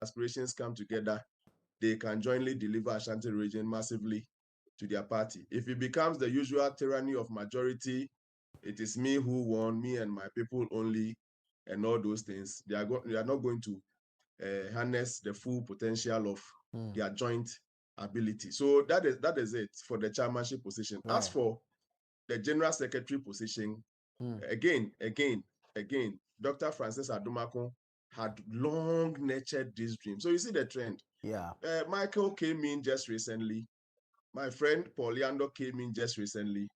aspirations come together, they can jointly deliver Ashanti region massively to their party. If it becomes the usual tyranny of majority, it is me who won, me and my people only, and all those things, they are not going to harness the full potential of their joint ability. So that is it for the chairmanship position. Right. As for the general secretary position, again, Dr. Francis Adumakun had long nurtured this dream. So you see the trend. Yeah. Michael came in just recently. My friend Pauliando came in just recently.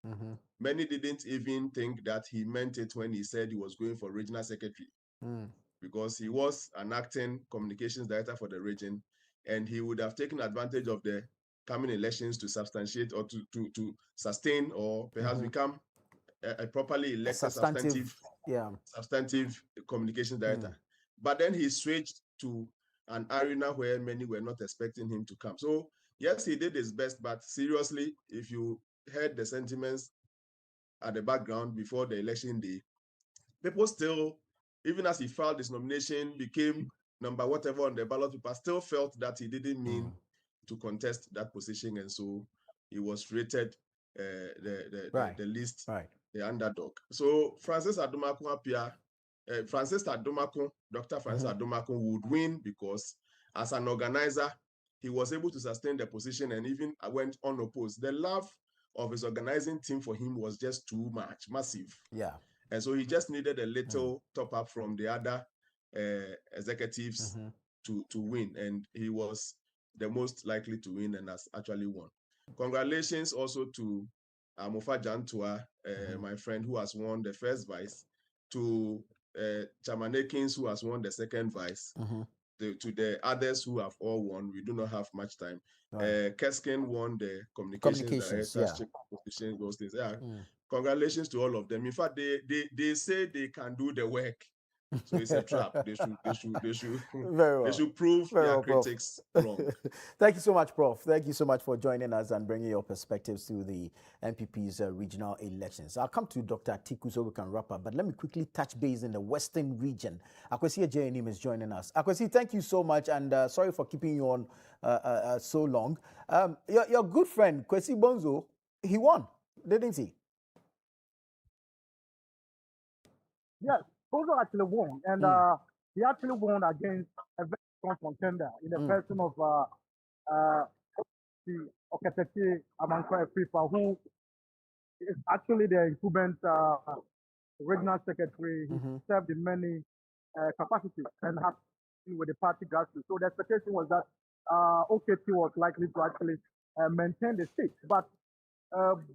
Many didn't even think that he meant it when he said he was going for regional secretary, because he was an acting communications director for the region, and he would have taken advantage of the coming elections to substantiate or to sustain or perhaps become a properly elected substantive communications director. But then he switched to an arena where many were not expecting him to come. So yes, he did his best, but seriously, if you heard the sentiments at the background before the election day, people still, even as he filed his nomination, became number whatever on the ballot paper, still felt that he didn't mean to contest that position, and so he was rated the least, the underdog. So Francis Adumakun Dr. Francis Adumakun would win because as an organizer, he was able to sustain the position and even went unopposed. The love of his organizing team for him was just too much, massive. Yeah. And so he just needed a little top up from the other executives to win. And he was the most likely to win and has actually won. Congratulations also to Mofa Jantua, my friend, who has won the first vice, to Chairman Akins, who has won the second vice, to the others who have all won. We do not have much time. Keskin won the communications directorship position, those things. Yeah. Congratulations to all of them. In fact, they say they can do the work. So it's a trap. They should prove their critics wrong. Thank you so much, Prof. Thank you so much for joining us and bringing your perspectives to the NPP's regional elections. I'll come to Dr. Atiku so we can wrap up, but let me quickly touch base in the Western region. Akwesi JNM is joining us. Akwesi, thank you so much, and sorry for keeping you on so long. Your good friend, Kwesi Bonzo, he won, didn't he? Yes, Bozo actually won, and he actually won against a very strong contender in the person of the Oketeke Amankwa Efifa, who is actually the incumbent regional secretary. He served in many capacities and has been with the party grassroots. So the expectation was that OKT was likely to actually maintain the seat. But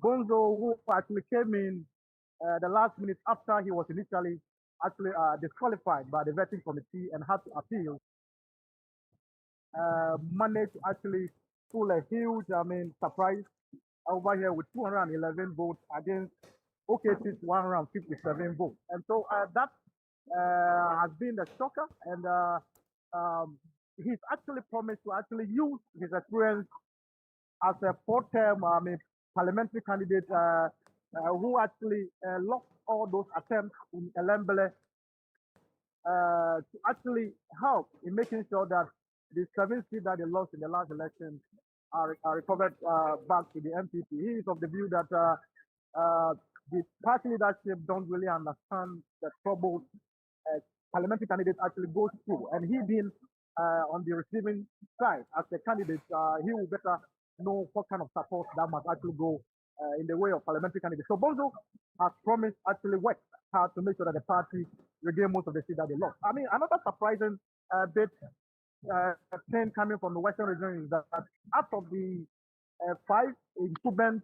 Bonzo, who actually came in the last minute after he was initially actually disqualified by the vetting committee and had to appeal, managed to actually pull a huge, surprise over here with 211 votes against OKT's 157 votes. And so that has been the shocker, and he's actually promised to actually use his experience as a four-term parliamentary candidate who actually lost all those attempts in Elembele to actually help in making sure that the 7 seats that they lost in the last election are recovered back to the MPP. He is of the view that the party leadership don't really understand the trouble parliamentary candidates actually go through, and he being on the receiving side as a candidate, he will better know what kind of support that must actually go in the way of parliamentary candidates. So Bonzo has promised actually work hard to make sure that the party regain most of the seats that they lost. I mean, another surprising bit thing coming from the Western region is that out of the 5 incumbent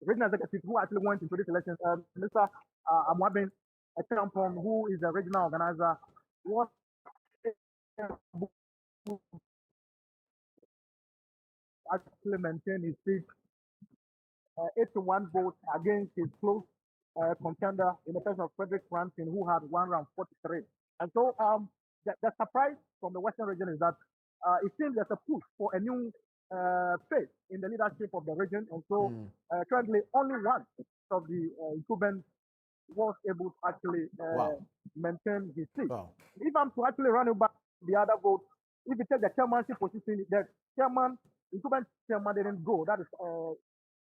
regional executives who actually went into this election, Mr. Amwabin Echampong, who is the regional organizer, was actually maintain his seat 81 votes against his close contender in the person of Frederick Franklin, who had 143. And so the surprise from the Western region is that it seems there's a push for a new face in the leadership of the region. And so currently only one of the incumbents was able to actually maintain his seat. Wow. If I'm to actually run back the other vote, if you take the chairmanship position, the chairman, incumbent chairman didn't go. That is,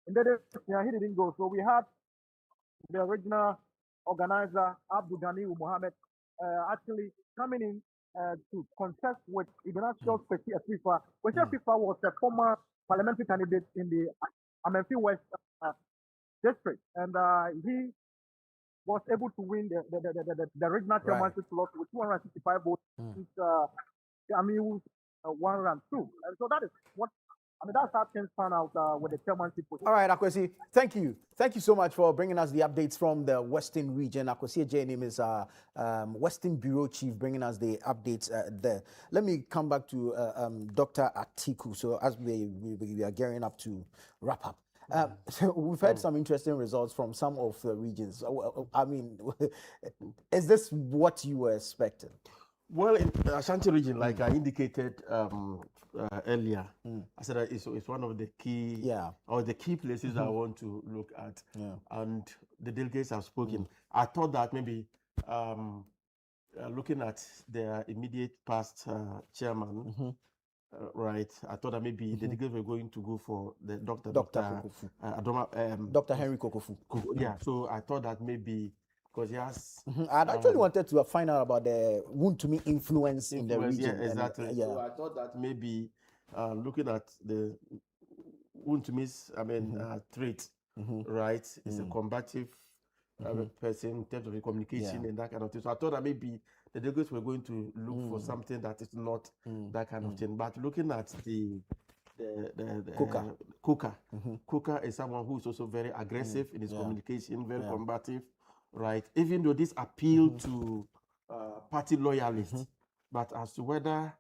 he didn't go. So we had the original organizer, Abdul Ghani Mohammed, actually coming in to contest with Ignacio Kwesi Afifa. Kwesi Afifa was a former parliamentary candidate in the Amenfi West district, and he was able to win the regional chairmanship slot with 265 votes. One round two, and so that is what. That's how things pan out with the chairmanship position. All right, Akwesi, thank you. Thank you so much for bringing us the updates from the Western region. Akwesi J name is Western Bureau Chief, bringing us the updates there. Let me come back to Dr. Atiku. So as we are gearing up to wrap up. So we've had some interesting results from some of the regions. I mean, is this what you were expecting? Well, in Ashanti region, like I indicated earlier, I said that it's one of the key or the key places that I want to look at, and the delegates have spoken. I thought that maybe looking at their immediate past chairman, right? I thought that maybe the delegates were going to go for the Dr. Henry Kokofu. Yeah, so I thought that maybe. Because he has. I actually wanted to find out about the Wontumi influence in the region. Yeah, exactly. So I thought that maybe looking at the Wontumi's, trait, right? It's a combative person in terms of the communication and that kind of thing. So I thought that maybe the delegates were going to look for something that is not that kind of thing. But looking at the Kuka is someone who is also very aggressive in his communication, very combative. Right, even though this appeal to party loyalists, but as to whether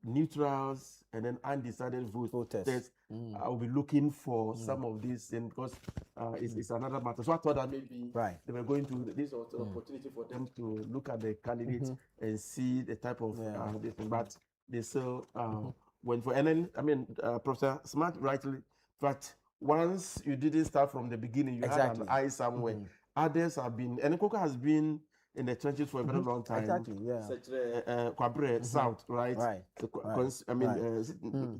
neutrals and then undecided voters, I will be looking for some of these things because it's another matter. So I thought that maybe they were going to this was an opportunity for them to look at the candidates and see the type of this thing, but they still went for. And then Professor Smart rightly, but once you didn't start from the beginning, you had an eye somewhere. Others have been, and Koko has been in the trenches for a very long time. Exactly, yeah. Such Kwabre South, right?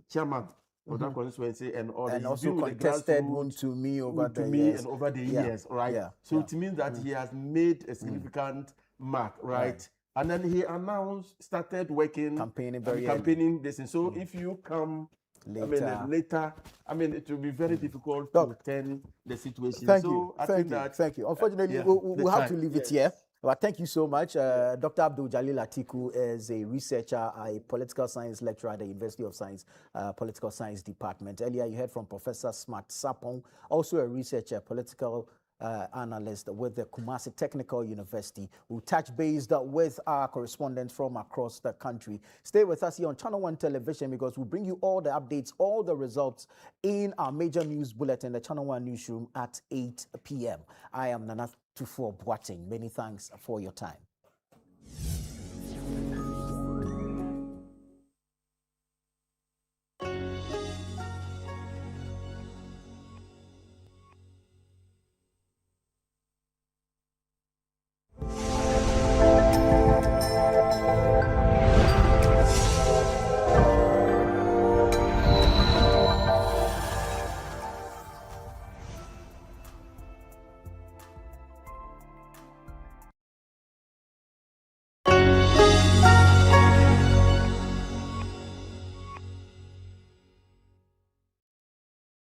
Chairman of that constituency and all. And also contested Wontumi over the years. And over the years, right? Yeah. So it means that he has made a significant mark, right? And then he started working, campaigning this. And so if you come later, it will be very difficult to turn the situation. Thank you. Unfortunately, we'll have to leave it here. But thank you so much. Dr. Abdul Jalil Atiku is a researcher, a political science lecturer at the University of Science, Political Science Department. Earlier, you heard from Professor Smart Sapong, also a researcher, political analyst with the Kumasi Technical University, who touch base with our correspondents from across the country. Stay with us here on Channel One Television because we'll bring you all the updates, all the results in our major news bulletin, the Channel One Newsroom at 8 p.m. I am Nana Tufo Boateng. Many thanks for your time.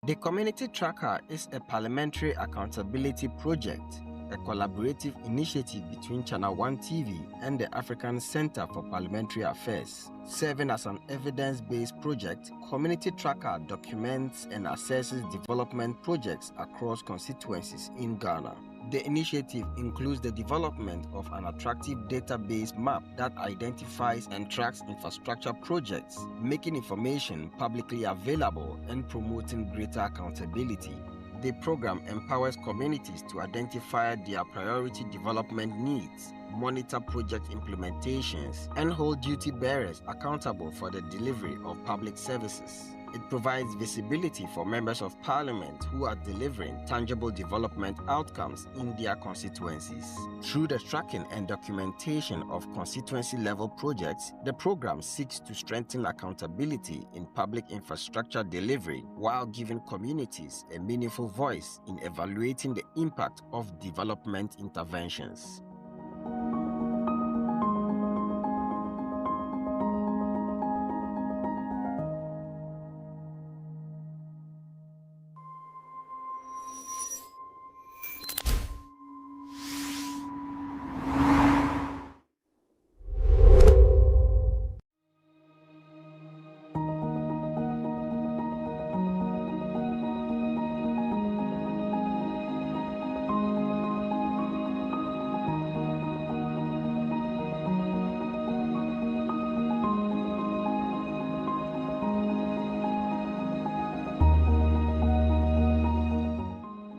The Community Tracker is a parliamentary accountability project, a collaborative initiative between Channel One TV and the African Center for Parliamentary Affairs. Serving as an evidence-based project, Community Tracker documents and assesses development projects across constituencies in Ghana. The initiative includes the development of an attractive database map that identifies and tracks infrastructure projects, making information publicly available and promoting greater accountability. The program empowers communities to identify their priority development needs, monitor project implementations, and hold duty bearers accountable for the delivery of public services. It provides visibility for members of parliament who are delivering tangible development outcomes in their constituencies. Through the tracking and documentation of constituency-level projects, the program seeks to strengthen accountability in public infrastructure delivery while giving communities a meaningful voice in evaluating the impact of development interventions.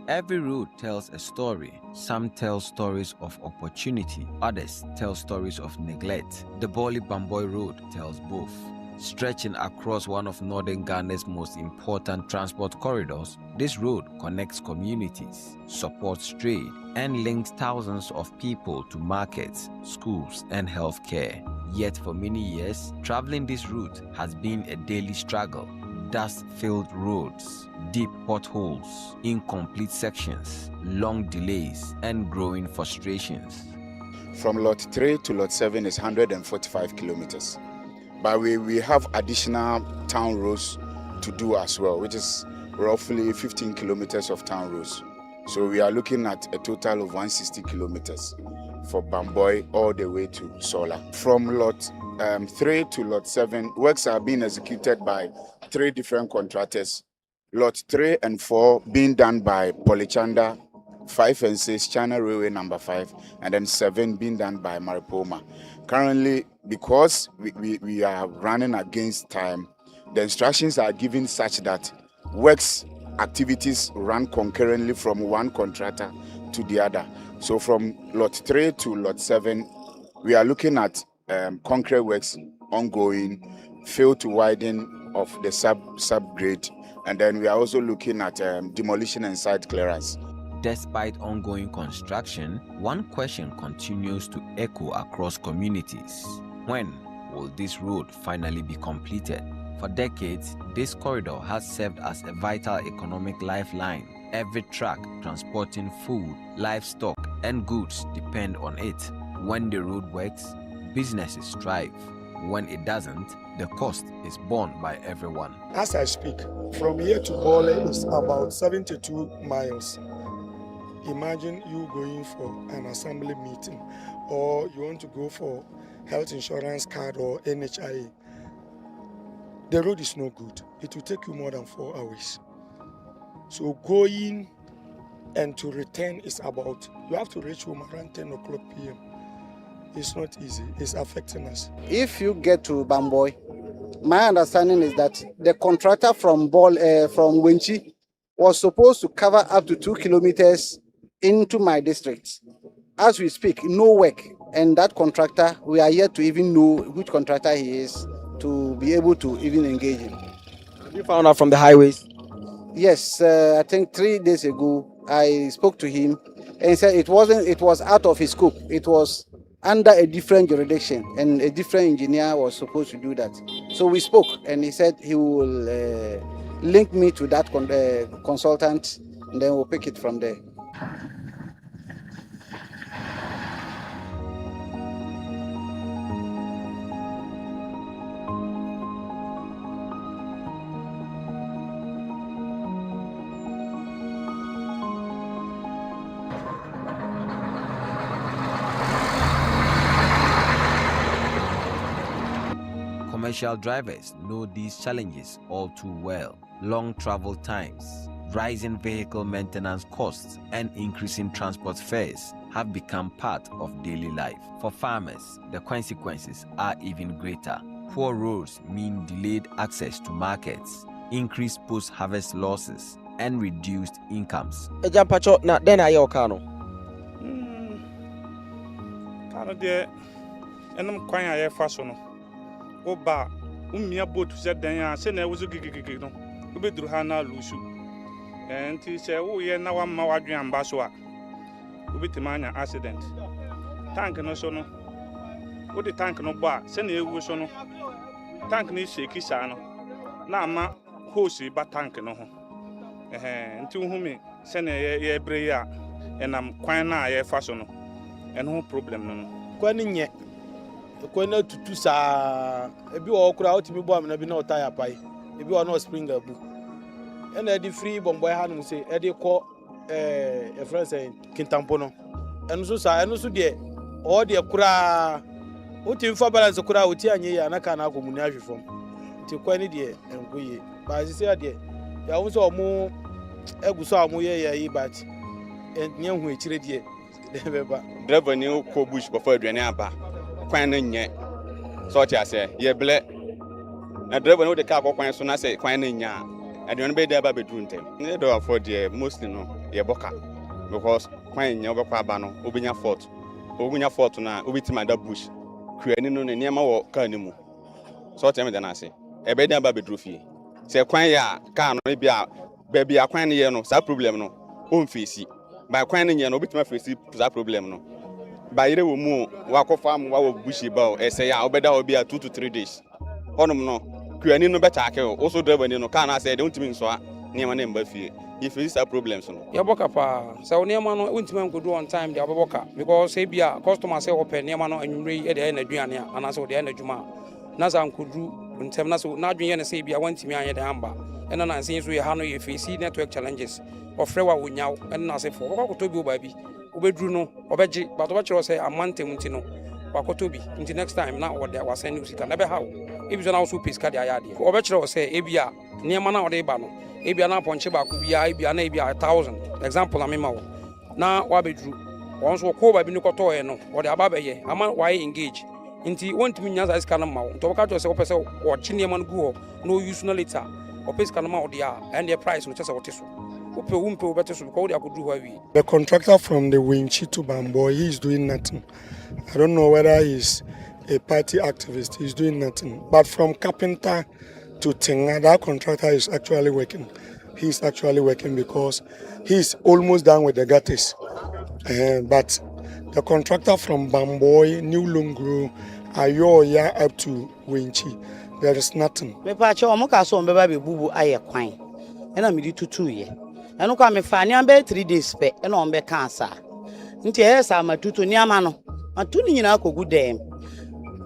Every road tells a story. Some tell stories of opportunity, others tell stories of neglect. The Boli-Bamboi Road tells both. Stretching across one of northern Ghana's most important transport corridors, this road connects communities, supports trade, and links thousands of people to markets, schools, and healthcare. Yet for many years, traveling this route has been a daily struggle. Dust-filled roads, deep potholes, incomplete sections, long delays, and growing frustrations. From Lot 3 to Lot 7 is 145 kilometers. But we have additional town roads to do as well, which is roughly 15 kilometers of town roads. So we are looking at a total of 160 kilometers for Bamboi all the way to Sola. From Lot 3 to Lot 7, works are being executed by 3 different contractors. Lot 3 and 4 being done by Polychanda, 5 and 6 China Railway number 5, and then 7 being done by Maripoma. Currently, because we are running against time, the instructions are given such that works activities run concurrently from one contractor to the other. So from Lot 3 to Lot 7, we are looking at concrete works ongoing, fill to widen of the subgrade, and then we are also looking at demolition and site clearance. Despite ongoing construction, one question continues to echo across communities. When will this road finally be completed? For decades, this corridor has served as a vital economic lifeline. Every truck transporting food, livestock, and goods depend on it. When the road works, businesses thrive. When it doesn't, the cost is borne by everyone. As I speak, from here to Bole is about 72 miles. Imagine you going for an assembly meeting, or you want to go for health insurance card or NHIA. The road is no good. It will take you more than 4 hours. So going and to return is about, you have to reach home around 10 o'clock p.m. It's not easy. It's affecting us. If you get to Bamboi, my understanding is that the contractor from Wenchi was supposed to cover up to 2 kilometers into my district. As we speak, no work. And that contractor, we are yet to even know which contractor he is to be able to even engage him. Have you found out from the highways? Yes, I think 3 days ago, I spoke to him and he said it was out of his scope. It was under a different jurisdiction and a different engineer was supposed to do that. So we spoke and he said he will link me to that consultant and then we'll pick it from there. Commercial drivers know these challenges all too well. Long travel times, rising vehicle maintenance costs, and increasing transport fares have become part of daily life. For farmers, the consequences are even greater. Poor roads mean delayed access to markets, increased post-harvest losses, and reduced incomes. Ejampacho na den aye okano. Kano de enum kwan aye fa so no. Oba ummia boat said then send I was a gig no ubedru hana lusu and he said oh yeah now I'm mawadri ambassador ubitimanya accident tank no so no what the tank no bar send you so no tank ni shake sa no na ama hose ba tank no ho nti hu me send ye bre ya enam kwan na ye fa so no eno problem no kwani nye kwani tutu sa ebi wo kura otimi bo amna bi na otaya pai ebi wo na spring abu ena di free bomboy hanu se e de ko e friends kintampo no eno so sa eno so de o de kura uti fa balance kura uti anye ya na kana akomuni ahwefom ti kwani de enkoye ba se se de ya wo so mu eguso amu ye yi bat enye hu ekire de beba driver ni ko bush ko fa aduane aba kwan na nye so ti ase ye ble na driver no de ka ko kwan so na se kwan na nya aduane be de aba be duru ntem ne do afford ye mostly no ye boka because kwan nya obekwa aba no obenya fault na obitima da bush kuani no ne niam wo ka ni mu so ti me de na ase e be de aba be duru fie se kwan ya ka no bia ba bia kwan ne ye no sa problem no on face ba kwan ne ye no obitima face sa problem no ba yire wo mu wa ko fam wa wo bushi ba e se ya obeda obi a 2 to 3 days honum no kuani no beta ake o so driver ni no ka na say de untimi nso a niam na mba fie if is a problems no ya boka pa so niam no untimi nkodu on time dia boka because say bia customer say open niam no anwumre e de na aduane ana so de na adwuma na za nkodu ntem na so na adwene ne say bia wantimi anye de amba ena na nsin so ye ha no ye face network challenges ofre wa wonyaw ena se fo ko to bi oba bi obedru no obeji but obechiro say amante munti no wakoto bi until next time na wo dey wasend you sika na be how if you na also pay sika dey ayade obechiro say ebia niam na wo dey ba no ebia na ponche ba ku bia ebia na ebia 1000 example na mema wo na wa bedru won so ko ba bi ni koto e no wo dey aba be ye ama why engage nti wontimi nya sika na ma wo to ka to say wo pese wo chi niam no gu ho no use no later o pay sika na ma wo dey and the price no chese wo teso. The contractor from the Winchi to Bamboy, he is doing nothing. I don't know whether he's a party activist. He's doing nothing. But from Carpenter to Tinga, that contractor is actually working. He's actually working because he's almost done with the gutters. But the contractor from Bamboy, New Lungru, Ayoya up to Winchi, there is nothing. Eno kwa me fa niam be 3 days pe eno on be cancer nti esa matuto niam no matu ni nyina akogu dem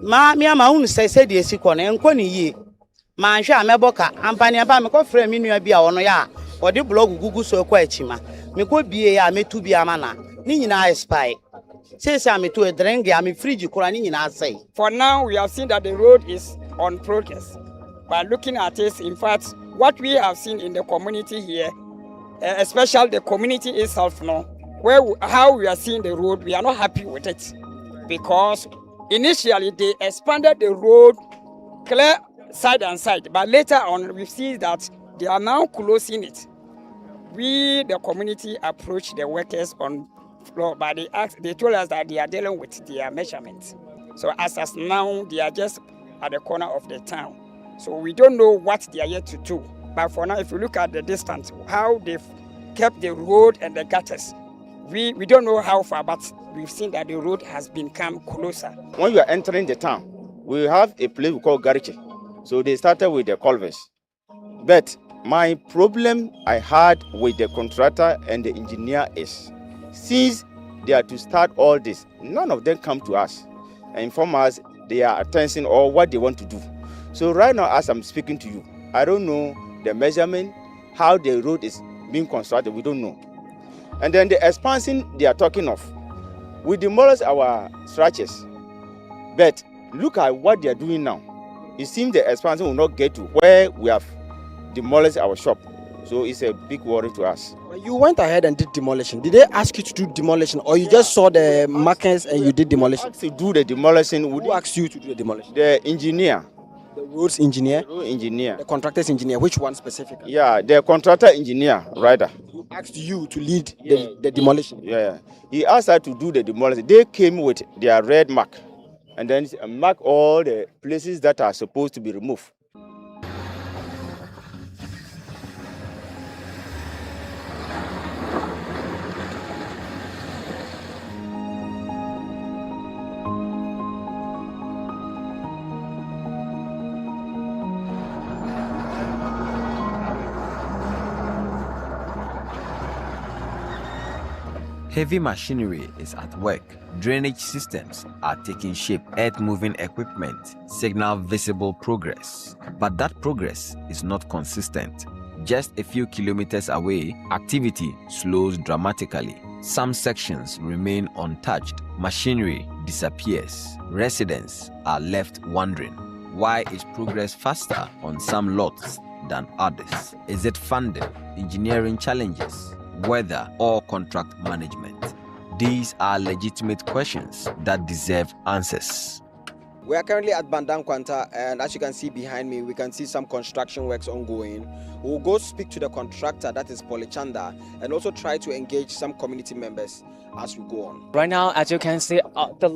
ma mi ama unu se de esiko no enko ni yie ma nhwe ameboka ampani aba me ko frɛ mi nua bi a wono ya ode blog gugu so kwa achima me ko bie ya metu bi amana ni nyina expire say ametu e drink ya me fridge kura ni nyina asai. For now we have seen that the road is on progress. By looking at it, in fact, what we have seen in the community here, especially the community itself now, how we are seeing the road, we are not happy with it. Because initially they expanded the road clear side and side, but later on we see that they are now closing it. We, the community, approached the workers on floor, but they told us that they are dealing with their measurements. So as now, they are just at the corner of the town. So we don't know what they are yet to do. But for now, if you look at the distance, how they've kept the road and the gutters, we don't know how far, but we've seen that the road has become closer. When you are entering the town, we have a place we call Gariche. So they started with the culverts. But my problem I had with the contractor and the engineer is, since they are to start all this, none of them come to us and inform us their attention or what they want to do. So right now, as I'm speaking to you, I don't know the measurement, how the road is being constructed, we don't know. And then the expansion they are talking of, we demolish our structures. But look at what they are doing now. It seems the expansion will not get to where we have demolished our shop. So it's a big worry to us. You went ahead and did demolition. Did they ask you to do demolition, or you just saw the markers and you did demolition? To do the demolition. Who asked you to do the demolition? The engineer. The roads engineer? The road engineer. The contractor's engineer. Which one specifically? Yeah, the contractor engineer, Ryder. Who asked you to lead the demolition? Yeah. He asked us to do the demolition. They came with their red mark and then mark all the places that are supposed to be removed. Heavy machinery is at work. Drainage systems are taking shape. Earth-moving equipment signal visible progress. But that progress is not consistent. Just a few kilometers away, activity slows dramatically. Some sections remain untouched. Machinery disappears. Residents are left wondering, why is progress faster on some lots than others? Is it funding, engineering challenges, weather, or contract management? These are legitimate questions that deserve answers. We are currently at Bandang Kwanta, and as you can see behind me, we can see some construction works ongoing. We'll go speak to the contractor, that is Polichanda, and also try to engage some community members as we go on. Right now, as you can see, all the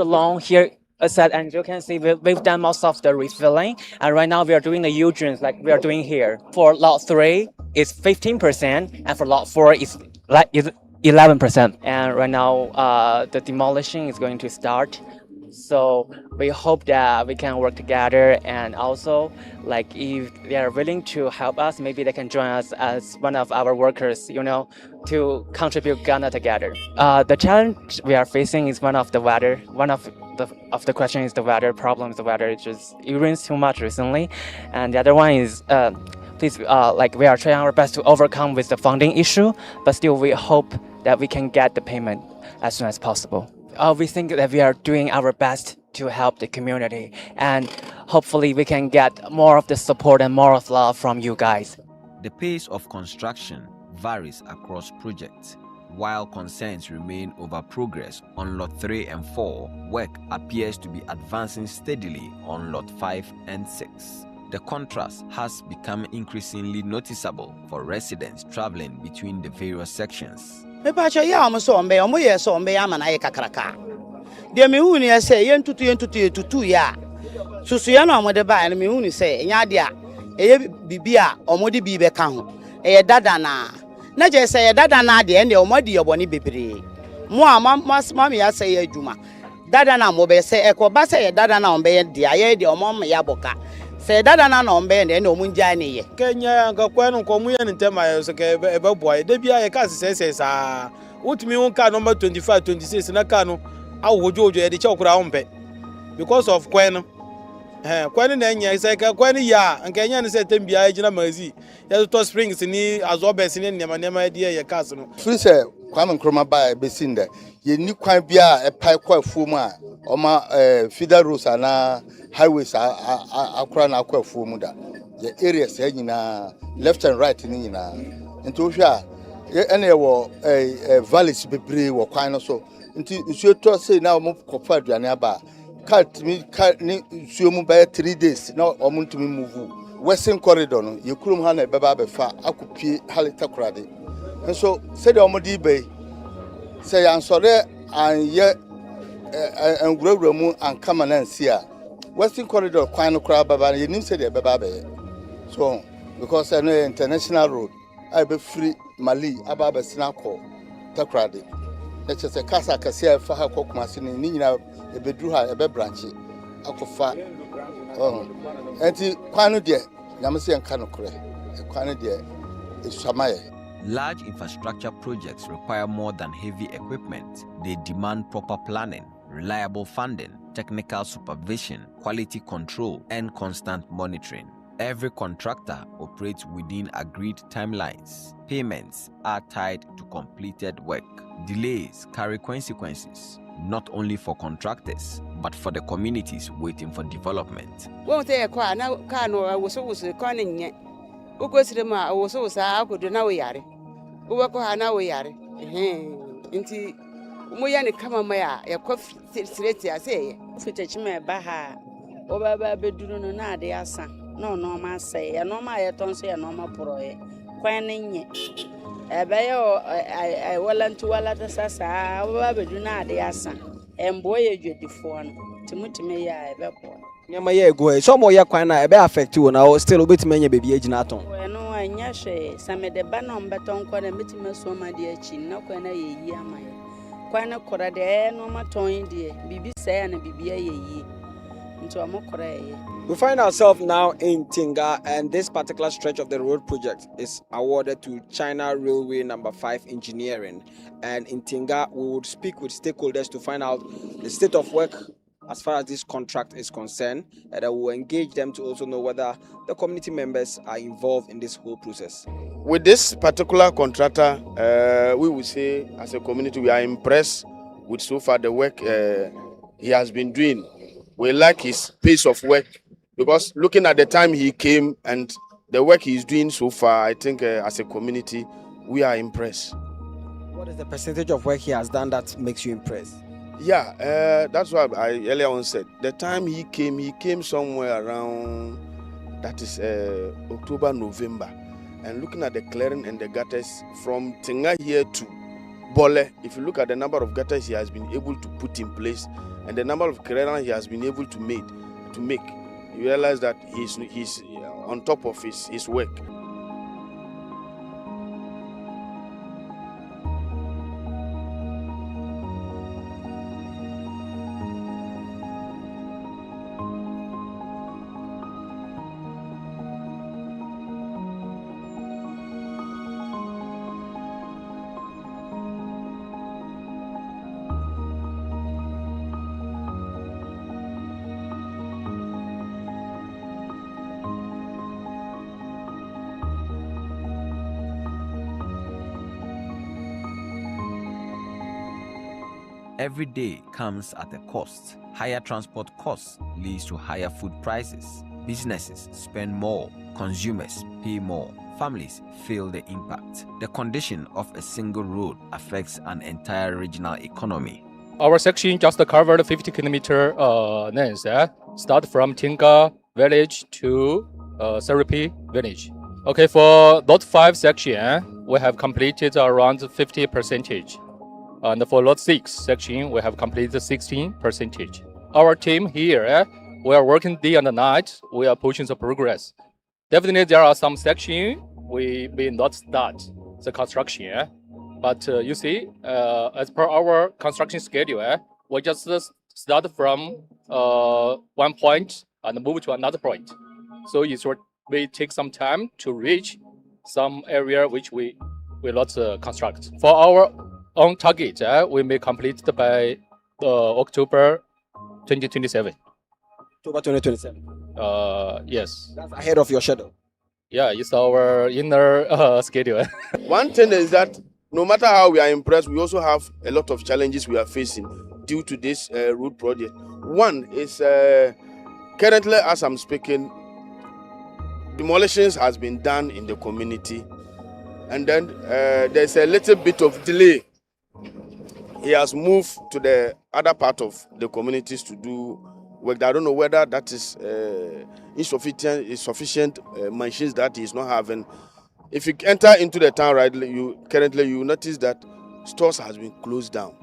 long here, and you can see we've done most of the refilling, and right now we are doing the U-joints like we are doing here. For lot 3, it's 15%, and for lot 4, it's 11%. And right now, the demolition is going to start. So we hope that we can work together, and also like if they are willing to help us, maybe they can join us as one of our workers, to contribute Ghana together. The challenge we are facing is one of the weather. One of the question is the weather problems. The weather it rains too much recently, and the other one is we are trying our best to overcome with the funding issue, but still we hope that we can get the payment as soon as possible. We think that we are doing our best to help the community, and hopefully we can get more of the support and more of love from you guys. The pace of construction varies across projects. While concerns remain over progress on Lot 3 and 4, work appears to be advancing steadily on Lot 5 and 6. The contrast has become increasingly noticeable for residents traveling between the various sections. Me pacho ya omuso ombe omoye so ombe ya mana ye kakraka de me hu ni say yentutu ya susu ya na omode ba na me hu ni say nya de a eye bibia omode bi be ka ho eye dada na je say eye dada na de ene omode yoboni bebre mo ama ya say adwuma dada na mo be say ekoba say eye dada na ombe ye de aye de omom ya boka say dada na ombe de ene omunja ne ye Kenya ga kwanu ko mu ye ntema ye so ke ebe boy de bia ye ka se sa utumi un ka number 25 26 na ka no awojojo ye de che okura ombe because of kwenu kwenu na nya say ka kwenu ya nke nya ne say tembia ye gina mazi ye to springs ni azobes ni nema de ye ka so no free say kwame nkroma ba be sinde ye ni kwan bia e pai kwa afuom a oma feeder roads na highways akura na akwa afuom da the areas nyina left and right ni nyina nti ohwa ene wo valleys bebre wo kwan no so nti nsuo to say na omo kofa aduane aba cut ni nsuo mu by 3 days na omo ntumi move western corridor no ye kurom ha na beba befa akopie halita kurade nso say the omo di be say ansore anye nguruguru mu ankama na nsia western corridor kwan no kura baba ye nim say the beba be so because an international road I be free Mali aba be sinako takrade e chese kasa kase fa ha kokumase ni nyina e bedru ha e be branch akofa enti kwanu de nyamse enka no kure e kwanu de e swamaye. Large infrastructure projects require more than heavy equipment. They demand proper planning, reliable funding, technical supervision, quality control, and constant monitoring. Every contractor operates within agreed timelines. Payments are tied to completed work. Delays carry consequences, not only for contractors, but for the communities waiting for development. Won't they acquire now? Cano was also conning yet. Who goes to the ma was also I could do now yari. Who work on now yari. Inti Muyani come maya, a coffee straight, I say. Fitch me baha. Over bedroom na de asa. No ma say, a normal aton say a normal proe. Quaning ye. A bayo I well to well at the sasa, over bedroom na de asa. And boy, you the phone. To me, I ever boy. Nyama ye go so mo ye kwan na e be affect you na still obetime nya baby agina aton we no anya hwe same de ba no mbeton kwa na metime so ma de achi na kwa na ye yi amaye kwa na kora de no maton de bibi sai na bibi ye yi We find ourselves now in Tinga, and this particular stretch of the road project is awarded to China Railway Number 5 Engineering. And in Tinga, we would speak with stakeholders to find out the state of work as far as this contract is concerned, and I will engage them to also know whether the community members are involved in this whole process. With this particular contractor, we will say as a community we are impressed with so far the work he has been doing. We like his pace of work because looking at the time he came and the work he's doing so far, I think as a community we are impressed. What is the percentage of work he has done that makes you impressed? Yeah, that's what I earlier on said. The time he came somewhere around, that is October, November. And looking at the clearing and the gutters from Tinga here to Bole, if you look at the number of gutters he has been able to put in place and the number of clearance he has been able to make, you realize that he's on top of his work. Every day comes at a cost. Higher transport costs leads to higher food prices. Businesses spend more, consumers pay more, families feel the impact. The condition of a single road affects an entire regional economy. Our section just covered 50 kilometer length, start from Tinga village to Serapi village. Okay, for Lot 5 section, we have completed around 50%. And for Lot 6 section, we have completed 16%. Our team here, we are working day and night. We are pushing the progress. Definitely, there are some sections we may not start the construction. But you see, as per our construction schedule, we just start from one point and move to another point. So it may take some time to reach some area which we will not construct. For our on target, we may complete by October 2027. October 2027? Yes. That's ahead of your schedule? Yeah, it's our inner schedule. One thing is that no matter how we are impressed, we also have a lot of challenges we are facing due to this road project. One is currently, as I'm speaking, demolitions has been done in the community, and then there's a little bit of delay. He has moved to the other part of the communities to do work. I don't know whether that is insufficient machines that he is not having. If you enter into the town currently you notice that stores has been closed down.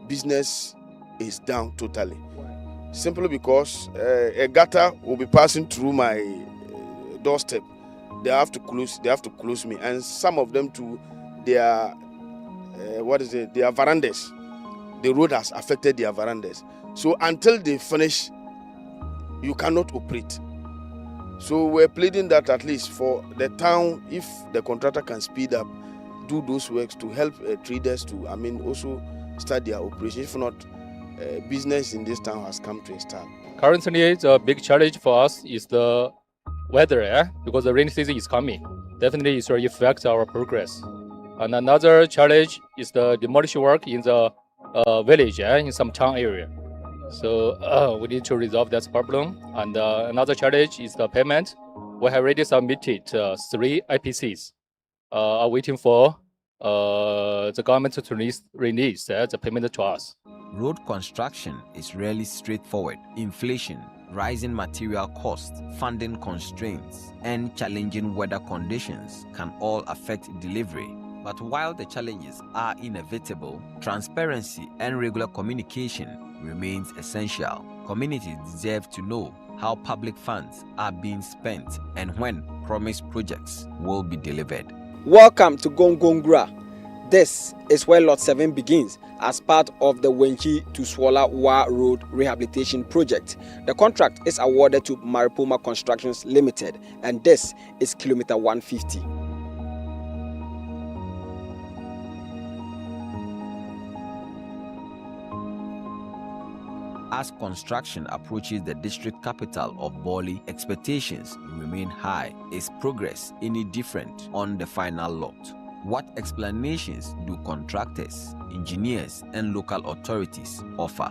Business is down totally. Simply because a gutter will be passing through my doorstep. They have to close me, and some of them too, their verandas. The road has affected their verandas. So until they finish, you cannot operate. So we're pleading that at least for the town, if the contractor can speed up, do those works to help traders to, also start their operation. If not, business in this town has come to a stop. Currently, the big challenge for us is the weather, because the rainy season is coming. Definitely, it will affect our progress. And another challenge is the demolition work in the village, in some town area. So we need to resolve that problem. And another challenge is the payment. We have already submitted 3 IPCs. Are waiting for the government to release the payment to us. Road construction is rarely straightforward. Inflation, rising material costs, funding constraints, and challenging weather conditions can all affect delivery. But while the challenges are inevitable, transparency and regular communication remains essential. Communities deserve to know how public funds are being spent and when promised projects will be delivered. Welcome to Gongongra. This is where Lot 7 begins as part of the Wenchi to Swola Wa Road Rehabilitation Project. The contract is awarded to Maripoma Constructions Limited, and this is kilometer 150. As construction approaches the district capital of Bawley, expectations remain high. Is progress any different on the final lot? What explanations do contractors, engineers, and local authorities offer?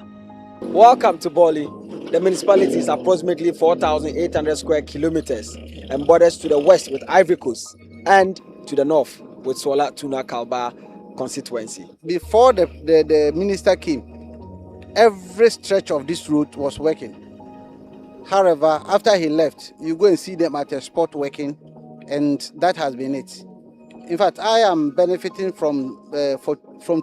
Welcome to Bawley. The municipality is approximately 4,800 square kilometers and borders to the west with Ivory Coast and to the north with Swola Tuna Kalba constituency. Before the minister came, every stretch of this route was working. However, after he left, you go and see them at a spot working, and that has been it. In fact, I am benefiting from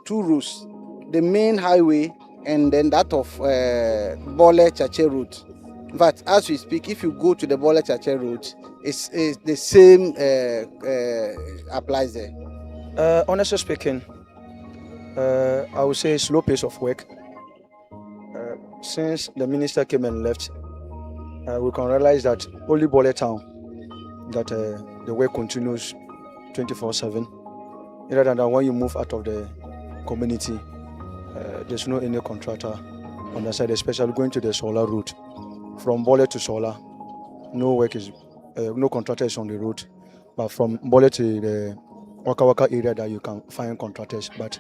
two routes: the main highway and then that of Bole Chache route. In fact, as we speak, if you go to the Bole Chache route, it's the same applies there. Honestly speaking, I would say slow pace of work. Since the minister came and left, we can realize that only Bole town that the work continues 24/7. Rather than when you move out of the community, there's no any contractor on the side, especially going to the solar route. From Bole to solar, no contractor is on the route. But from Bole to the Waka Waka area, that you can find contractors, but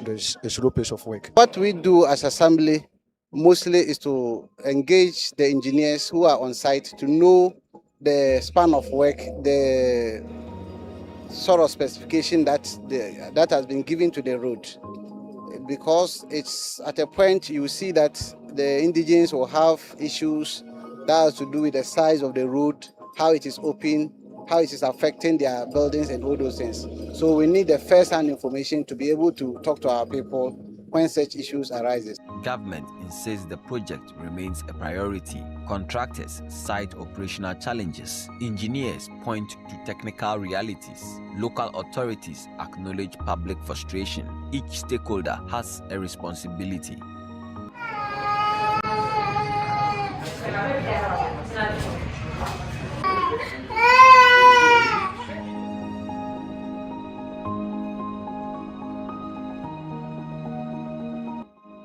there's a slow pace of work. What we do as assembly mostly is to engage the engineers who are on site to know the span of work, the sort of specification that has been given to the road. Because it's at a point you see that the indigenes will have issues that has to do with the size of the road, how it is open, how it is affecting their buildings and all those things. So we need the first-hand information to be able to talk to our people when such issues arises. Government insists the project remains a priority. Contractors cite operational challenges. Engineers point to technical realities. Local authorities acknowledge public frustration. Each stakeholder has a responsibility.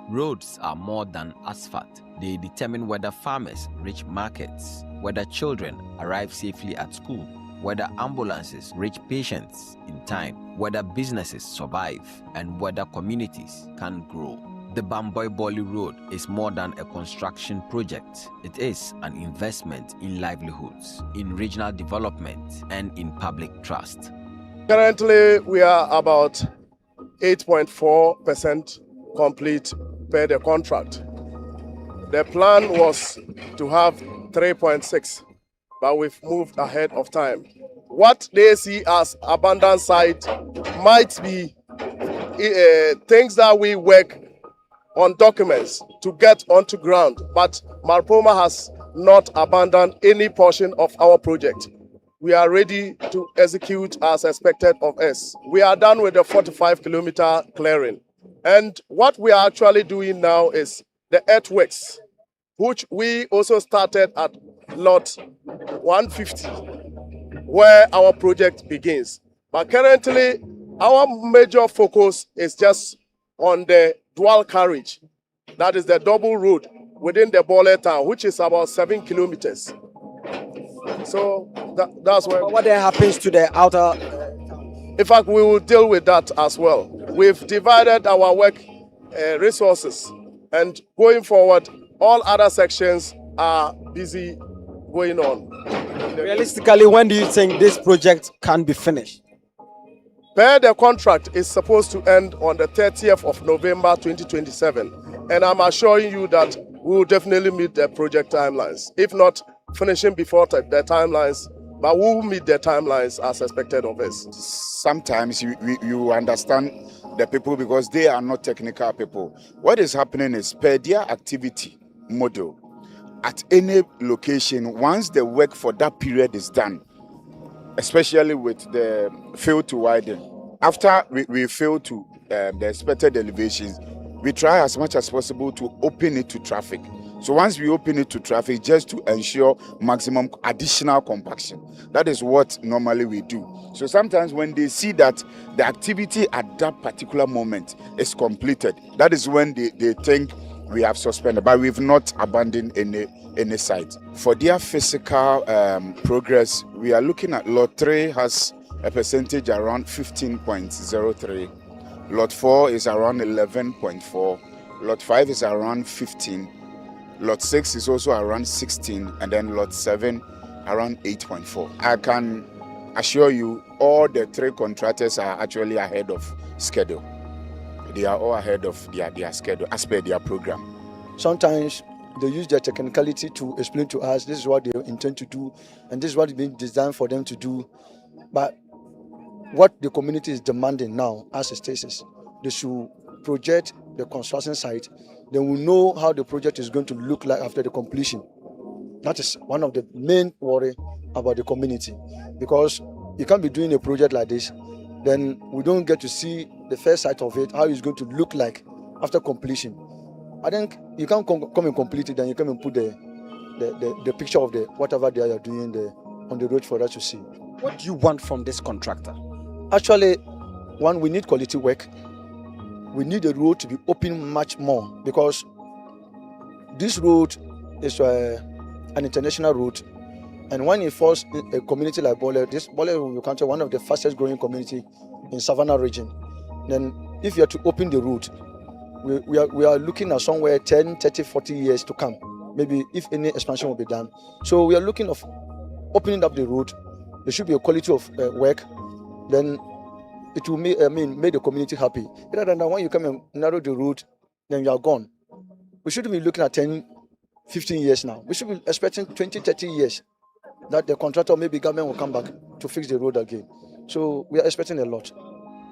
Roads are more than asphalt. They determine whether farmers reach markets, whether children arrive safely at school, whether ambulances reach patients in time, whether businesses survive, and whether communities can grow. The Bamboy-Bawley Road is more than a construction project. It is an investment in livelihoods, in regional development, and in public trust. Currently, we are about 8.4% complete per the contract. The plan was to have 3.6, but we've moved ahead of time. What they see as abandoned site might be things that we work on documents to get onto ground, but Maripoma has not abandoned any portion of our project. We are ready to execute as expected of us. We are done with the 45-kilometer clearing. And what we are actually doing now is the earthworks, which we also started at lot 150, where our project begins. But currently, our major focus is just on the dual carriage. That is the double road within the Bole town, which is about 7 kilometers. So that's where. What then happens to the outer? In fact, we will deal with that as well. We've divided our work resources, and going forward, all other sections are busy going on. Realistically, when do you think this project can be finished? Per the contract is supposed to end on the 30th of November 2027, and I'm assuring you that we will definitely meet the project timelines. If not finishing before the timelines, but we will meet the timelines as expected of us. Sometimes you understand the people because they are not technical people. What is happening is per their activity model, at any location, once the work for that period is done, especially with the field to widen, After we fail to the expected elevations, we try as much as possible to open it to traffic. So once we open it to traffic, just to ensure maximum additional compaction. That is what normally we do. So sometimes when they see that the activity at that particular moment is completed, that is when they think we have suspended, but we've not abandoned any site. For their physical progress, we are looking at Lot 3 has a percentage around 15.03. Lot 4 is around 11.4. Lot 5 is around 15. Lot 6 is also around 16, and then Lot 7 around 8.4. I can assure you all the 3 contractors are actually ahead of schedule. They are all ahead of their schedule as per their program. Sometimes they use their technicality to explain to us this is what they intend to do and this is what is being designed for them to do. But what the community is demanding now as a status, they should project the construction site. Then we know how the project is going to look like after the completion. That is one of the main worry about the community, because you can't be doing a project like this, then we don't get to see the first side of it, how it's going to look like after completion. I think you can't come and complete it, then you come and put the picture of the whatever they are doing on the road for us to see. What do you want from this contractor? Actually, one, we need quality work. We need the road to be open much more, because this road is an international road, and when it falls in a community like Bole, this Bole will become one of the fastest growing community in Savannah region. Then if you are to open the road, we are looking at somewhere 10, 30, 40 years to come, maybe if any expansion will be done. So we are looking of opening up the road. There should be a quality of work. Then it will make the community happy. Rather than when you come and narrow the road, then you are gone. We shouldn't be looking at 10, 15 years now. We should be expecting 20, 30 years that the contractor, maybe government will come back to fix the road again. So we are expecting a lot.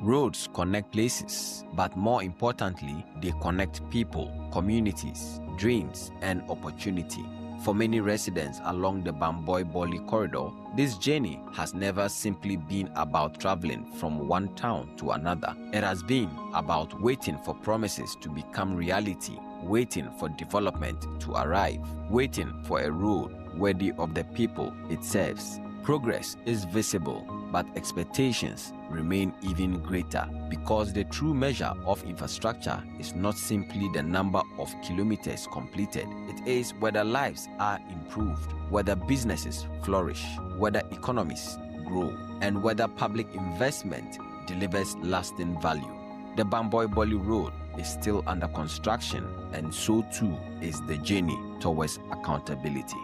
Roads connect places, but more importantly, they connect people, communities, dreams, and opportunity. For many residents along the Bamboy-Boli corridor, this journey has never simply been about traveling from one town to another. It has been about waiting for promises to become reality, waiting for development to arrive, waiting for a road worthy of the people it serves. Progress is visible, but expectations remain even greater, because the true measure of infrastructure is not simply the number of kilometers completed. It is whether lives are improved, whether businesses flourish, whether economies grow, and whether public investment delivers lasting value. The Bamboy-Boli Road is still under construction, and so too is the journey towards accountability.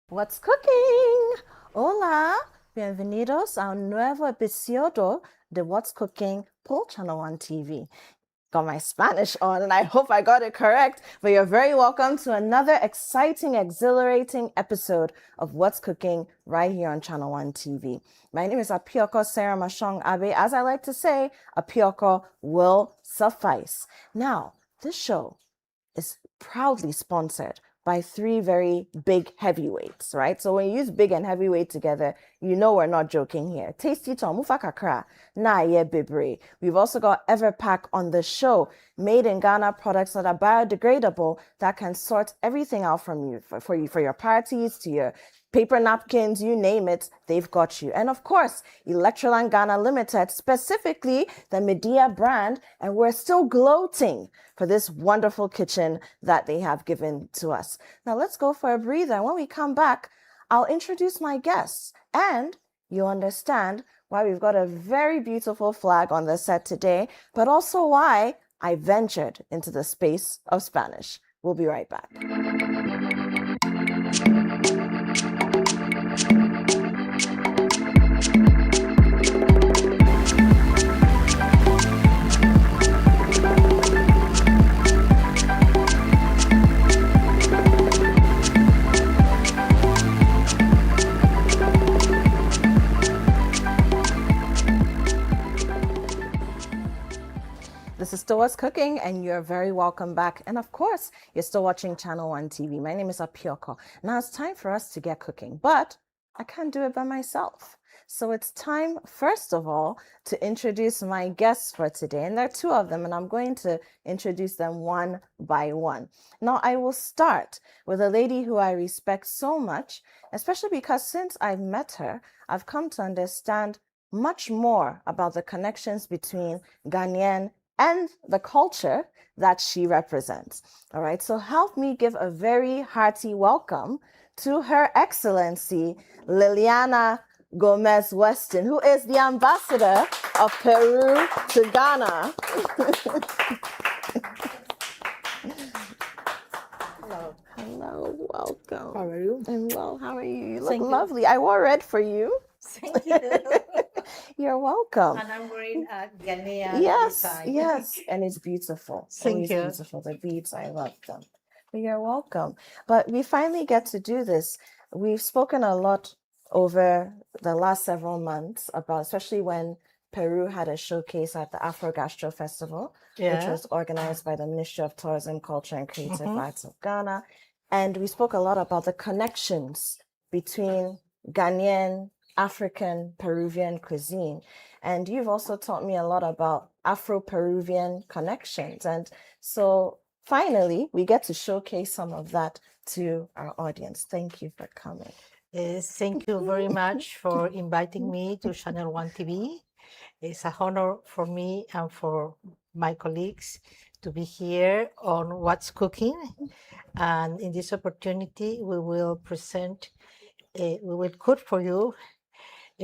What's cooking? Hola, bienvenidos a un nuevo episodio de What's Cooking por ChannelOne TV. Got my Spanish on, and I hope I got it correct, but you're very welcome to another exciting, exhilarating episode of What's Cooking right here on ChannelOne TV. My name is Apioko Sarah Mashong Abe. As I like to say, Apioko will suffice. Now, this show is proudly sponsored by 3 very big heavyweights, right? So when you use big and heavyweight together, you know we're not joking here. Tasty Tom, Mufakakra, Na Ye Bibre. We've also got Everpack on the show, made in Ghana products that are biodegradable that can sort everything out from you, for your parties, to your paper napkins, you name it, they've got you. And of course, Electroland Ghana Limited, specifically the Medea brand, and we're still gloating for this wonderful kitchen that they have given to us. Now let's go for a breather. When we come back, I'll introduce my guests, and you'll understand why we've got a very beautiful flag on the set today, but also why I ventured into the space of Spanish. We'll be right back. This is still What's Cooking, and you're very welcome back. And of course, you're still watching Channel One TV. My name is Apioko. Now it's time for us to get cooking, but I can't do it by myself. So it's time, first of all, to introduce my guests for today. And there are two of them, and I'm going to introduce them one by one. Now, I will start with a lady who I respect so much, especially because since I've met her, I've come to understand much more about the connections between Ghanaian and the culture that she represents. All right, so help me give a very hearty welcome to Her Excellency Liliana Gomez Weston, who is the ambassador of Peru to Ghana. Hello. Hello, welcome. How are you? I'm well, how are you? You look Thank you. lovely. I wore red for you. Thank you. You're welcome. And I'm wearing a Ghanaian Yes, tie. yes, and it's beautiful. Thank Always you. beautiful. The beads, I love them. But you're welcome. But we finally get to do this. We've spoken a lot over the last several months about, especially when Peru had a showcase at the Afro Gastro Festival, which Yeah. was organized by the Ministry of Tourism, Culture and Creative Mhm. Arts of Ghana. And we spoke a lot about the connections between Ghanaian, African, Peruvian cuisine. And you've also taught me a lot about Afro-Peruvian connections. And so finally, we get to showcase some of that to our audience. Thank you for coming. Thank you very much for inviting me to Channel One TV. It's an honor for me and for my colleagues to be here on What's Cooking. And in this opportunity, we will present, we will cook for you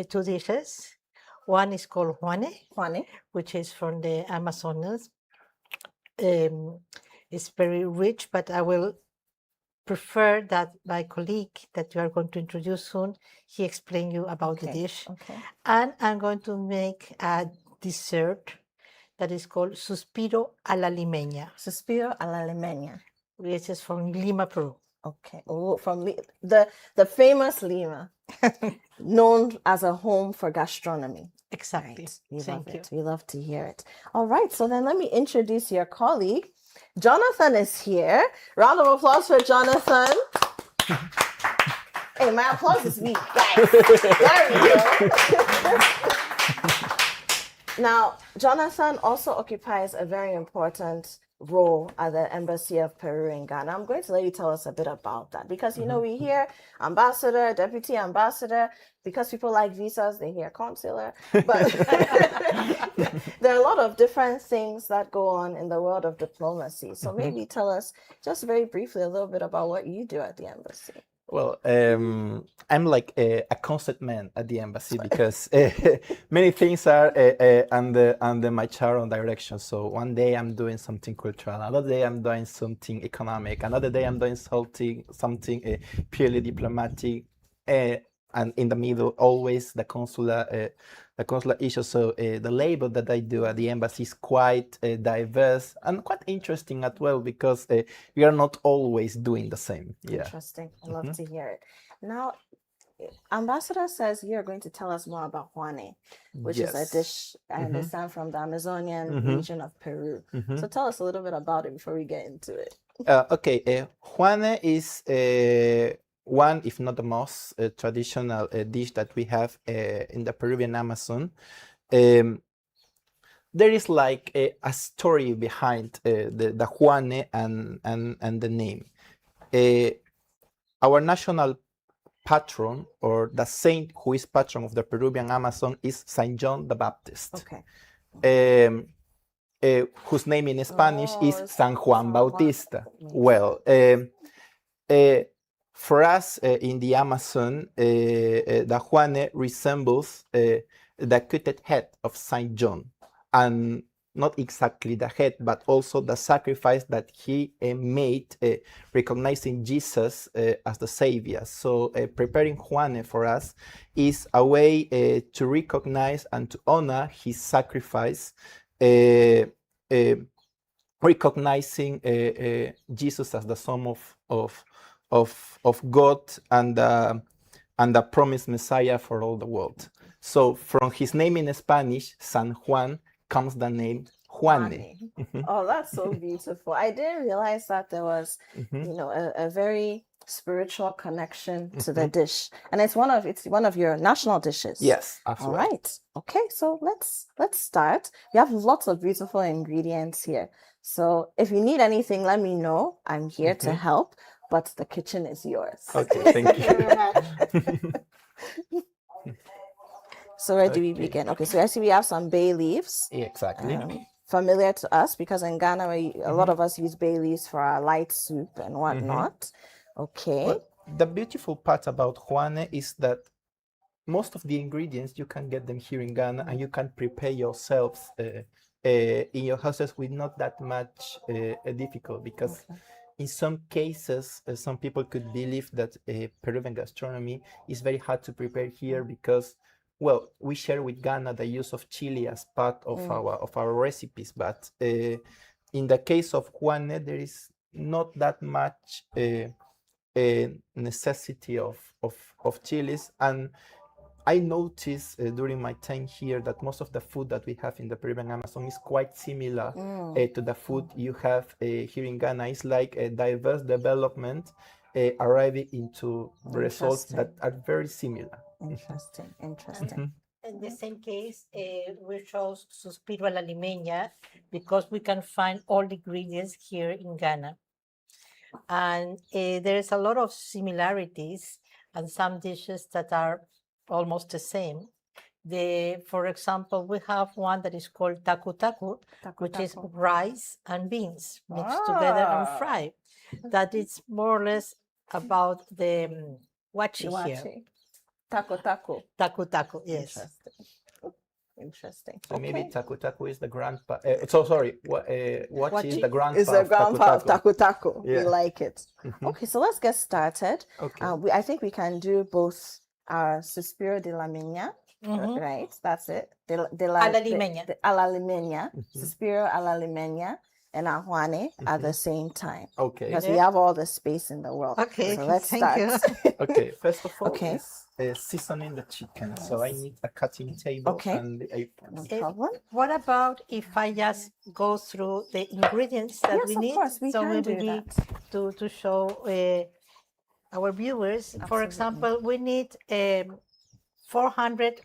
two dishes. One is called Juane, which is from the Amazonas. It's very rich, but I will prefer that my colleague that you are going to introduce soon, he explain you about the dish. Okay. And I'm going to make a dessert that is called Suspiro a la Limeña. Suspiro a la Limeña. Which is from Lima, Peru. Okay. Oh, from the famous Lima, known as a home for gastronomy. Exactly. Right. We Thank love you. it. We love to hear it. All right. So then let me introduce your colleague. Jonathan is here. Round of applause for Jonathan. Hey, my applause is weak, guys. There we go. Now, Jonathan also occupies a very important role at the Embassy of Peru in Ghana. I'm going to let you tell us a bit about that because, you know, we hear ambassador, deputy ambassador, because people like visas, they hear consular. But there are a lot of different things that go on in the world of diplomacy. So maybe tell us just very briefly a little bit about what you do at the embassy. Well, I'm like a concept man at the embassy because many things are under my charter direction. So one day I'm doing something cultural, another day I'm doing something economic, another day I'm doing something purely diplomatic, and in the middle always the consular issue. So the labor that I do at the embassy is quite diverse and quite interesting as well because we are not always doing the same. Yeah. Interesting. I love to hear it. Now, Ambassador says you're going to tell us more about Juane, which is a dish I understand from the Amazonian region of Peru. So tell us a little bit about it before we get into it. Okay, Juane is one, if not the most traditional dish that we have in the Peruvian Amazon. There is like a story behind the Juane and the name. Our national patron or the saint who is patron of the Peruvian Amazon is Saint John the Baptist. Okay. Whose name in Spanish is San Juan Bautista. Well, for us in the Amazon, the Juane resembles the cutted head of Saint John, and not exactly the head, but also the sacrifice that he made, recognizing Jesus as the Savior. So preparing Juane for us is a way to recognize and to honor his sacrifice, recognizing Jesus as the Son of God and the promised Messiah for all the world. So from his name in Spanish, San Juan, comes the name Juane. Oh, that's so beautiful. I didn't realize that there was, you know, a very spiritual connection to the dish, and it's one of your national dishes. Yes, absolutely. All right. Okay, so let's start. We have lots of beautiful ingredients here. So if you need anything, let me know. I'm here to help, but the kitchen is yours. Okay, thank you. So where do we begin? Okay, so I see we have some bay leaves. Exactly. Familiar to us because in Ghana, a lot of us use bay leaves for our light soup and whatnot. Okay. Well, the beautiful part about Juane is that most of the ingredients, you can get them here in Ghana and you can prepare yourselves in your houses with not that much difficult, because in some cases, some people could believe that Peruvian gastronomy is very hard to prepare here because, well, we share with Ghana the use of chili as part of our recipes, but in the case of Juane, there is not that much necessity of chilies. And I noticed during my time here that most of the food that we have in the Peruvian Amazon is quite similar to the food you have here in Ghana. It's like a diverse development arriving into results that are very similar. Interesting, interesting. In the same case, we chose Suspiro a la Limeña because we can find all the ingredients here in Ghana. And there is a lot of similarities and some dishes that are almost the same. For example, we have one that is called taku taku, which is rice and beans mixed together and fried. That is more or less about the wachi here. Taku taku. Taku taku, yes. Interesting. So maybe taku taku is the grandpa. Wachi is the grandpa. Is the grandpa of taku taku. Yeah. We like it. Okay, so let's get started. Okay. I think we can do both our Suspiro de la Miña, right? That's it. A la Limeña. A la Limeña. Suspiro a la Limeña and our Juane at the same time. Okay. Because we have all the space in the world. Okay. So let's Thank start. Okay. First of all, seasoning the chicken. So I need a cutting table and the apron. No problem. What about if I just go through the ingredients that we need? Of course, we can do need that. to show our viewers. For example, we need 400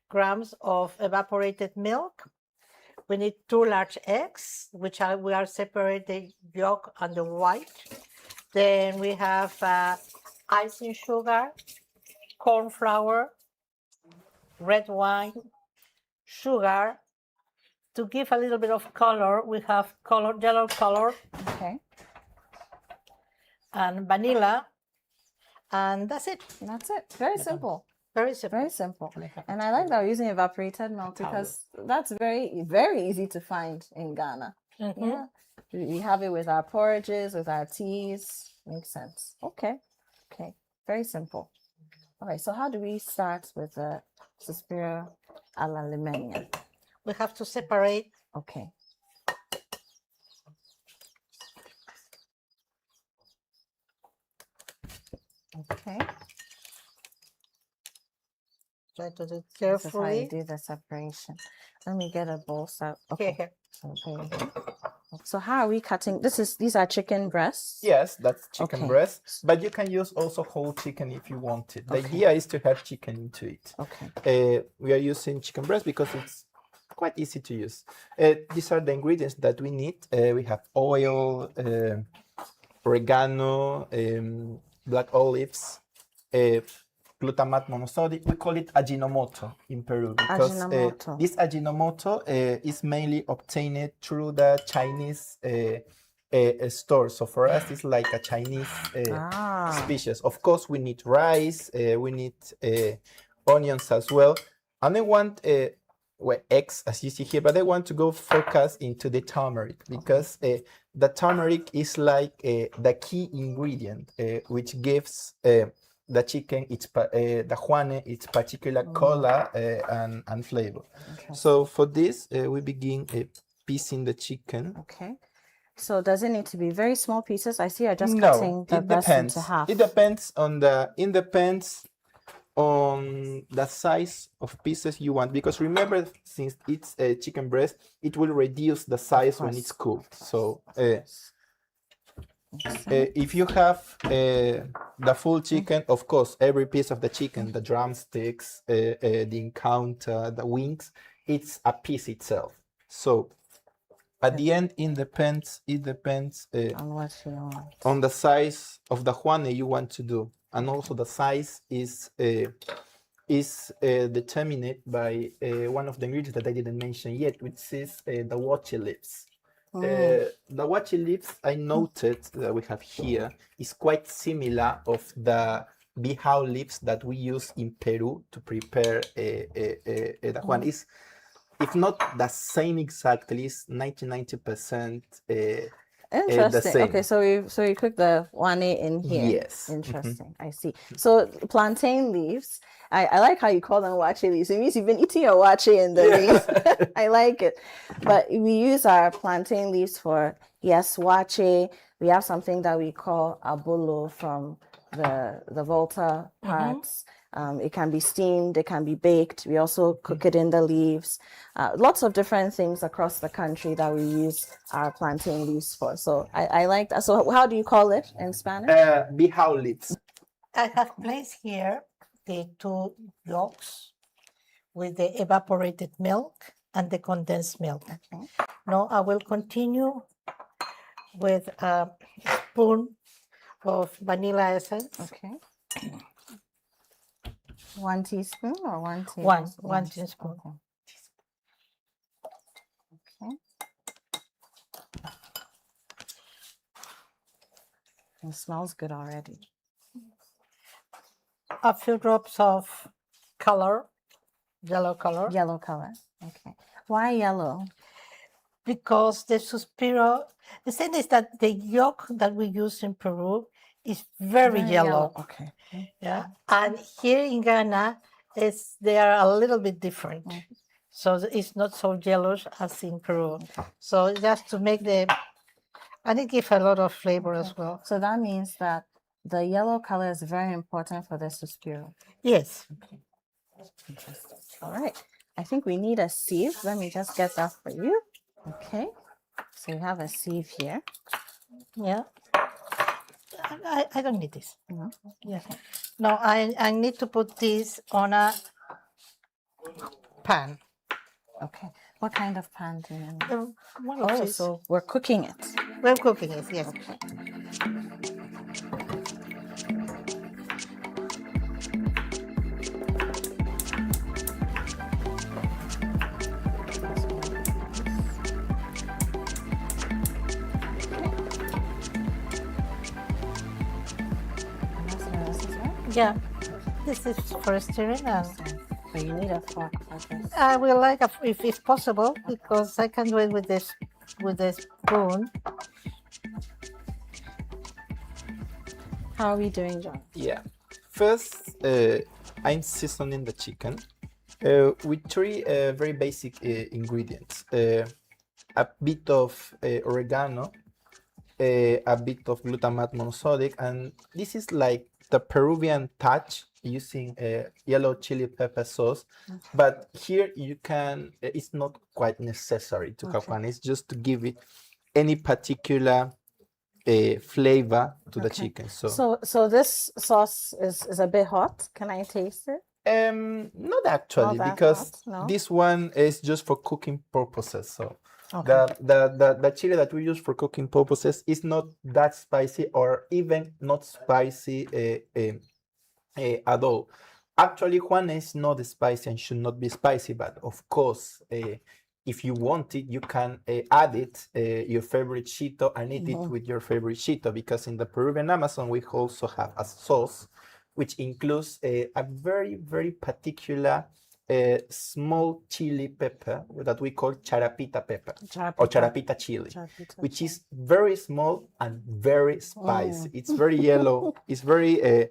grams of evaporated milk. We need 2 large eggs, which we are separating the yolk and the white. Then we have icing sugar, corn flour, red wine, sugar. To give a little bit of color, we have yellow color, and vanilla, and that's it. That's it. Very simple. Very simple. Very simple. And I like that we're using evaporated milk because that's very, very easy to find in Ghana. Yeah. We have it with our porridges, with our teas. Makes sense. Okay. Okay. Very simple. All right. So how do we start with the Suspiro a la Limeña? We have to separate. Okay. Okay. Try to do it This is how you carefully. do the separation. Let me get a bowl. Okay. So how are we cutting? These are chicken breasts. Yes, that's chicken breast, but you can use also whole chicken if you want it. The idea is to have chicken into it. Okay. We are using chicken breast because it's quite easy to use. These are the ingredients that we need. We have oil, oregano, black olives, glutamate monosodic. We call it Ajinomoto in Peru because Ajinomoto. this Ajinomoto is mainly obtained through the Chinese store. So for us, it's like a Chinese species. Of course, we need rice, we need onions as well. And I want eggs, as you see here, but I want to go focus into the turmeric because the turmeric is like the key ingredient, which gives the chicken the juane its particular color and flavor. So for this, we begin piecing the chicken. Okay. So does it need to be very small pieces? I see you're just cutting the breast into half. It depends on the size of pieces you want, because remember, since it's a chicken breast, it will reduce the size when it's cooked. So if you have the full chicken, of course, every piece of the chicken, the drumsticks, the encounter, the wings, it's a piece itself. So at the end, it depends on what you want, on the size of the juane you want to do, and also the size is determined by one of the ingredients that I didn't mention yet, which is the wachi leaves. The wachi leaves I noted that we have here is quite similar of the bijao leaves that we use in Peru to prepare the juan. If not the same exactly, it's 90% Interesting. the same. Okay, so you cook the juane in here. Yes. Interesting. I see. So plantain leaves. I like how you call them wache leaves. It means you've been eating your wache in the leaves. I like it. But we use our plantain leaves for wache. We have something that we call abolo from the Volta parts. It can be steamed, it can be baked. We also cook it in the leaves. Lots of different things across the country that we use our plantain leaves for. So I like that. So how do you call it in Spanish? Bijao leaves. I have placed here the 2 yolks with the evaporated milk and the condensed milk. Okay. Now I will continue with a spoon of vanilla essence. Okay. 1 teaspoon or 1 tablespoon? One teaspoon. Okay. It smells good already. A few drops of color, yellow color. Yellow color. Okay. Why yellow? Because the suspiro, the thing is that the yolk that we use in Peru is very yellow. Okay. Yeah. And here in Ghana, they are a little bit different. So it's not so yellow as in Peru. So just to make and it gives a lot of flavor as well. So that means that the yellow color is very important for the suspiro. Yes. Okay. Interesting. All right. I think we need a sieve. Let me just get that for you. Okay. So you have a sieve here. Yeah. I don't need this. No. Yeah. No, I need to put this on a pan. Okay. What kind of pan do you need? One of these. So we're cooking it. We're cooking it, yes. Okay. Yeah, this is for stirring. But you need a fork for this. I will like if it's possible, because I can do it with this spoon. How are we doing, John? Yeah. First, I'm seasoning the chicken with 3 very basic ingredients. A bit of oregano, a bit of glutamate monosodic, and this is like the Peruvian touch using yellow chili pepper sauce. Okay. But here you can, it's not quite necessary to have one. It's just to give it any particular flavor to the chicken. So this sauce is a bit hot. Can I taste it? Not actually, because this one is just for cooking purposes. So the chili that we use for cooking purposes is not that spicy, or even not spicy although actually Juan is not spicy and should not be spicy, but of course, if you want it, you can add it, your favorite Cheeto, and eat it with your favorite Cheeto, because in the Peruvian Amazon, we also have a sauce, which includes a very, very particular small chili pepper that we call charapita pepper or charapita chili, which is very small and very spicy. It's very yellow. It's very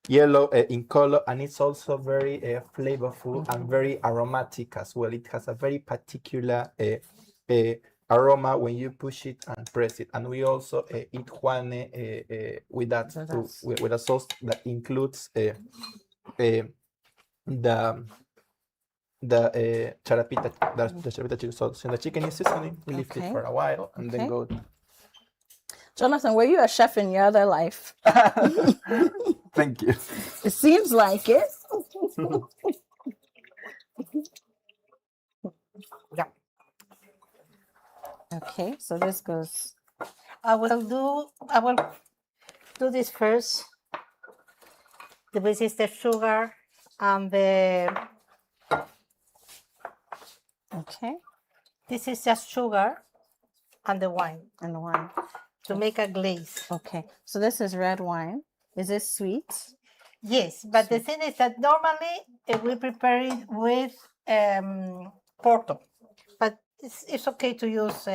yellow in color, and it's also very flavorful and very aromatic as well. It has a very particular aroma when you push it and press it. And we also eat Juane with that too, with a sauce that includes the charapita chili sauce. So the chicken is seasoning. We leave it for a while and then go. Jonathan, were you a chef in your other life? Thank you. It seems like it. Yeah. Okay, so this goes. I will do this first. This is the sugar and the. Okay. This is just sugar and the wine. And the wine. To make a glaze. Okay, so this is red wine. Is it sweet? Yes, but the thing is that normally we prepare it with Porto, but it's okay to use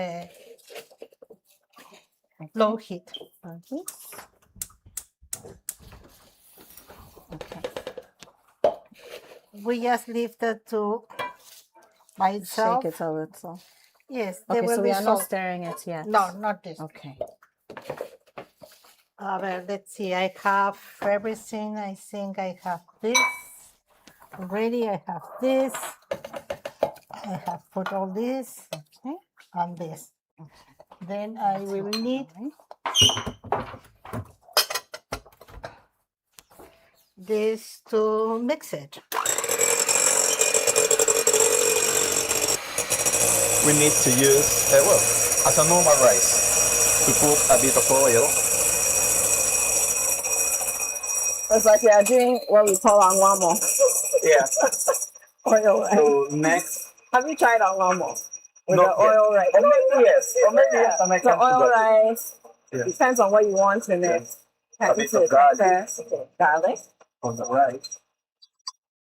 low heat. Okay. We just leave that to by itself. Shake it a little. Yes. Okay, so we are not salt. stirring it yet. No, not this. Okay. Well, let's see. I have everything. I think I have this already. I have this. I have put all this. Okay. And this. Then I will need this to mix it. We need to use, well, as a normal rice, we put a bit of oil. It's like we are doing what we call anwamo. Yeah. Oil rice. So next. Have you tried anwamo? With Not the oil rice? Or maybe yes. Or maybe yes. And I The can oil do that. rice depends on what you want in it. A bit of garlic. Garlic. On the rice.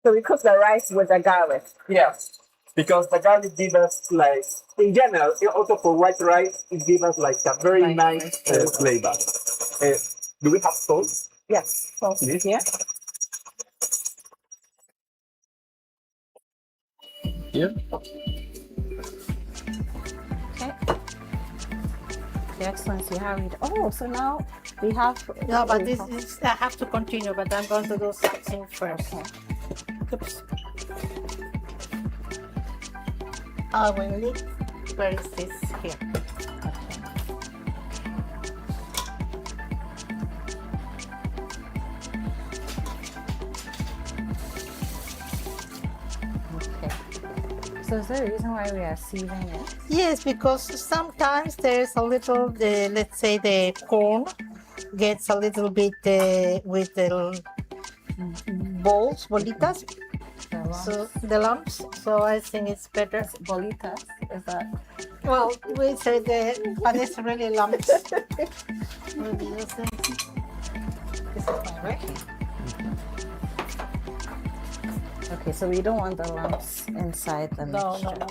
So we cook the rice with the garlic. Yes. Because the garlic gives us, like, in general, also for white rice, it gives us like a very nice flavor. Do we have salt? Yes, salt is here. Here. Okay. Your Excellency, hurried. Oh, so now we have. No, but this is, I have to continue, but I'm going to do something first. Okay. Oops. I will need, where is this? Here. Okay. So is there a reason why we are sieving it? Yes, because sometimes there's a little, let's say the corn gets a little bit with the balls, bolitas. So the lumps. So I think it's better. Bolitas, is that? Well, we say but it's really lumps. Maybe you think this is fine, right? Okay, so we don't want the lumps inside the No, mixture. no.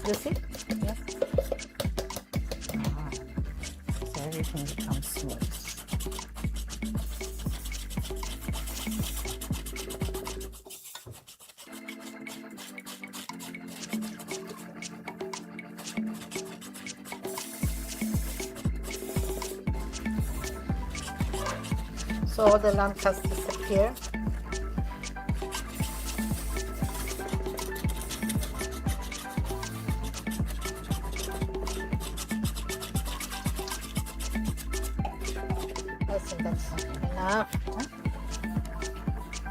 You see? Yes. So everything becomes smooth. So all the lump has disappeared. I think that's enough.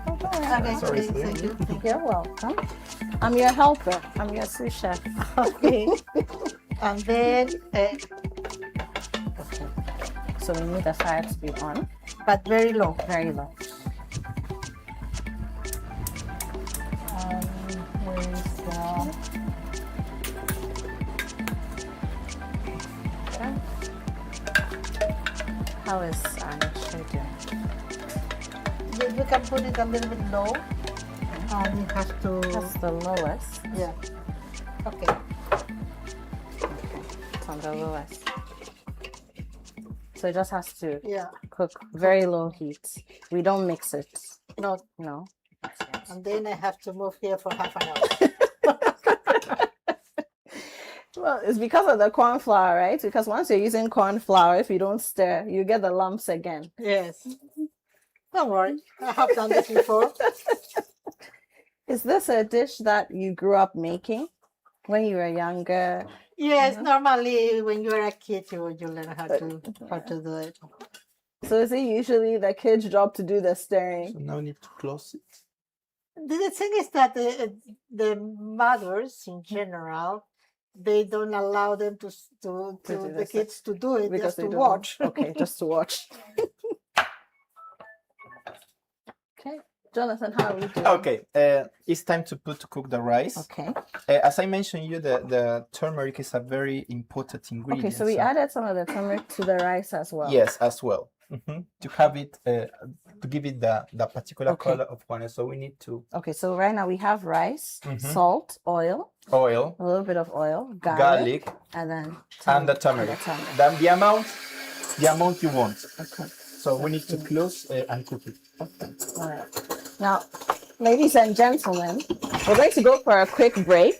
Okay, Sorry, please, thank you. You're welcome. I'm your helper. I'm your sous chef. Okay. And then so we need the fire to be on. But very low. Very low. Where is how is Anisha doing? We can put it a little bit low. And it has to... That's the lowest. Yeah. Okay. It's on the lowest. So it just has to Yeah. cook very low heat. We don't mix it. No. No. And then I have to move here for half an hour. Well, it's because of the corn flour, right? Because once you're using corn flour, if you don't stir, you get the lumps again. Yes. Don't worry. I have done this before. Is this a dish that you grew up making when you were younger? Yes, normally when you're a kid, you learn how to do it. So is it usually the kid's job to do the stirring? So now we need to close it. The thing is that the mothers in general, they don't allow them to the kids to do it, Because just they to don't- watch. Okay, just to watch. Okay, Jonathan, how are we doing? Okay, it's time to cook the rice. Okay. As I mentioned you, the turmeric is a very important ingredient. Okay, so we added some of the turmeric to the rice as well. Yes, as well. To have it, to give it the particular Okay. color of one. So we need to Okay, so right now we have rice, Mhm. salt, oil, oil, a little bit of oil, garlic, and then and the turmeric. Then the amount you want. Okay. So we need to close and cook it. All right. Now, ladies and gentlemen, we're going to go for a quick break.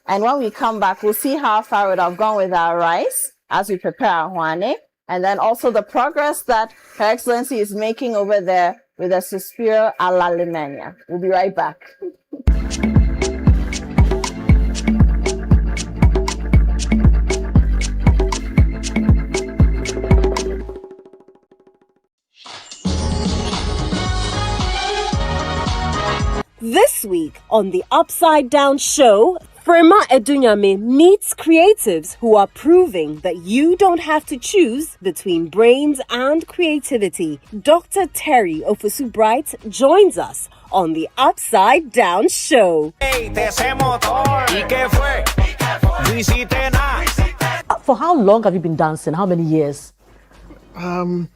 And when we come back, we'll see how far we'd have gone with our rice as we prepare our huane. And then also the progress that Her Excellency is making over there with the Suspiro a la Limenia. We'll be right back. This week on the Upside Down Show, Firma Edunyame meets creatives who are proving that you don't have to choose between brains and creativity. Dr. Terry Ofosu Bright joins us on the Upside Down Show. For how long have you been dancing? How many years? I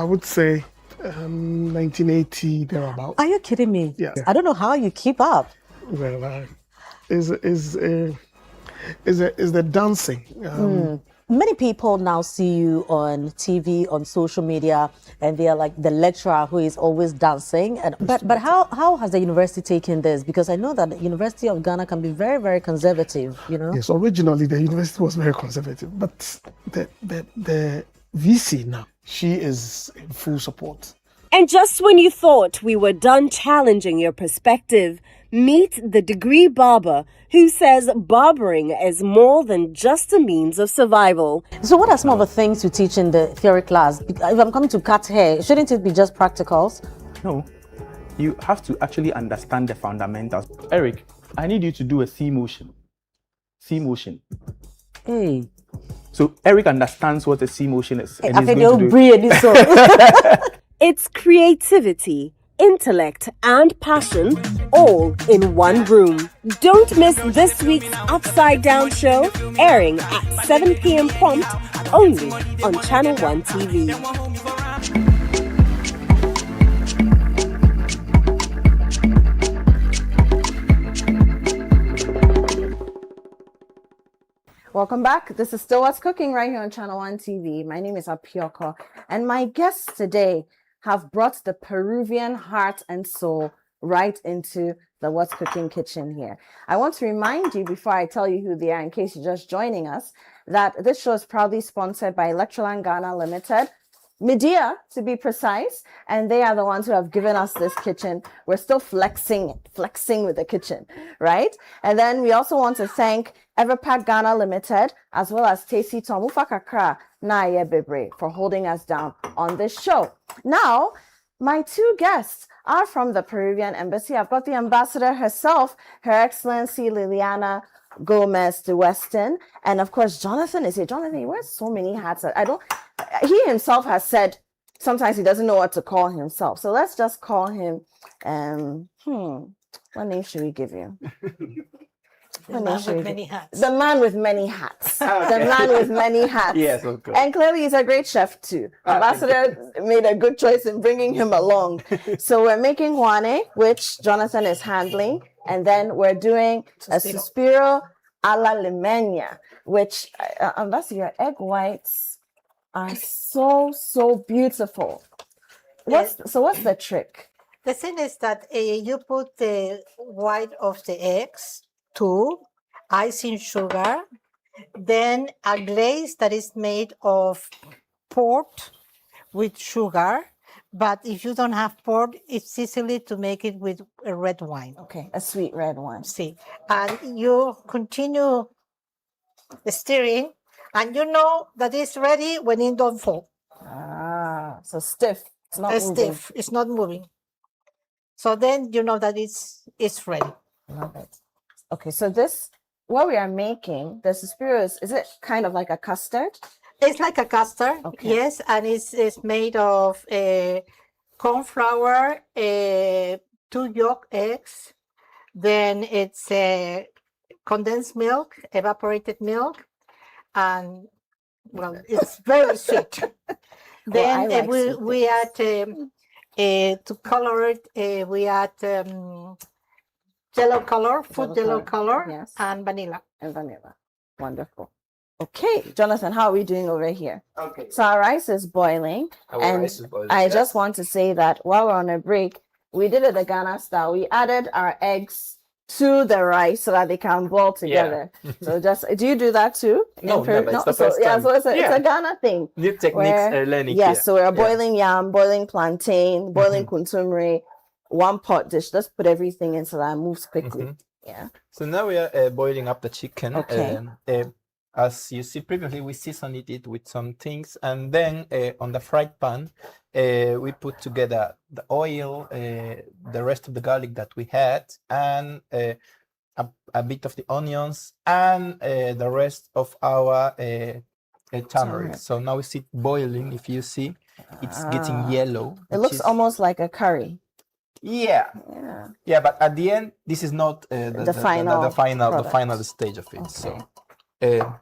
would say 1980 thereabout. Are you kidding me? Yeah. I don't know how you keep up. Well, is the dancing. Many people now see you on TV, on social media, and they are like the lecturer who is always dancing. And but how has the university taken this? Because I know that the University of Ghana can be very, very conservative, you know? Yes, originally the university was very conservative, but the VC now, she is in full support. And just when you thought we were done challenging your perspective, meet the degree barber who says barbering is more than just a means of survival. So what are some of the things you teach in the theory class? If I'm coming to cut hair, shouldn't it be just practicals? No, you have to actually understand the fundamentals. Eric, I need you to do a C motion. C motion. Hey. So Eric understands what a C motion is. Hey, and he's going to do it. It's creativity, intellect, and passion all in one room. Don't miss this week's Upside Down Show, airing at 7 p.m. prompt, only on ChannelOne TV. Welcome back. This is Still What's Cooking right here on ChannelOne TV. My name is Apioko, and my guests today have brought the Peruvian heart and soul right into the What's Cooking kitchen here. I want to remind you, before I tell you who they are, in case you're just joining us, that this show is proudly sponsored by Electroland Ghana Limited, Medea to be precise, and they are the ones who have given us this kitchen. We're still flexing with the kitchen, right? And then we also want to thank Everpack Ghana Limited, as well as Tesi Tomufa Kakra Naye Bebre for holding us down on this show. Now, my two guests are from the Peruvian Embassy. I've got the ambassador herself, Her Excellency Liliana Gomez de Weston, and of course Jonathan is here. Jonathan, he wears so many hats. he himself has said sometimes he doesn't know what to call himself. So let's just call him, what name should we give you? The man with many hats. The man with many hats. The man with many hats. Yes, of course. And clearly he's a great chef too. Ambassador made a good choice in bringing him along. So we're making guane, which Jonathan is handling. And then we're doing a suspiro a la limeña, which, Ambassador, your egg whites are so beautiful. What's the trick? The thing is that you put the white of the eggs, icing sugar, then a glaze that is made of port with sugar. But if you don't have port, it's easily to make it with a red wine. Okay, a sweet red wine. See, and you continue stirring, and you know that it's ready when it don't fall. So stiff. It's not moving. Stiff. It's not moving. So then you know that it's ready. Love it. Okay, so this, what we are making, the suspiro is it kind of like a custard? It's like a custard, yes, and it's made of corn flour, 2 yolk eggs, then it's condensed milk, evaporated milk, and well, it's very sweet. Then like we add to color it, we add yellow color, food yellow color, yes, and vanilla. Wonderful. Okay, Jonathan, how are we doing over here? Okay. So our rice is boiling. I just want to say that while we're on a break, we did it the Ghana style. We added our eggs to the rice so that they can boil together. So do you do that too? No, never. It's the first time. So it's a Ghana thing. New techniques learning. Yes, so we're boiling yam, boiling plantain, boiling kuntumre, one pot dish. Let's put everything in so that it moves quickly. Yeah. So now we are boiling up the chicken. Okay. As you see previously, we seasoned it with some things, and then on the fried pan, we put together the oil, the rest of the garlic that we had, and a bit of the onions, and the rest of our tamarind. So now we see it boiling. If you see, it's getting yellow. It looks almost like a curry. Yeah, but at the end, this is not the final stage of it. Okay. So.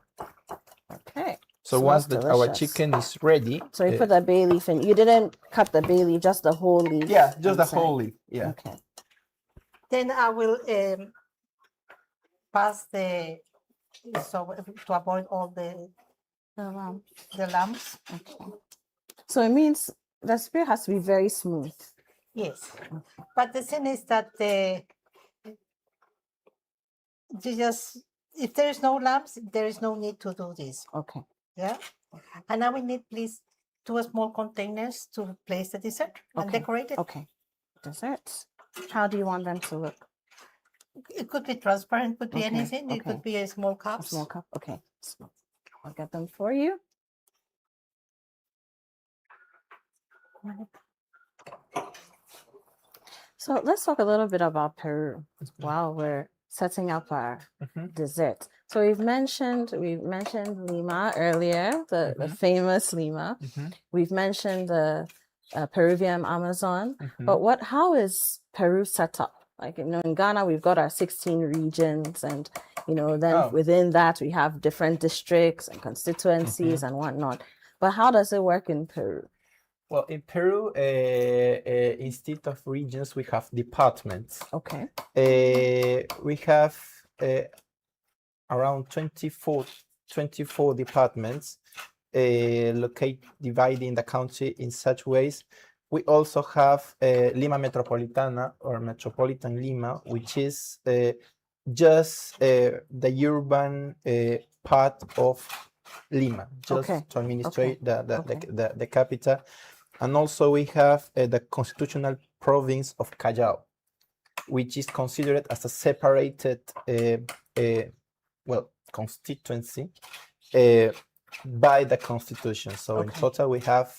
Okay. So once our chicken is ready, so we put the bay leaf in. You didn't cut the bay leaf, just the whole leaf. Yeah, just the whole leaf. Yeah. Okay. Then I will pass to avoid all the lumps. Okay. So it means the spear has to be very smooth. Yes, but the thing is that if there is no lumps, there is no need to do this. Okay. Yeah. And now we need, please, 2 small containers to place the dessert and decorate it. Okay. Desserts. How do you want them to look? It could be transparent, could be anything. Okay. It could be a small cup. A small cup. Okay. So I'll get them for you. So let's talk a little bit about Peru while we're setting up our dessert. So we've mentioned Lima earlier, the famous Lima. We've mentioned the Peruvian Amazon. But how is Peru set up? Like, in Ghana, we've got our 16 regions, and then within that we have different districts and constituencies and whatnot. But how does it work in Peru? Well, in Peru, instead of regions, we have departments. Okay. We have around 24 departments dividing the country in such ways. We also have Lima Metropolitana, or Metropolitan Lima, which is just the urban part of Lima, just to administrate the capital. And also we have the constitutional province of Callao, which is considered as a separated constituency by the constitution. So in total we have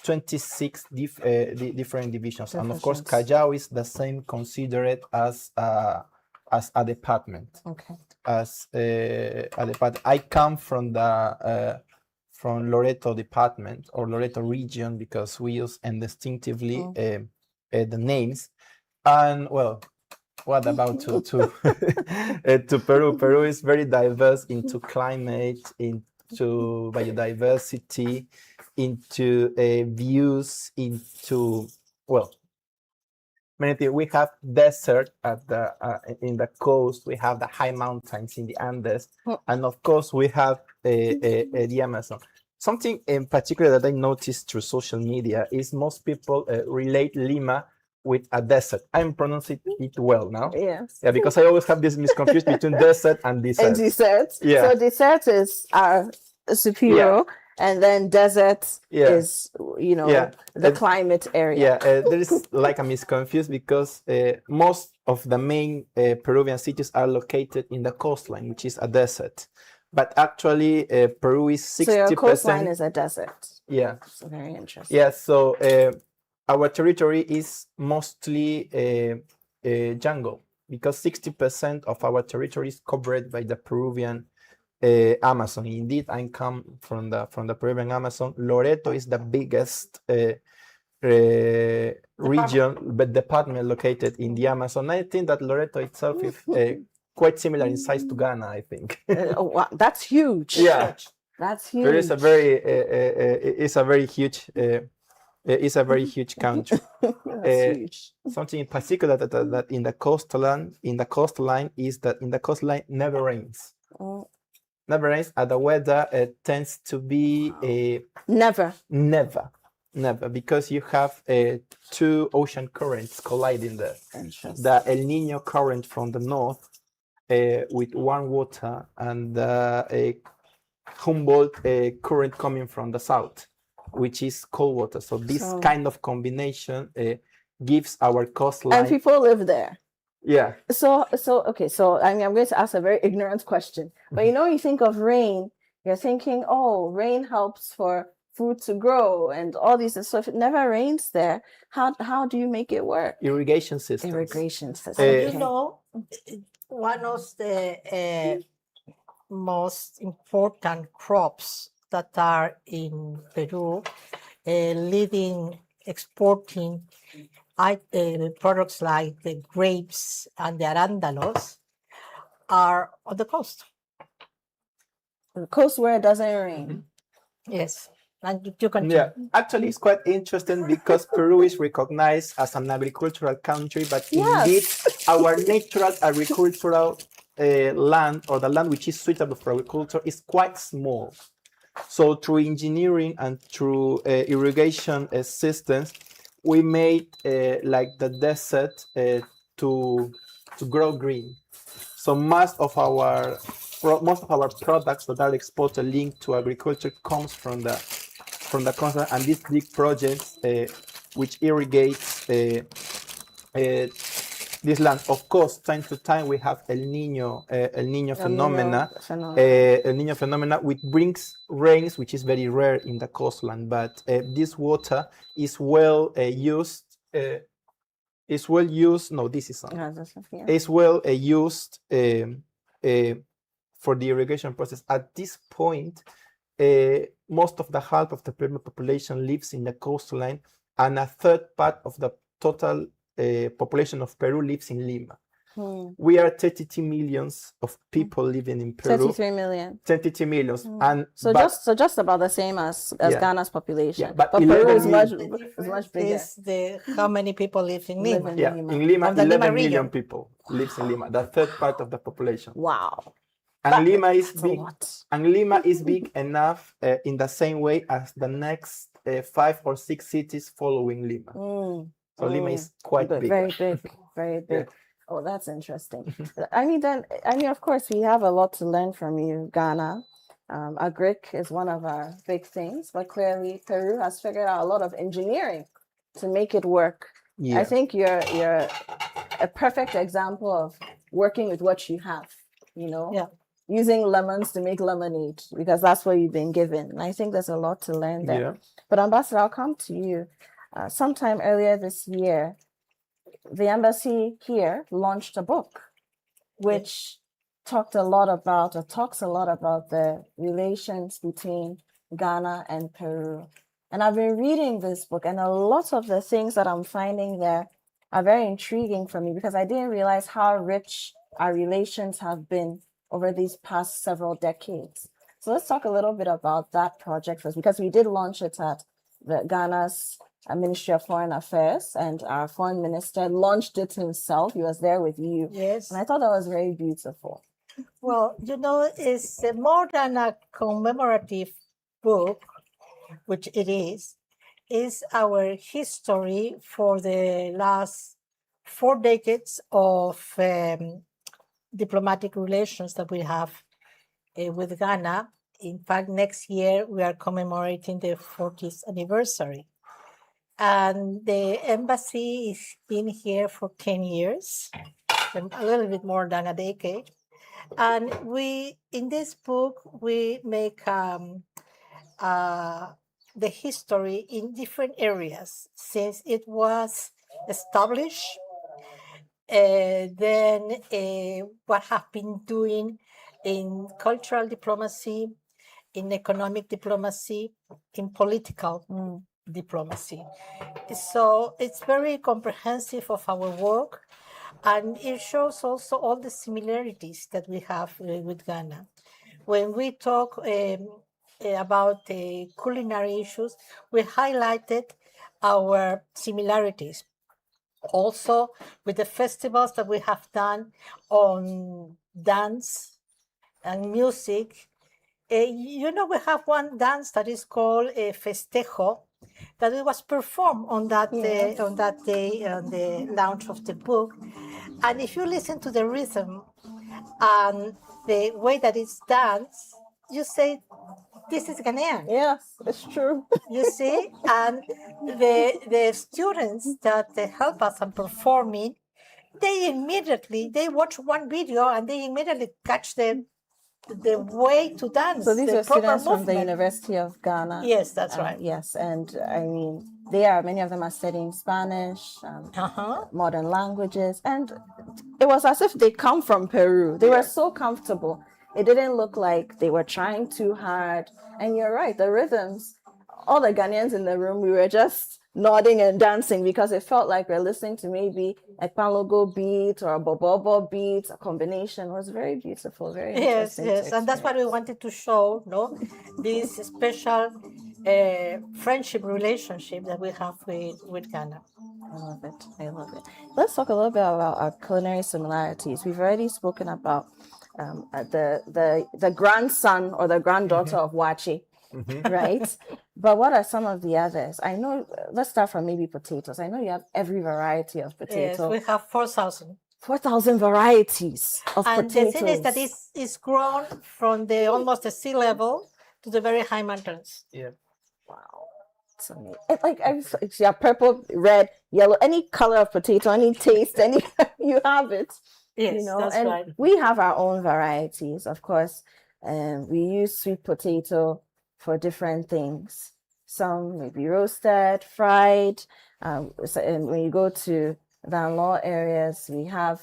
26 different divisions. And of course Callao is the same considered as a department. Okay. As a department. I come from from Loreto department or Loreto region because we use indistinctively the names. And well, what about to to Peru? Peru is very diverse into climate, into biodiversity, into views, into well, many things. We have desert at the in the coast. We have the high mountains in the Andes, and of course we have the Amazon. Something in particular that I noticed through social media is most people relate Lima with a desert. I'm pronouncing it well now. Yes. Yeah, because I always have this misconfused between desert and desert. And desert. Yeah. So desert is our superior, and then desert is, you know, the climate area. Yeah, there is like a misconfused because most of the main Peruvian cities are located in the coastline, which is a desert. But actually, Peru is 60%. So your coastline is a desert. Yeah. That's very interesting. Yeah, so our territory is mostly jungle because 60% of our territory is covered by the Peruvian Amazon. Indeed, I come from the Peruvian Amazon. Loreto is the biggest region, but department located in the Amazon. I think that Loreto itself is quite similar in size to Ghana, I think. Oh, wow. That's huge. Yeah. That's huge. There is a very, it's a very huge, it's a very huge country. That's huge. Something in particular that in the coastline is that in the coastline never rains. Never rains, and the weather tends to be never, because you have two ocean currents colliding there. The El Nino current from the north with warm water, and a Humboldt current coming from the south, which is cold water. So this kind of combination gives our coastline. And people live there. Yeah. So okay. So I mean, I'm going to ask a very ignorant question, but you know, you think of rain, you're thinking, oh, rain helps for food to grow and all these. So if it never rains there, how do you make it work? Irrigation system. Irrigation system. You know, one of the most important crops that are in Peru, leading exporting products like the grapes and the arándanos are on the coast. The coast where it doesn't rain. Yes. And you continue. Yeah, actually, it's quite interesting because Peru is recognized as an agricultural country, but indeed, our natural agricultural land, or the land which is suitable for agriculture, is quite small. So through engineering and through irrigation systems, we made like the desert to grow green. So most of our products that are exported linked to agriculture comes from the continent, and these big projects which irrigates this land. Of course, time to time we have El Nino phenomena, which brings rains, which is very rare in the coastline. But this water is well used. Is well used. No, this is not. Is well used for the irrigation process. At this point, most of the half of the Peruvian population lives in the coastline, and a third part of the total population of Peru lives in Lima. We are 32 millions of people living in Peru. 33 million. 32 millions. And so just about the same as Ghana's population. Yeah, but Peru is much bigger. Is how many people live in Lima? Yeah, in Lima, 11 million people lives in Lima, the third part of the population. Wow. And Lima is big. And Lima is big enough in the same way as the next 5 or 6 cities following Lima. So Lima is quite big. Very big, very big. Yeah. Oh, that's interesting. I mean, of course, we have a lot to learn from you, Ghana. Agric is one of our big things, but clearly Peru has figured out a lot of engineering to make it work. Yeah. I think you're a perfect example of working with what you have, you know? Yeah. Using lemons to make lemonade, because that's what you've been given. And I think there's a lot to learn there. Yeah. But Ambassador, I'll come to you. Sometime earlier this year, the embassy here launched a book, which talks a lot about the relations between Ghana and Peru. And I've been reading this book, and a lot of the things that I'm finding there are very intriguing for me because I didn't realize how rich our relations have been over these past several decades. So let's talk a little bit about that project first, because we did launch it at the Ghana's Ministry of Foreign Affairs, and our foreign minister launched it himself. He was there with you. Yes. And I thought that was very beautiful. Well, it's more than a commemorative book, which it is our history for the last 4 decades of diplomatic relations that we have with Ghana. In fact, next year we are commemorating the 40th anniversary. And the embassy has been here for 10 years, a little bit more than a decade. And in this book, we make the history in different areas since it was established, then what have been doing in cultural diplomacy, in economic diplomacy, in political diplomacy. So it's very comprehensive of our work, and it shows also all the similarities that we have with Ghana. When we talk about culinary issues, we highlighted our similarities. Also, with the festivals that we have done on dance and music, we have one dance that is called Festejo, that it was performed on that day, on the launch of the book. And if you listen to the rhythm and the way that it's danced, you say, this is Ghanaian. Yes, it's true. You see, and the students that help us in performing, they watch one video and they immediately catch the way to dance. So these the are proper students from the movement. University of Ghana. Yes, that's right. Yes, and I mean, many of them are studying Spanish, modern languages, and it was as if they come from Peru. They were so comfortable. It didn't look like they were trying too hard. And you're right, the rhythms, all the Ghanaians in the room, we were just nodding and dancing because it felt like we're listening to maybe a Palogo beat or a Bobobo beat. A combination was very beautiful, very interesting. Yes, and that's what we wanted to show, this special friendship relationship that we have with Ghana. I love it. Let's talk a little bit about our culinary similarities. We've already spoken about the grandson or the granddaughter of Wachi, right? But what are some of the others? I know, let's start from maybe potatoes. I know you have every variety of potato. Yes, we have 4,000. 4,000 varieties of potatoes. And the thing is that it's grown from almost the sea level to the very high mountains. Yeah. Wow. It's amazing. It's purple, red, yellow, any color of potato, any taste, you have it. Yes, that's and right. we have our own varieties, of course. We use sweet potato for different things. Some may be roasted, fried. And when you go to the in-law areas, we have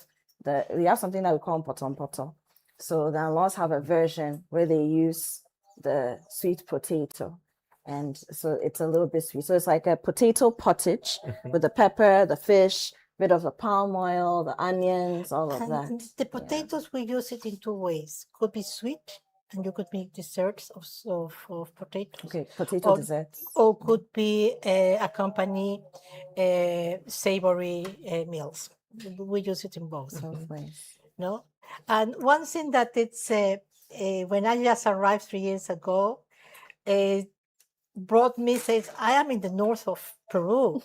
something that we call poto. So the in-laws have a version where they use the sweet potato. And so it's a little bit sweet. So it's like a potato pottage with the pepper, the fish, bit of the palm oil, the onions, all of that. The potatoes, we use it in 2 ways. Could be sweet, and you could make desserts of potatoes. Okay, potato desserts. Or could be accompany savory meals. We use it in both. No? And one thing that it's, when I just arrived 3 years ago, brought me, says, I am in the north of Peru.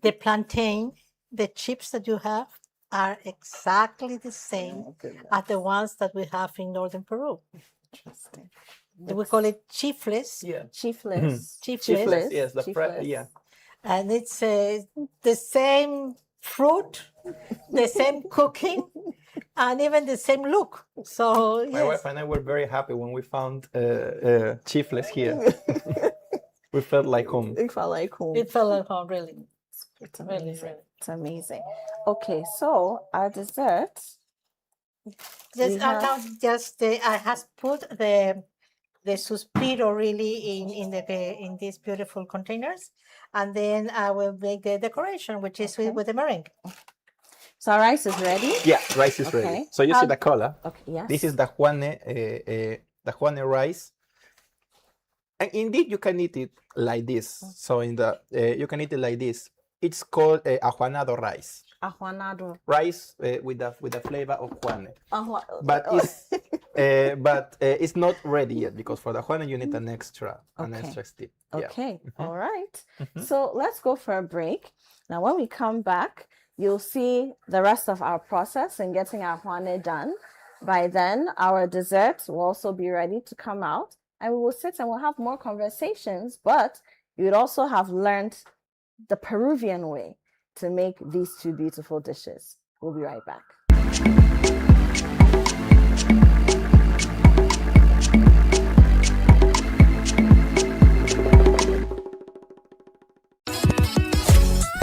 The plantain, the chips that you have are exactly the same as the ones that we have in northern Peru. Interesting. We call it chifles. Yeah. Chifles. Chifles, yes, yeah. And it's the same fruit, the same cooking, and even the same look. So My wife and I were very happy when we found chifles here. We felt like home. It felt like home. It felt like home, really. It's amazing. It's amazing. Okay, so our dessert. I have put the the suspiro really in these beautiful containers, and then I will make the decoration, which is with the meringue. So our rice is ready? Yeah, rice is ready. Okay. So you see the color. Okay, yes. This is the Juane rice. And indeed, you can eat it like this. So you can eat it like this. It's called ajuanado rice. Ajuanado. Rice with the flavor of Juane. But it's not ready yet, because for the Juane you need an extra step. Yeah. Okay, all right. So let's go for a break. Now, when we come back, you'll see the rest of our process in getting our Juane done. By then, our dessert will also be ready to come out, and we will sit and we'll have more conversations, but you would also have learned the Peruvian way to make these two beautiful dishes. We'll be right back.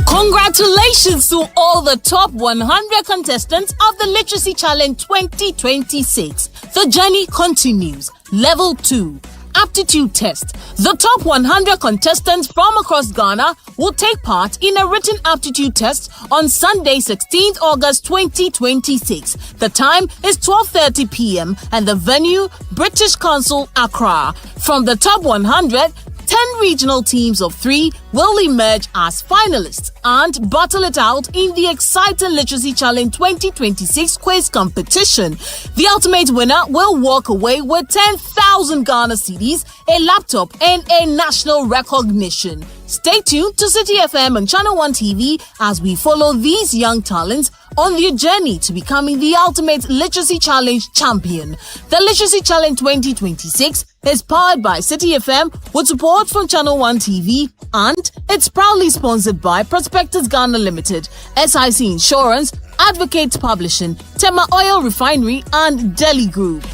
Congratulations to all the top 100 contestants of the Literacy Challenge 2026. The journey continues. Level 2. Aptitude test. The top 100 contestants from across Ghana will take part in a written aptitude test on Sunday, 16th August 2026. The time is 12:30 p.m. and the venue, British Council, Accra. From the top 100, 10 regional teams of 3 will emerge as finalists and battle it out in the exciting Literacy Challenge 2026 quiz competition. The ultimate winner will walk away with 10,000 Ghana cedis, a laptop, and a national recognition. Stay tuned to City FM and ChannelOne TV as we follow these young talents on their journey to becoming the ultimate Literacy Challenge champion. The Literacy Challenge 2026 is powered by City FM with support from ChannelOne TV, and it's proudly sponsored by Prospectus Ghana Limited, SIC Insurance, Advocate Publishing, Tema Oil Refinery, and Delhi Group.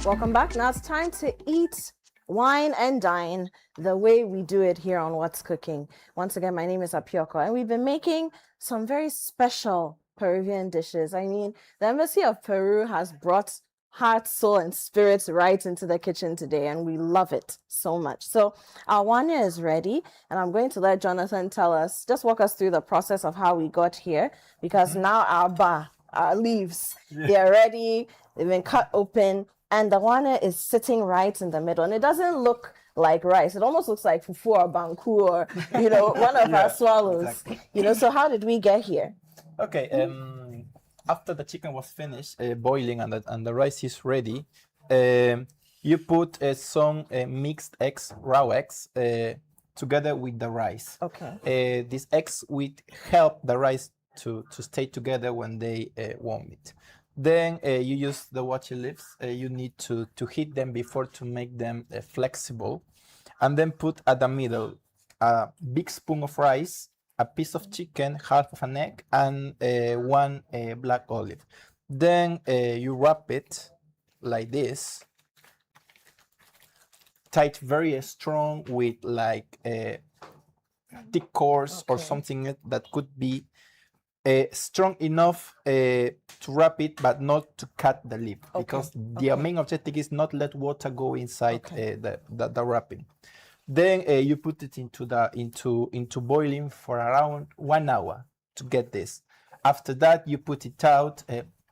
Welcome back. Now it's time to eat, wine, and dine the way we do it here on What's Cooking. Once again, my name is Apioko, and we've been making some very special Peruvian dishes. I mean, the Embassy of Peru has brought heart, soul, and spirits right into the kitchen today, and we love it so much. So our Juane is ready, and I'm going to let Jonathan just walk us through the process of how we got here, because now our leaves, they're ready, they've been cut open, and the Juane is sitting right in the middle, and it doesn't look like rice. It almost looks like fufu or banku or, one of our swallows. Exactly. So how did we get here? Okay, after the chicken was finished boiling and the rice is ready, you put some mixed eggs, raw eggs, together with the rice. Okay. These eggs will help the rice to stay together when they warm it. Then you use the water leaves. You need to heat them before to make them flexible, and then put at the middle a big spoon of rice, a piece of chicken, half of an egg, and one black olive. Then you wrap it like this, tight very strong with like thick cords or something that could be strong enough to wrap it, but not to cut the lip, because the main objective is not let water go inside the wrapping. Then you put it into boiling for around 1 hour to get this. After that, you put it out,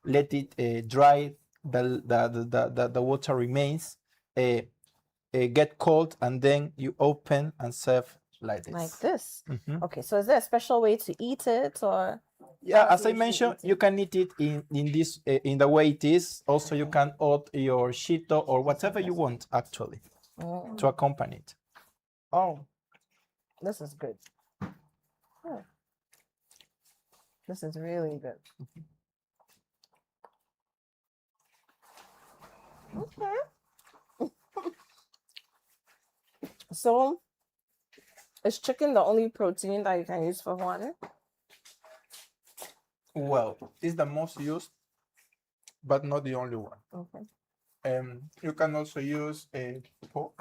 let it dry. The water remains, get cold, and then you open and serve like this. Like this. Okay, so is there a special way to eat it, or? Yeah, as I mentioned, you can eat it in this in the way it is. Also, you can add your shito or whatever you want actually to accompany it. Oh, this is good. Oh. This is really good. Okay. So, is chicken the only protein that you can use for water? Well, it's the most used, but not the only one. Okay. You can also use pork.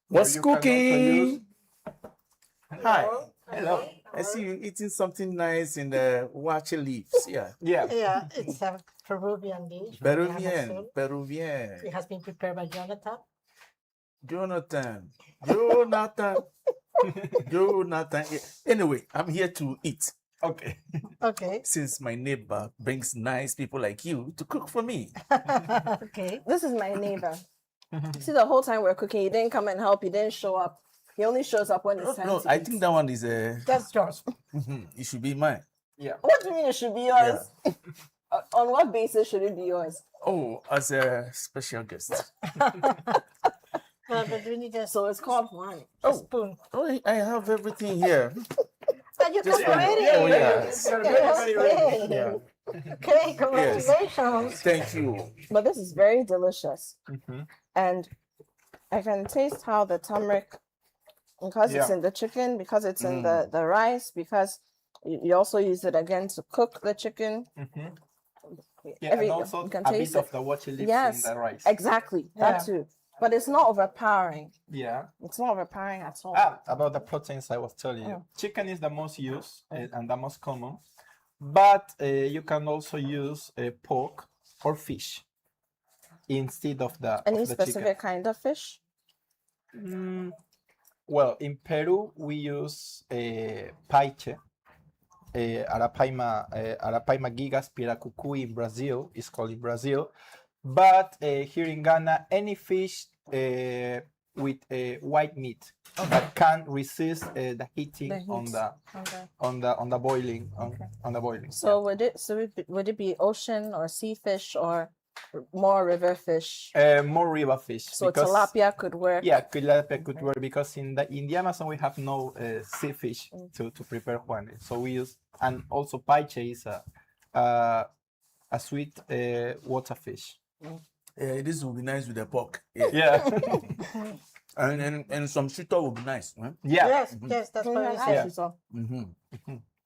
What's cooking? Hi. Hello. I see you eating something nice in the water leaves. Yeah. Yeah, it's a Peruvian dish. from the Amazon. Peruvian. It has been prepared by Jonathan. Jonathan. Anyway, I'm here to eat. Okay. Okay. Since my neighbor brings nice people like you to cook for me. Okay. This is my neighbor. See, the whole time we're cooking, he didn't come and help. He didn't show up. He only shows up when it's time No, to I eat. think that one is That's yours. it should be mine. Yeah. What do you mean it should be yours? On what basis should it be yours? Oh, as a special guest. No, but we need a So it's called wine. spoon. Oh, I have everything here. But you Just can ready. oh, yes. Okay. Yeah. Okay, congratulations. Thank you. But this is very delicious. And I can taste how the turmeric, because it's Yeah. in the chicken, because it's in the rice, because you also use it again to cook the chicken. Yeah, and also you can a taste bit it. of the water leaves Yes, in the rice. exactly. Yeah. That too. But it's not overpowering. Yeah. It's not overpowering at all. About the proteins I was telling you. Chicken is the most used and the most common, but you can also use pork or fish instead of the Any of the specific chicken. kind of fish? Well, in Peru we use paiche, Arapaima gigas, piracucu in Brazil is called in Brazil, but here in Ghana any fish with white meat that can resist the heating The heat. on the boiling on the boiling. So would it be ocean or sea fish or more river fish? More river fish. So because- tilapia could work. Yeah, tilapia could work because in the Amazon we have no sea fish to prepare juanes. So we use, and also paiche is a sweet water fish. This will be nice with the pork. Yeah. and some shito will be nice. Huh? Yeah. Yes, yes, that's what I Yeah. said.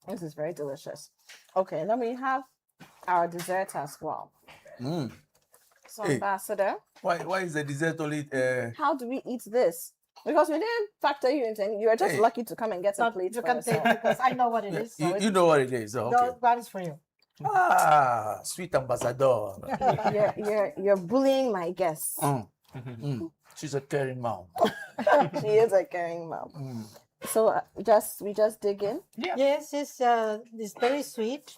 This is very delicious. Okay, then we have our dessert as well. So Hey. Ambassador, Why is the dessert only? how do we eat this? Because we didn't factor you into any. You were just Hey. lucky to come and get a So plate. you for can take yourself. because I know what it is. So You know what it is. Okay. no, one is for you. Ah, sweet ambassador. You're bullying my guests. She's a caring mom. She is a caring mom. So we just dig in. Yes, it's very sweet.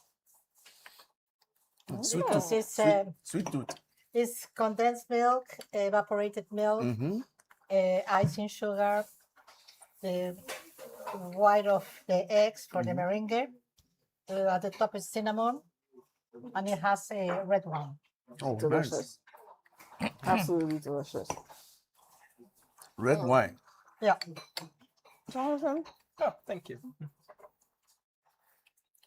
Sweet Because tooth. it's Sweet tooth. it's condensed milk, evaporated milk, icing sugar, the white of the eggs for the meringue. At the top is cinnamon, and it has a red wine. Oh, Delicious. Absolutely delicious. Red wine. Yeah. Jonathan, Oh, thank you.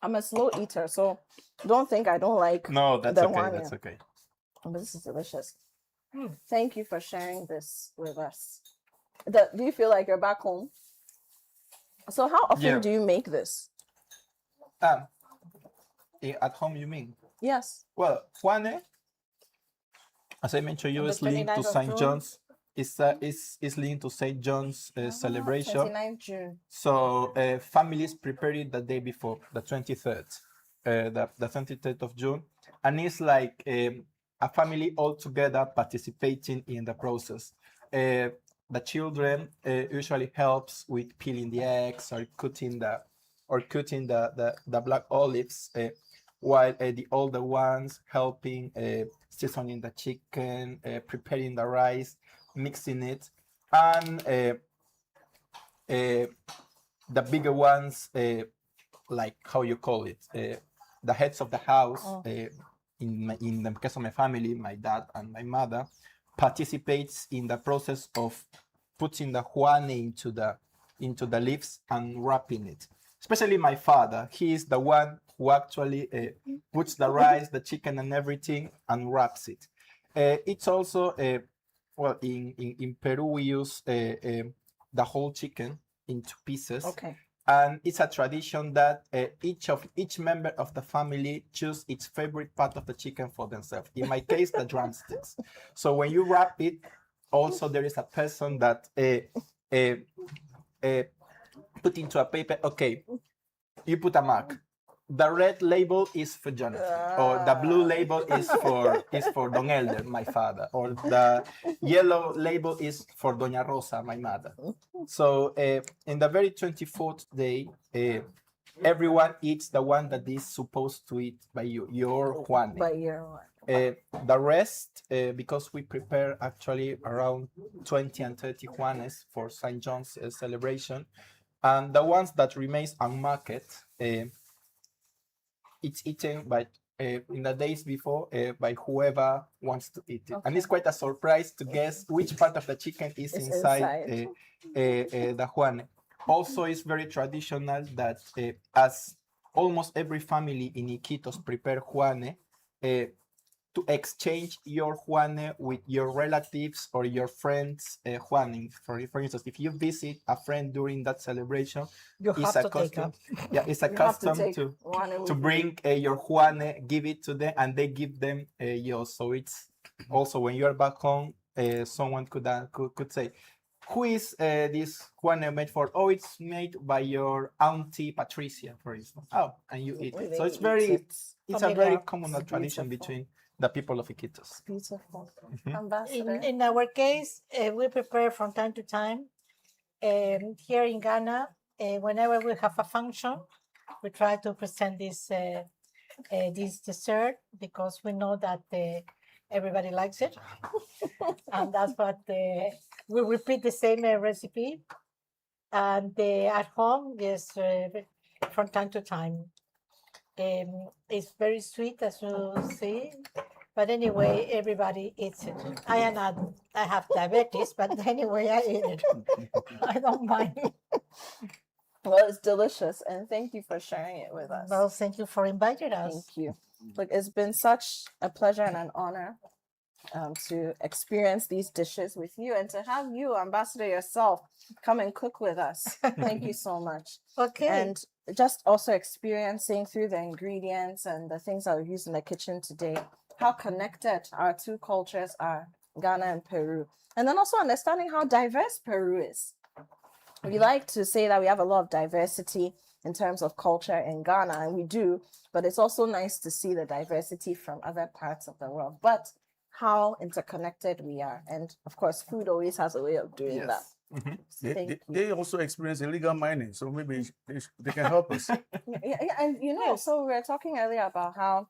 I'm a slow eater, so don't think I don't like No, that's the okay. one. That's okay. But this is delicious. Thank you for sharing this with us. Do you feel like you're back home? So how often do you make this? At home, you mean? Yes. Well, Juane, as I mentioned, you is linked to St. John's. Is linked to St. John's celebration. 29th June. So families prepare it the day before, the 23rd, the 23rd of June, and it's like a family all together participating in the process. The children usually helps with peeling the eggs or cutting the black olives, while the older ones helping seasoning the chicken, preparing the rice, mixing it, and the bigger ones, like how you call it, the heads of the house, in the case of my family, my dad and my mother, participates in the process of putting the juane into the leaves and wrapping it. Especially my father, he is the one who actually puts the rice, the chicken, and everything and wraps it. It's also well, in Peru we use the whole chicken into pieces. Okay. And it's a tradition that each member of the family choose its favorite part of the chicken for themselves. In my case, the drumsticks. So when you wrap it, also there is a person that put into a paper. Okay, you put a mark. The red label is for Jonathan, or the blue label is for Don Elder, my father, or the yellow label is for Doña Rosa, my mother. So in the very 24th day, everyone eats the one that is supposed to eat by you, your juane. By your one. The rest, because we prepare actually around 20 and 30 juanes for St. John's celebration, and the ones that remains on market, it's eaten by in the days before by whoever wants to eat it. Okay. And it's quite a surprise to guess which part of the chicken is inside the juane. Also, it's very traditional that as almost every family in Iquitos prepare juane, to exchange your juane with your relatives or your friends' juane. For instance, if you visit a friend during that celebration, it's a custom. Yeah, it's a custom to bring your juane, give it to them, and they give them yours. So it's also when you're back home, someone could say, "Who is this juane made for?" "Oh, it's made by your auntie Patricia, for instance." Oh, and you eat it. So it's a very common tradition between the people of Iquitos. Beautiful. In our case, we prepare from time to time. Here in Ghana, whenever we have a function, we try to present this dessert because we know that everybody likes it. And that's what we repeat the same recipe. And at home, yes, from time to time. It's very sweet, as you see, but anyway, everybody eats it. I have diabetes, but anyway, I eat it. I don't mind. Well, it's delicious, and thank you for sharing it with us. Well, thank you for inviting us. Thank you. Look, it's been such a pleasure and an honor to experience these dishes with you and to have you, Ambassador yourself, come and cook with us. Thank you so much. Okay. And just also experiencing through the ingredients and the things that we use in the kitchen today, how connected our two cultures are, Ghana and Peru. And then also understanding how diverse Peru is. We like to say that we have a lot of diversity in terms of culture in Ghana, and we do, but it's also nice to see the diversity from other parts of the world. But how interconnected we are. And of course, food always has a way of doing that. Mm-hmm. They also experience illegal mining, so maybe they can help us. And you know, so we were talking earlier about how,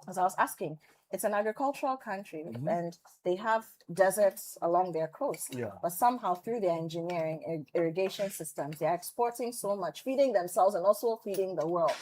as I was asking, it's an agricultural country, and they have deserts along their coast. Yeah. But somehow through their engineering, irrigation systems, they're exporting so much, feeding themselves and also feeding the world.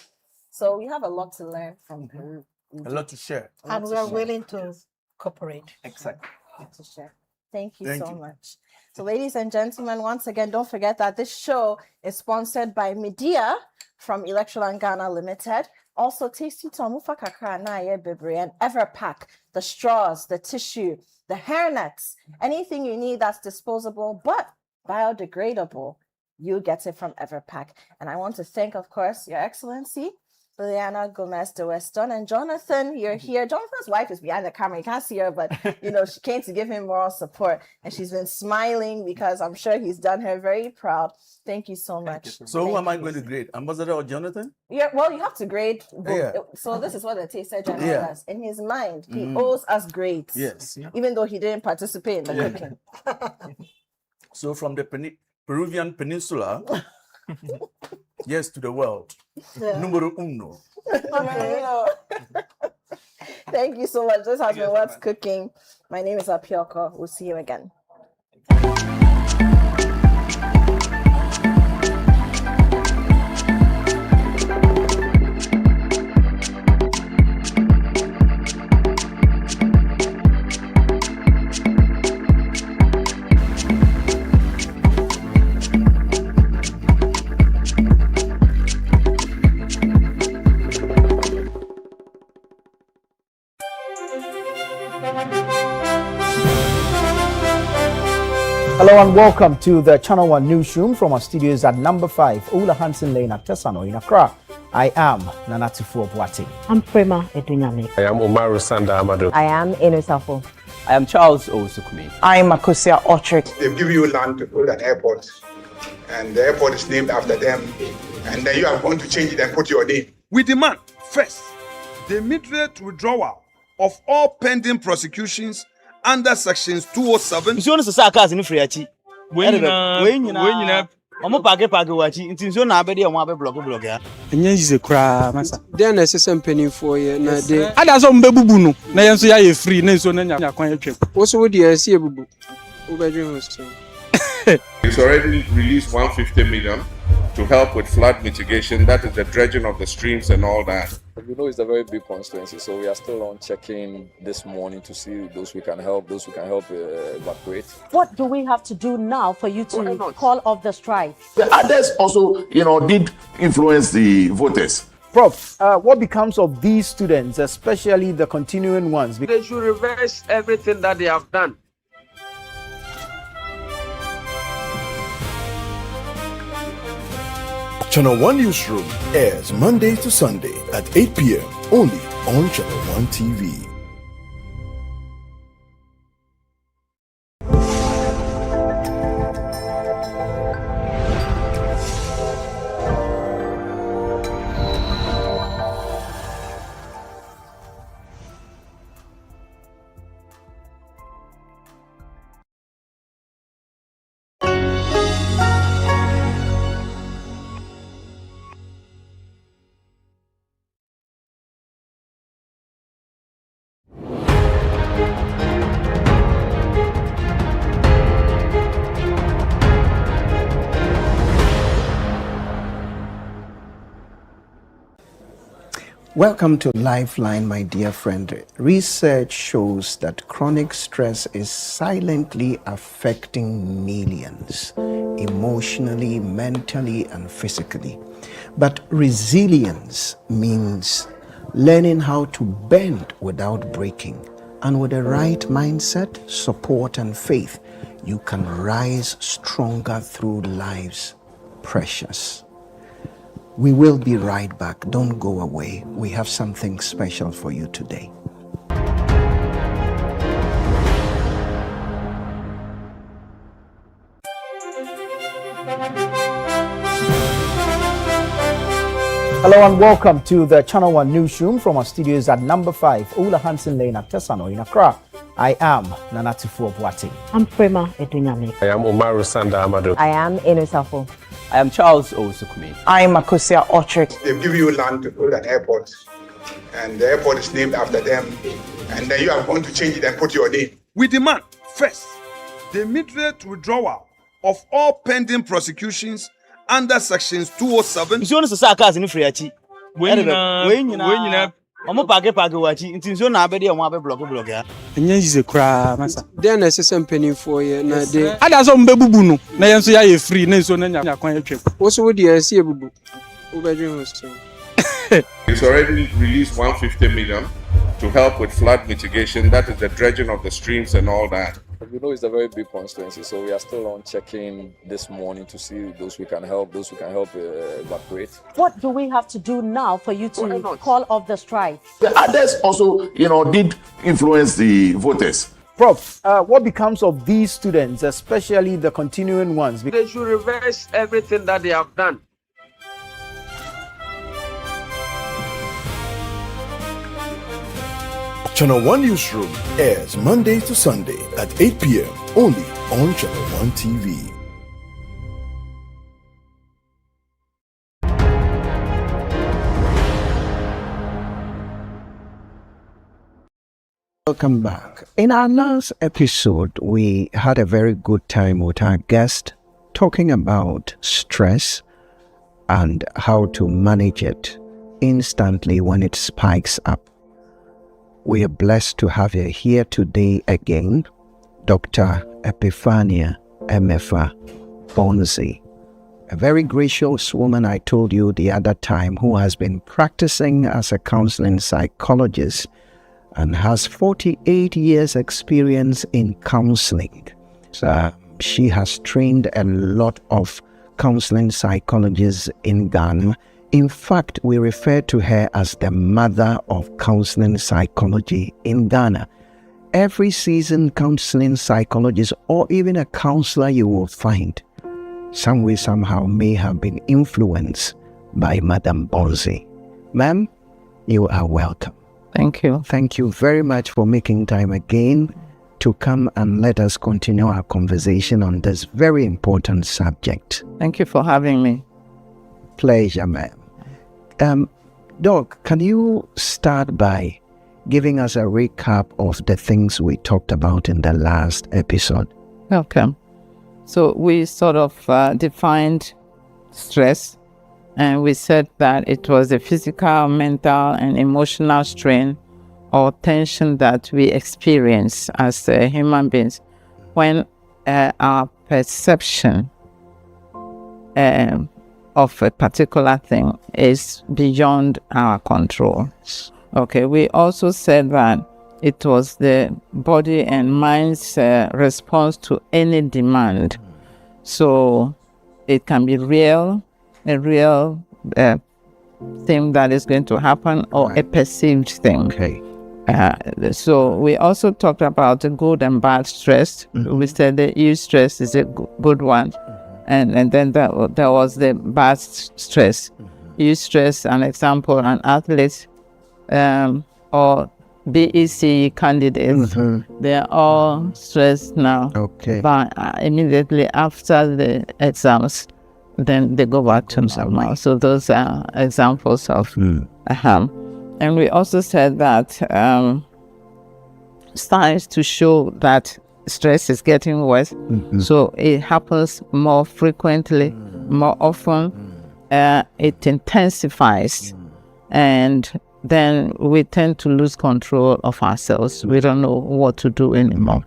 So we have a lot to learn from Peru. A lot to share. And we are willing to cooperate. Exactly. To share. Thank you so much. So, ladies and gentlemen, once again, don't forget that this show is sponsored by Media from Electroland Ghana Limited. Also, Tasty Tomufa Kakra na ye bebre and Everpack, the straws, the tissue, the hairnets, anything you need that's disposable but biodegradable, you get it from Everpack. And I want to thank, of course, Your Excellency, Liliana Gomez de Weston, and Jonathan, you're here. Jonathan's wife is behind the camera. You can't see her, but she came to give him moral support, and she's been smiling because I'm sure he's done her very proud. Thank you so much. So who am I going to grade? Ambassador or Jonathan? Yeah, well, you have to grade both. Yeah. So this is what the Taster General does. In his mind, he owes us grades. Yes. Even though he didn't participate in the cooking. So from the Peruvian Peninsula, yes, to the world. Numero uno. Thank you so much. This has been What's Cooking. My name is Apioko. We'll see you again. Hello and welcome to the ChannelOne Newsroom from our studios at number 5, Ola Hansen Lane at Tesano in Accra. I am Nanatifu Obwati. I'm Prema Edunyame. I am Umaru Sanda Amado. I am Enosafo. I am Charles Osukumi. I am Makosia Otrick. They've given you land to build an airport, and the airport is named after them, and then you are going to change it and put your name. We demand, first, the immediate withdrawal of all pending prosecutions under sections 207. Nsuo no sesa cars ni friachi. We nyina. Omo page wachi. Nti nsuo na abede omo abe blog ya. Enye yise kra masa. Dey na sese mpanimfo ye na dey. Ada so mbebubu no. Na yenso ya ye free na nsuo na nya kwan atwem. Wo so wo dey ase ebubu. Wo bedwin host. It's already released 150 million to help with flood mitigation. That is the dredging of the streams and all that. We know it's a very big constituency, so we are still on checking this morning to see those we can help evacuate. What do we have to do now for you to call off the strike? The others also, did influence the voters. Prof, what becomes of these students, especially the continuing ones? They should reverse everything that they have done. ChannelOne Newsroom airs Monday to Sunday at 8 p.m. only on ChannelOne TV. Welcome to Lifeline, my dear friend. Research shows that chronic stress is silently affecting millions, emotionally, mentally, and physically. But resilience means learning how to bend without breaking. And with the right mindset, support, and faith, you can rise stronger through life's pressures. We will be right back. Don't go away. We have something special for you today. Hello and welcome to the ChannelOne Newsroom from our studios at number 5, Ola Hansen Lane at Tesano in Accra. I am Nanatifu Obwati. I'm Prema Edunyame. I am Umaru Sanda Amado. I am Enosafo. I am Charles Osukumi. I am Makosia Otrick. They've given you land to build an airport, and the airport is named after them, and then you are going to change it and put your name. We demand, first, the immediate withdrawal of all pending prosecutions under sections 207. Nsuo no sesa cars ni friachi. We nyina. Omo page wachi nti nso na abede omo abe block ya. Enye yize kra masa. Then na sese mpanimfo ye na de. Ada so mbebubu no na yenso ya ye free na nso na nya kwan atwa. Wo so wo de ase ebubu. Wo bedwe ho so. It's already released 150 million to help with flood mitigation. That is the dredging of the streams and all that. We know it's a very big constituency, so we are still on checking this morning to see those we can help evacuate. What do we have to do now for you to call off the strike? The others also, did influence the voters. Prof, what becomes of these students, especially the continuing ones? They should reverse everything that they have done. Channel One Newsroom airs Monday to Sunday at 8 p.m. only on Channel One TV. Welcome back. In our last episode, we had a very good time with our guest talking about stress and how to manage it instantly when it spikes up. We are blessed to have you here today again, Dr. Epiphania Emefa Bonzi, a very gracious woman I told you the other time who has been practicing as a counseling psychologist and has 48 years experience in counseling. So she has trained a lot of counseling psychologists in Ghana. In fact, we refer to her as the mother of counseling psychology in Ghana. Every seasoned counseling psychologist or even a counselor you will find, some way, somehow may have been influenced by Madam Bonzi. Ma'am, you are welcome. Thank you. Thank you very much for making time again to come and let us continue our conversation on this very important subject. Thank you for having me. Pleasure, ma'am. Doc, can you start by giving us a recap of the things we talked about in the last episode? Okay. So we sort of defined stress, and we said that it was a physical, mental, and emotional strain or tension that we experience as human beings when our perception of a particular thing is beyond our control. Okay, we also said that it was the body and mind's response to any demand. So it can be a real thing that is going to happen, or a perceived thing. Okay. So we also talked about the good and bad stress. We said the eustress is a good one. And then there was the bad stress. Eustress, an example, an athlete or BEC candidates, they are all stressed now. Okay. But immediately after the exams, then they go back to normal. So those are examples of And we also said that signs to show that stress is getting worse. So it happens more frequently, more often. It intensifies, and then we tend to lose control of ourselves. We don't know what to do anymore.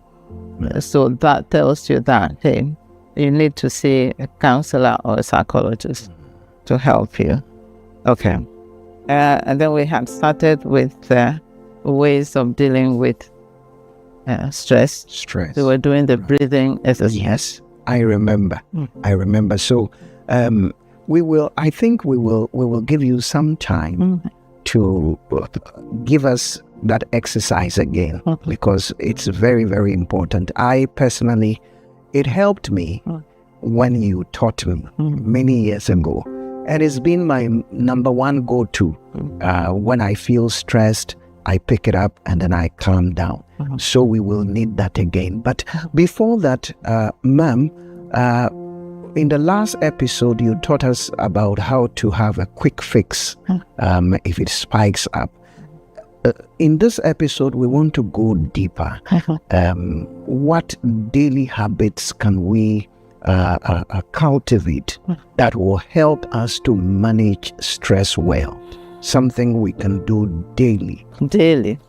So that tells you that, hey, you need to see a counselor or a psychologist to help you. Okay. And then we had started with ways of dealing with stress. Stress. We were doing the breathing exercise. Yes, I remember. I remember. So I think we will give you some time to give us that exercise again, because it's very, very important. I personally, it helped me when you taught me many years ago. And it's been my number one go-to. When I feel stressed, I pick it up and then I calm down. So we will need that again. But before that, ma'am, in the last episode, you taught us about how to have a quick fix if it spikes up. In this episode, we want to go deeper. What daily habits can we cultivate that will help us to manage stress well? something we can do daily. Daily.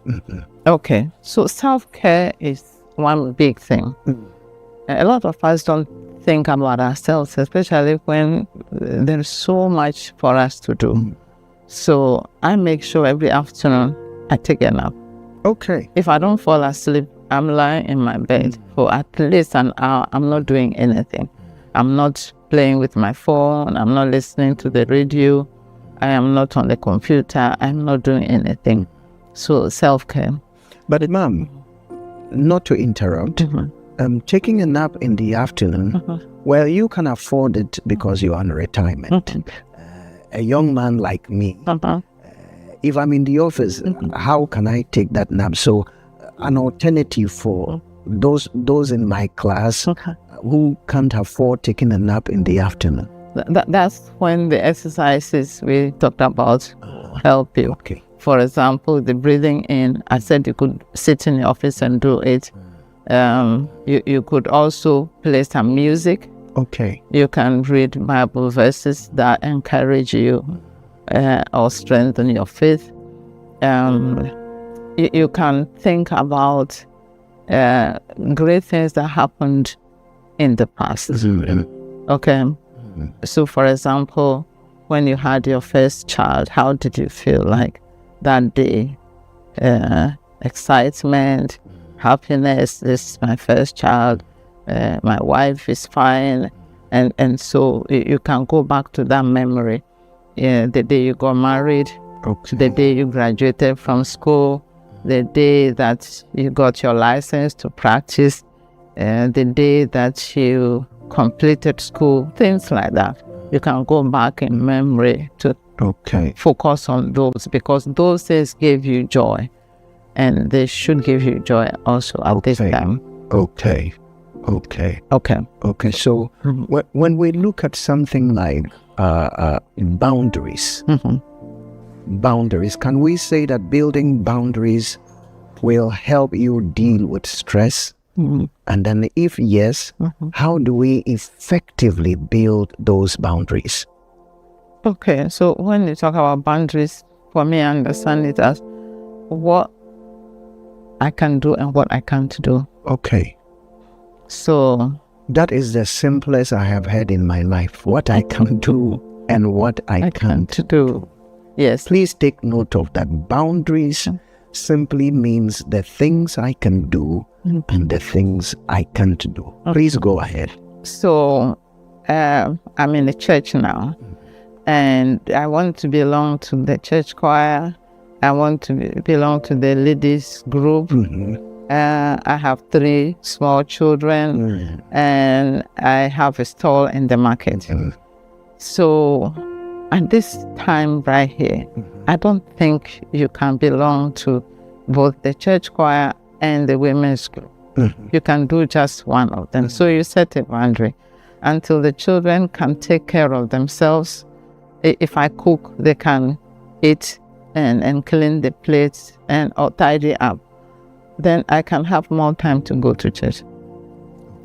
Okay. So self-care is one big thing. A lot of us don't think about ourselves, especially when there's so much for us to do. So I make sure every afternoon I take a nap. Okay. If I don't fall asleep, I'm lying in my bed for at least an hour. I'm not doing anything. I'm not playing with my phone. I'm not listening to the radio. I am not on the computer. I'm not doing anything. So self-care. But Ma'am, not to interrupt, taking a nap in the afternoon, well, you can afford it because you're on retirement. A young man like me, if I'm in the office, how can I take that nap? So an alternative for those in my class who can't afford taking a nap in the afternoon. That's when the exercises we talked about help you. Okay. For example, the breathing in, I said you could sit in the office and do it. You could also play some music. Okay. You can read Bible verses that encourage you or strengthen your faith. You can think about great things that happened in the past. Okay. So, for example, when you had your first child, how did you feel like that day? Excitement, happiness. This is my first child. My wife is fine. And so you can go back to that memory. The day you got married, the day you graduated from school, the day that you got your license to practice, the day that you completed school, things like that. You can go back in memory to focus on those, because those things gave you joy, and they should give you joy also at this time. Okay. So when we look at something like boundaries, can we say that building boundaries will help you deal with stress? And then if yes, how do we effectively build those boundaries? Okay, so when you talk about boundaries, for me, I understand it as what I can do and what I can't do. Okay. So that is the simplest I have heard in my life. What I can do and what I can't do. Yes. Please take note of that. Boundaries simply means the things I can do and the things I can't do. Please go ahead. So I'm in the church now, and I want to belong to the church choir. I want to belong to the ladies group. I have 3 small children, and I have a stall in the market. So at this time right here, I don't think you can belong to both the church choir and the women's group. You can do just one of them. So you set a boundary until the children can take care of themselves. If I cook, they can eat and clean the plates and or tidy up. Then I can have more time to go to church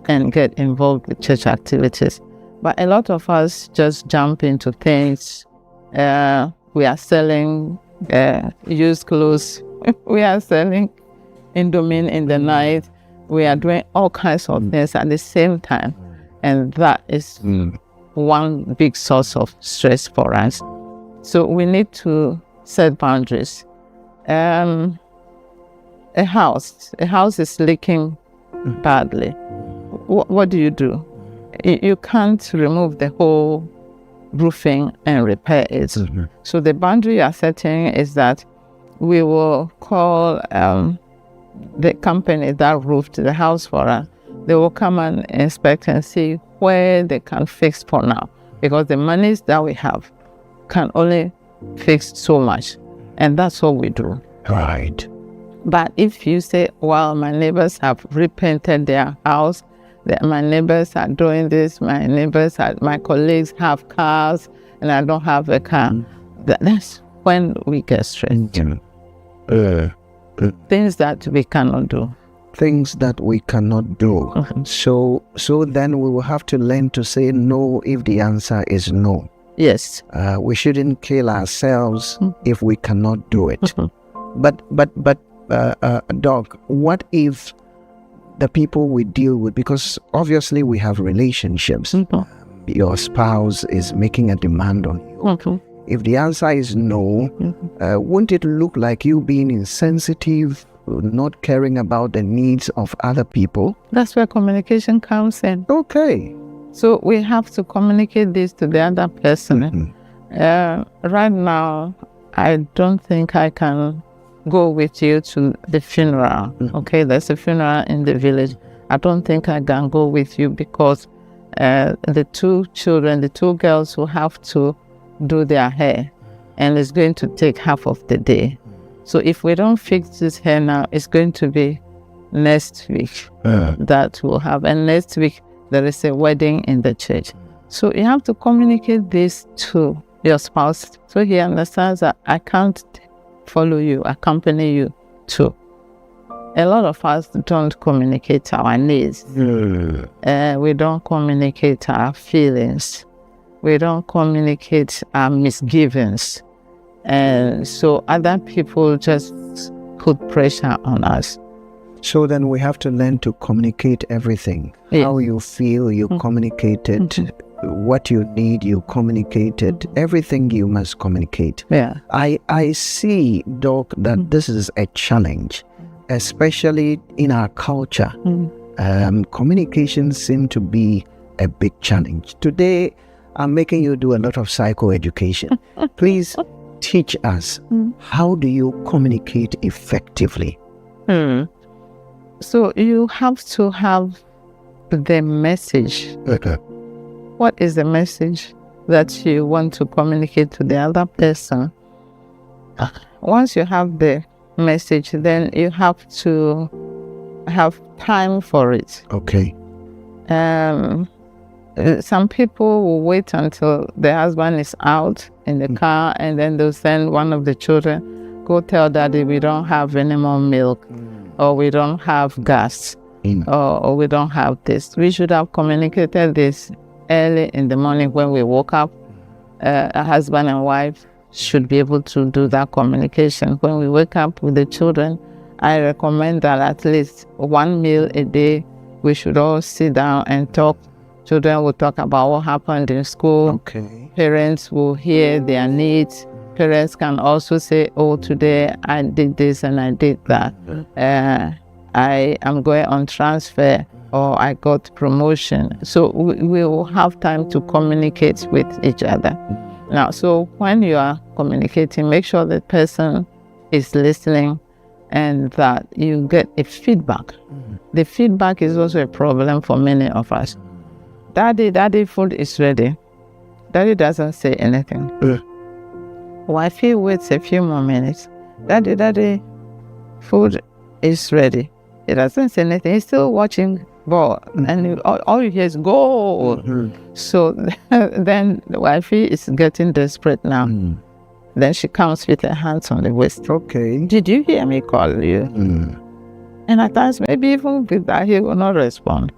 and get involved with church activities. But a lot of us just jump into things. We are selling used clothes. We are selling Indomie in the night. We are doing all kinds of things at the same time. And that is one big source of stress for us. So we need to set boundaries. A house is leaking badly. What do? You can't remove the whole roofing and repair it. So the boundary you are setting is that we will call the company that roofed the house for us. They will come and inspect and see where they can fix for now, because the monies that we have can only fix so much, and that's what we do. Right. But if you say, well, my neighbors have repainted their house, my neighbors are doing this, my colleagues have cars, and I don't have a car, that's when we get stressed. Things that we cannot do. Things that we cannot do. So then we will have to learn to say no if the answer is no. Yes. We shouldn't kill ourselves if we cannot do it. But Doc, what if the people we deal with, because obviously we have relationships, your spouse is making a demand on you. If the answer is no, won't it look like you being insensitive, not caring about the needs of other people? That's where communication comes in. Okay. So we have to communicate this to the other person. Right now, I don't think I can go with you to the funeral. Okay, there's a funeral in the village. I don't think I can go with you because the two children, the two girls who have to do their hair, and it's going to take half of the day. So if we don't fix this hair now, it's going to be next week that we'll have. And next week, there is a wedding in the church. So you have to communicate this to your spouse so he understands that I can't follow you, accompany you too. A lot of us don't communicate our needs. We don't communicate our feelings. We don't communicate our misgivings. And so other people just put pressure on us. So then we have to learn to communicate everything. Yes. How you feel, you communicate it. What you need, you communicate it. Everything you must communicate. Yeah. I see, Doc, that this is a challenge, especially in our culture. Communication seems to be a big challenge. Today, I'm making you do a lot of psychoeducation. Please teach us, how do you communicate effectively? So you have to have the message. What is the message that you want to communicate to the other person? Once you have the message, then you have to have time for it. Okay. Some people will wait until the husband is out in the car, and then they'll send one of the children, go tell daddy we don't have any more milk, or we don't have gas, or we don't have this. We should have communicated this early in the morning when we woke up. A husband and wife should be able to do that communication. When we wake up with the children, I recommend that at least one meal a day, we should all sit down and talk. Children will talk about what happened in school. Okay. Parents will hear their needs. Parents can also say, oh, today I did this and I did that. I am going on transfer, or I got promotion. So we will have time to communicate with each other. Now, so when you are communicating, make sure the person is listening and that you get a feedback. The feedback is also a problem for many of us. Daddy, food is ready. Daddy doesn't say anything. Wifey waits a few more minutes. Daddy, food is ready. He doesn't say anything. He's still watching ball, and all you hear is go. So then the wifey is getting desperate now. Then she comes with her hands on the waist. Okay. Did you hear me call you? And at times, maybe even with that, he will not respond.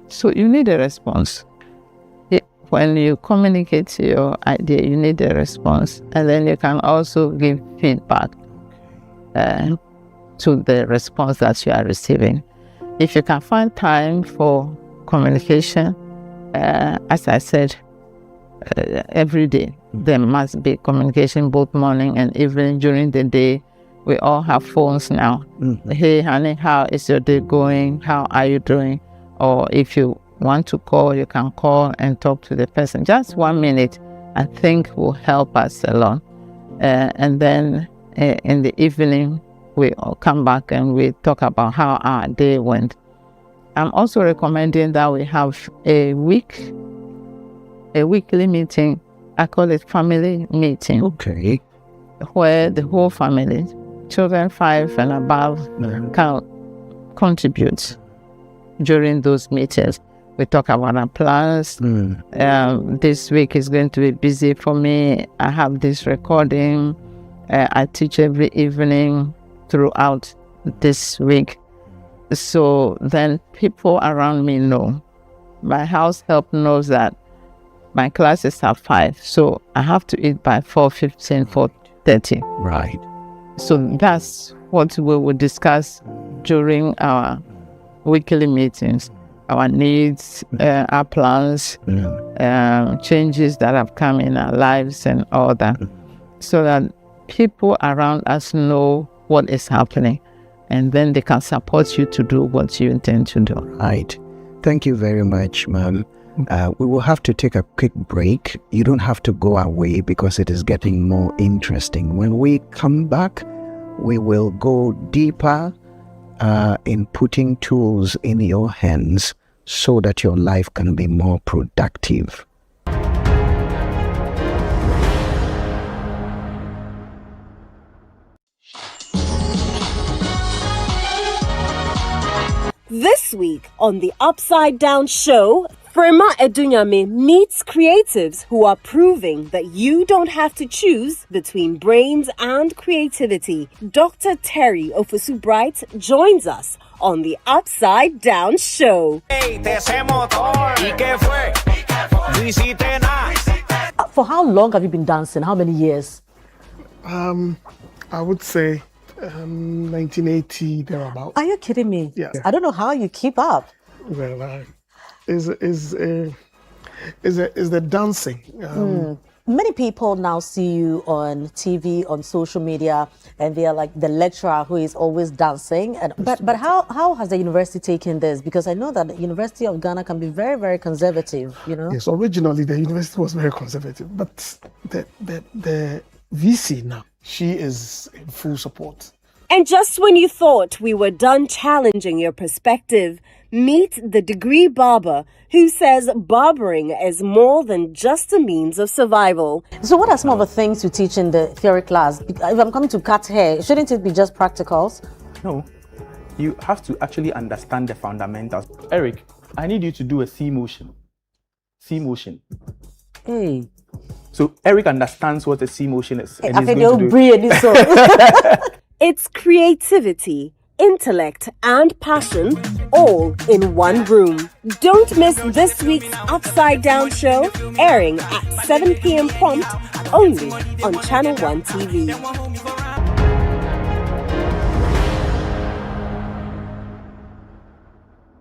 So you need a response. When you communicate your idea, you need a response. And then you can also give feedback to the response that you are receiving. If you can find time for communication, as I said, every day, there must be communication both morning and evening. During the day, we all have phones now. Hey, honey, how is your day going? How are you doing? Or if you want to call, you can call and talk to the person. Just 1 minute, I think, will help us a lot. And then in the evening, we all come back and we talk about how our day went. I'm also recommending that we have a weekly meeting. I call it family meeting. Okay. Where the whole family, children 5 and above, can contribute during those meetings. We talk about our plans. This week is going to be busy for me. I have this recording. I teach every evening throughout this week. So then people around me know. My house help knows that my classes are 5, so I have to eat by 4:15, 4:30. Right. So that's what we will discuss during our weekly meetings. Our needs, our plans, changes that have come in our lives and all that, so that people around us know what is happening, and then they can support you to do what you intend to do. Right. Thank you very much, ma'am. We will have to take a quick break. You don't have to go away because it is getting more interesting. When we come back, we will go deeper in putting tools in your hands so that your life can be more productive. This week on the Upside Down Show, Firma Edunyame meets creatives who are proving that you don't have to choose between brains and creativity. Dr. Terry Ofosu-Bright joins us on the Upside Down Show. For how long have you been dancing? How many years? I would say 1980 thereabout. Are you kidding me? Yes. I don't know how you keep up. Well, is the dancing. Many people now see you on TV, on social media, and they are like the lecturer who is always dancing. And but how has the university taken this? Because I know that the University of Ghana can be very, very conservative, you know? Yes, originally the university was very conservative, but the VC now, she is in full support. And just when you thought we were done challenging your perspective, meet the degree barber who says barbering is more than just a means of survival. So what are some of the things you teach in the theory class? If I'm coming to cut hair, shouldn't it be just practicals? No, you have to actually understand the fundamentals. Eric, I need you to do a C motion. C motion. Hey. So Eric understands what a C motion is. Hey, and he's going to do it. It's creativity, intellect, and passion all in one room. Don't miss this week's Upside Down Show, airing at 7 p.m. prompt, only on ChannelOne TV.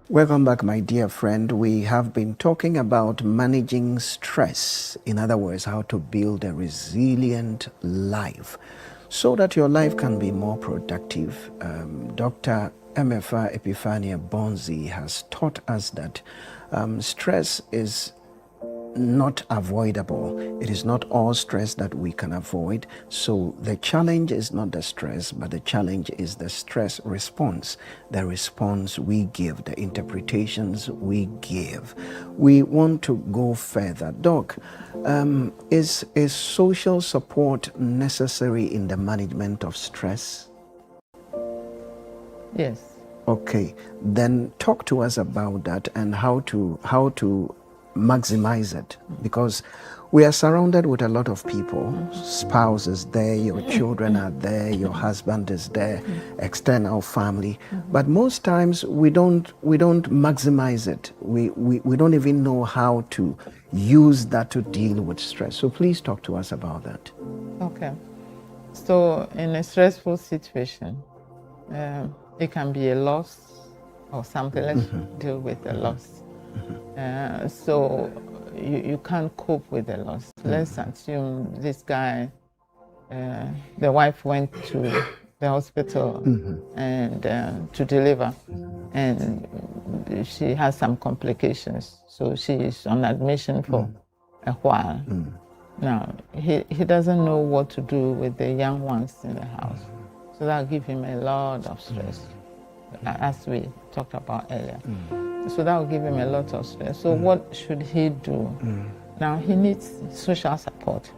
Welcome back, my dear friend. We have been talking about managing stress. In other words, how to build a resilient life so that your life can be more productive. Dr. Emefa Epiphania Bonzi has taught us that stress is not avoidable. It is not all stress that we can avoid. So the challenge is not the stress, but the challenge is the stress response, the response we give, the interpretations we give. We want to go further. Doc, is social support necessary in the management of stress? Yes. Okay, then talk to us about that and how to maximize it, because we are surrounded with a lot of people. Spouse is there, your children are there, your husband is there, external family, but most times we don't maximize it. We don't even know how to use that to deal with stress. So please talk to us about that. Okay, so in a stressful situation, it can be a loss or something. Let's deal with the loss. So you can't cope with the loss. Let's assume this guy, the wife went to the hospital and to deliver, and she has some complications. So she is on admission for a while. Now, he doesn't know what to do with the young ones in the house. So that'll give him a lot of stress, as we talked about earlier. So that will give him a lot of stress. So what should he do? Now he needs social support.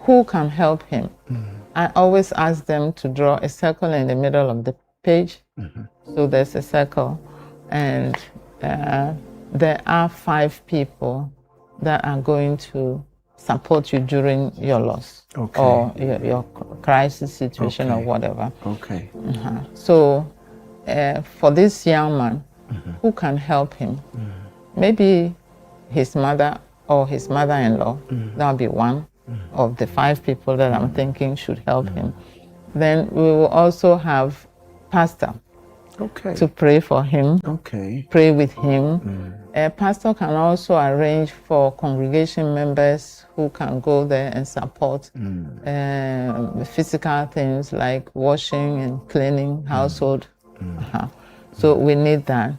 Who can help him? I always ask them to draw a circle in the middle of the page. So there's a circle, and there are 5 people that are going to support you during your loss or your crisis situation or whatever. So for this young man, who can help him? Maybe his mother or his mother-in-law. That'll be one of the 5 people that I'm thinking should help him. Then we will also have pastor to pray for him, pray with him. A pastor can also arrange for congregation members who can go there and support physical things like washing and cleaning household. So we need that.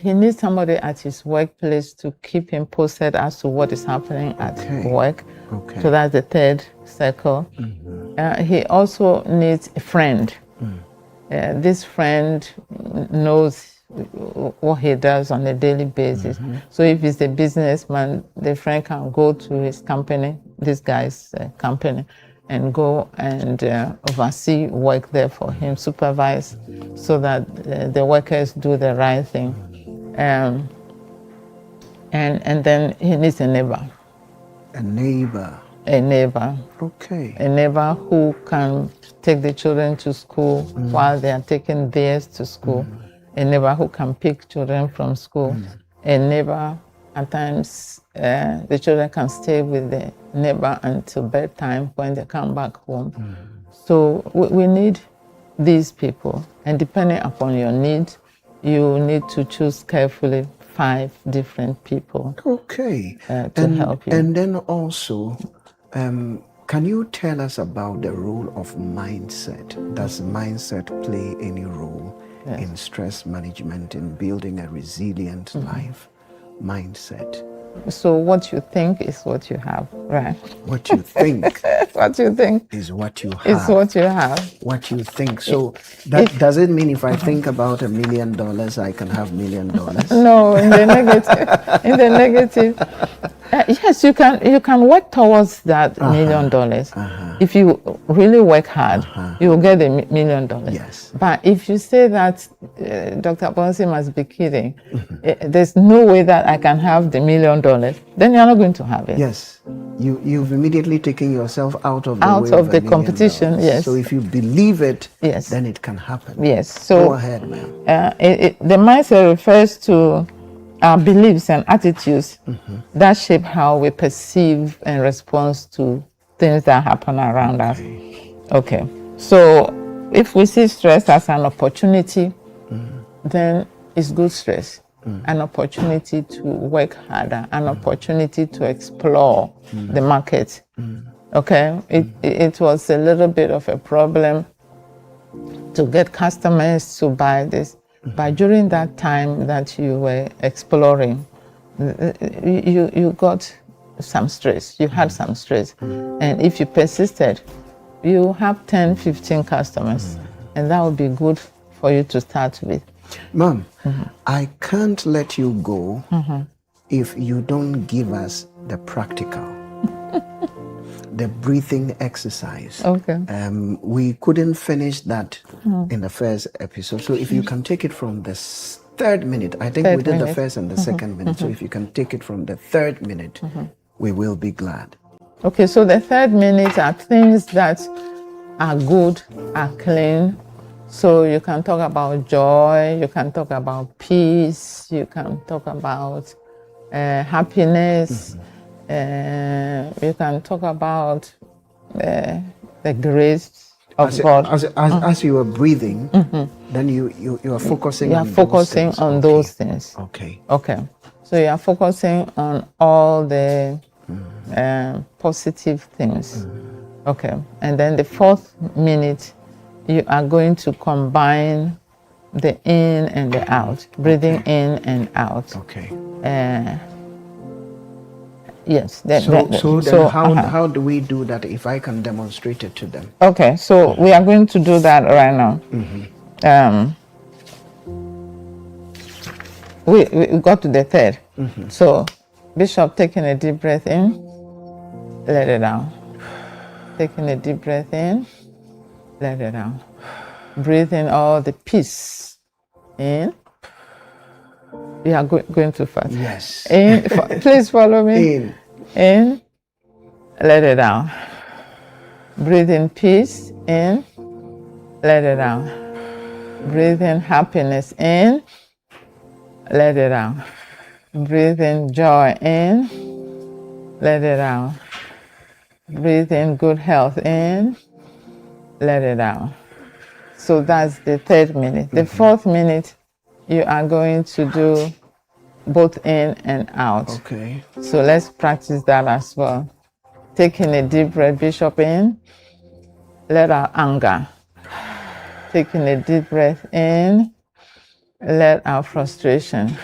He needs somebody at his workplace to keep him posted as to what is happening at work. So that's the 3rd circle. He also needs a friend. This friend knows what he does on a daily basis. So if he's a businessman, the friend can go to his company, this guy's company, and go and oversee work there for him, supervise, so that the workers do the right thing. And then he needs a neighbor. A neighbor. A neighbor. A neighbor who can take the children to school while they are taking theirs to school. A neighbor who can pick children from school. A neighbor, at times, the children can stay with the neighbor until bedtime when they come back home. So we need these people. And depending upon your need, you need to choose carefully 5 different people to help you. And then also, can you tell us about the role of mindset? Does mindset play any role in stress management, in building a resilient life? Mindset. So what you think is what you have, right? What you think. What you think is what you have. Is what you have. What you think. So that does it mean if I think about $1 million, I can have $1 million? No, in the negative. In the negative. Yes, you can work towards that $1 million. If you really work hard, you will get $1 million. Yes. But if you say that Dr. Bonsi must be kidding, there's no way that I can have the $1 million, then you're not going to have it. Yes. You've immediately taken yourself out of the out way of the competition. Yes. So if you believe it, then it can happen. Yes. So go ahead, ma'am. The mindset refers to our beliefs and attitudes that shape how we perceive and respond to things that happen around us. Okay. So if we see stress as an opportunity, then it's good stress. An opportunity to work harder, an opportunity to explore the market. Okay, it was a little bit of a problem to get customers to buy this, but during that time that you were exploring, you got some stress, you had some stress, and if you persisted, you have 10, 15 customers, and that would be good for you to start with. Mom, I can't let you go if you don't give us the practical, the breathing exercise. Okay. We couldn't finish that in the first episode. So if you can take it from the 3rd minute, I think we did the first and the 2nd minute. So if you can take it from the 3rd minute, we will be glad. Okay, so the 3rd minute are things that are good, are clean. So you can talk about joy, you can talk about peace, you can talk about happiness, you can talk about the grace of God. As you are breathing, then you are focusing you are on focusing those things. on those things. Okay. Okay. So you are focusing on all the positive things. Okay. And then the 4th minute, you are going to combine the in and the out, breathing in and out. Okay. Yes. So how do we do that if I can demonstrate it to them? Okay, so we are going to do that right now. We got to the 3rd. So Bishop taking a deep breath in, let it out. Taking a deep breath in, let it out. Breathe in all the peace. In. You are going too fast. Yes. In. Please follow me. In. In. Let it out. Breathe in peace. In. Let it out. Breathe in happiness. In. Let it out. Breathe in joy. In. let it out. Breathe in good health in, let it out. So that's the 3rd minute. The 4th minute, you are going to do both in and out. Okay. So let's practice that as well. Taking a deep breath, Bishop, in, let out anger. Taking a deep breath in, let out frustration.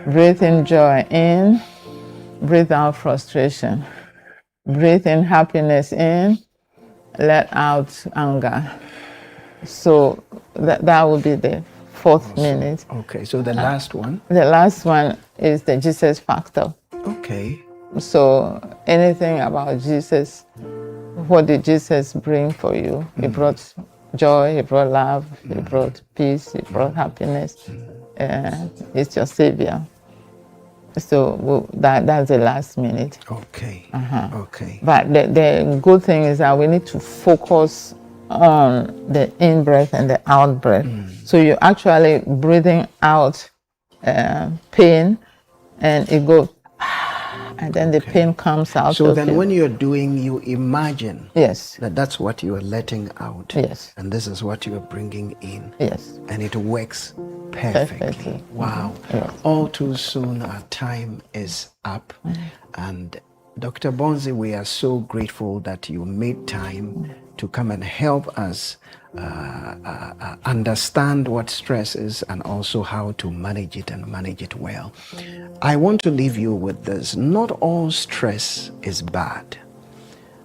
Breathe in joy in, breathe out frustration. Breathe in happiness in, let out anger. So that will be the 4th minute. Okay, so the last one? The last one is the Jesus factor. Okay. So anything about Jesus, what did Jesus bring for you? He brought joy, he brought love, he brought peace, he brought happiness. He's your savior. So that's the last minute. Okay. Okay. But the good thing is that we need to focus on the in breath and the out breath. So you're actually breathing out pain, and it goes, and then the pain comes out. So then when you're doing, you imagine that's what you are letting out. Yes. And this is what you are bringing in. Yes. And it works perfectly. Wow. Yes. All too soon our time is up. And Dr. Bonzi, we are so grateful that you made time to come and help us understand what stress is and also how to manage it and manage it well. I want to leave you with this. Not all stress is bad.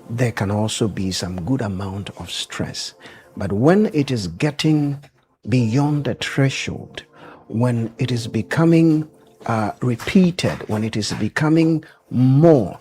There can also be some good amount of stress. But when it is getting beyond the threshold, when it is becoming repeated, when it is becoming more,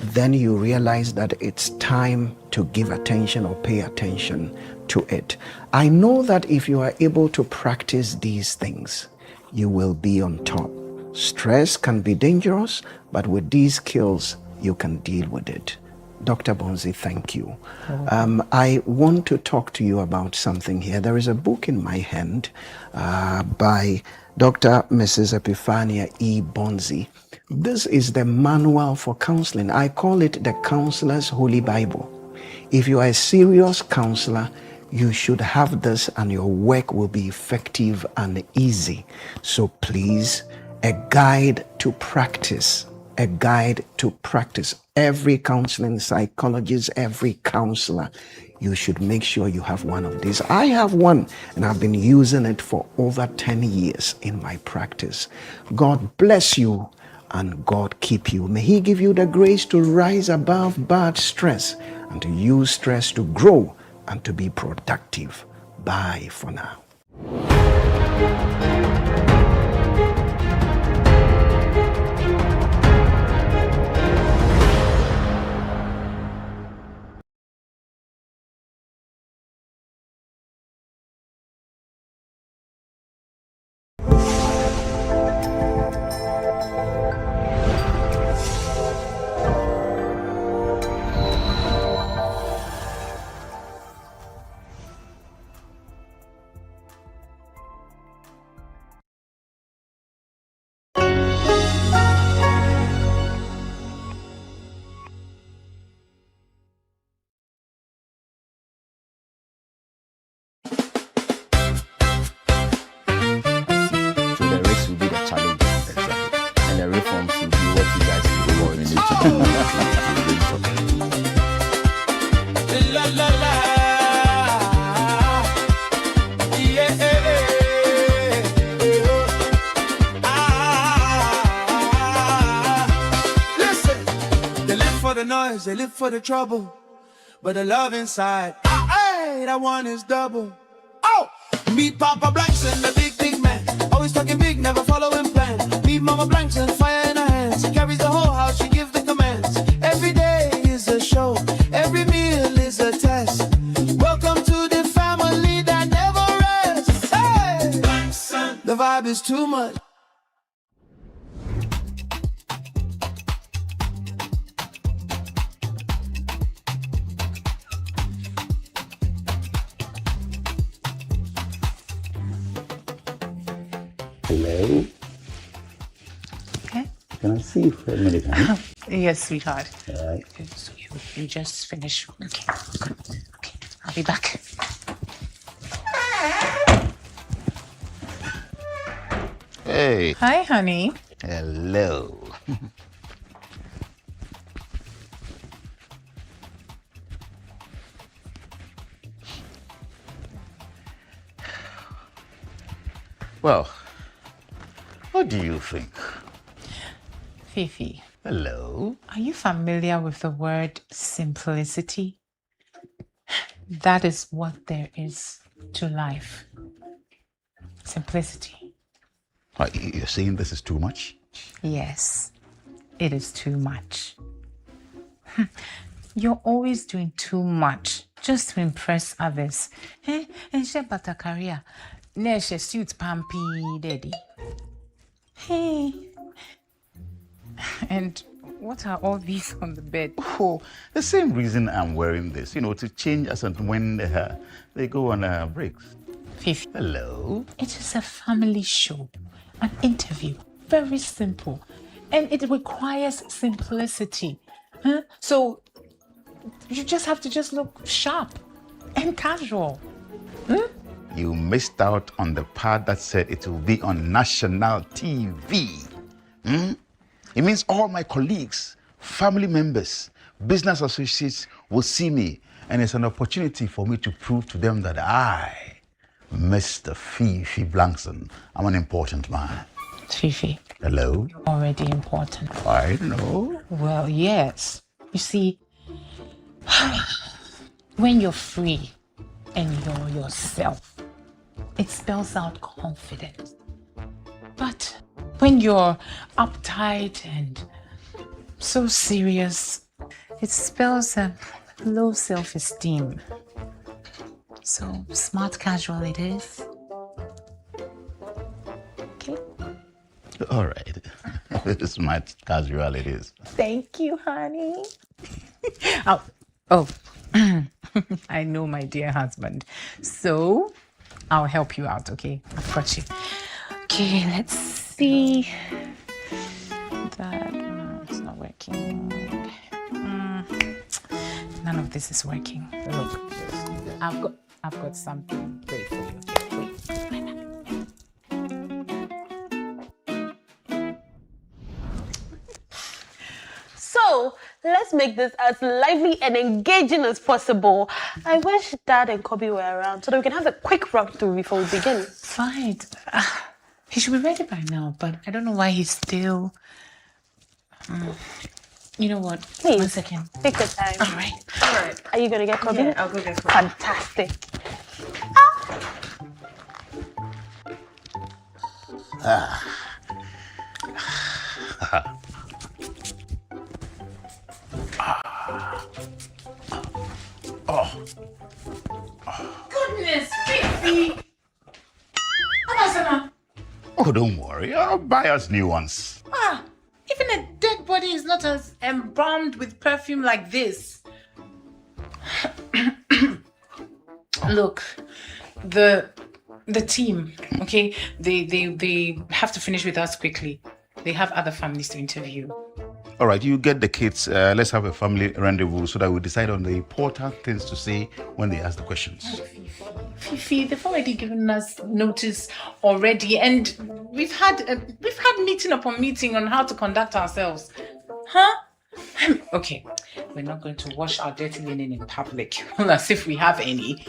then you realize that it's time to give attention or pay attention to it. I know that if you are able to practice these things, you will be on top. Stress can be dangerous, but with these skills, you can deal with it. Dr. Bonzi, thank you. I want to talk to you about something here. There is a book in my hand by Dr. Mrs. Epiphania E. Bonzi. This is the manual for counseling. I call it the Counselor's Holy Bible. If you are a serious counselor, you should have this and your work will be effective and easy. So please, a guide to practice. A guide to practice. Every counseling psychologist, every counselor, you should make sure you have one of these. I have one and I've been using it for over 10 years in my practice. God bless you and God keep you. May He give you the grace to rise above bad stress and to use stress to grow and to be productive. Bye for now. They live for the trouble, but the love inside, that one is double. Oh, meet Papa Blankson, the big man. Always talking big, never following plan. Meet Mama Blankson, fire in her hands. She carries the whole house, she gives the commands. Every day is a show, every meal is a test. Welcome to the family that never rests. Hey, Blankson, the vibe is too much. Hello? Okay. Can I see you for a minute, honey? Yes, sweetheart. So you just finish. Okay, good. Okay, I'll be back. Hey. Hi, honey. Hello. Well, what do you think? Fifi. Hello. Are you familiar with the word simplicity? That is what there is to life. Simplicity. You're saying this is too much? Yes, it is too much. You're always doing too much just to impress others. And she but a career. She suits Pampi daddy. Hey. And what are all these on the bed? Oh, the same reason I'm wearing this, to change as and when they go on breaks. Fifi. Hello. It is a family show, an interview. Very simple. And it requires simplicity. So you just have to just look sharp and casual. You missed out on the part that said it will be on national TV. It means all my colleagues, family members, business associates will see me, and it's an opportunity for me to prove to them that I, Mr. Fifi Blankson, I'm an important man. Fifi. Hello? You're already important. I know. Well, yes. You see, when you're free and you're yourself, it spells out confidence. But when you're uptight and so serious, it spells low self-esteem. So smart casual it is. Okay? All right. Smart casual it is. Thank you, honey. I know, my dear husband. So I'll help you out, okay? I've got you. Okay, let's see. That it's not working. None of this is working. Look, I've got something great for you. Okay, wait. So let's make this as lively and engaging as possible. I wish Dad and Kobe were around so that we can have a quick run through before we begin. Fine. He should be ready by now, but I don't know why he's still... You know what? Please. 1 second. Take your time. All right. Are you going to get Kobe? Yeah, I'll go get Kobe. Fantastic. Goodness, Fifi! Oh, don't worry. I'll buy us new ones. Even a dead body is not as embalmed with perfume like this. Look, the team, okay? They have to finish with us quickly. They have other families to interview. All right, you get the kids. Let's have a family rendezvous so that we decide on the important things to say when they ask the questions. Fifi, they've already given us notice already, and we've had meeting upon meeting on how to conduct ourselves. Okay, we're not going to wash our dirty linen in public, as if we have any,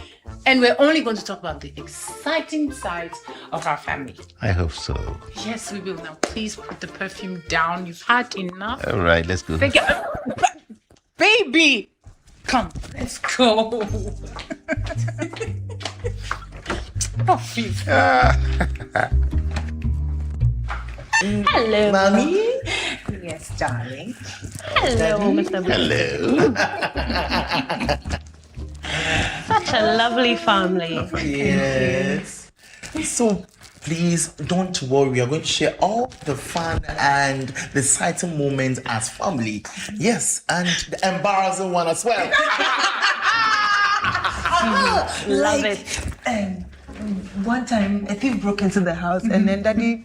and we're only going to talk about the exciting sides of our family. I hope so. Yes, we will. Now, please put the perfume down. You've had enough. All right, let's go. Thank you. Baby, come, let's go. Oh, Fifi. Hello, Mommy. Yes, darling. Hello, Mr. Hello. Such a lovely family. Yes. So please don't worry. We are going to share all the fun and the exciting moments as family. Yes, and the embarrassing one as well. Love it. One time, a thief broke into the house, and then Daddy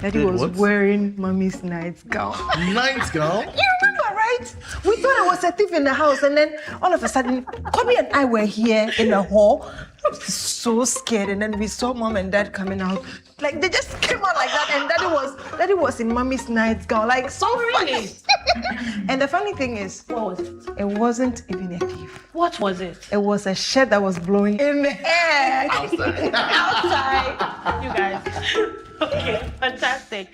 Daddy was wearing mommy's nightgown. Nightgown? You remember, right? We thought it was a thief in the house, and then all of a sudden, Kobe and I were here in the hall, so scared, and then we saw mom and dad coming out. Like they just came out like that, and daddy was in mommy's nightgown, like so really. And the funny thing is, what was it? It wasn't even a thief. What was it? It was a shirt that was blowing in the air. Outside. Outside. You guys. Okay, fantastic.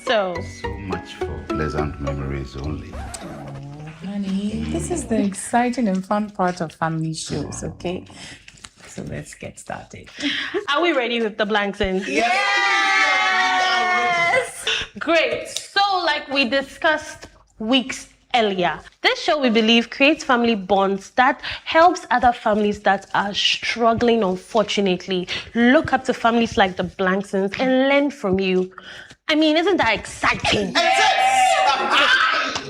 So much for pleasant memories only. Honey, this is the exciting and fun part of family shows, okay? So let's get started. Are we ready with the blanks in? Yes! Great. So like we discussed weeks earlier, this show, we believe, creates family bonds that helps other families that are struggling, unfortunately, look up to families like the Blanksons and learn from you. I mean, isn't that exciting?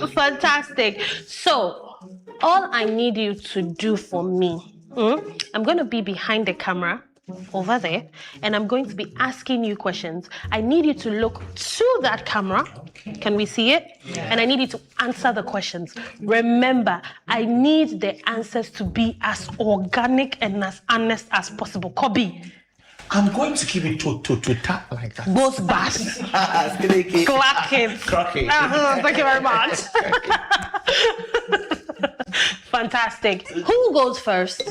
Fantastic. So, all I need you to do for me, I'm going to be behind the camera over there, and I'm going to be asking you questions. I need you to look to that camera. Can we see it? Yeah. And I need you to answer the questions. Remember, I need the answers to be as organic and as honest as possible. Kobe. I'm going to keep it to tap like that. Both bars. Clock it. Thank you very much. Fantastic. Who goes first?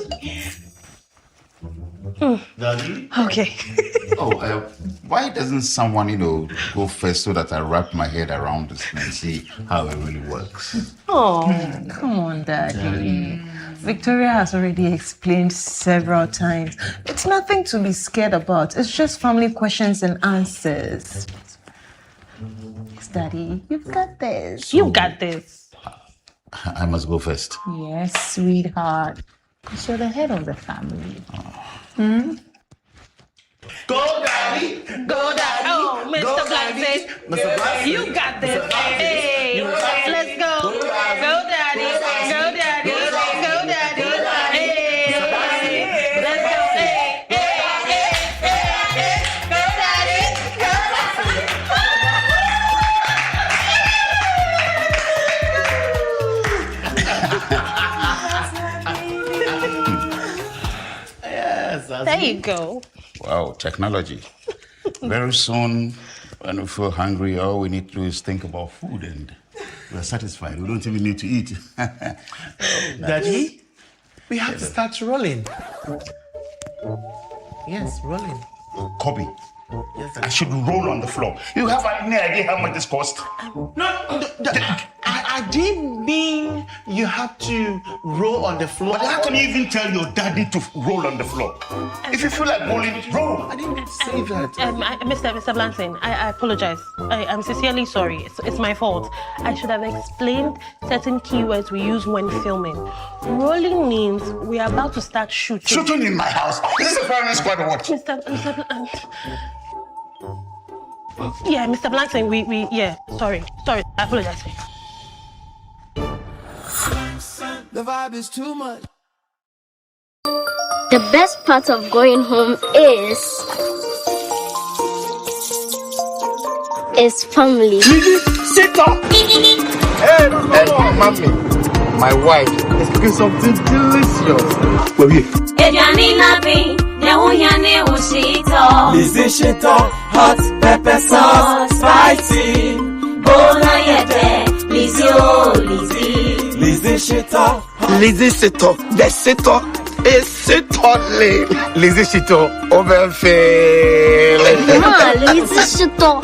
Daddy? Okay. Why doesn't someone, go first so that I wrap my head around this and see how it really works? Oh, come on, Daddy. Victoria has already explained several times. It's nothing to be scared about. It's just family questions and answers. Yes, Daddy, you've got this. You got this. I must go first. Yes, sweetheart. You're the head of the family. Go, Daddy! Go, Daddy! Oh, Mr. Blackface. Mr. Blackface. You got this. Hey, let's go. Go, Daddy. Go, Daddy. Go, Daddy. Hey, let's go. Hey, go, Daddy. Go, Yes, there you go. Wow, technology. Very soon, when we feel hungry, all we need to do is think about food and we're satisfied. We don't even need to eat. Daddy, we have to start rolling. Yes, rolling. Kobe, Yes, I should roll on the floor. You have any idea how much this cost? I didn't mean you have to roll on the floor. But how can you even tell your daddy to roll on the floor? If you feel like rolling, roll. I didn't say that. Mr. Blanton, I apologize. I'm sincerely sorry. It's my fault. I should have explained certain keywords we use when filming. Rolling means we are about to start shooting. Shooting in my house? Is this a firing squad or what? Mr. Yeah, Mr. Blanton, sorry, I apologize. The vibe is too much. The best part of going home is family. Sit up! Hey, mommy, my wife is cooking something delicious. Well, Lizzie Shito, hot pepper sauce, spicy. Bona yete, Lizzie, oh Lizzie. Lizzie Shito, Lizzie Shito, the Shito is Shito. Lizzie Shito, over Lizzie Shito,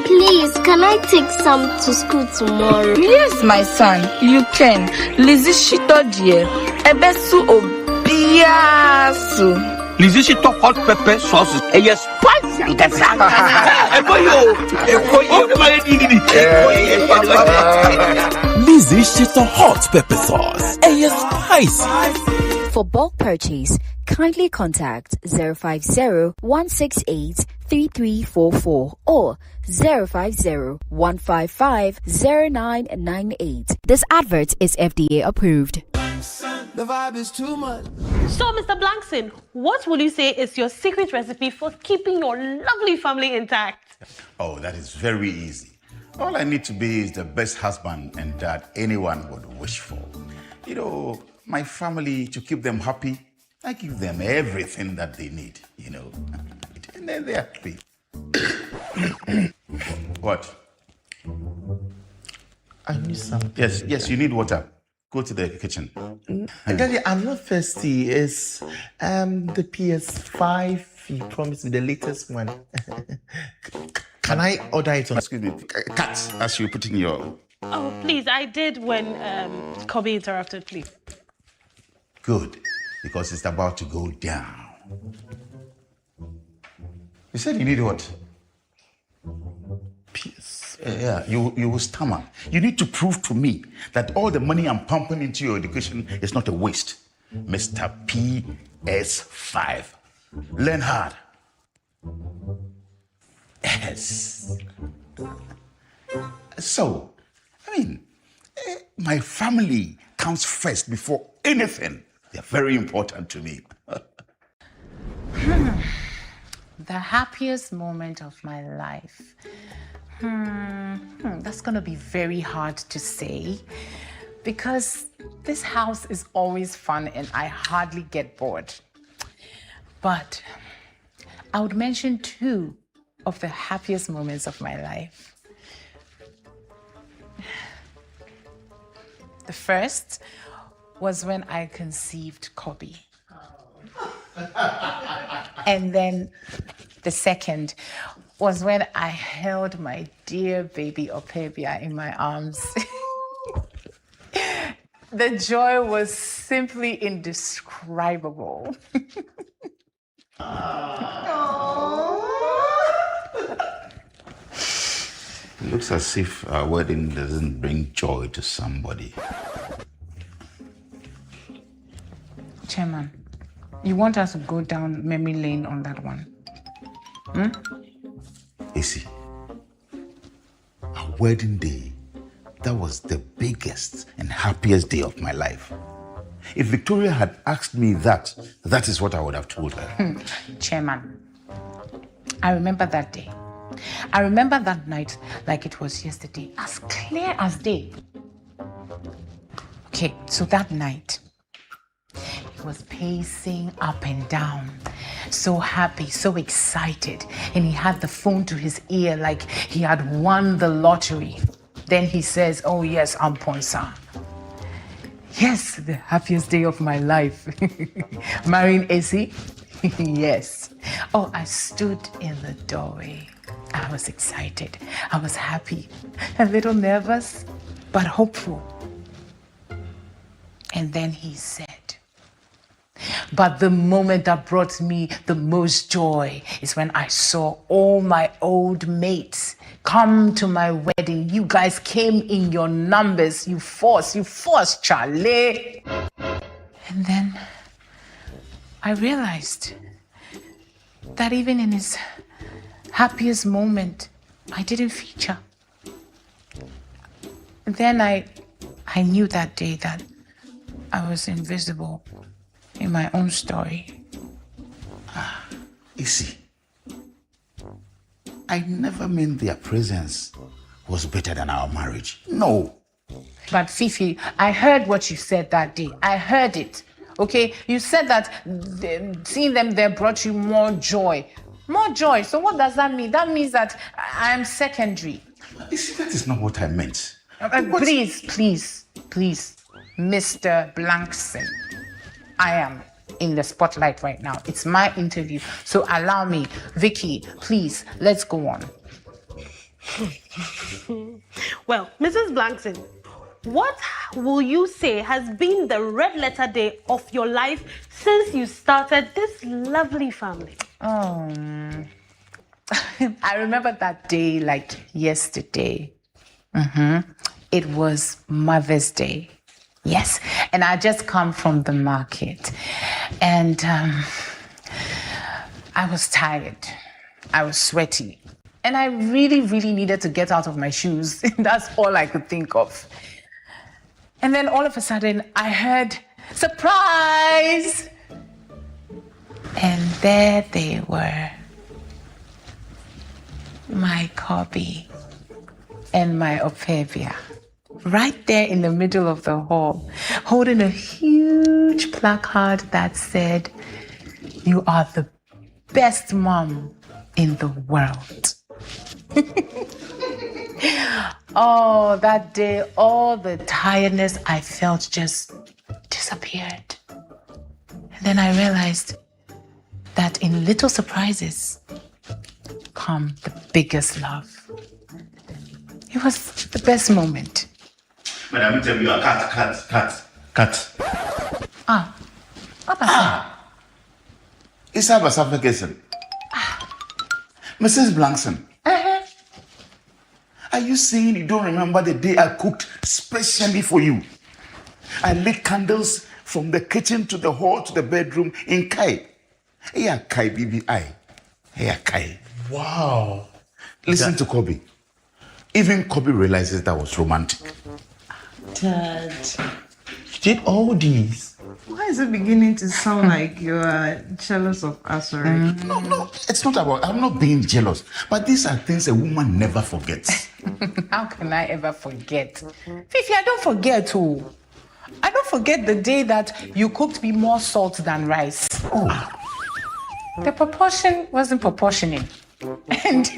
please, can I take some to school tomorrow? Yes, my son, you can. Lizzie Shito, dear. Ebesu obiasu. Lizzie Shito hot pepper sauce is spicy and Lizzie Shito hot pepper sauce, spicy. For bulk purchase, kindly contact 050-168-3344 or 050-155-0998. This advert is FDA approved. The vibe is too much. So, Mr. Blankson, what will you say is your secret recipe for keeping your lovely family intact? Oh, that is very easy. All I need to be is the best husband and dad anyone would wish for. You know, my family, to keep them happy, I give them everything that they need, you know. And then they're happy. What? I need some. Yes, you need water. Go to the kitchen. Daddy, I'm not thirsty. It's the PS5. You promised me the latest one. Can I order it on? Excuse me, cut as you put in your. Oh, please, I did when Kobe interrupted, please. Good, because it's about to go down. You said you need what? PS. Yeah, you will stammer. You need to prove to me that all the money I'm pumping into your education is not a waste. Mr. PS5. Learn hard. Yes. So, I mean, my family comes first before anything. They're very important to me. The happiest moment of my life. That's gonna be very hard to say because this house is always fun and I hardly get bored. But I would mention two of the happiest moments of my life. The first was when I conceived Kobe. And then the second was when I held my dear baby Opebia in my arms. The joy was simply indescribable. It looks as if our wedding doesn't bring joy to somebody. Chairman, you want us to go down memory lane on that one? Issy, our wedding day, that was the biggest and happiest day of my life. If Victoria had asked me that is what I would have told her. Chairman, I remember that day. I remember that night like it was yesterday, as clear as day. Okay, so that night, he was pacing up and down, so happy, so excited, and he had the phone to his ear like he had won the lottery. Then he says, "Oh yes, I'm Ponsa." Yes, the happiest day of my life. Marrying Essie? Yes. Oh, I stood in the doorway. I was excited. I was happy. A little nervous, but hopeful. And then he said, "But the moment that brought me the most joy is when I saw all my old mates come to my wedding. You guys came in your numbers. You forced, Charlie." And then I realized that even in his happiest moment, I didn't feature. Then I knew that day that I was invisible in my own story. You see, I never meant their presence was better than our marriage. No. But Fifi, I heard what you said that day. I heard it. Okay? You said that seeing them there brought you more joy. More joy. So what does that mean? That means that I'm secondary. You see, that is not what I meant. Please, Mr. Blankson, I am in the spotlight right now. It's my interview. So allow me. Vicky, please, let's go on. Well, Mrs. Blankson, what will you say has been the red letter day of your life since you started this lovely family? Oh, I remember that day like yesterday. It was Mother's Day. Yes, and I just come from the market. And I was tired. I was sweaty. And I really, really needed to get out of my shoes. That's all I could think of. And then all of a sudden, I heard Surprise! And there they were. My Kobe and my Opevia. Right there in the middle of the hall, holding a huge placard that said, "You are the best mom in the world." Oh, that day, all the tiredness I felt just disappeared. And then I realized that in little surprises come the biggest love. It was the best moment. Madam, tell you a cat. It's a suffocation. Mrs. Blankson. Are you saying you don't remember the day I cooked specially for you? I lit candles from the kitchen to the hall to the bedroom in Kai. Hey, Kai, BBI. Hey, Kai. Wow. Listen to Kobe. Even Kobe realizes that was romantic. Dad, You did all these. why is it beginning to sound like you're jealous of us already? No, it's not about, I'm not being jealous. But these are things a woman never forgets. How can I ever forget? Fifi, I don't forget who. I don't forget the day that you cooked me more salt than rice. Oh. The proportion wasn't proportioning. And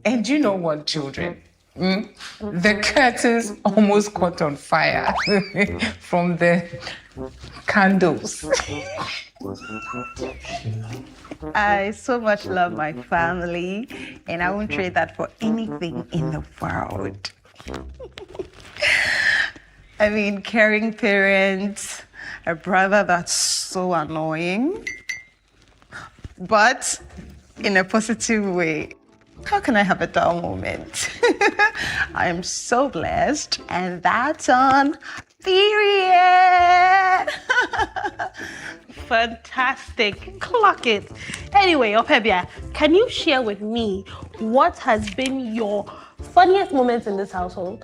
and you know what, children? The curtains almost caught on fire from the candles. I so much love my family, and I won't trade that for anything in the world. I mean, caring parents, a brother that's so annoying, but in a positive way. How can I have a dull moment? I am so blessed, and that's on period. Fantastic. Clock it. Anyway, Opebia, can you share with me what has been your funniest moments in this household?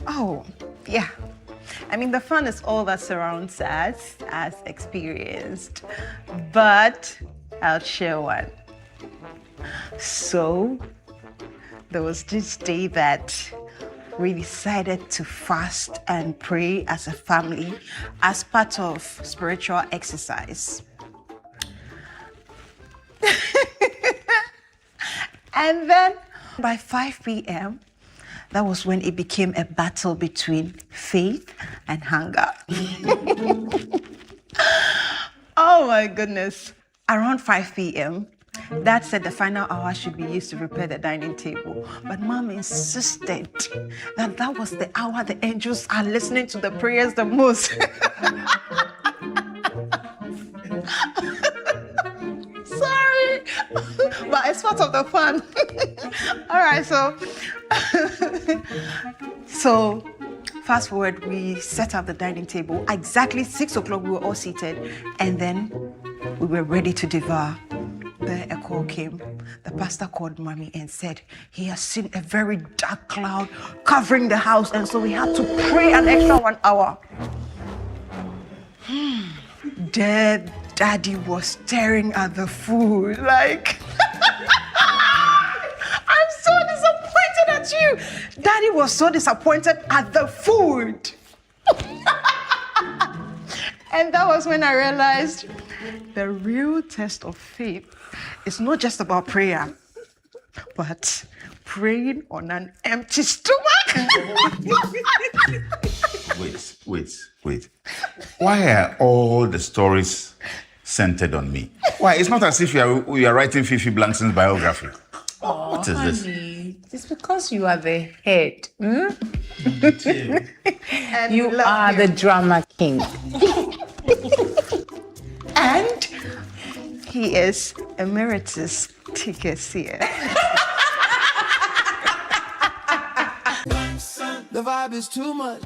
Oh, yeah. I mean, the fun is all that surrounds us as experienced, but I'll share one. So, there was this day that we decided to fast and pray as a family as part of spiritual exercise. And then by 5 p.m., that was when it became a battle between faith and hunger. Oh my goodness. Around 5 p.m., Dad said the final hour should be used to prepare the dining table. But Mom insisted that that was the hour the angels are listening to the prayers the most. Sorry, but it's part of the fun. All right, so fast forward, we set up the dining table. Exactly 6 o'clock, we were all seated, and then we were ready to devour. Then a call came. The pastor called Mommy and said he has seen a very dark cloud covering the house, and so we had to pray an extra 1 hour. Daddy was staring at the food like, I'm so disappointed at you. Daddy was so disappointed at the food. And that was when I realized the real test of faith is not just about prayer, but praying on an empty stomach. Wait. Why are all the stories centered on me? Why? It's not as if we are writing Fifi Blankson's biography. Oh, what is this? honey, it's because you are the head. And you are the drama king. And he is emeritus Tikesier. The vibe is too much.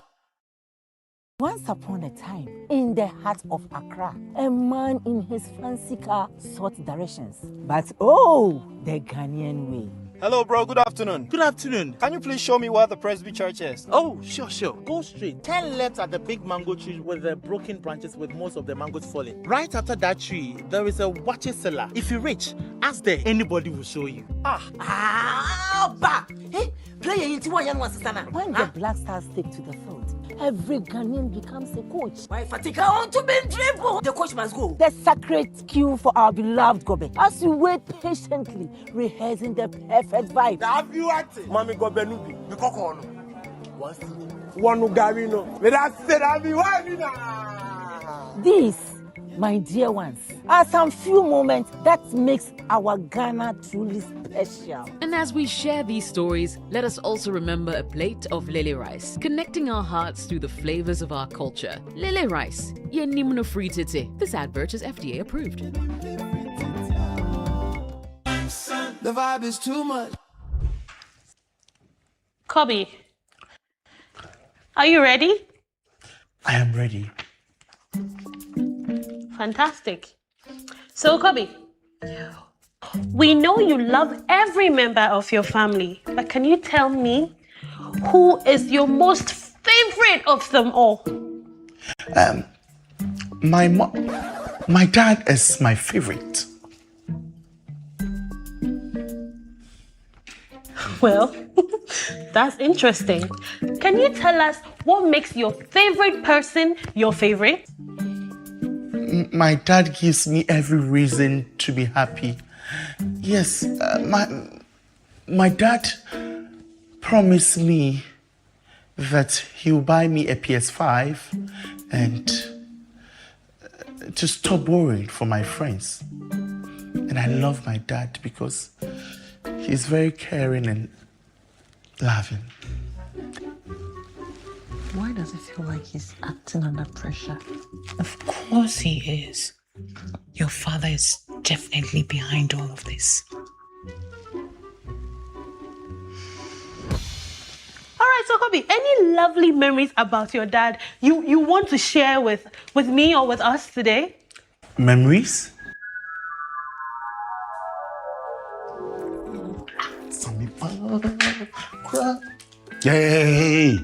Once upon a time, in the heart of Accra, a man in his fancy car sought directions. But oh, the Ghanaian way. Hello, bro. Good afternoon. Good afternoon. Can you please show me where the Presby Church is? Oh, sure. Go straight. 10 left at the big mango tree with the broken branches with most of the mangoes falling. Right after that tree, there is a water cellar. If you reach, ask there. Anybody will show you. Hey, player into one young one, when the Black Stars take to the field, every Ghanaian becomes a coach. Why Fatika on to be dribble? The coach must go. The sacred cue for our beloved Gobe. As you wait patiently, rehearsing the perfect vibe. Have you acted? Mami Gobe Nubi, the coco. One Garino. Let us say that we want. These, my dear ones, are some few moments that makes our Ghana truly special. And as we share these stories, let us also remember a plate of lele rice, connecting our hearts through the flavors of our culture. Lele rice, ye nimno free tete. This advert is FDA approved. The vibe is too much. Kobe, are you ready? I am ready. Fantastic. So, Kobe, we know you love every member of your family, but can you tell me who is your most favorite of them all? My dad is my favorite. Well, that's interesting. Can you tell us what makes your favorite person your favorite? My dad gives me every reason to be happy. Yes, my dad promised me that he'll buy me a PS5 and to stop borrowing from my friends. And I love my dad because he's very caring and loving. Why does it feel like he's acting under pressure? Of course he is. Your father is definitely behind all of this. All right, so Kobe, any lovely memories about your dad you want to share with me or with us today? Memories? Hey!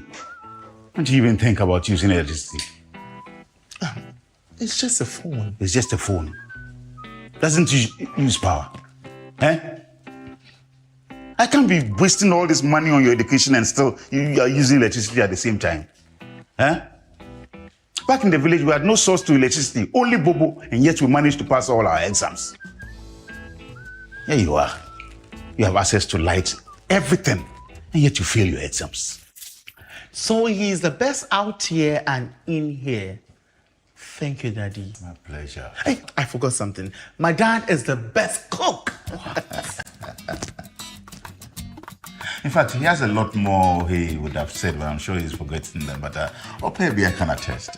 Don't you even think about using electricity? It's just a phone. It's just a phone. Doesn't use power. Eh? I can't be wasting all this money on your education and still you are using electricity at the same time. Eh? Back in the village, we had no source to electricity, only Bobo, and yet we managed to pass all our exams. Here you are. You have access to light, everything, and yet you fail your exams. So he's the best out here and in here. Thank you, Daddy. My pleasure. Hey, I forgot something. My dad is the best cook. In fact, he has a lot more he would have said, but I'm sure he's forgetting them. But maybe I can attest.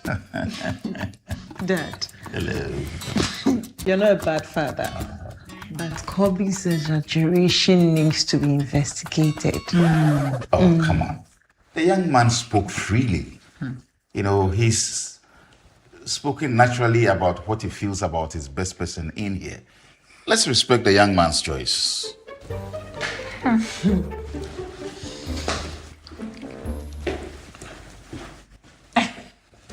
Dad. Hello. You're not a bad father. But Kobe's exaggeration needs to be investigated. Oh, come on. The young man spoke freely. You know, he's spoken naturally about what he feels about his best person in here. Let's respect the young man's choice.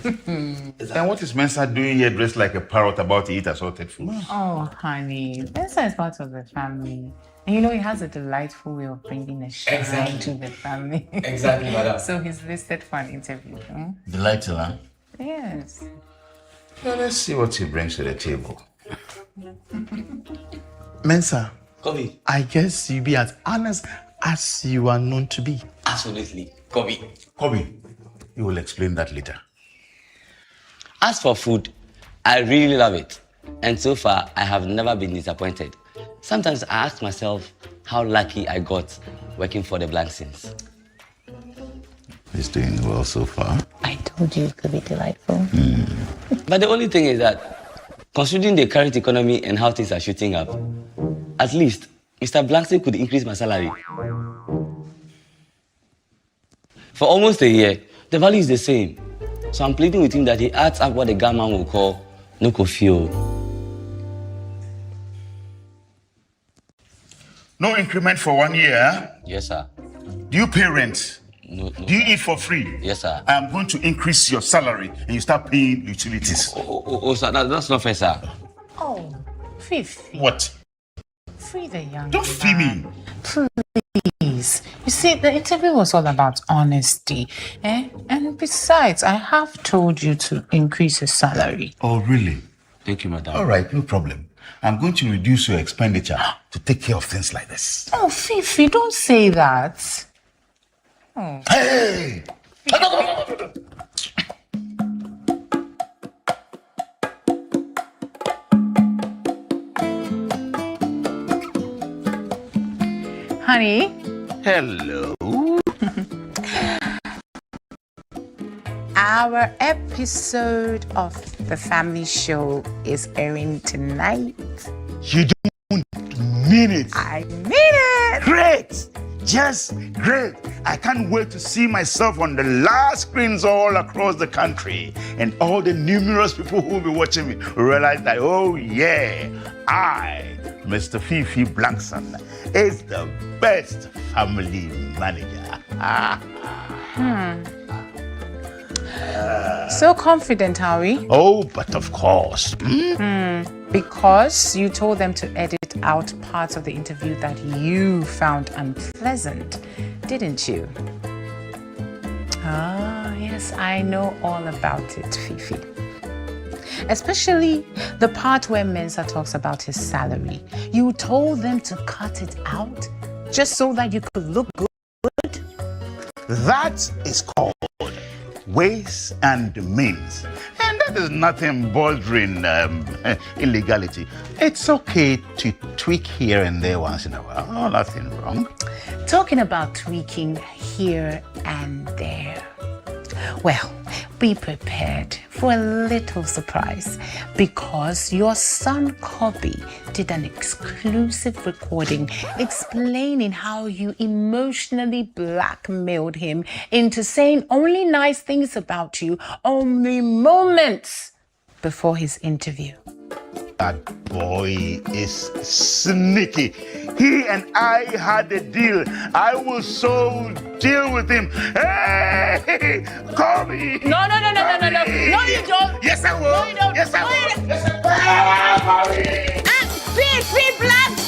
And what is Mensa doing here dressed like a parrot about to eat assorted food? Oh, honey, Mensa is part of the family. And you know, he has a delightful way of bringing a shine to the family. Exactly, madam. So he's listed for an interview. Delightful, huh? Yes. Well, let's see what he brings to the table. Mensa, Kobe. I guess you be as honest as you are known to be. Absolutely. Kobe. Kobe, you will explain that later. As for food, I really love it. And so far, I have never been disappointed. Sometimes I ask myself how lucky I got working for the Blanksons. He's doing well so far. I told you it could be delightful. But the only thing is that, considering the current economy and how things are shooting up, at least Mr. Blankson could increase my salary. For almost a year, the value is the same. So I'm pleading with him that he adds up what the government will call no kofio. No increment for 1 year? Yes, sir. Do you pay rent? No. Do you eat for free? Yes, sir. I am going to increase your salary and you start paying utilities. Sir, that's not fair, sir. Oh, Fifi. What? Free the young Don't fee me. Please. You see, the interview was all about honesty. And besides, I have told you to increase your salary. Oh, really? Thank you, madam. All right, no problem. I'm going to reduce your expenditure to take care of things like this. Oh, Fifi, don't say that. Oh. Hey! Honey? Hello. Our episode of the family show is airing tonight. You don't mean it. I mean it. Great. Just great. I can't wait to see myself on the large screens all across the country. And all the numerous people who will be watching me will realize that, oh yeah, I, Mr. Fifi Blankson, is the best family manager. So confident, are we? Oh, but of course. Because you told them to edit out parts of the interview that you found unpleasant, didn't you? Ah, yes, I know all about it, Fifi. Especially the part where Mensa talks about his salary. You told them to cut it out just so that you could look good. That is called ways and means. And that is nothing bordering illegality. It's okay to tweak here and there once in a while. Oh, nothing wrong. Talking about tweaking here and there. Well, be prepared for a little surprise because your son Kobe did an exclusive recording explaining how you emotionally blackmailed him into saying only nice things about you only moments before his interview. That boy is sneaky. He and I had a deal. I will so deal with him. Hey, Kobe! No. No, you don't. Yes, I will. No, you don't. Yes, I No, you will. don't. Yes, I will. Fifi Blackson!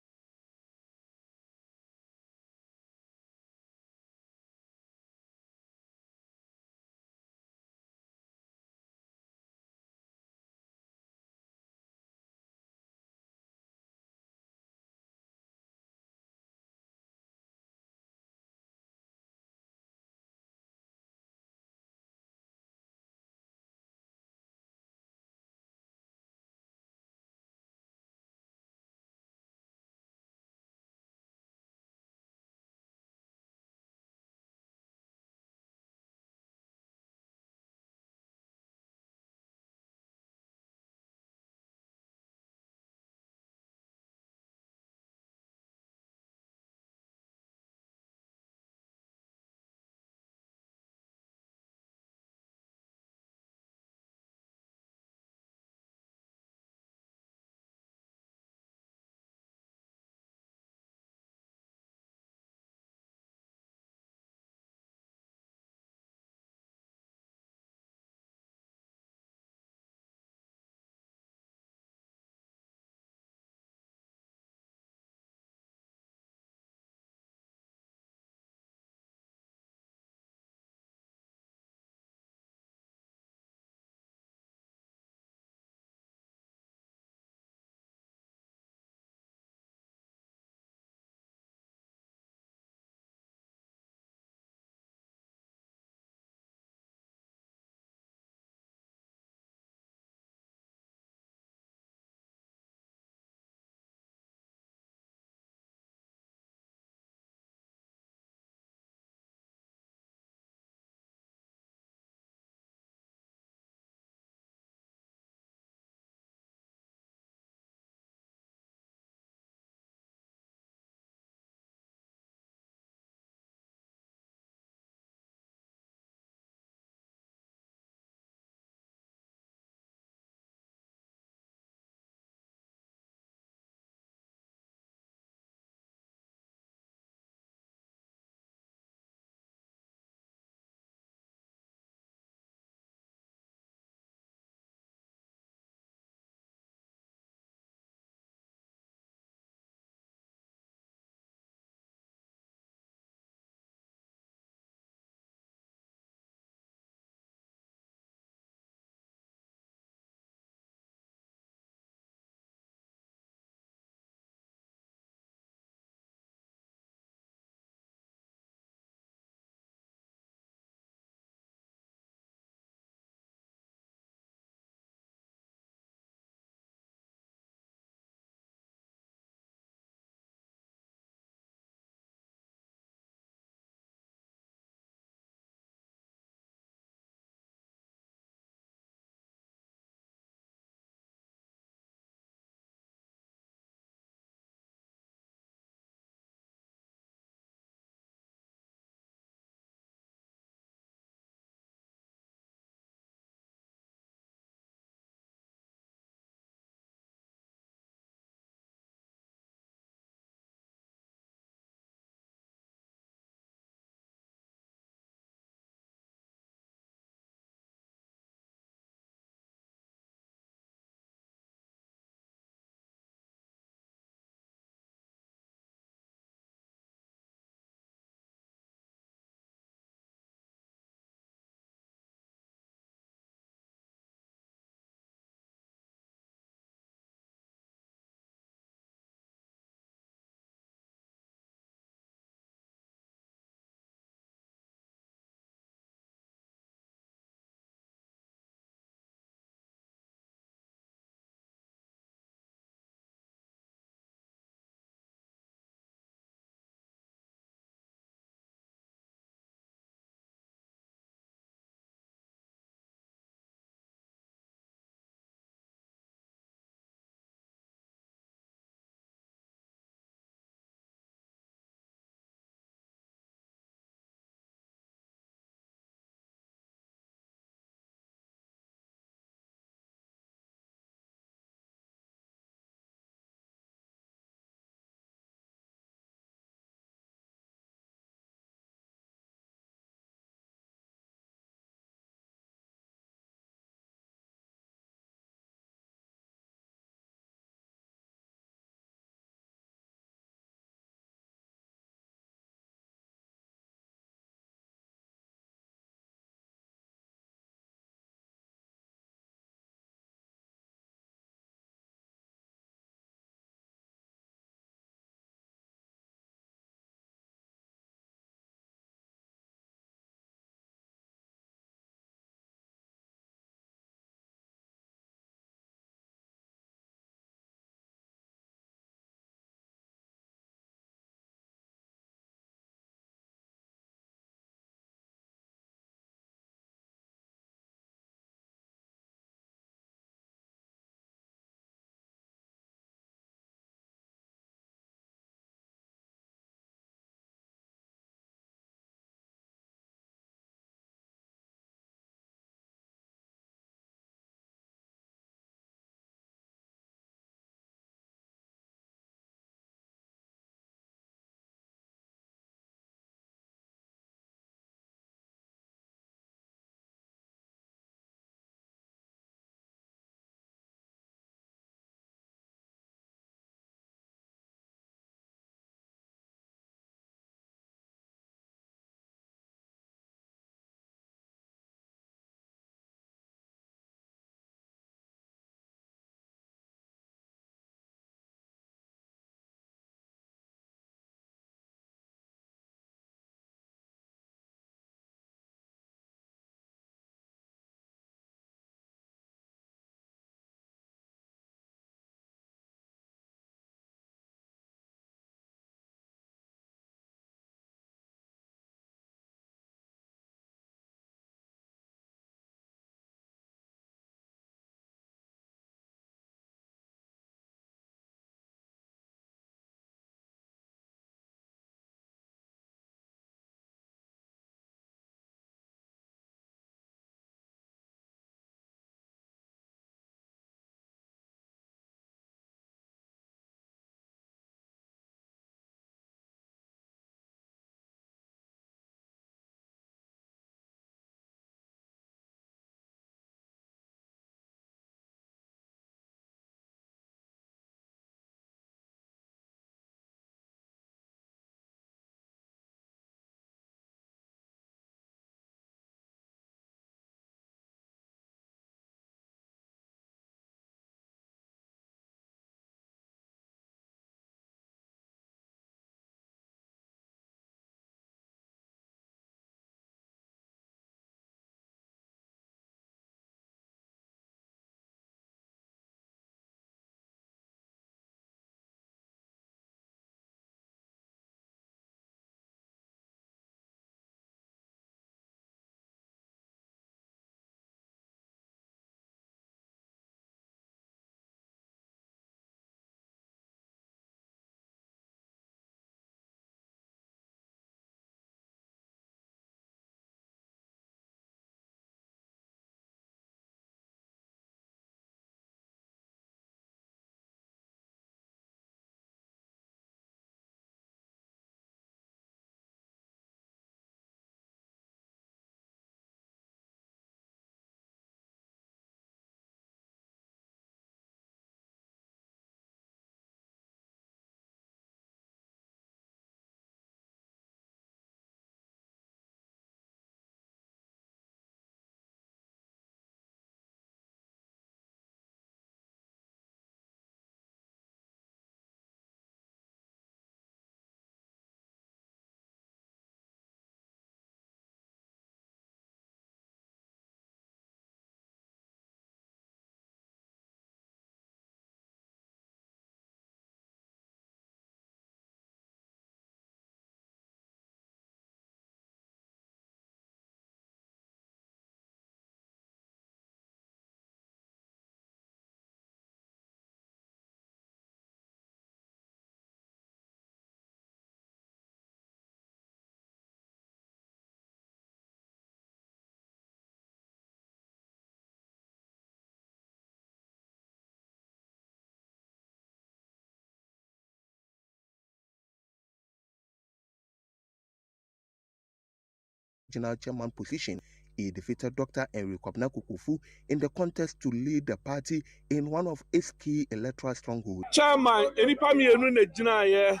regional chairman position. He defeated Dr. Henry Kwabena Kukufu in the contest to lead the party in one of its key electoral strongholds. Chairman, enipa mienu na gina ye.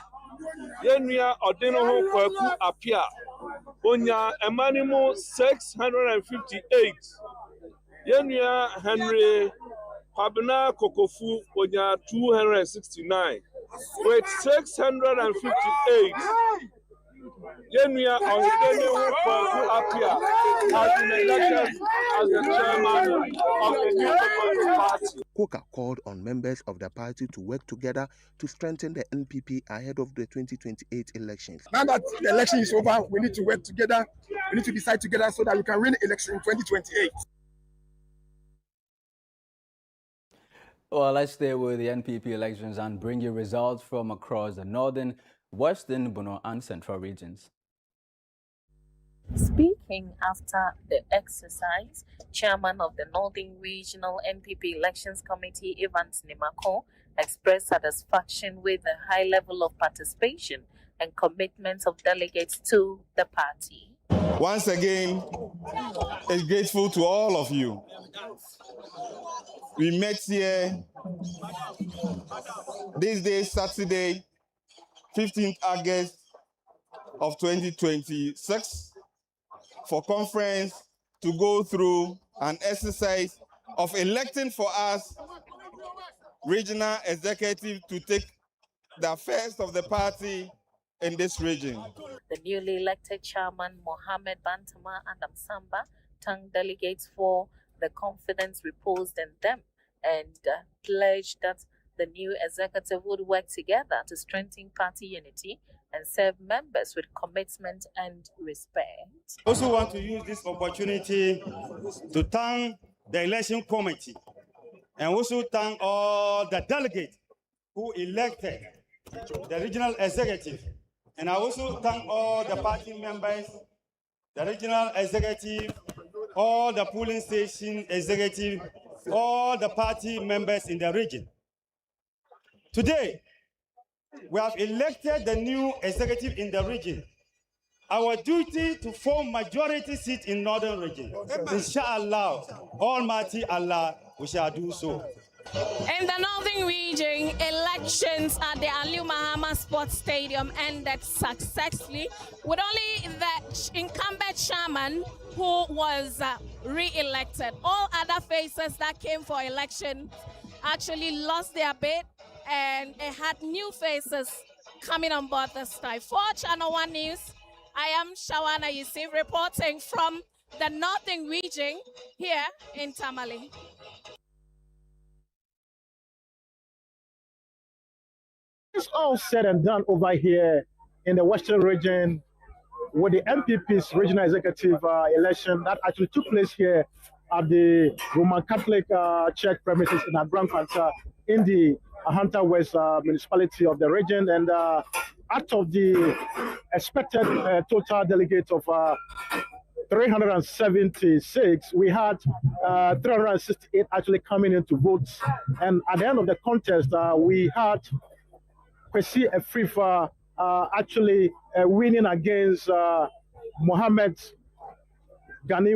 Yenua odeno ho kwaku apia. Onya emanimu 658. Yenua Henry Kwabena Kukufu onya 269. With 658. Yenua odeno ho kwaku apia has been elected as the chairman of the new People's Party. Koka called on members of the party to work together to strengthen the NPP ahead of the 2028 elections. Now that the election is over, we need to work together. We need to decide together so that we can win the election in 2028. Well, let's stay with the NPP elections and bring you results from across the northern, western, Bono, and central regions. Speaking after the exercise, Chairman of the Northern Regional NPP Elections Committee, Evans Nimako, expressed satisfaction with the high level of participation and commitment of delegates to the party. Once again, it's grateful to all of you. We met here this day, Saturday, 15th August of 2026, for conference to go through an exercise of electing for us regional executive to take the first of the party in this region. The newly elected chairman, Mohammed Bantama Adam Samba, thanked delegates for the confidence reposed in them and pledged that the new executive would work together to strengthen party unity and serve members with commitment and respect. I also want to use this opportunity to thank the election committee and also thank all the delegates who elected the regional executive. And I also thank all the party members, the regional executive, all the polling station executive, all the party members in the region. Today, we have elected the new executive in the region. Our duty to form majority seat in northern region. Inshallah, Almighty Allah, we shall do so. In the northern region, elections at the Aliu Mahama Sports Stadium ended successfully with only the incumbent chairman who was re-elected. All other faces that came for election actually lost their bid, and it had new faces coming on board this time. For ChannelOne News, I am Shawana Yusuf reporting from the northern region here in Tamale. It's all said and done over here in the western region with the MPP's regional executive election that actually took place here at the Roman Catholic Church premises in Agrankwanta in the Ahanta West municipality of the region. And out of the expected total delegates of 376, we had 368 actually coming in to vote. And at the end of the contest, we had Kwesi Afrifa actually winning against Mohammed Ghani,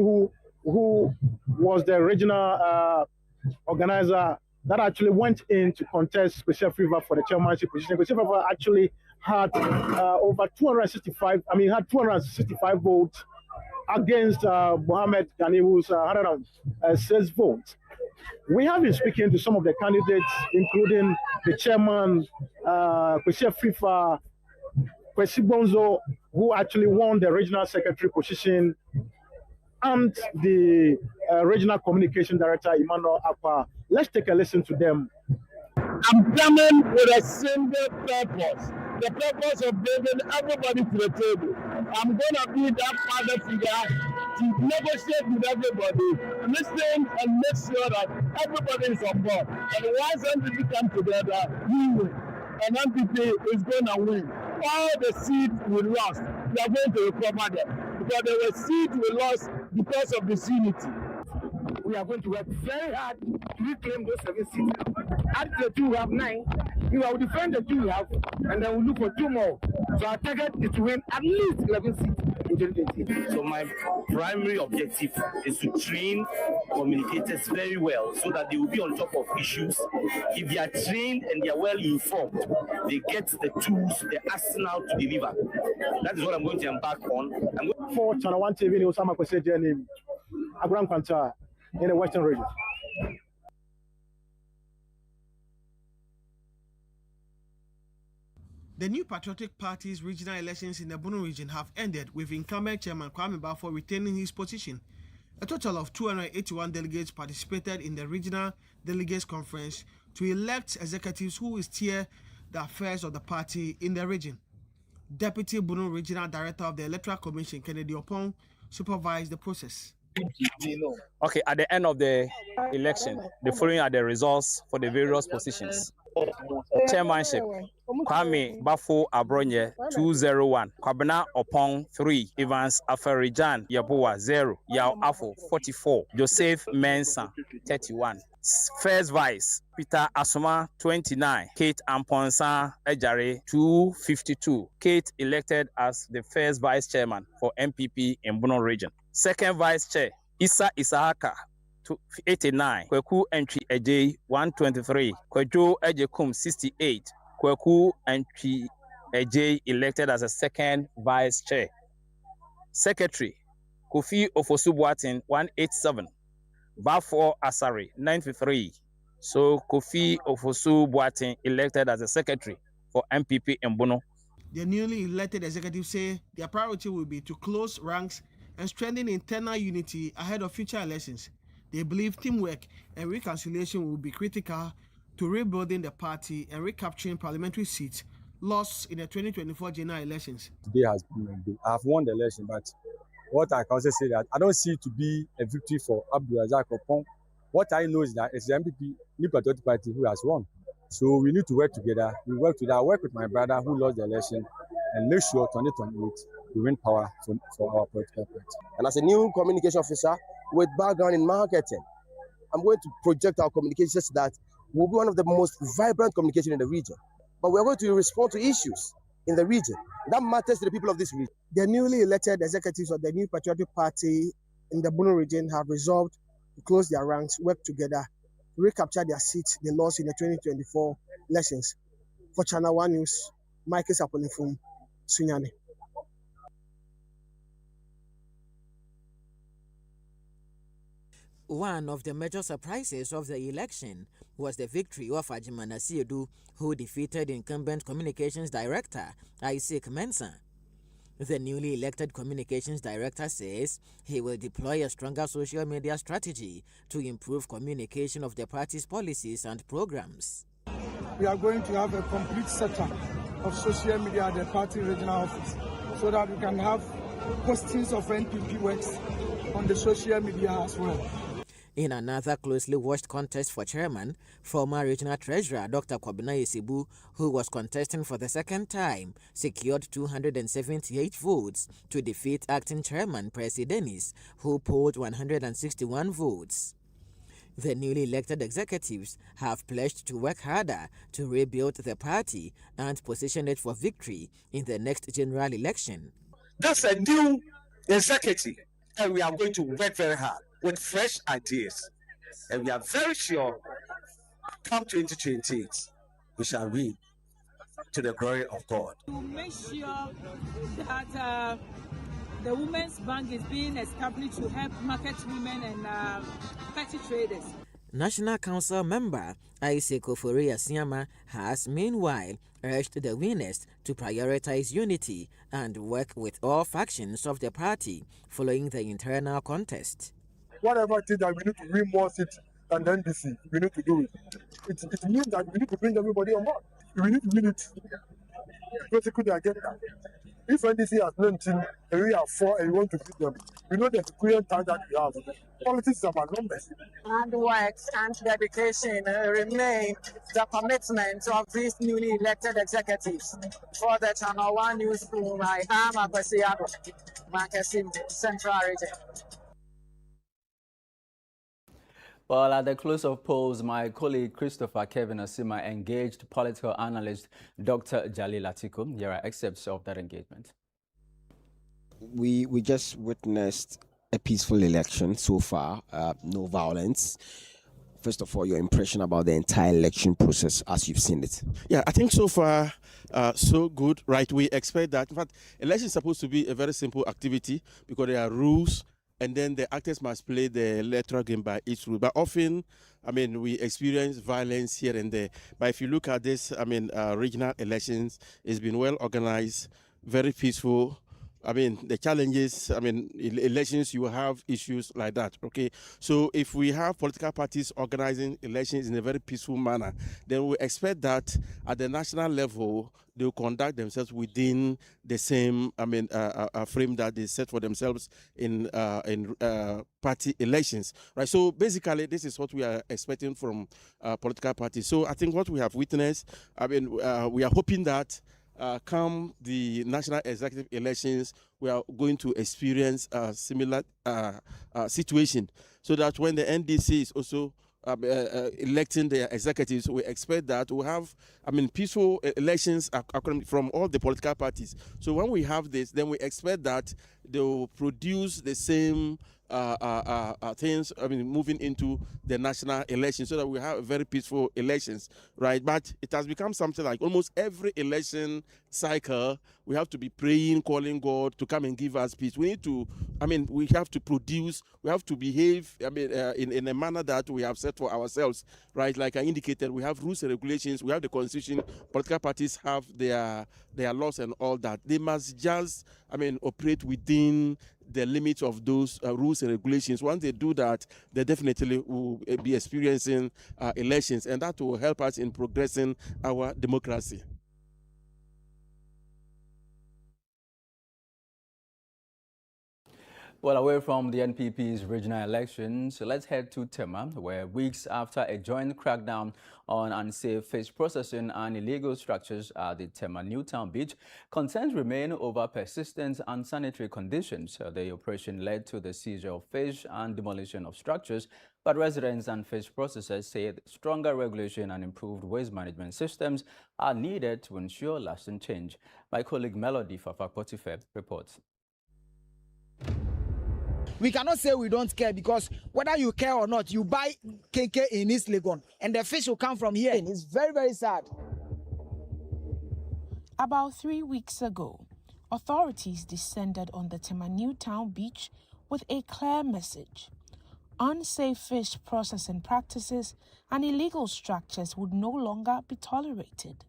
who was the regional organizer that actually went in to contest Kwesi Afrifa for the chairmanship position. Kwesi Afrifa actually had over 265, had 265 votes against Mohammed Ghani, who's 106 votes. We have been speaking to some of the candidates, including the chairman, Kwesi Afrifa, Kwesi Bonzo, who actually won the regional secretary position, and the regional communication director, Emmanuel Apa. Let's take a listen to them. I'm coming with a single purpose. The purpose of bringing everybody to the table. I'm going to be that father figure to negotiate with everybody, listen and make sure that everybody is on board. And once MPP come together, we win. And MPP is going to win. All the seats we lost, we are going to recover them. Because there were seats we lost because of disunity. We are going to work very hard to reclaim those 7 seats. Add the 2, we have 9. We will defend the 2 we have, and then we'll look for 2 more. So our target is to win at least 11 seats in 2020. So my primary objective is to train communicators very well so that they will be on top of issues. If they are trained and they are well informed, they get the tools, the arsenal to deliver. That is what I'm going to embark on. For ChannelOne TV News, I'm going to say their name, Abraham Kwanta, in the Western region. The new Patriotic Party's regional elections in the Bono region have ended, with incumbent chairman Kwame Bafo retaining his position. A total of 281 delegates participated in the regional delegates conference to elect executives who will steer the affairs of the party in the region. Deputy Bono Regional Director of the Electoral Commission, Kennedy Opong, supervised the process. Okay, at the end of the election, the following are the results for the various positions. Chairmanship, Kwame Bafo Abronye 201, Kwabena Opong 3, Evans Aferijan Yaboa 0, Yao Afo 44, Joseph Mensah 31. First Vice, Peter Asoma 29, Kate Amponsa Ejare 252. Kate elected as the first Vice Chairman for MPP in Bono region. Second Vice Chair, Issa Isahaka 89, Kweku Entry Ejay 123, Kwejo Ejekum 68, Kweku Entry Ejay elected as a second Vice Chair. Secretary, Kofi Ofosu-Boateng 187, Bafo Asare 93. So Kofi Ofosu-Boateng elected as a secretary for MPP in Bono. The newly elected executives say their priority will be to close ranks and strengthen internal unity ahead of future elections. They believe teamwork and reconciliation will be critical to rebuilding the party and recapturing parliamentary seats lost in the 2024 general elections. Today has been a day. I have won the election, but what I can also say that I don't see it to be a victory for Abdulrazak Opong. What I know is that it's the MPP, New Patriotic Party, who has won. So we need to work together. We work together. I work with my brother who lost the election and make sure 2028 we win power for our political party. And as a new communication officer with background in marketing, I'm going to project our communications that we'll be one of the most vibrant communication in the region. But we're going to respond to issues in the region that matters to the people of this region. The newly elected executives of the New Patriotic Party in the Bono region have resolved to close their ranks, work together, recapture their seats they lost in the 2024 elections. For ChannelOne News, Michael Sapolifum, Sunyani. One of the major surprises of the election was the victory of Ajimana Siedu, who defeated incumbent Communications Director Isaac Mensah. The newly elected Communications Director says he will deploy a stronger social media strategy to improve communication of the party's policies and programs. We are going to have a complete setup of social media at the party regional office so that we can have postings of NPP works on the social media as well. In another closely watched contest for chairman, former regional treasurer Dr. Kwabena Yesibu, who was contesting for the second time, secured 278 votes to defeat acting chairman Percy Dennis, who polled 161 votes. The newly elected executives have pledged to work harder to rebuild the party and position it for victory in the next general election. That's a new executive, and we are going to work very hard with fresh ideas. And we are very sure, come 2028, we shall win to the glory of God. To make sure that the Women's Bank is being established to help market women and petty traders. National Council member Isaac Ofori Asiama has meanwhile urged the winners to prioritize unity and work with all factions of the party following the internal contest. Whatever it is that we need to win more seats than the NDC, we need to do it. It means that we need to bring everybody on board. We need to win it. Prosecute the agenda. If NDC has 19 and we have 4 and we want to beat them, we know the clear time that we have. Politics is about numbers. Hard work and dedication remain the commitment of these newly elected executives. For the ChannelOne Newsroom, I am Abasiado, Marketing Central Region. Well, at the close of polls, my colleague Christopher Kevin Asima engaged political analyst Dr. Jalil Atiku. Here are excerpts of that engagement. We just witnessed a peaceful election so far, no violence. First of all, your impression about the entire election process as you've seen it. Yeah, I think so far, so good, right? We expect that. In fact, election is supposed to be a very simple activity because there are rules, and then the actors must play the electoral game by each rule. But often, I mean, we experience violence here and there. But if you look at this, I mean, regional elections, it's been well organized, very peaceful. I mean, the challenges, I mean, elections, you have issues like that, okay? So if we have political parties organizing elections in a very peaceful manner, then we expect that at the national level, they will conduct themselves within the same, I mean, frame that they set for themselves in party elections, right? So basically, this is what we are expecting from political parties. So I think what we have witnessed, I mean, we are hoping that come the national executive elections, we are going to experience a similar situation, so that when the NDC is also electing their executives, we expect that we have, I mean, peaceful elections from all the political parties. So when we have this, then we expect that they will produce the same things, I mean, moving into the national election, so that we have very peaceful elections, right? But it has become something like almost every election cycle, we have to be praying, calling God to come and give us peace. We need to, I mean, we have to produce, we have to behave, I mean, in a manner that we have set for ourselves, right? Like I indicated, we have rules and regulations, we have the constitution, political parties have their laws and all that. They must just, I mean, operate within the limits of those rules and regulations. Once they do that, they definitely will be experiencing elections, and that will help us in progressing our democracy. Well, away from the NPP's regional elections, let's head to Tema, where weeks after a joint crackdown on unsafe fish processing and illegal structures at the Tema Newtown Beach, concerns remain over persistent unsanitary conditions. The operation led to the seizure of fish and demolition of structures, but residents and fish processors say stronger regulation and improved waste management systems are needed to ensure lasting change. My colleague Melody Fafa-Potife reports. We cannot say we don't care, because whether you care or not, you buy KK in East Legon and the fish will come from here. It's very, very sad. About 3 weeks ago, authorities descended on the Tema Newtown Beach with a clear message. Unsafe fish processing practices and illegal structures would no longer be tolerated.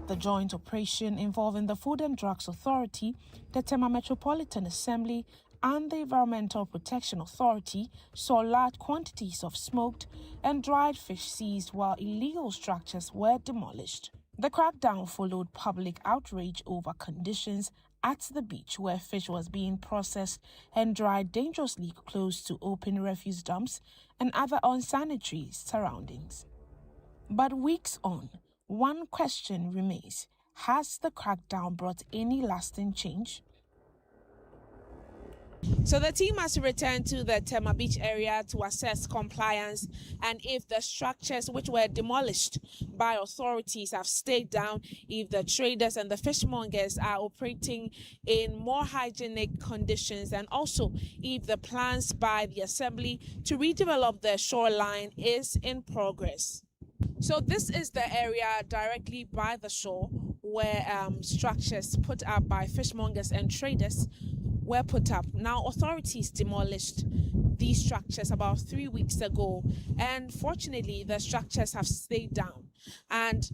The joint operation involving the Food and Drugs Authority, the Tema Metropolitan Assembly, and the Environmental Protection Authority saw large quantities of smoked and dried fish seized while illegal structures were demolished. The crackdown followed public outrage over conditions at the beach where fish was being processed and dried dangerously close to open refuse dumps and other unsanitary surroundings. But weeks on, one question remains: has the crackdown brought any lasting change? So the team has returned to the Tema Beach area to assess compliance and if the structures which were demolished by authorities have stayed down, if the traders and the fishmongers are operating in more hygienic conditions, and also if the plans by the assembly to redevelop the shoreline is in progress. So this is the area directly by the shore where structures put up by fishmongers and traders were put up. Now, authorities demolished these structures about 3 weeks ago, and fortunately, the structures have stayed down, and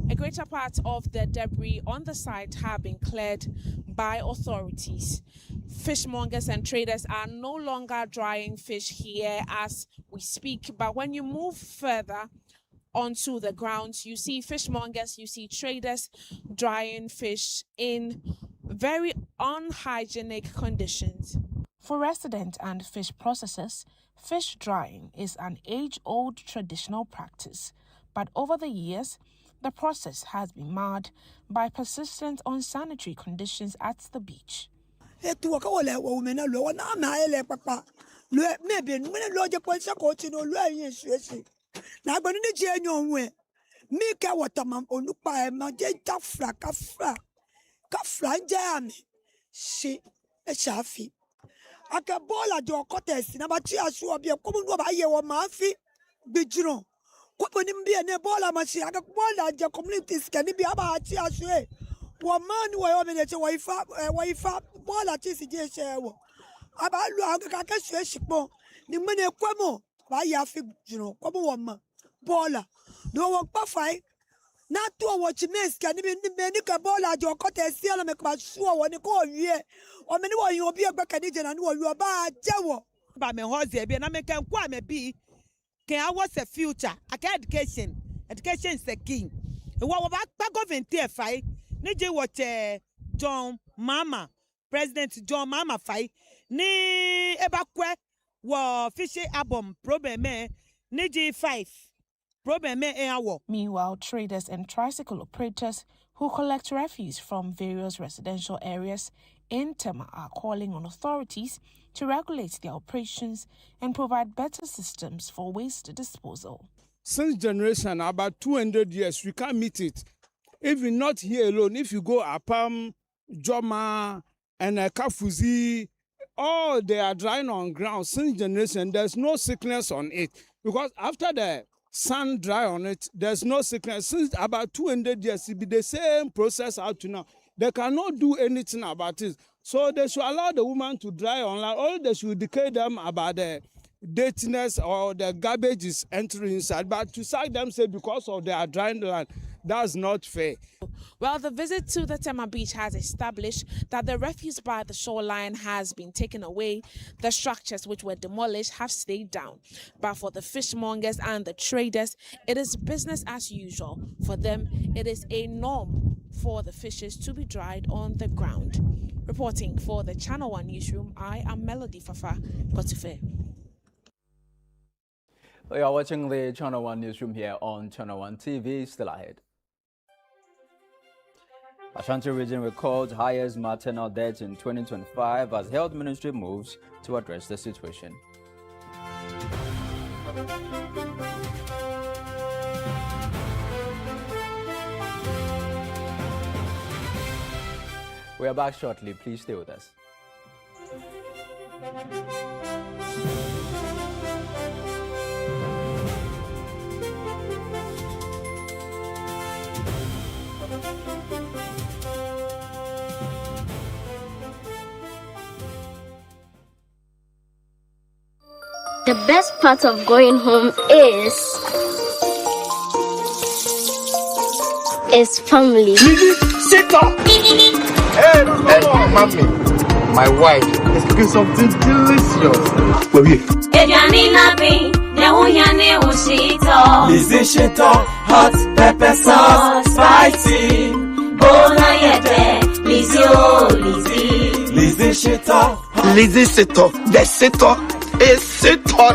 a greater part of the debris on the site have been cleared by authorities. Fishmongers and traders are no longer drying fish here as we speak, but when you move further onto the grounds, you see fishmongers, you see traders drying fish in very unhygienic conditions. For residents and fish processors, fish drying is an age-old traditional practice, but over the years, the process has been marred by persistent unsanitary conditions at the beach. maybe when loja kwanza kochi no lue yin suesi na agbani ni je enyo nwe mi ka waterman onupa e ma je kafra nje ami si e shafi aka bola jo kotes na ba ti asu obi e komu no ba ye wo ma fi bijiro ko ni mbi ne bola ma si aka bola je communities kan bi aba ti asu e wo man wo yo me ne che wo ifa bola ti si je se wo aba lu aka ka su esipon ni mene kwemo ba ya fi jiro komu wo ma bola no wo pa fai na to wo chimes kan ni ka bola jo kotes si ala me ka su wo ni ko wie o me ni wo yin obi egbe kan je na ni wo yu ba jewo ba me hoze bi na me kan kwa me bi can what's the future aka education is the key wo ba government e fai ni je wo John Mama President John Mama fai ni ebakwe wo fishe album problem ni G5 problem awo. Meanwhile, traders and tricycle operators who collect refuse from various residential areas in Tema are calling on authorities to regulate their operations and provide better systems for waste disposal. Since generation, about 200 years, we can't meet it. Even not here alone, if you go Apam, Joma, and Kafuzi, all they are drying on ground. Since generation, there's no sickness on it. Because after the sun dry on it, there's no sickness. Since about 200 years, it be the same process out to now. They cannot do anything about it. So they should allow the woman to dry on land, or they should educate them about the dirtiness or the garbage is entering inside. But to sack them, say, because of their drying land, that's not fair. Well, the visit to the Tema Beach has established that the refuse by the shoreline has been taken away. The structures which were demolished have stayed down. But for the fishmongers and the traders, it is business as usual. For them, it is a norm for the fishes to be dried on the ground. Reporting for the ChannelOne Newsroom, I am Melody Fafa Kotife. We are watching the ChannelOne Newsroom here on ChannelOne TV. Still ahead. Ashanti region records highest maternal deaths in 2025 as Health Ministry moves to address the situation. We are back shortly. Please stay with us. The best part of going home is family. Sit up! Hey, mommy, my wife is cooking something delicious. Hot pepper sauce, spicy. Lizzie Shito, the Shito is Shito.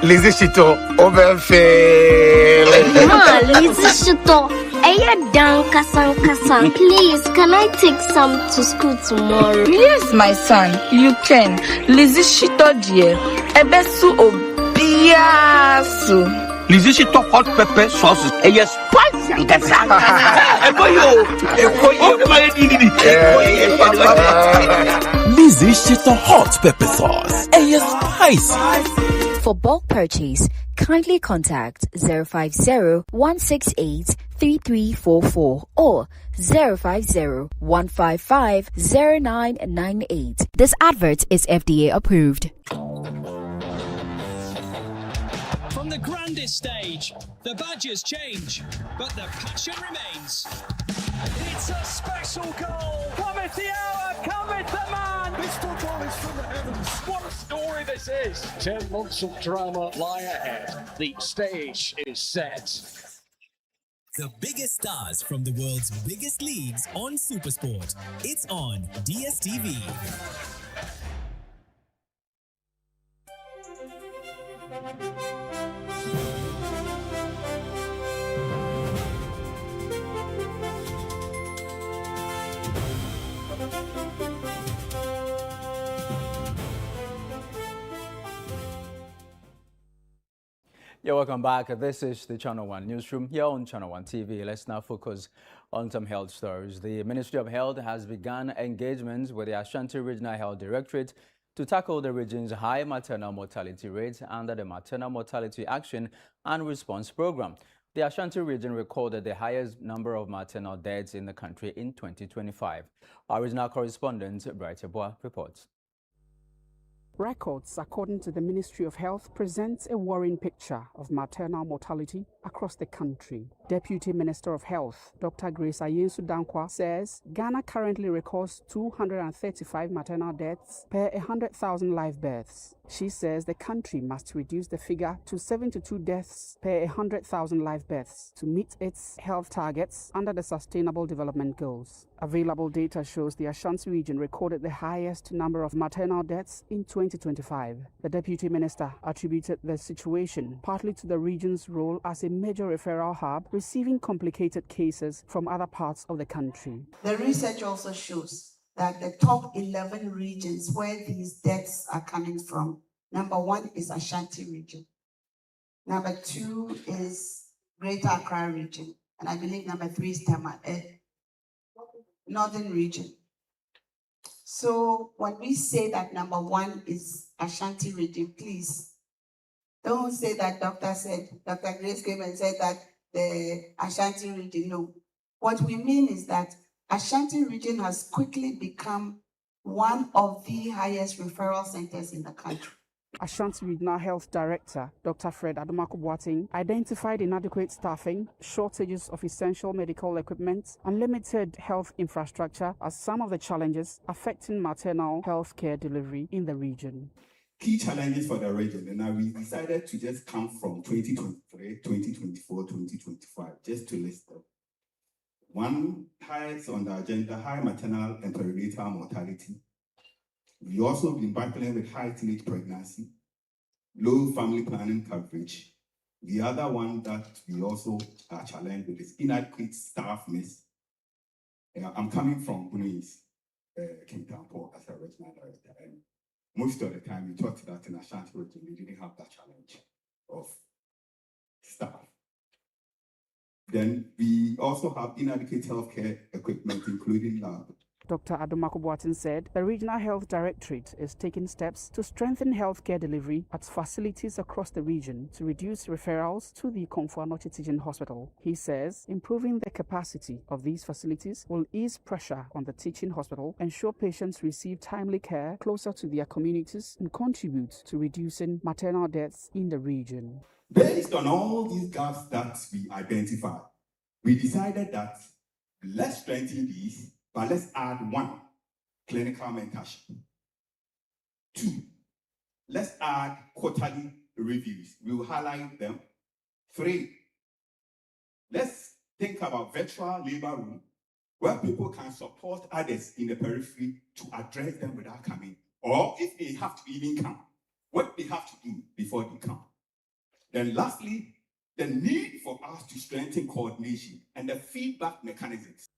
Lizzie Shito, overfill. Lizzie Shito, please, can I take some to school tomorrow? Yes, my son, you can. Lizzie Shito, dear. Ebesu obiasu. Lizzie Shito hot pepper sauce is spicy. Lizzie Shito hot pepper sauce. Spicy. For bulk purchase, kindly contact 050-168-3344 or 050-155-0998. This advert is FDA approved. From the grandest stage, the badges change, but the passion remains. It's a special goal. Cometh the hour, cometh the man. This football is from the heavens. What a story this is. 10 months of drama lie ahead. The stage is set. The biggest stars from the world's biggest leagues on Supersport. It's on DSTV. Yeah, welcome back. This is the Channel One Newsroom here on Channel One TV. Let's now focus on some health stories. The Ministry of Health has begun engagements with the Ashanti Regional Health Directorate to tackle the region's high maternal mortality rates under the Maternal Mortality Action and Response Program. The Ashanti region recorded the highest number of maternal deaths in the country in 2025. Our regional correspondent, Bright Yeboah, reports. Records, according to the Ministry of Health, presents a worrying picture of maternal mortality across the country. Deputy Minister of Health, Dr. Grace Ayensu Dankwa, says Ghana currently records 235 maternal deaths per 100,000 live births. She says the country must reduce the figure to 72 deaths per 100,000 live births to meet its health targets under the Sustainable Development Goals. Available data shows the Ashanti region recorded the highest number of maternal deaths in 2025. The Deputy Minister attributed the situation partly to the region's role as a major referral hub, receiving complicated cases from other parts of the country. The research also shows that the top 11 regions where these deaths are coming from, number 1 is Ashanti region. Number 2 is Greater Accra region. And I believe number 3 is Northern region. So when we say that number 1 is Ashanti region, please don't say that Dr. Grace came and said that the Ashanti region. No. What we mean is that Ashanti region has quickly become one of the highest referral centers in the country. Ashanti Regional Health Director, Dr. Fred Adomako-Boateng, identified inadequate staffing, shortages of essential medical equipment, and limited health infrastructure as some of the challenges affecting maternal health care delivery in the region. Key challenges for the region, and now we decided to just come from 2023, 2024, 2025, just to list them. One, highest on the agenda, high maternal and perinatal mortality. We also been battling with high teenage pregnancy, low family planning coverage. The other one that we also are challenged with is inadequate staff miss. I'm coming from Bunis, Kingtown Port as a regional director, and most of the time we thought that in Ashanti region we didn't have that challenge of staff. Then we also have inadequate healthcare equipment, including lab. Dr. Adomako-Boateng said the Regional Health Directorate is taking steps to strengthen healthcare delivery at facilities across the region to reduce referrals to the Komfo-Anokye Teaching Hospital. He says improving the capacity of these facilities will ease pressure on the teaching hospital, ensure patients receive timely care closer to their communities, and contribute to reducing maternal deaths in the region. Based on all these gaps that we identified, we decided that let's strengthen these, but let's add 1, clinical mentorship. 2, let's add quarterly reviews. We will highlight them. 3, let's think about virtual labor room where people can support others in the periphery to address them without coming. Or if they have to even come, what they have to do before they come. Then lastly, the need for us to strengthen coordination and the feedback mechanisms.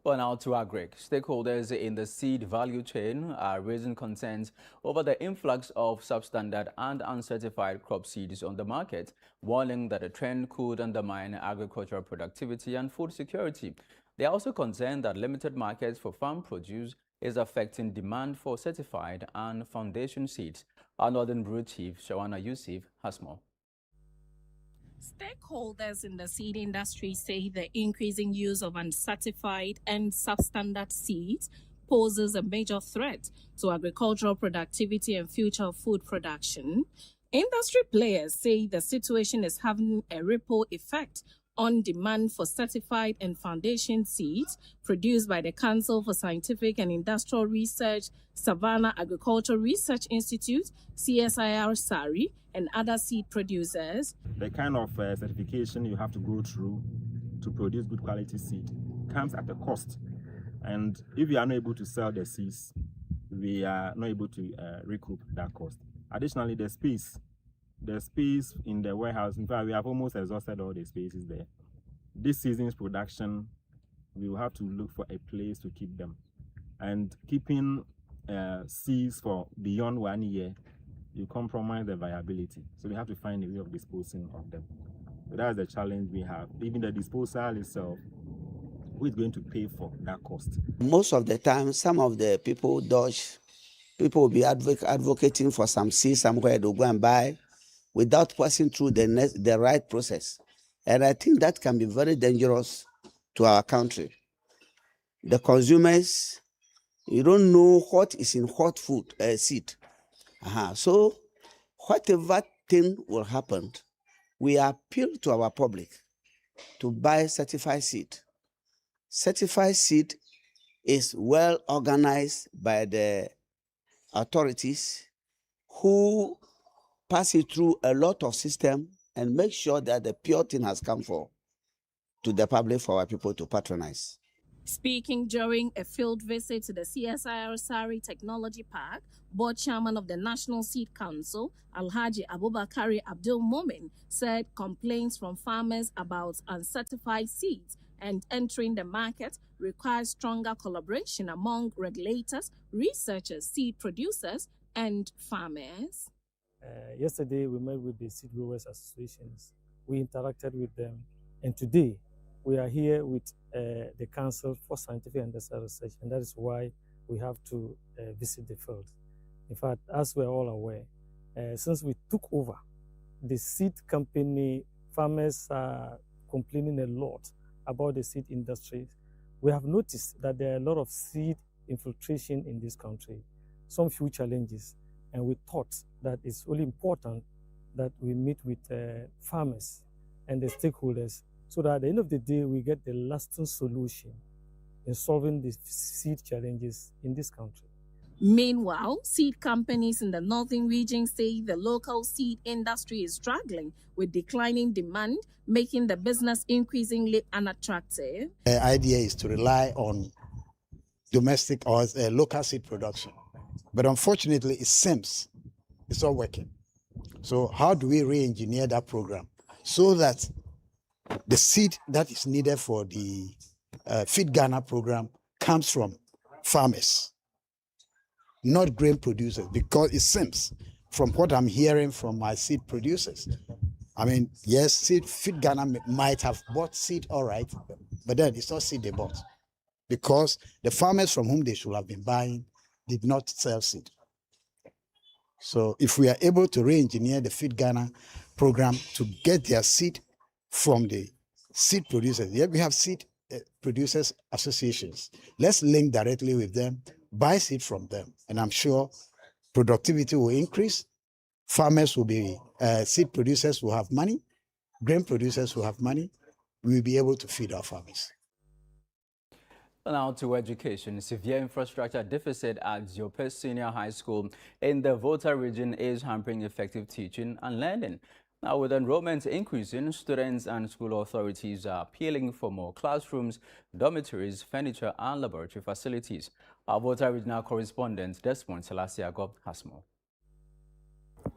Well, now to agric. Stakeholders in the seed value chain are raising concerns over the influx of substandard and uncertified crop seeds on the market, warning that the trend could undermine agricultural productivity and food security. They are also concerned that limited markets for farm produce is affecting demand for certified and foundation seeds. Our Northern Bureau Chief, Shawana Yusuf, has more. Stakeholders in the seed industry say the increasing use of uncertified and substandard seeds poses a major threat to agricultural productivity and future food production. Industry players say the situation is having a ripple effect on demand for certified and foundation seeds produced by the Council for Scientific and Industrial Research, Savannah Agricultural Research Institute, CSIR SARI, and other seed producers. The kind of certification you have to go through to produce good quality seed comes at a cost. And if you are not able to sell the seeds, we are not able to recoup that cost. Additionally, the space in the warehouse, in fact, we have almost exhausted all the spaces there. This season's production, we will have to look for a place to keep them. And keeping seeds for beyond 1 year, you compromise the viability. So we have to find a way of disposing of them. So that's the challenge we have. Even the disposal itself, who is going to pay for that cost? Most of the time, some of the people dodge. People will be advocating for some seed somewhere to go and buy without passing through the right process. And I think that can be very dangerous to our country. The consumers, you don't know what is in what food, seed. So whatever thing will happen, we appeal to our public to buy certified seed. Certified seed is well organized by the authorities who pass it through a lot of system and make sure that the pure thing has come to the public for our people to patronize. Speaking during a field visit to the CSIR Sari Technology Park, board chairman of the National Seed Council, Alhaji Abubakari Abdul Momin, said complaints from farmers about uncertified seeds and entering the market requires stronger collaboration among regulators, researchers, seed producers, and farmers. Yesterday, we met with the seed growers associations. We interacted with them, and today we are here with the Council for Scientific and Industrial Research, and that is why we have to visit the field. In fact, as we're all aware, since we took over the seed company, farmers are complaining a lot about the seed industry. We have noticed that there are a lot of seed infiltration in this country, some few challenges, and we thought that it's really important that we meet with farmers and the stakeholders so that at the end of the day, we get the lasting solution in solving the seed challenges in this country. Meanwhile, seed companies in the northern region say the local seed industry is struggling with declining demand, making the business increasingly unattractive. The idea is to rely on domestic or local seed production. But unfortunately, it seems it's not working. So how do we re-engineer that program so that the seed that is needed for the Feed Ghana program comes from farmers, not grain producers? Because it seems, from what I'm hearing from my seed producers, I mean, yes, Feed Ghana might have bought seed, all right, but then it's not seed they bought because the farmers from whom they should have been buying did not sell seed. So if we are able to re-engineer the Feed Ghana program to get their seed from the seed producers, yeah, we have seed producers associations. Let's link directly with them, buy seed from them, and I'm sure productivity will increase. Farmers will be, seed producers will have money, grain producers will have money. We will be able to feed our farmers. Now to education. Severe infrastructure deficit at Ziope Senior High School in the Volta region is hampering effective teaching and learning. Now, with enrollment increasing, students and school authorities are appealing for more classrooms, dormitories, furniture, and laboratory facilities. Our Volta regional correspondent, Desmond Selasiago, has more.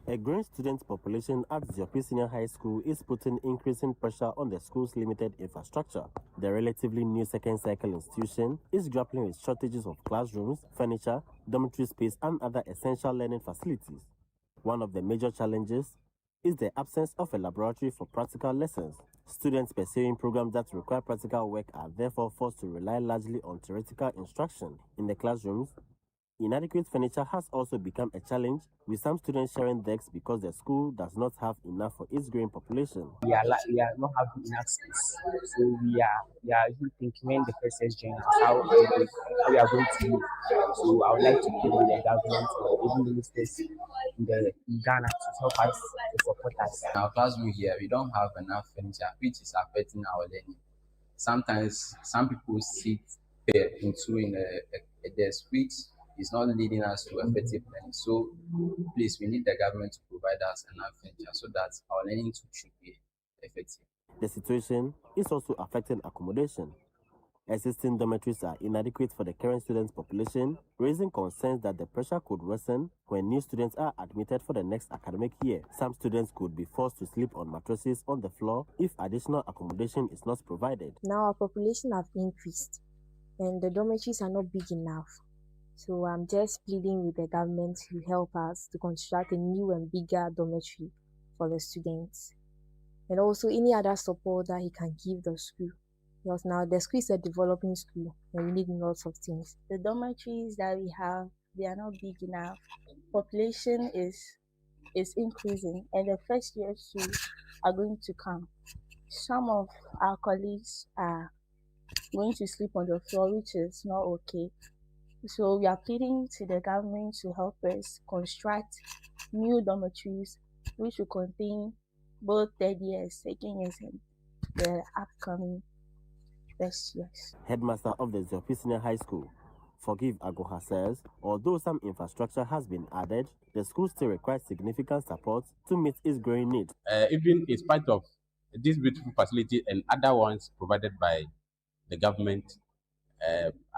A growing student population at Ziope Senior High School is putting increasing pressure on the school's limited infrastructure. The relatively new second cycle institution is grappling with shortages of classrooms, furniture, dormitory space, and other essential learning facilities. One of the major challenges is the absence of a laboratory for practical lessons. Students pursuing programs that require practical work are therefore forced to rely largely on theoretical instruction. In the classrooms, inadequate furniture has also become a challenge, with some students sharing desks because the school does not have enough for its growing population. We are not having enough space, so we are even thinking when the process changes how we are going to live. So I would like to plead with the government or even ministers in Ghana to help us, to support us. In our classroom here, we don't have enough furniture, which is affecting our learning. Sometimes some people sit in a desk, which is not leading us to effective learning. So please, we need the government to provide us enough furniture so that our learning should be effective. The situation is also affecting accommodation. Existing dormitories are inadequate for the current students' population, raising concerns that the pressure could worsen when new students are admitted for the next academic year. Some students could be forced to sleep on mattresses on the floor if additional accommodation is not provided. Now our population have increased and the dormitories are not big enough. So I'm just pleading with the government to help us to construct a new and bigger dormitory for the students. And also any other support that he can give the school. Because now the school is a developing school and we need lots of things. The dormitories that we have, they are not big enough. Population is increasing and the first year too are going to come. Some of our colleagues are going to sleep on the floor, which is not okay. So we are pleading to the government to help us construct new dormitories which will contain both third years, second years, and the upcoming first years. Headmaster of the Ziopi Senior High School, Forgive Agoha, says, although some infrastructure has been added, the school still requires significant support to meet its growing needs. Even in spite of this beautiful facility and other ones provided by the government,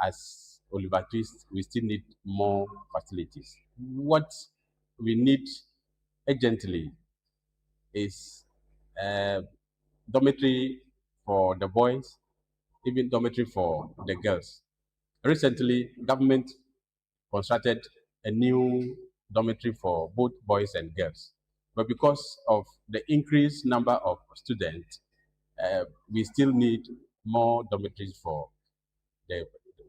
as Oliver Twist, we still need more facilities. What we need urgently is dormitory for the boys, even dormitory for the girls. Recently, government constructed a new dormitory for both boys and girls. But because of the increased number of students, we still need more dormitories for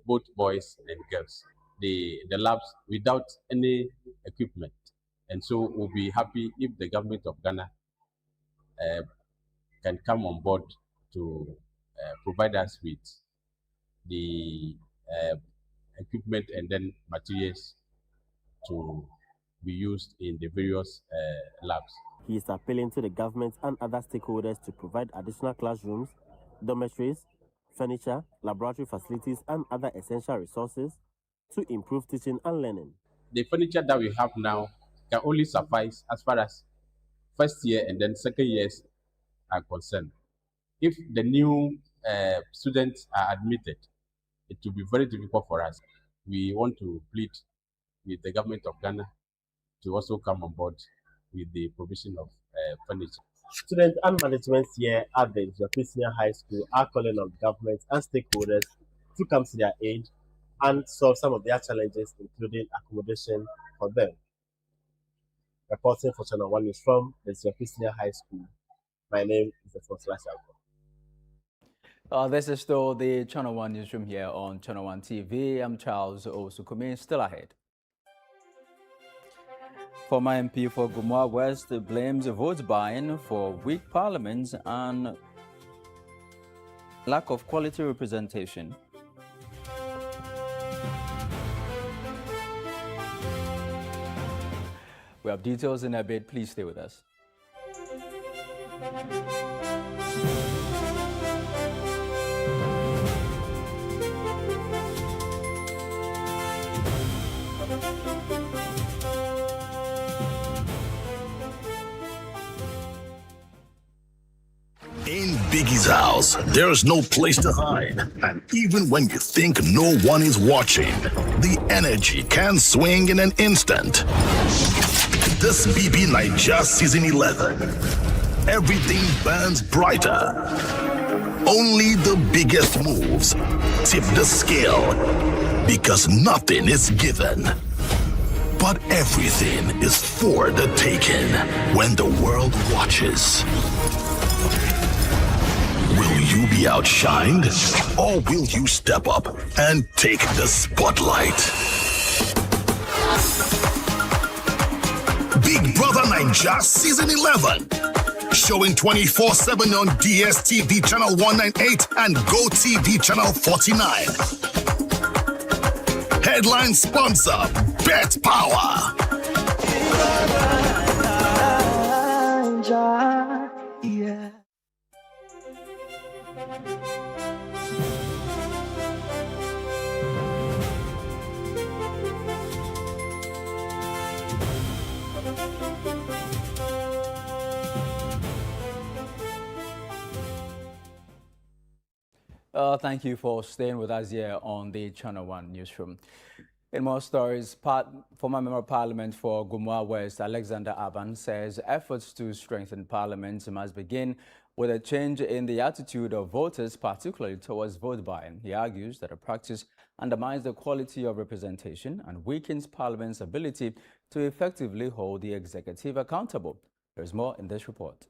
both boys and girls. The labs without any equipment. And so we'll be happy if the government of Ghana can come on board to provide us with the equipment and then materials to be used in the various labs. He is appealing to the government and other stakeholders to provide additional classrooms, dormitories, furniture, laboratory facilities, and other essential resources to improve teaching and learning. The furniture that we have now can only suffice as far as first year and then second years are concerned. If the new students are admitted, it will be very difficult for us. We want to plead with the government of Ghana to also come on board with the provision of furniture. Students and management here at the Ziopi Senior High School are calling on government and stakeholders to come to their aid and solve some of their challenges, including accommodation for them. Reporting for ChannelOne Newsroom from the Ziopi Senior High School. My name is the This is still the ChannelOne Newsroom here on ChannelOne TV. I'm Charles Osukumi. Still ahead. Former MP for Gumua West blames vote buying for weak parliaments and lack of quality representation. We have details in a bit. Please stay with us. In Biggie's house, there's no place to hide. And even when you think no one is watching, the energy can swing in an instant. This BB Nigeria Season 11. Everything burns brighter. Only the biggest moves tip the scale. Because nothing is given. But everything is for the taking when the world watches. Will you be outshined, or will you step up and take the spotlight? Big Brother Nigeria Season 11. Showing 24/7 on DSTV Channel 198 and GoTV Channel 49. Headline sponsor, Bet Power. Yeah. Thank you for staying with us here on the ChannelOne Newsroom. In more stories, former Member of Parliament for Gumua West, Alexander Aban, says efforts to strengthen Parliament must begin with a change in the attitude of voters, particularly towards vote buying. He argues that a practice undermines the quality of representation and weakens Parliament's ability to effectively hold the executive accountable. There's more in this report.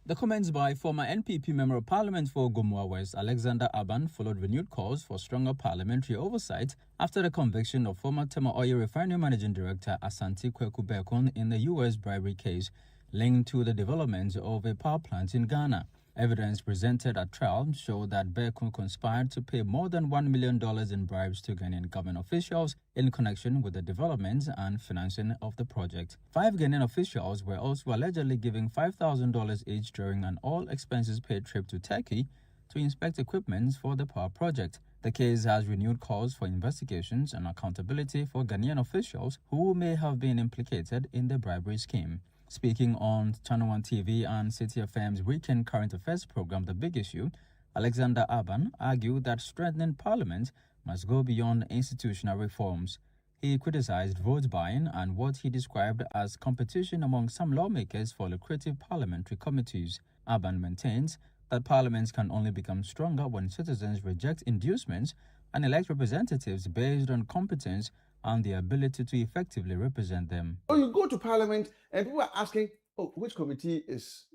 The comments by former NPP Member of Parliament for Gumua West, Alexander Aban, followed renewed calls for stronger parliamentary oversight after the conviction of former Tema Oil Refinery Managing Director Asante Kweku Bekon in the U.S. bribery case linked to the development of a power plant in Ghana. Evidence presented at trial showed that Bekun conspired to pay more than $1 million in bribes to Ghanaian government officials in connection with the development and financing of the project. 5 Ghanaian officials were also allegedly giving $5,000 each during an all-expenses-paid trip to Turkey to inspect equipment for the power project. The case has renewed calls for investigations and accountability for Ghanaian officials who may have been implicated in the bribery scheme. Speaking on ChannelOne TV and City FM's weekend current affairs program, The Big Issue, Alexander Aban argued that strengthening Parliament must go beyond institutional reforms. He criticized vote buying and what he described as competition among some lawmakers for lucrative parliamentary committees. Aban maintains that parliaments can only become stronger when citizens reject inducements and elect representatives based on competence and the ability to effectively represent them. So you go to Parliament and people are asking, oh, which committee is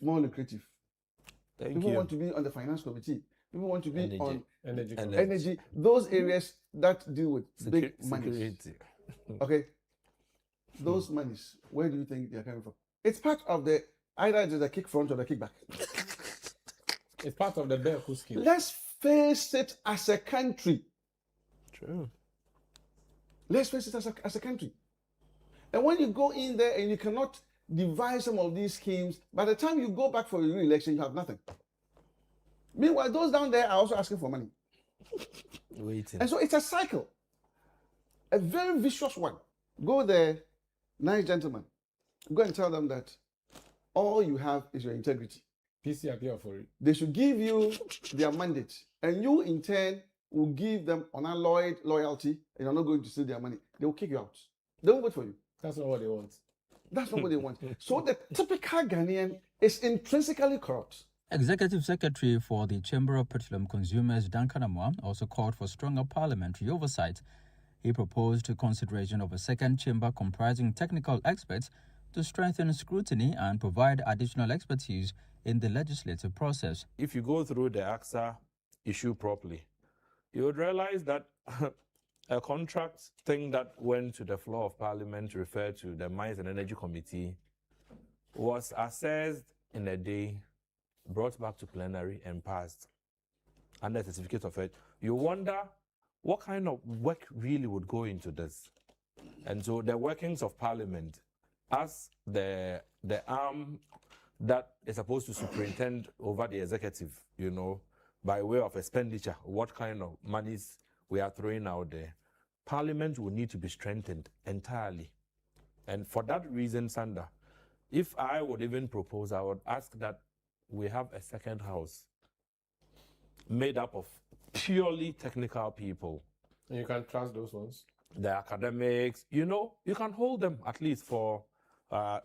more lucrative? People want to be on the Finance Committee. People want to be on energy. Those areas that deal with big money. Okay. Those monies, where do you think they're coming from? It's part of the, either it's the kick front or the kickback. It's part of the Beku scheme. Let's face it as a country. True. Let's face it as a country. And when you go in there and you cannot devise some of these schemes, by the time you go back for a re-election, you have nothing. Meanwhile, those down there are also asking for money. Waiting. And so it's a cycle. A very vicious one. Go there, nice gentlemen. Go and tell them that all you have is your integrity. PC appear for it. They should give you their mandate. And you, in turn, will give them unalloyed loyalty, and you're not going to steal their money. They will kick you out. They won't wait for you. That's not what they want. That's not what they want. So the typical Ghanaian is intrinsically corrupt. Executive Secretary for the Chamber of Petroleum Consumers, Duncan Amwa, also called for stronger parliamentary oversight. He proposed consideration of a second chamber comprising technical experts to strengthen scrutiny and provide additional expertise in the legislative process. If you go through the AXA issue properly, you would realize that a contract thing that went to the floor of Parliament, referred to the Mines and Energy Committee, was assessed in a day, brought back to plenary and passed under a certificate of it. You wonder what kind of work really would go into this. And so the workings of Parliament, as the arm that is supposed to superintend over the executive, you know, by way of expenditure, what kind of monies we are throwing out there. Parliament will need to be strengthened entirely. And for that reason, Sanda, if I would even propose, I would ask that we have a second house made up of purely technical people. And you can trust those ones? The academics, you know, you can hold them at least for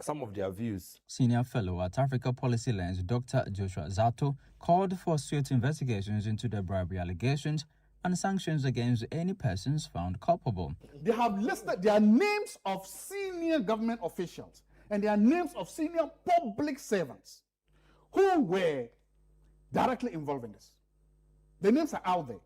some of their views. Senior fellow at Africa Policy Lens, Dr. Joshua Zato, called for swift investigations into the bribery allegations and sanctions against any persons found culpable. They have listed their names of senior government officials and their names of senior public servants who were directly involved in this. The names are out there,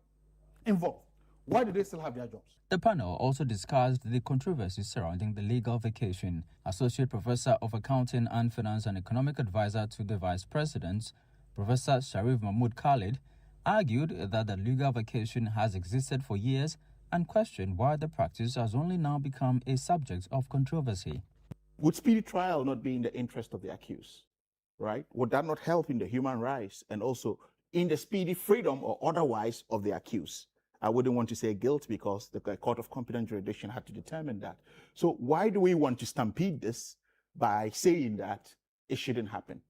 involved. Why do they still have their jobs? The panel also discussed the controversies surrounding the legal vacation. Associate Professor of Accounting and Finance and Economic Advisor to the Vice President, Professor Sharif Mahmood Khalid, argued that the legal vacation has existed for years and questioned why the practice has only now become a subject of controversy. Would speedy trial not be in the interest of the accused, right? Would that not help in the human rights and also in the speedy freedom or otherwise of the accused? I wouldn't want to say guilt because the court of competent jurisdiction had to determine that. So why do we want to stampede this by saying that it shouldn't happen?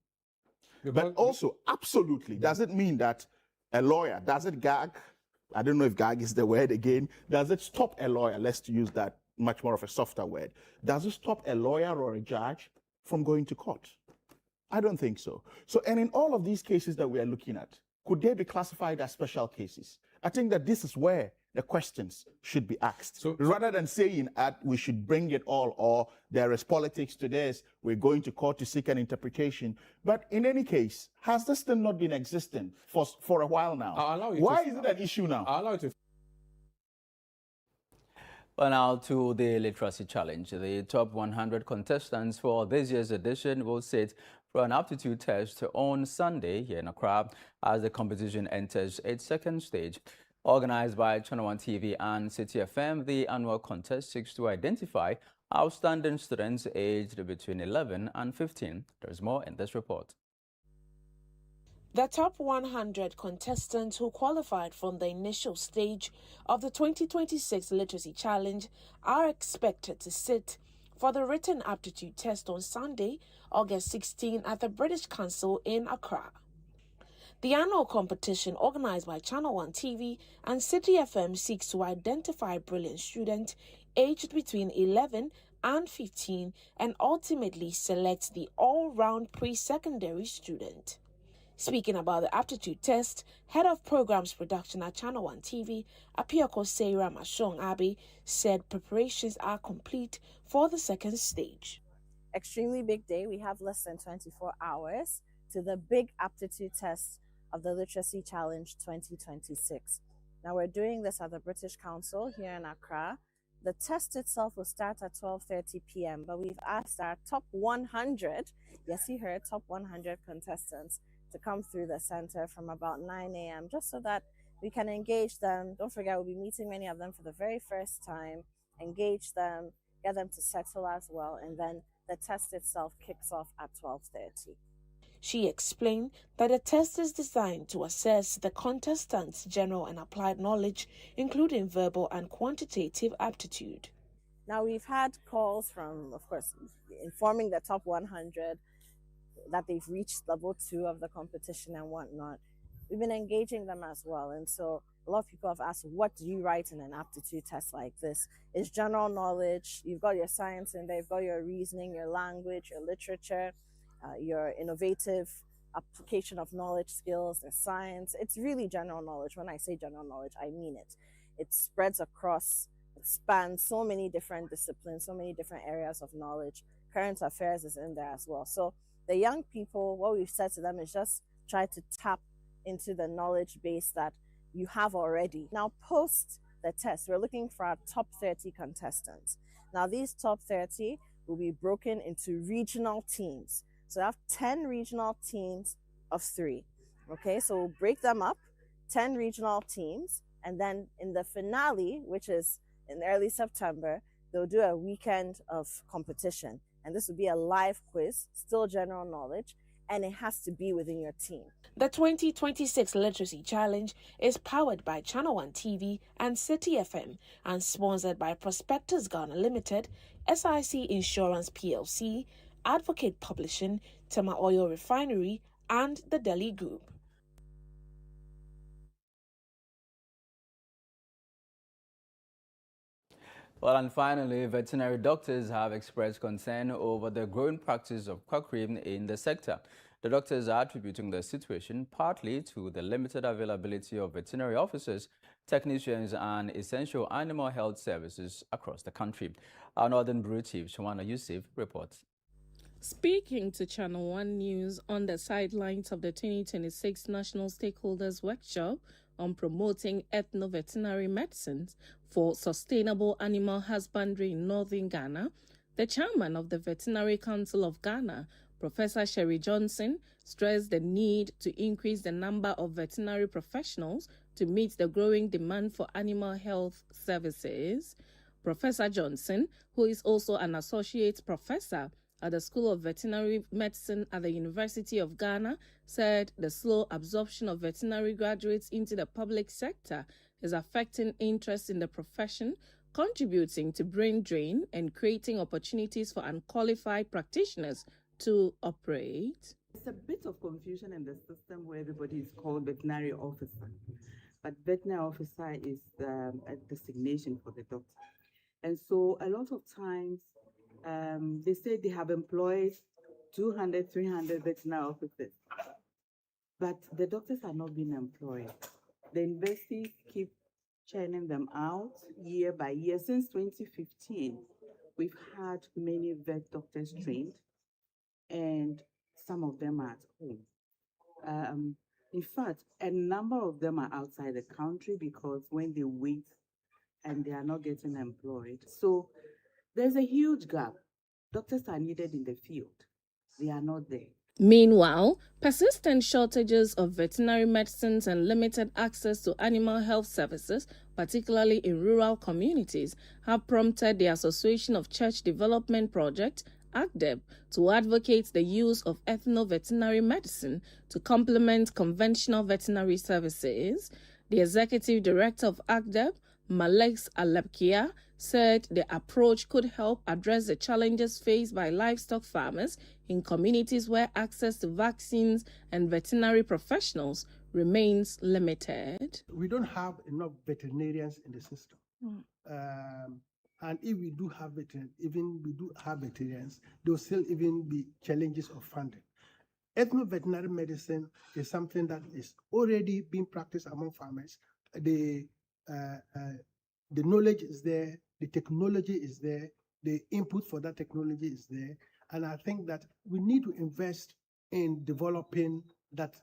But also, absolutely, does it mean that a lawyer doesn't gag I don't know if gag is the word again. Does it stop a lawyer? Let's use that much more of a softer word. Does it stop a lawyer or a judge from going to court? I don't think so. So, and in all of these cases that we are looking at, could they be classified as special cases? I think that this is where the questions should be asked. So rather than saying that we should bring it all, or there is politics to this, we're going to court to seek an interpretation. But in any case, has this thing not been existing for a while now? Why is it an issue now? I'll allow you to. Well, now to the literacy challenge. The top 100 contestants for this year's edition will sit for an aptitude test on Sunday here in Accra as the competition enters its second stage. Organized by ChannelOne TV and City FM, the annual contest seeks to identify outstanding students aged between 11 and 15. There's more in this report. The top 100 contestants who qualified from the initial stage of the 2026 Literacy Challenge are expected to sit for the written aptitude test on Sunday, August 16 at the British Council in Accra. The annual competition, organized by ChannelOne TV and City FM, seeks to identify brilliant students aged between 11 and 15 and ultimately select the all-round pre-secondary student. Speaking about the aptitude test, Head of Programs Production at ChannelOne TV, Apiako Seira Mashong Abbey, said preparations are complete for the second stage. Extremely big day. We have less than 24 hours to the big aptitude test of the Literacy Challenge 2026. Now we're doing this at the British Council here in Accra. The test itself will start at 12:30 p.m., but we've asked our top 100, yes you heard, top 100 contestants to come through the center from about 9 a.m. just so that we can engage them. Don't forget, we'll be meeting many of them for the very first time, engage them, get them to settle as well, and then the test itself kicks off at 12:30. She explained that the test is designed to assess the contestants' general and applied knowledge, including verbal and quantitative aptitude. Now, we've had calls from, of course, informing the top 100 that they've reached level 2 of the competition and whatnot. We've been engaging them as well. And so a lot of people have asked, what do you write in an aptitude test like this? It's general knowledge. You've got your science in there. You've got your reasoning, your language, your literature, your innovative application of knowledge skills, the science. It's really general knowledge. When I say general knowledge, I mean it. It spreads across, it spans so many different disciplines, so many different areas of knowledge. Current affairs is in there as well. So the young people, what we've said to them is just try to tap into the knowledge base that you have already. Now, post the test, we're looking for our top 30 contestants. Now, these top 30 will be broken into regional teams. So I have 10 regional teams of 3. Okay, so we'll break them up, 10 regional teams, and then in the finale, which is in early September, they'll do a weekend of competition. And this will be a live quiz, still general knowledge, and it has to be within your team. The 2026 Literacy Challenge is powered by ChannelOne TV and City FM and sponsored by Prospectus Ghana Limited, SIC Insurance PLC, Advocate Publishing, Tema Oil Refinery, and the Delhi Group. Well, and finally, veterinary doctors have expressed concern over the growing practice of quackery in the sector. The doctors are attributing the situation partly to the limited availability of veterinary officers, technicians, and essential animal health services across the country. Our Northern Bureau Chief, Shawana Yusuf, reports. Speaking to ChannelOne News on the sidelines of the 2026 National Stakeholders Workshop on promoting ethno-veterinary medicines for sustainable animal husbandry in northern Ghana, the chairman of the Veterinary Council of Ghana, Professor Sherry Johnson, stressed the need to increase the number of veterinary professionals to meet the growing demand for animal health services. Professor Johnson, who is also an associate professor at the School of Veterinary Medicine at the University of Ghana, said the slow absorption of veterinary graduates into the public sector is affecting interest in the profession, contributing to brain drain and creating opportunities for unqualified practitioners to operate. There's a bit of confusion in the system where everybody is called veterinary officer. but veterinary officer is a designation for the doctor. And so a lot of times they say they have employed 200, 300 veterinary officers, but the doctors are not being employed. The universities keep churning them out year by year. Since 2015, we've had many vet doctors trained, and some of them are at home. In fact, a number of them are outside the country because when they wait and they are not getting employed. So there's a huge gap. Doctors are needed in the field. They are not there. Meanwhile, persistent shortages of veterinary medicines and limited access to animal health services, particularly in rural communities, have prompted the Association of Church Development Project, ACDEP, to advocate the use of ethno-veterinary medicine to complement conventional veterinary services. The executive director of ACDEP, Malex Alepkia, said the approach could help address the challenges faced by livestock farmers in communities where access to vaccines and veterinary professionals remains limited. We don't have enough veterinarians in the system. And if we do have veterinarians, there will still even be challenges of funding. Ethno-veterinary medicine is something that is already being practiced among farmers. The knowledge is there, the technology is there, the input for that technology is there, and I think that we need to invest in developing that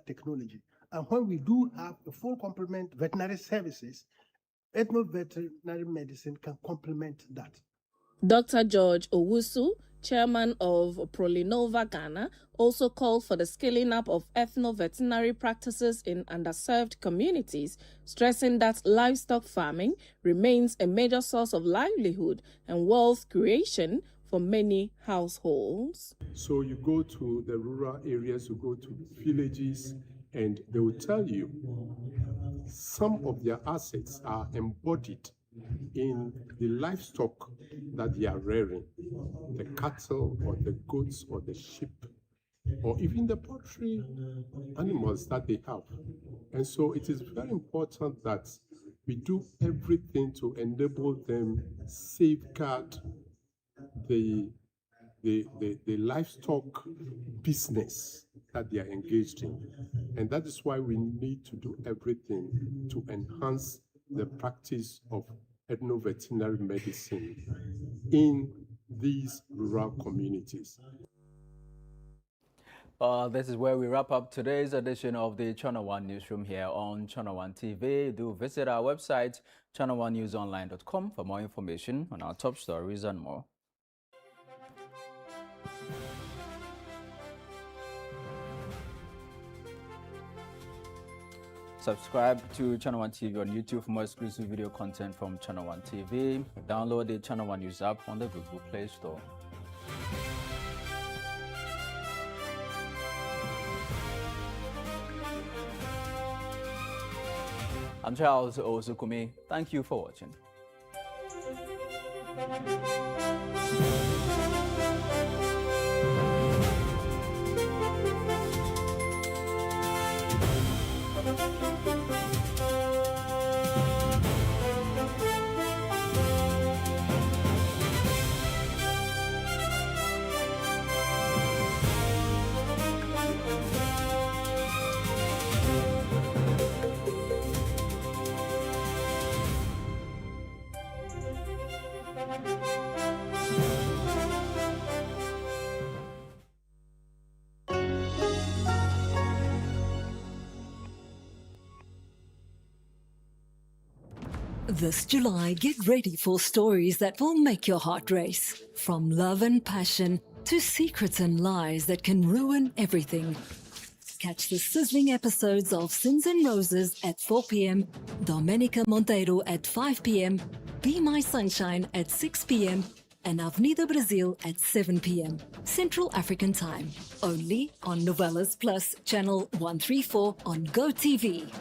technology. And when we do have a full complement of veterinary services, ethno-veterinary medicine can complement that. Dr. George Owusu, chairman of Prolinova Ghana, also called for the scaling up of ethno-veterinary practices in underserved communities, stressing that livestock farming remains a major source of livelihood and wealth creation for many households. So you go to the rural areas, you go to villages, and they will tell you some of their assets are embodied in the livestock that they are rearing, the cattle or the goats or the sheep, or even the poultry animals that they have. And so it is very important that we do everything to enable them safeguard the livestock business that they are engaged in. And that is why we need to do everything to enhance the practice of ethno-veterinary medicine in these rural communities. This is where we wrap up today's edition of the ChannelOne Newsroom here on ChannelOne TV. Do visit our website, channelonenewsonline.com, for more information on our top stories and more. Subscribe to Channel One TV on YouTube for more exclusive video content from Channel One TV. Download the Channel One News app on the Google Play Store. I'm Charles Osukumi. Thank you for watching. This July, get ready for stories that will make your heart race. From love and passion to secrets and lies that can ruin everything. Catch the sizzling episodes of Sins and Roses at 4 p.m, Domenica Monteiro at 5 p.m, Be My Sunshine at 6 p.m, and Avenida Brazil at 7 p.m, Central African Time. Only on Novelas Plus, Channel 134 on GoTV.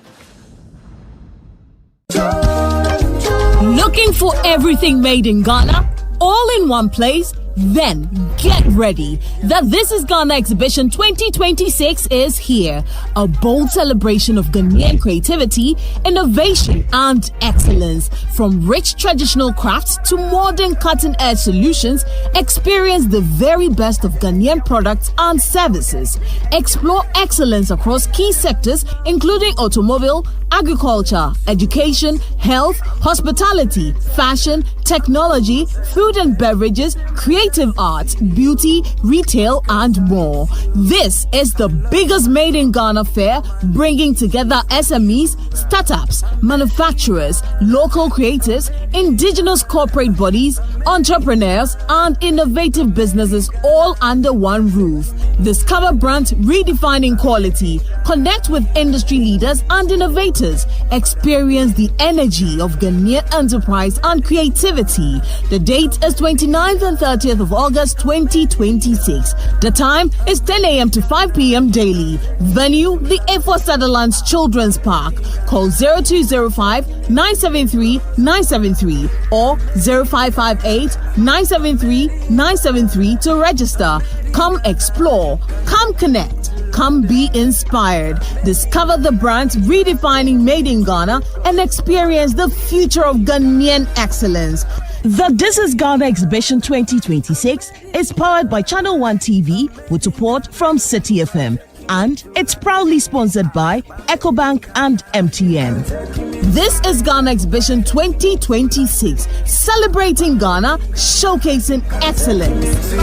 Looking for everything made in Ghana? All in one place? Then Get ready. The This is Ghana Exhibition 2026 is here. A bold celebration of Ghanaian creativity, innovation, and excellence. From rich traditional crafts to modern cutting-edge solutions, experience the very best of Ghanaian products and services. Explore excellence across key sectors, including automobile, agriculture, education, health, hospitality, fashion, technology, food and beverages, creative arts, beauty, retail, and more. This is the biggest Made in Ghana fair, bringing together SMEs, startups, manufacturers, local creatives, indigenous corporate bodies, entrepreneurs, and innovative businesses all under one roof. Discover brands redefining quality, connect with industry leaders and innovators, experience the energy of Ghanaian enterprise and creativity. The date is 29th and 30th of August 2026. The time is 10 a.m. to 5 p.m. daily. Venue, the A4 Sutherland's Children's Park. Call 0205-973-973 or 0558-973-973 to register. Come explore, come connect, come be inspired. Discover the brands redefining Made in Ghana and experience the future of Ghanaian excellence. The This is Ghana Exhibition 2026 is powered by ChannelOne TV with support from City FM. And it's proudly sponsored by EcoBank and MTN. This is Ghana Exhibition 2026, celebrating Ghana, showcasing excellence.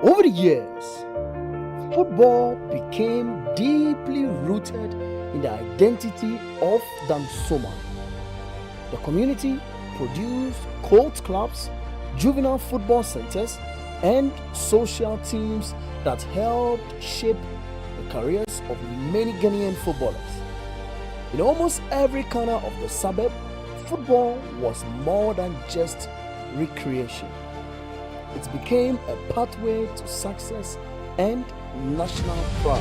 Over the years, football became deeply rooted in the identity of Dansoma. The community produced cult clubs, juvenile football centers, and social teams that helped shape the careers of many Ghanaian footballers. In almost every corner of the suburb, football was more than just recreation. It became a pathway to success and national pride.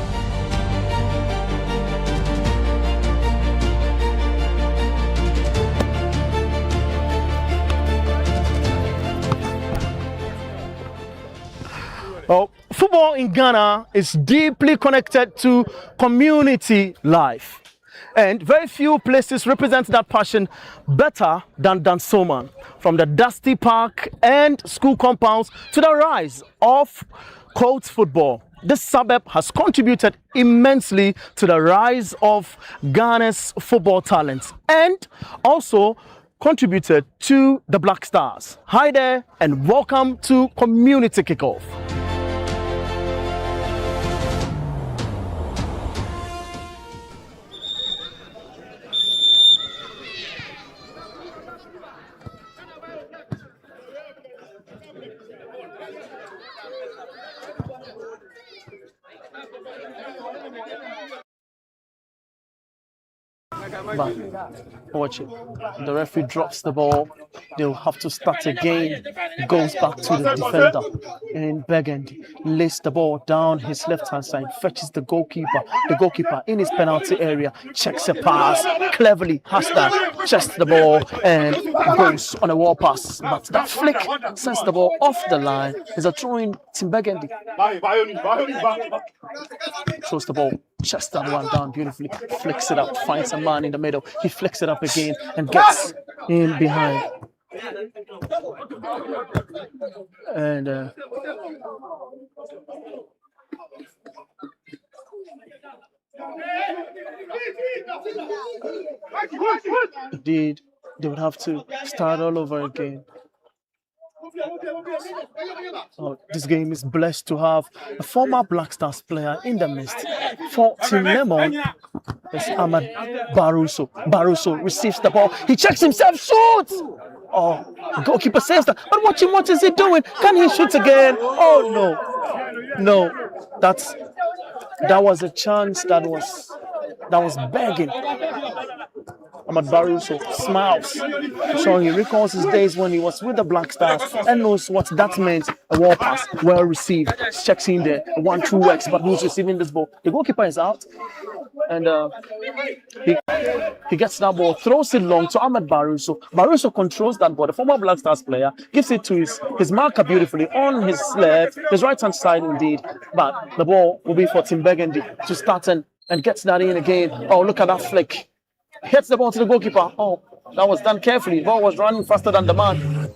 Well, football in Ghana is deeply connected to community life. And very few places represent that passion better than Dansoma. From the dusty park and school compounds to the rise of cult football, this suburb has contributed immensely to the rise of Ghana's football talents and also contributed to the Black Stars. Hi there and welcome to Community Kickoff. But watch it. The referee drops the ball. They'll have to start again. Goes back to the defender in Burgundy. Lays the ball down his left-hand side. Fetches the goalkeeper. The goalkeeper in his penalty area. Checks a pass. Cleverly has that. Chests the ball and goes on a wall pass. But that flick sends the ball off the line. There's a throw in Team Burgundy. Throws the ball. Chests that one down beautifully. Flicks it up. Finds a man in the middle. He flicks it up again and gets in behind. And Indeed, they would have to start all over again. This game is blessed to have a former Black Stars player in the midst. For Team Lemon, it's Ahmad Baruso. Baruso receives the ball. He checks himself, shoots! Oh, goalkeeper says that. But watch him, what is he doing? Can he shoot again? Oh, no. No, that was a chance that was begging. Ahmad Baruso smiles. So he recalls his days when he was with the Black Stars and knows what that meant. A wall pass, well received. Checks in there, 1-2x, but who's receiving this ball? The goalkeeper is out. And he gets that ball, throws it long to Ahmad Baruso. Baruso controls that ball. The former Black Stars player gives it to his marker beautifully on his left, his right-hand side indeed. But the ball will be for Tim Burgundy to start and gets that in again. Oh, look at that flick. Hits the ball to the goalkeeper. Oh, that was done carefully. The ball was running faster than the man.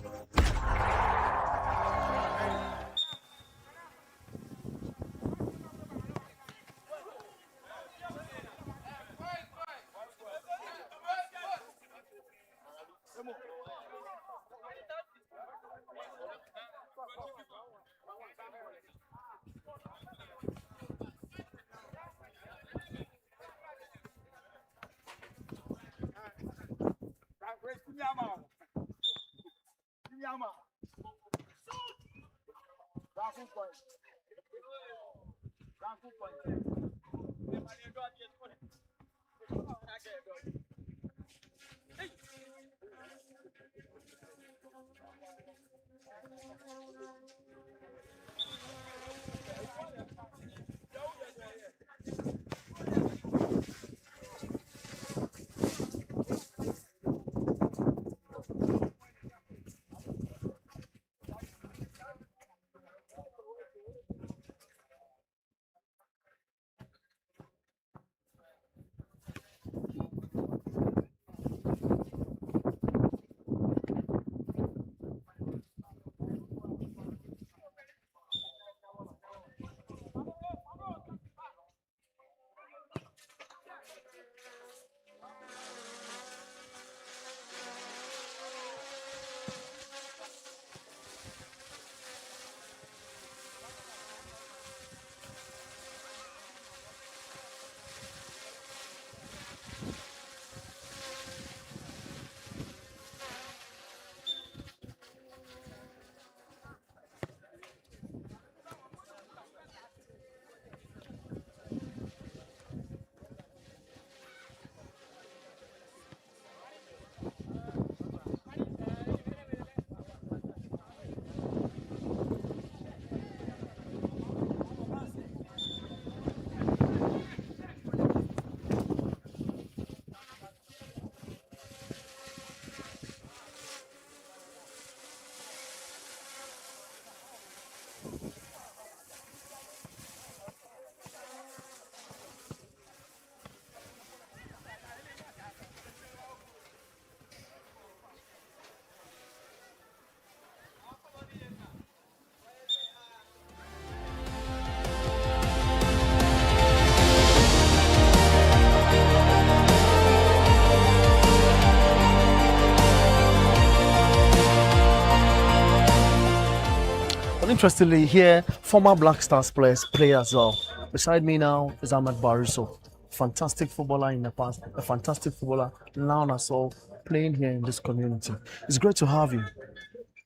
Interestingly, here, former Black Stars players play as well. Beside me now is Ahmad Baruso, fantastic footballer in the past, a fantastic footballer now as well, playing here in this community. It's great to have you.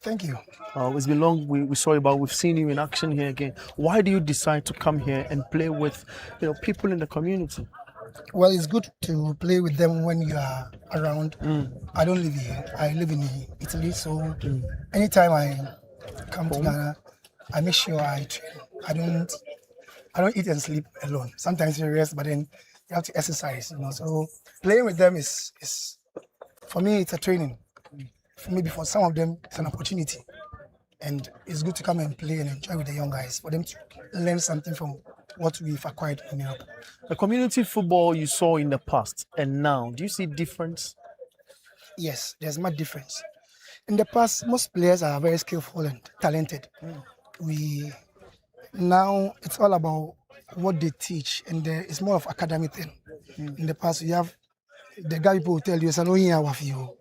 Thank you. It's been long we saw you, but we've seen you in action here again. Why do you decide to come here and play with people in the community? Well, it's good to play with them when you are around. I don't live here. I live in Italy, so anytime I come to Ghana, I make sure I train. I don't eat and sleep alone. Sometimes you rest, but then you have to exercise, So playing with them is for me, it's a training. For maybe for some of them, it's an opportunity. And it's good to come and play and enjoy with the young guys, for them to learn something from what we've acquired in Europe. The community football you saw in the past and now, do you see difference? Yes, there's much difference. In the past, most players are very skillful and talented. Now it's all about what they teach, and it's more of academic thing. In the past, you have the guy people will tell you, "I know here with you.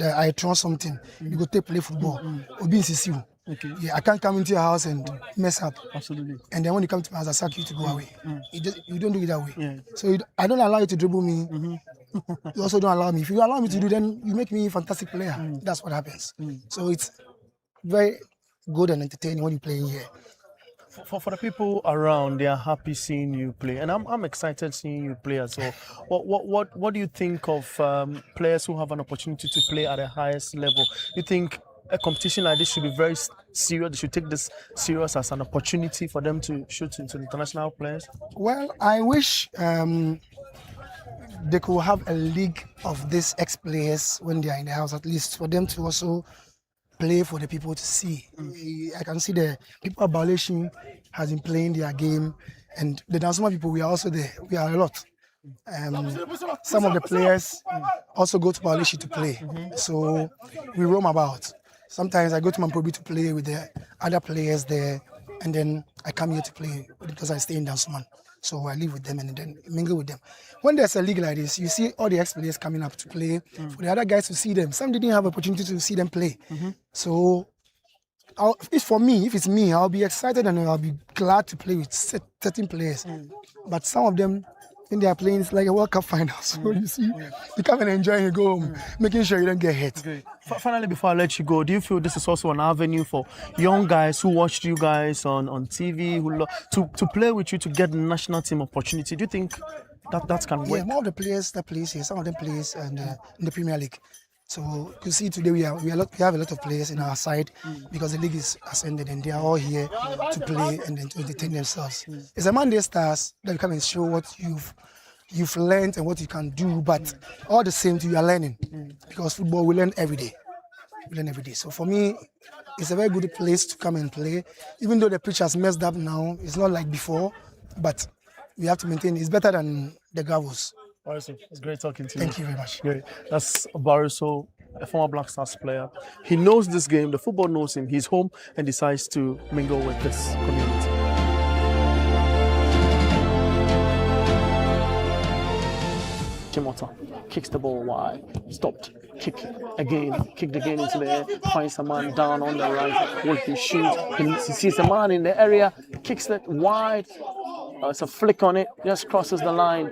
I trust something. You go take play football. Obi insist you. Yeah, I can't come into your house and mess up. Absolutely. And then when you come to my house, I sack you to go away. You don't do it that way. So I don't allow you to dribble me. You also don't allow me. If you allow me to do, then you make me a fantastic player. That's what happens. So it's very good and entertaining when you play here. For the people around, they are happy seeing you play, and I'm excited seeing you play as well. What do you think of players who have an opportunity to play at the highest level? You think a competition like this should be very serious? They should take this serious as an opportunity for them to shoot into international players? Well, I wish they could have a league of these ex-players when they are in the house, at least for them to also play for the people to see. I can see the people at Balishin has been playing their game, and the Dansuma people, we are also there. We are a lot. Some of the players also go to Balishin to play. So we roam about. Sometimes I go to Mamprobi to play with the other players there, and then I come here to play because I stay in Dansuman. So I live with them and then mingle with them. When there's a league like this, you see all the ex-players coming up to play, for the other guys to see them. Some didn't have opportunity to see them play. So if it's me, I'll be excited and I'll be glad to play with certain players. But some of them, when they are playing, it's like a World Cup final. So you see, you come and enjoy and you go home, making sure you don't get hit. Finally, before I let you go, do you feel this is also an avenue for young guys who watched you guys on TV, to play with you to get the national team opportunity? Do you think that can work? Yeah, more of the players that plays here, some of them plays in the Premier League. So you see today we have a lot of players in our side because the league is ascended and they are all here to play and then to entertain themselves. It's a Monday Stars that come and show what you've learned and what you can do, but all the same you are learning because football we learn every day. So for me, it's a very good place to come and play. Even though the pitch has messed up now, it's not like before, but we have to maintain. It's better than the gravels. Bariso, it's great talking to you. Thank you very much. Great. That's Bariso, a former Black Stars player. He knows this game, the football knows him. He's home and decides to mingle with this community. Chimota kicks the ball wide, stopped, kicked again into the air, finds a man down on the right, wants to shoot, he sees a man in the area, kicks it wide, it's a flick on it, just crosses the line.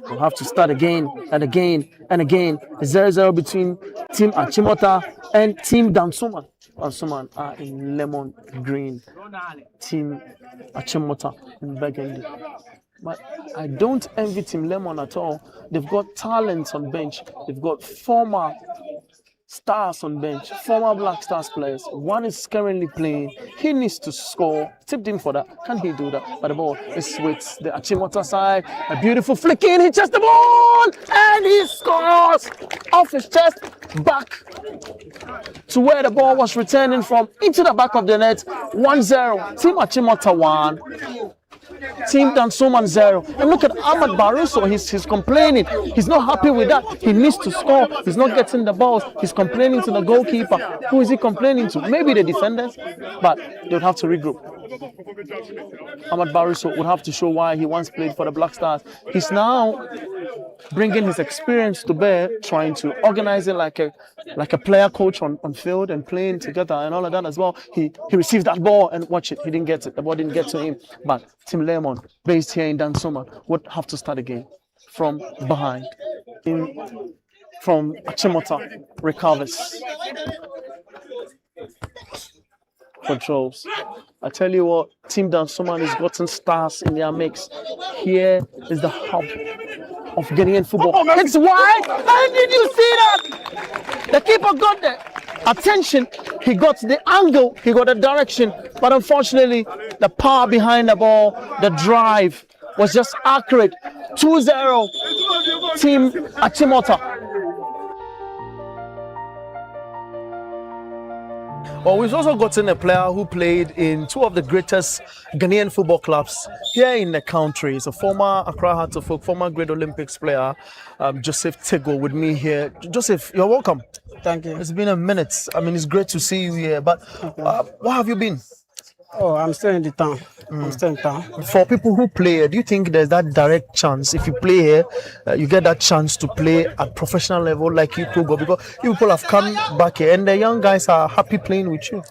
We'll have to start again and again and again. 0-0 between Team Achimota and Team Dansuman. Dansuman are in lemon green, Team Achimota in burgundy. But I don't envy Team Lemon at all. They've got talents on bench. They've got former stars on bench, former Black Stars players. One is currently playing. He needs to score. Tipped in for that. Can he do that? But the ball is with the Achimota side. A beautiful flick in. He chests the ball and he scores off his chest back to where the ball was returning from, into the back of the net. 1-0. Team Achimota 1. Team Dansuman 0. And look at Ahmad Baruso, he's complaining. He's not happy with that. He needs to score. He's not getting the balls. He's complaining to the goalkeeper. Who is he complaining to? Maybe the defenders, but they would have to regroup. Ahmad Baruso would have to show why he once played for the Black Stars. He's now bringing his experience to bear, trying to organize it like a player coach on field and playing together and all of that as well. He received that ball and watch it. He didn't get it. The ball didn't get to him. But Team Lemon, based here in Dansuman, would have to start again from behind. From Achimota recovers. Controls. I tell you what, Team Dansuman has gotten stars in their mix. Here is the hub of Ghanaian football. It's wide. How did you see that? The keeper got the attention. He got the angle. He got the direction. But unfortunately, the power behind the ball, the drive was just accurate. 2-0. Team Achimota. Well, we've also gotten a player who played in two of the greatest Ghanaian football clubs here in the country. He's a former Accra Hearts of Oak, former Great Olympics player, Joseph Tego, with me here. Joseph, you're welcome. Thank you. It's been a minute. I mean, it's great to see you here, but what have you been? Oh, I'm still in the town. I'm still in town. For people who play here, do you think there's that direct chance? If you play here, you get that chance to play at professional level like you could go? Because you people have come back here and the young guys are happy playing with you.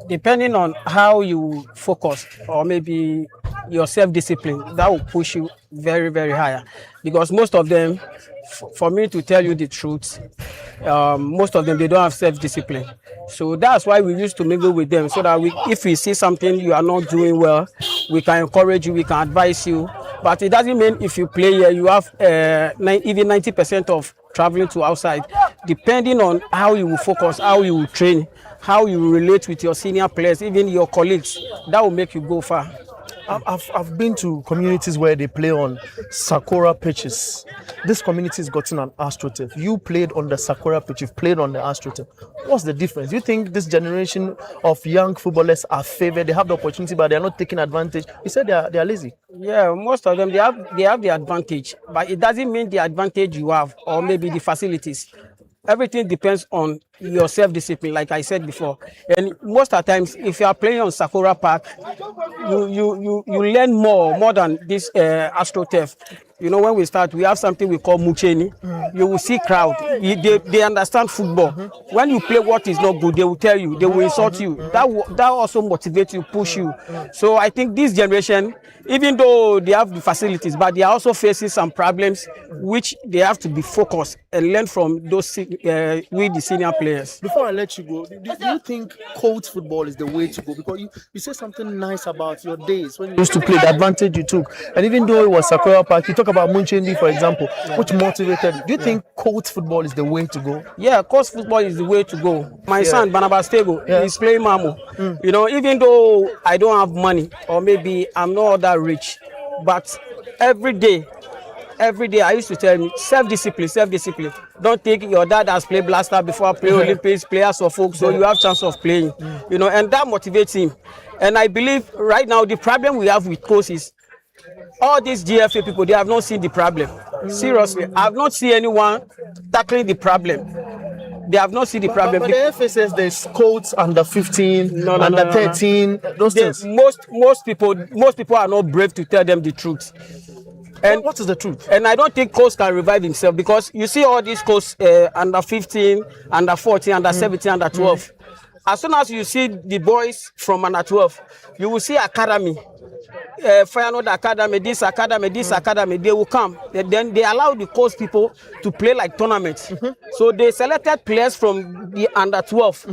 Depending on how you focus or maybe your self-discipline, that will push you very, very higher. Because most of them, for me to tell you the truth, most of them, they don't have self-discipline. So that's why we used to mingle with them, so that if we see something you are not doing well, we can encourage you, we can advise you. But it doesn't mean if you play here, you have even 90% of traveling to outside. Depending on how you will focus, how you will train, how you will relate with your senior players, even your colleagues, that will make you go far. I've been to communities where they play on Sakura pitches. This community has gotten an AstroTurf. You played on the Sakura pitch, you've played on the AstroTurf. What's the difference? Do you think this generation of young footballers are favored? They have the opportunity, but they're not taking advantage. You said they are lazy. Yeah, most of them, they have the advantage, but it doesn't mean the advantage you have or maybe the facilities. Everything depends on your self-discipline, like I said before. And most of the times, if you are playing on Sakura Park, you learn more than this AstroTurf. You know, when we start, we have something we call Mucheni. You will see crowd. They understand football. When you play what is not good, they will tell you. They will insult you. That also motivates you, push you. So I think this generation, even though they have the facilities, but they are also facing some problems, which they have to be focused and learn from those with the senior players. Before I let you go, do you think coach football is the way to go? Because you said something nice about your days when you used to play, the advantage you took. And even though it was Sakura Park, you talk about Munchendi, for example, which motivated you. Do you think coach football is the way to go? Yeah, coach football is the way to go. My son, Barnabas Tego, is playing Mamo. You know, even though I don't have money or maybe I'm not that rich, but every day I used to tell me self-discipline. Don't think your dad has played blaster before, play Olympics, players of folk, so you have chance of playing. You know, and that motivates him. And I believe right now the problem we have with coaches, all these GFA people, they have not seen the problem. Seriously, I have not seen anyone tackling the problem. They have not seen the problem. But the FA says there's codes under 15, under 13, those things. Most people are not brave to tell them the truth. And what is the truth? And I don't think coach can revive himself, because you see all these coaches under 15, under 14, under 17, under 12. As soon as you see the boys from under 12, you will see academy. Feyenoord Academy, this academy, they will come. Then they allow the coach people to play like tournaments. So they selected players from the under 12.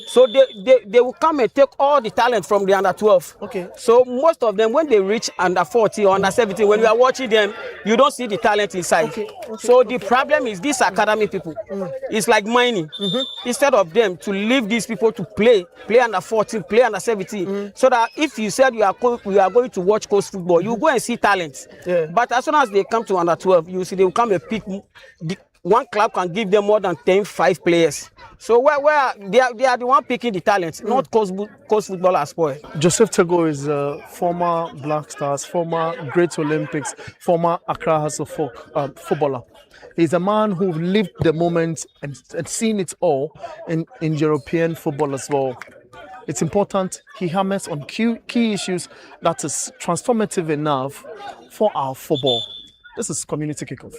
So they will come and take all the talent from the under 12. Okay. So most of them, when they reach under 40 or under 17, when you are watching them, you don't see the talent inside. So the problem is these academy people. It's like mining. Instead of them to leave these people to play under 14, play under 17, so that if you said you are going to watch coach football, you go and see talent. But as soon as they come to under 12, you see they will come and pick. One club can give them more than 5 players. So where they are the one picking the talent, not coach football as well. Joseph Tego is a former Black Stars, former Great Olympics, former Accra House of Folk footballer. He's a man who lived the moment and seen it all in European football as well. It's important he hammers on key issues that is transformative enough for our football. This is Community Kickoff.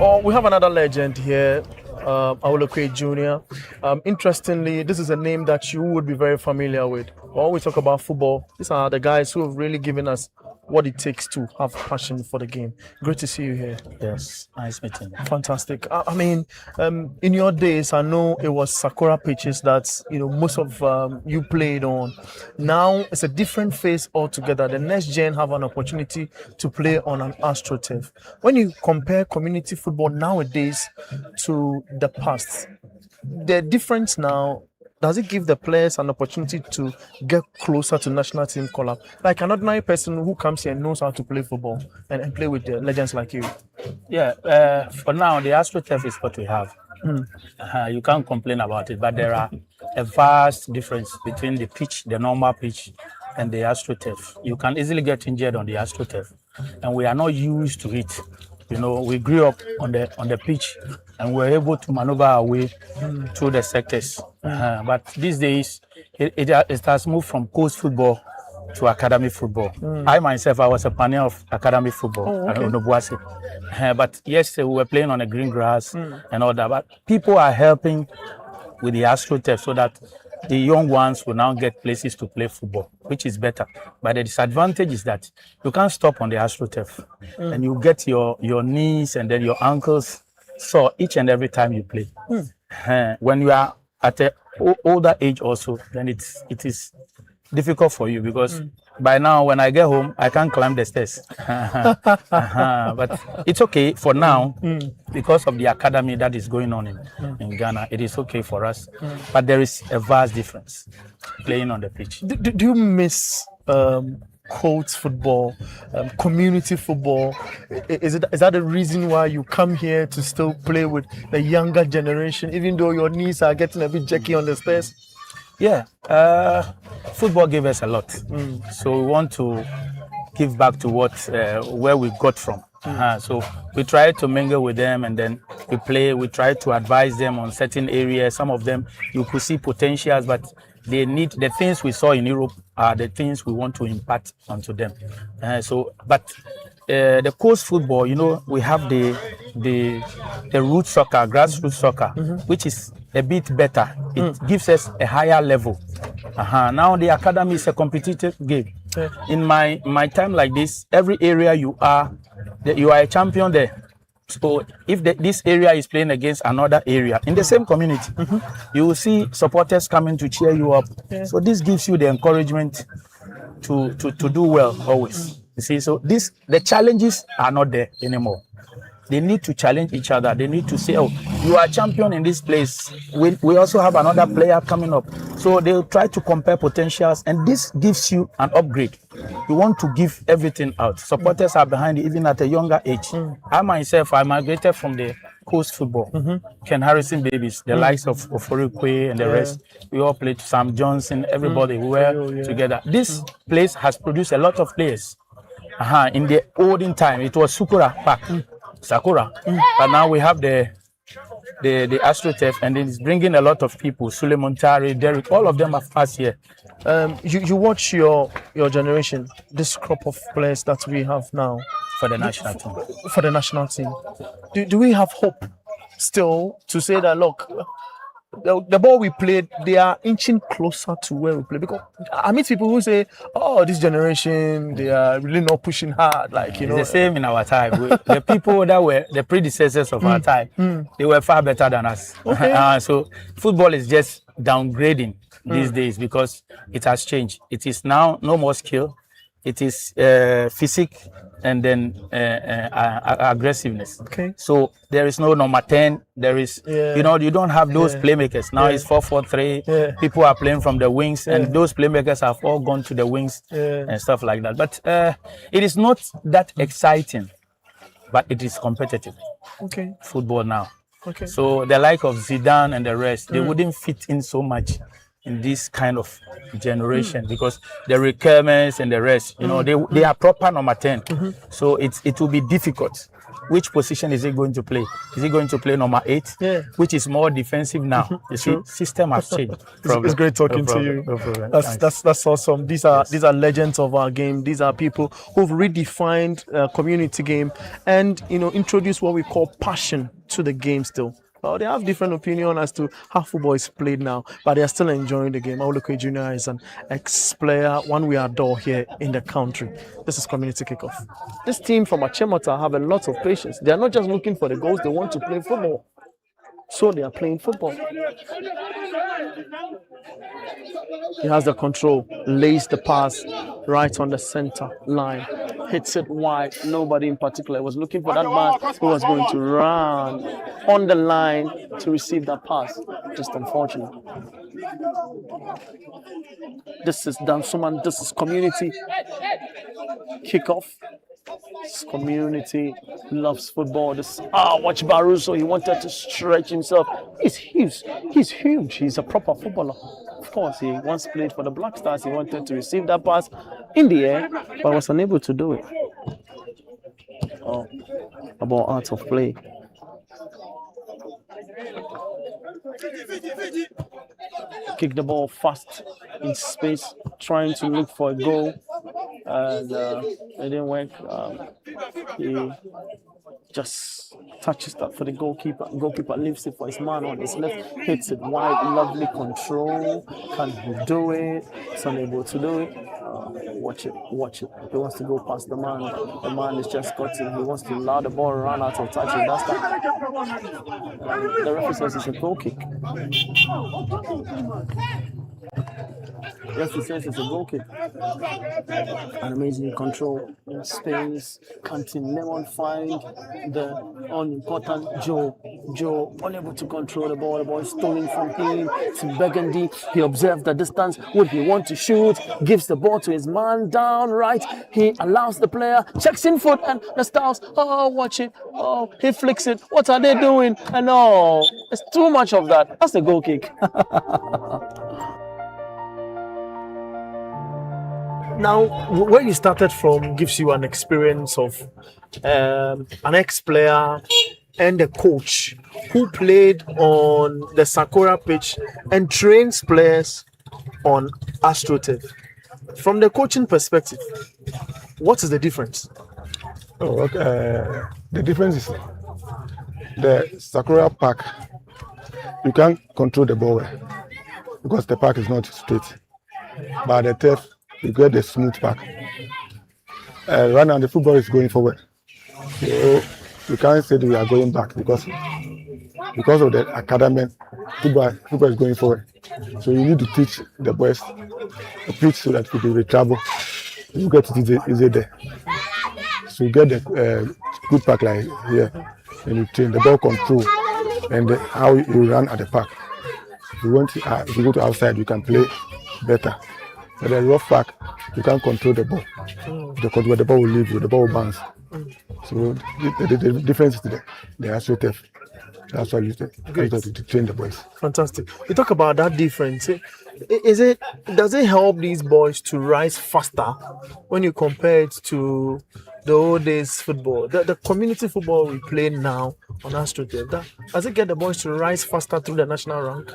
Oh, we have another legend here, Awolokwe Jr. Interestingly, this is a name that you would be very familiar with. When we talk about football, these are the guys who have really given us what it takes to have passion for the game. Great to see you here. Yes, nice meeting. Fantastic. I mean, in your days, I know it was Sakura pitches that most of you played on. Now it's a different phase altogether. The next gen have an opportunity to play on an AstroTurf. When you compare community football nowadays to the past, the difference now, does it give the players an opportunity to get closer to national team call-up? Like an ordinary person who comes here and knows how to play football and play with the legends like you. Yeah, for now, the AstroTurf is what we have. You can't complain about it, but there are a vast difference between the pitch, the normal pitch, and the AstroTurf. You can easily get injured on the AstroTurf, and we are not used to it. We grew up on the pitch, and we're able to maneuver our way through the sectors. But these days, it has moved from coast football to academy football. I myself, I was a pioneer of academy football at Onobuasi. But yesterday, we were playing on the green grass and all that. But people are helping with the AstroTurf so that the young ones will now get places to play football, which is better. But the disadvantage is that you can't stop on the AstroTurf, and you get your knees and then your ankles sore each and every time you play. When you are at an older age also, then it is difficult for you because by now when I get home, I can't climb the stairs. But it's okay for now because of the academy that is going on in Ghana. It is okay for us. But there is a vast difference playing on the pitch. Do you miss court football, community football? Is that the reason why you come here to still play with the younger generation, even though your knees are getting a bit jerky on the stairs? Yeah, football gave us a lot, so we want to give back to where we got from. So we try to mingle with them, and then we play. We try to advise them on certain areas. Some of them you could see potentials, but they need the things we saw in Europe are the things we want to impart onto them. But the coast football, we have the root soccer, grassroots soccer, which is a bit better. It gives us a higher level. Now the academy is a competitive game. In my time like this, every area you are a champion there. So if this area is playing against another area in the same community, you will see supporters coming to cheer you up. So this gives you the encouragement to do well always. You see, so the challenges are not there anymore. They need to challenge each other. They need to say, oh, you are champion in this place. We also have another player coming up. So they'll try to compare potentials, and this gives you an upgrade. You want to give everything out. Supporters are behind you even at a younger age. I myself, I migrated from the coast football. Ken Harrison babies, the likes of Oforikwe and the rest. We all played Sam Johnson, everybody. We were together. This place has produced a lot of players. In the olden time, it was Sakura. But now we have the AstroTurf, and it's bringing a lot of people. Suleiman Tari, Derek, all of them are fast here. You watch your generation, this crop of players that we have now for the national team. For the national team, do we have hope still to say that look, the ball we played, they are inching closer to where we play? Because I meet people who say, "Oh, this generation, they are really not pushing hard." Like it's the same in our time. The people that were the predecessors of our time, they were far better than us. So football is just downgrading these days because it has changed. It is now no more skill. It is physique and then aggressiveness. So there is no number 10. There is, you don't have those playmakers. Now it's 4-4-3. People are playing from the wings, and those playmakers have all gone to the wings and stuff like that. But it is not that exciting, but it is competitive. Football now. So the like of Zidane and the rest, they wouldn't fit in so much in this kind of generation because the requirements and the rest, they are proper number 10. So it will be difficult. Which position is he going to play? Is he going to play number 8, which is more defensive now? You see, system has changed. It's great talking to you. That's awesome. These are legends of our game. These are people who've redefined community game and introduced what we call passion to the game still. Well, they have different opinion as to how football is played now, but they are still enjoying the game. Auluke Jr. is an ex-player, one we adore here in the country. This is community kickoff. This team from Achimota have a lot of patience. They are not just looking for the goals, they want to play football. So they are playing football. He has the control, lays the pass right on the center line, hits it wide. Nobody in particular was looking for that man who was going to run on the line to receive that pass. Just unfortunate. This is Dansuman, this is community kickoff. This community loves football. Watch Barroso. He wanted to stretch himself. He's huge. He's huge. He's a proper footballer. Of course, he once played for the Black Stars. He wanted to receive that pass in the air, but was unable to do it. Oh, about art of play. Kick the ball fast in space, trying to look for a goal, and it didn't work. He just touches that for the goalkeeper. Goalkeeper leaves it for his man on his left, hits it wide, lovely control. Can he do it? He's unable to do it. Watch it. He wants to go past the man. The man is just cutting. He wants to allow the ball run out of touch, and that's that. The referee says it's a goal kick. Yes, he says it's a goal kick. An amazing control in space. Canteen Lemon find the unimportant Joe. Joe unable to control the ball. The ball is stolen from him. It's Burgundy. He observes the distance. Would he want to shoot? Gives the ball to his man down right. He allows the player, checks in foot, and the Stars, watch it. Oh, he flicks it. What are they doing? And it's too much of that. That's a goal kick. Now, where you started from gives you an experience of an ex-player and a coach who played on the Sakura pitch and trains players on AstroTurf. From the coaching perspective, what is the difference? The difference is the Sakura park, you can't control the ball because the park is not straight. But the turf, you get the smooth pack. Right now the football is going forward. So we can't say that we are going back because of the academy, football is going forward. So you need to teach the boys the pitch so that if they travel, you get it easy there. So you get the good pack like here, and you train the ball control and how you run at the park. If you go to outside, you can play better. But the rough pack, you can't control the ball. Because the ball will leave you, the ball will bounce. So the difference is the AstroTurf. That's why you to train the boys. Fantastic. You talk about that difference. Does it help these boys to rise faster when you compare it to the old days football? The community football we play now on AstroTurf, does it get the boys to rise faster through the national rank?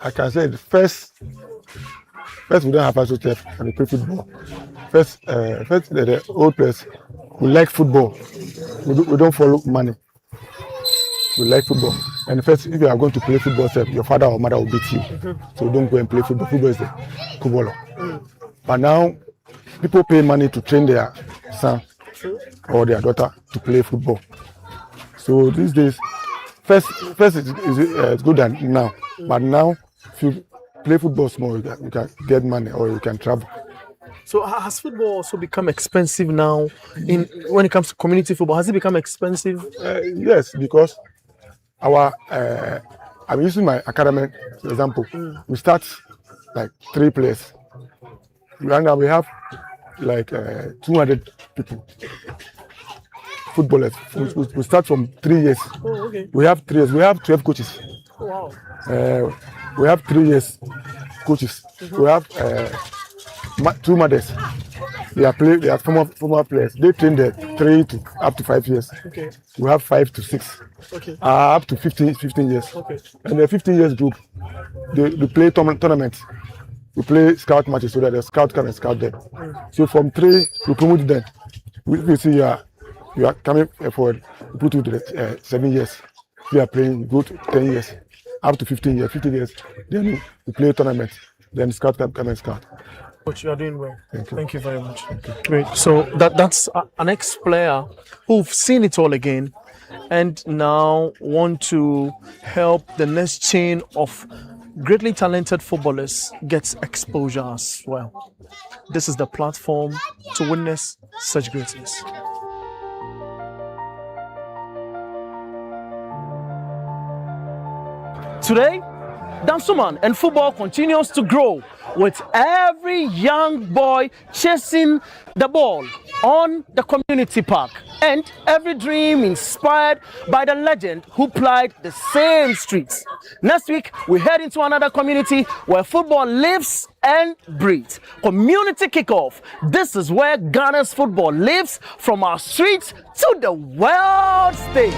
I can say first we don't have AstroTurf and we play football. First the old players who like football. We don't follow money. We like football. And first, if you are going to play football, your father or mother will beat you. So don't go and play football. Football is the footballer. But now, people pay money to train their son or their daughter to play football. So these days, first it's good than now. But now, if you play football small, you can get money or you can travel. So has football also become expensive now? When it comes to community football, has it become expensive? Yes, because I'm using my academy, for example. We start like 3 players. Right now we have like 200 people, footballers. We start from 3 years. Oh, okay. We have 3 years. We have 12 coaches. Oh, wow. We have 3 years coaches. We have 2 mothers. They are former players. They train there 3 to up to 5 years. Okay. We have 5 to 6. Okay. Up to 15 years. Okay. And the 15 years group, they play tournaments. We play scout matches so that the scout can scout them. So from 3, we promote them. We see you are coming forward, we put you to the 7 years. We are playing good 10 years, up to 15 years, 15 years. Then we play a tournament. Then scout come and scout. Coach, you are doing well. Thank you very much. Okay. Great. So that's an ex-player who've seen it all again and now want to help the next chain of greatly talented footballers get exposure as well. This is the platform to witness such greatness. Today, Dansoman and football continues to grow with every young boy chasing the ball on the community park and every dream inspired by the legend who plied the same streets. Next week, we head into another community where football lives and breathes. Community kickoff. This is where Ghana's football lives from our streets to the world stage.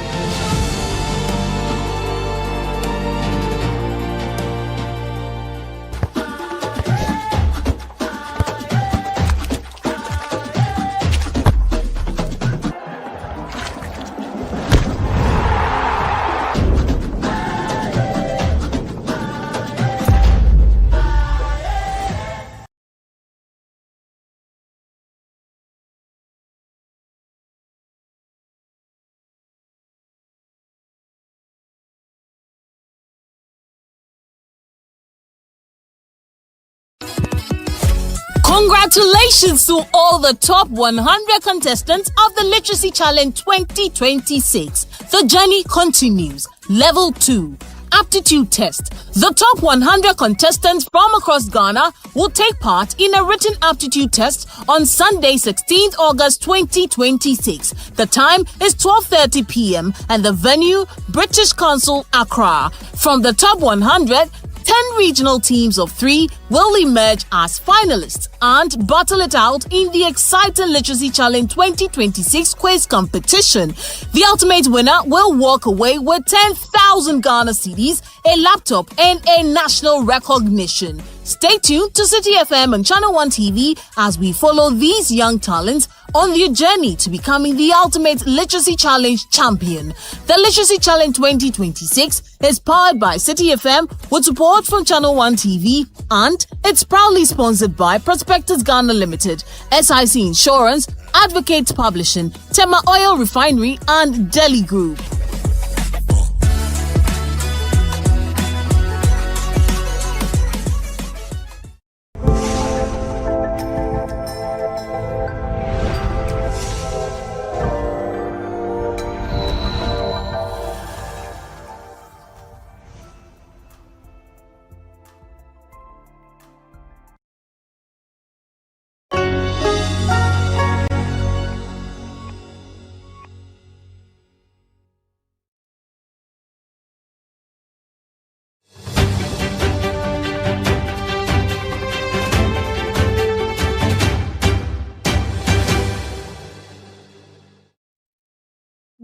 Congratulations to all the top 100 contestants of the Literacy Challenge 2026. The journey continues. Level 2. Aptitude test. The top 100 contestants from across Ghana will take part in a written aptitude test on Sunday, 16th August 2026. The time is 12:30 p.m. and the venue, British Council, Accra. From the top 100, 10 regional teams of 3 will emerge as finalists and battle it out in the exciting Literacy Challenge 2026 quiz competition. The ultimate winner will walk away with 10,000 Ghana cedis, a laptop, and a national recognition. Stay tuned to City FM and Channel One TV as we follow these young talents on their journey to becoming the ultimate Literacy Challenge champion. The Literacy Challenge 2026 is powered by City FM with support from Channel One TV, and it's proudly sponsored by Prospectus Ghana Limited, SIC Insurance, Advocates Publishing, Tema Oil Refinery, and Delhi Group.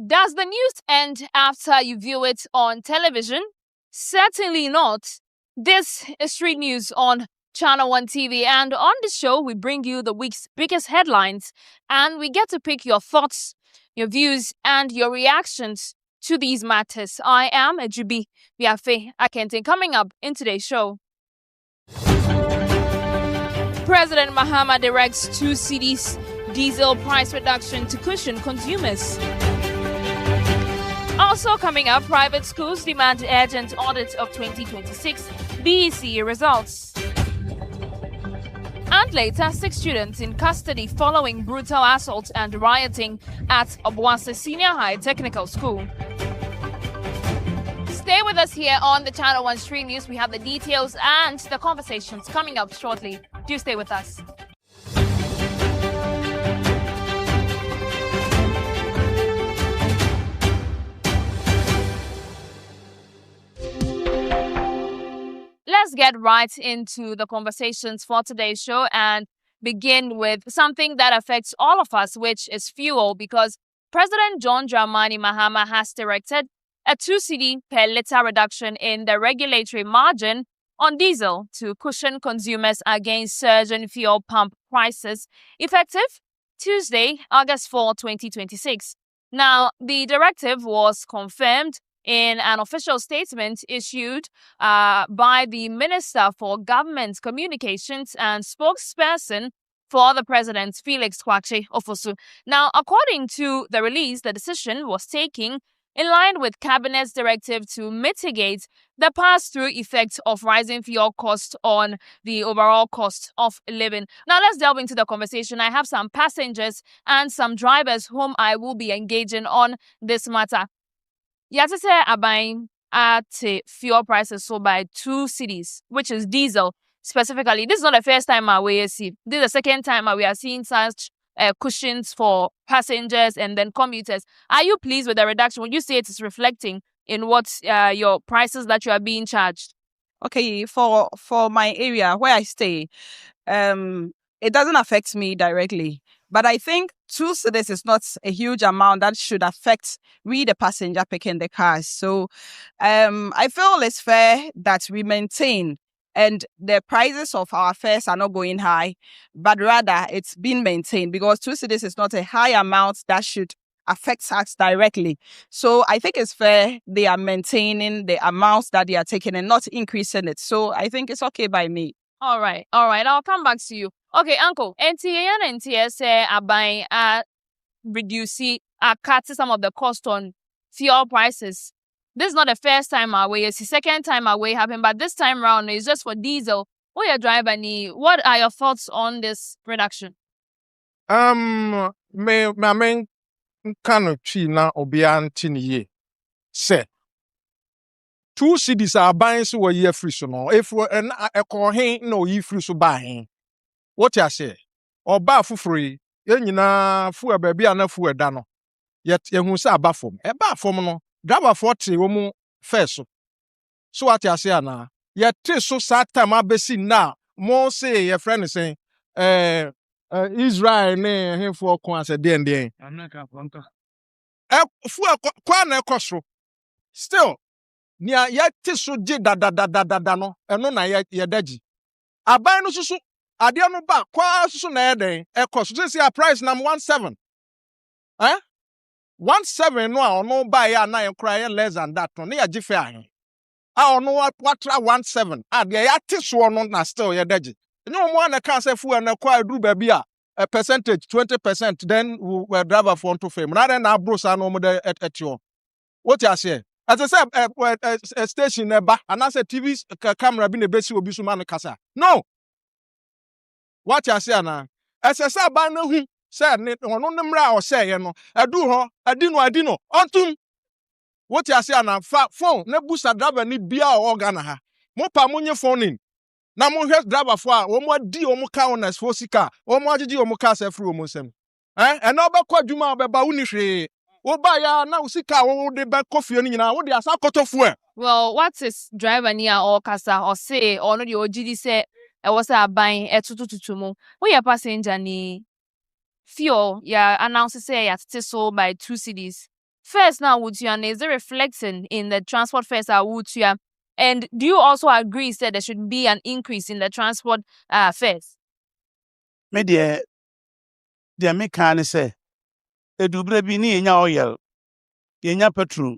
Does the news end after you view it on television? Certainly not. This is Street News on Channel One TV, and on the show we bring you the week's biggest headlines, and we get to pick your thoughts, your views, and your reactions to these matters. I am Ejubi Biafe Akente. Coming up in today's show, President Mahama directs 2 cedis diesel price reduction to cushion consumers. Also coming up, private schools demand urgent audit of 2026 BEC results. And later, 6 students in custody following brutal assault and rioting at Obuasi Senior High Technical School. Stay with us here on the Channel One Stream News. We have the details and the conversations coming up shortly. Do stay with us. Let's get right into the conversations for today's show and begin with something that affects all of us, which is fuel, because President John Dramani Mahama has directed a 2 cedi per litre reduction in the regulatory margin on diesel to cushion consumers against surge in fuel pump prices, effective Tuesday, August 4, 2026. Now, the directive was confirmed In an official statement issued by the Minister for Government Communications and spokesperson for the president, Felix Kwakye Ofosu. Now, according to the release, the decision was taken in line with Cabinet's directive to mitigate the pass-through effect of rising fuel costs on the overall cost of living. Now, let's delve into the conversation. I have some passengers and some drivers whom I will be engaging on this matter. Yate say aban at fuel prices so by 2 cities, which is diesel specifically. This is not the first time we see. This is the second time we are seeing such cushions for passengers and then commuters. Are you pleased with the reduction? Would you say it is reflecting in what your prices that you are being charged? Okay, for my area where I stay, it doesn't affect me directly. But I think 2 cedis is not a huge amount that should affect we, the passenger picking the cars. So I feel it's fair that we maintain and the prices of our fares are not going high, but rather it's been maintained because 2 cedis is not a high amount that should affect us directly. So I think it's fair they are maintaining the amounts that they are taking and not increasing it. So I think it's okay by me. All right. I'll come back to you. Okay, Uncle. NTA and NTS are buying reducing cut some of the cost on fuel prices. This is not the first time away. It's the second time away happened, but this time round it's just for diesel. What your driver need? What are your thoughts on this reduction? Me main kano chi na obia ntini ye. Se 2 cities are buying so a year free so no. If we an ekohen no yi free so buy. What you say? Or ba fu free. Ye nyina fu baby ana fu eda no. Yet ye hu say aba fom. E ba fom no. Driver 40 wo mu first so what you say na. Ye te so sa time abesi na. Mo say your friend is saying Israel ne him for kon ase den. America fonka. Fu kwa na ekosro. Still nia ye te so je da no. Eno na ye daji. Aban no susu ade no ba kwa susu na ye den. Ekoso say price number 17. 17 no a ono ba ya na ye kra ye less than that no ya gife ahen. A ono watra 17. De ya te so no na still ye daji. No more na can say fu na kwa duru ba bi a percentage 20% then we driver for to fame. Na then na bros na mo de etio. What you say? As I said a station eba and I said TV camera bi na besi obi so man kasa. No. What you say na? As I said ba na hu say ne ono nemra o say ye no. Adu ho, adi no. Ontum. What you say na phone na busa driver ni bia o Ghana ha. Mo pa mo nye phone in. Na mo hwe driver for a wo mo di o mo ka onas for sika wo mo agigi o mo ka se free o mo nsem e na obekwa adwuma obeba woni hwe wo ba ya na usika wo de be kofie ni nyina wo de asa kotofu e. Well, what is driver near or kasa or say or no the ogidi say e was a buying etutututu mo we ya passenger ni fuel ya announce say ya so by 2 cities. First now would you and is it reflecting in the transport fares would you? And do you also agree that there should be an increase in the transport fares? Me dear me can say, edubre bi ni enya oil, enya petrol,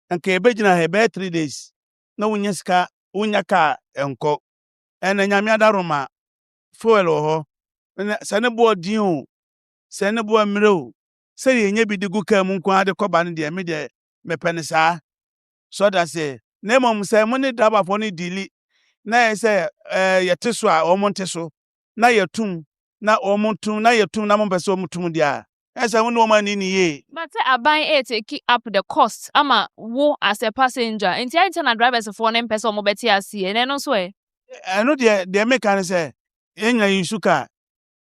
anke ebegina he 3 days. No wunya sika, wunya ka enko. Ena nyame adaroma fuel ho. Sane bo din o, sane bo amre o. Se yenye bi digu ka mu nko ade koba ne de me de me penisa. So that say Name say money driver for ni dili. Na say yete so a omonte so. Na yetum na omontum na yetum na monpeso omutum dia. Say we no man ni ye. But aban to keep up the cost. Ama wo as a passenger. Enti I tell drivers for nem person mo beti asi and no so e. I know the mechanic say enya yusuka.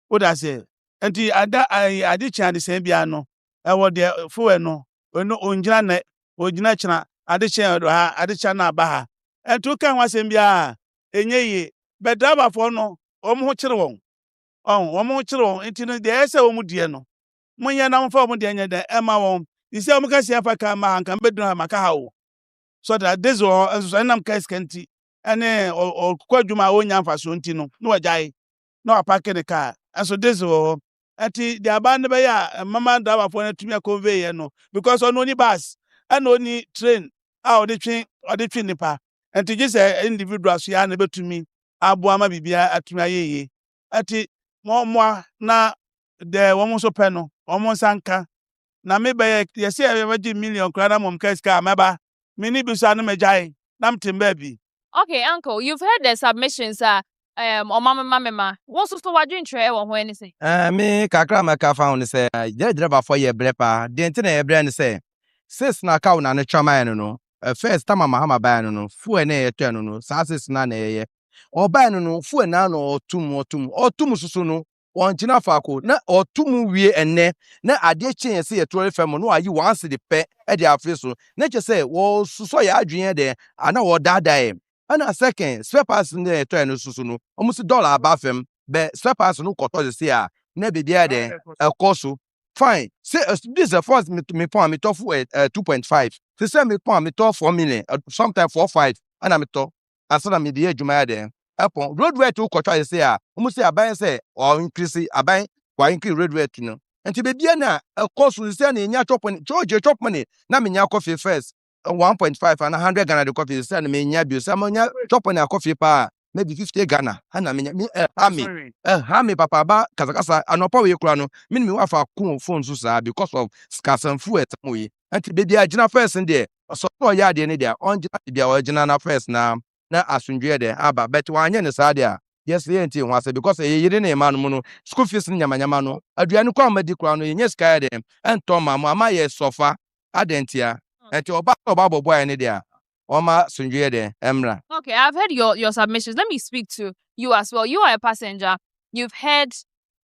What I say. Enti I did chan the same bia no. I wo the fuel no. No onjina na ojina chana adiche do ha adicha na ba ha entu kan wasem bia enye yi be driver for no omo ho kire won omo ho kire won enti no de ese omo die no munya na mfa omo de nya de ema won isi omo ka sia fa ka ma hanka be dun maka ha wo so that this or so nam ka skanti ene kwadwuma onya mfa so enti no no wajai no apake de car and so this or enti de abande be ya mama driver for na tumi convey no because on only bus and only train a ɔde twe nipa nti gye sɛ individual so ya na betumi aboa ma bibia atumi ayeye ati mo na de wɔn so pɛ no wɔn nsa nka na me bɛyɛ yɛsɛ yɛbɛgye million kora na mom ka sika mɛba me ni bi so ane magyae na mtem baabi. Okay, Uncle, you've heard the submissions. Mama. What's the wadrin tray or anything? Me kakra maka found say driver for your brepa. The internet brand say sis na ka na ne chama no. First time mahama ba no fu na ye no sasis na na ye. Oba no fu na no otum susu no. Onchina fako na otum wie enne na ade chen se ye tore fam no ayi once the pe e de afi so. Na che say wo suso ya adwen de ana wo dadae. And a second, spare parts in the train susu almost $1 above him, but spare parts no koto the sea, never be there, a course. Fine. Say this is the first me point me tough 2.5. To say me point me tough 4 million, sometimes 4.5, and I'm to as I me the age there. Upon roadway to koto the sea, almost say a buy say or increase a buy, why increase roadway to know. And to be na a course will send in your chop money, charge your chop money, na me your coffee first. 1.5 and 100 Ghana the coffee send me nyabu samonya chop on a coffee pa maybe 50 Ghana and me hami papa ba kasa anopa we kura no me wa fa kun phone so sa because of scarcen food etmoyi anti baby agina first in there so ya de ne there on bia original na first na asundwe there aba but wanye ne sa there yes ye nti ho ase because ye yire na ema no school fees nyamanyama no aduane kwa amadi kura no ye sky there ento mama ye sofa adentia. Okay, I've heard your submissions. Let me speak to you as well. You are a passenger. You've heard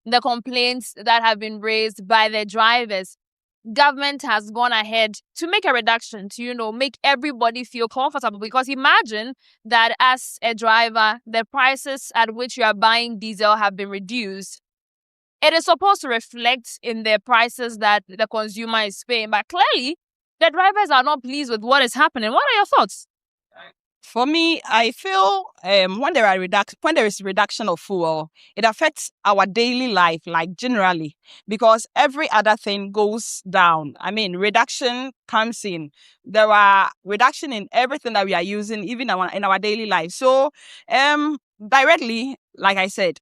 the complaints that have been raised by the drivers. Government has gone ahead to make a reduction to, make everybody feel comfortable. Because imagine that as a driver, the prices at which you are buying diesel have been reduced. It is supposed to reflect in the prices that the consumer is paying. But clearly, the drivers are not pleased with what is happening. What are your thoughts? For me, I feel when there is reduction of fuel, it affects our daily life, like generally, because every other thing goes down. I mean, reduction comes in. There are reduction in everything that we are using, even in our daily life. So, directly, like I said,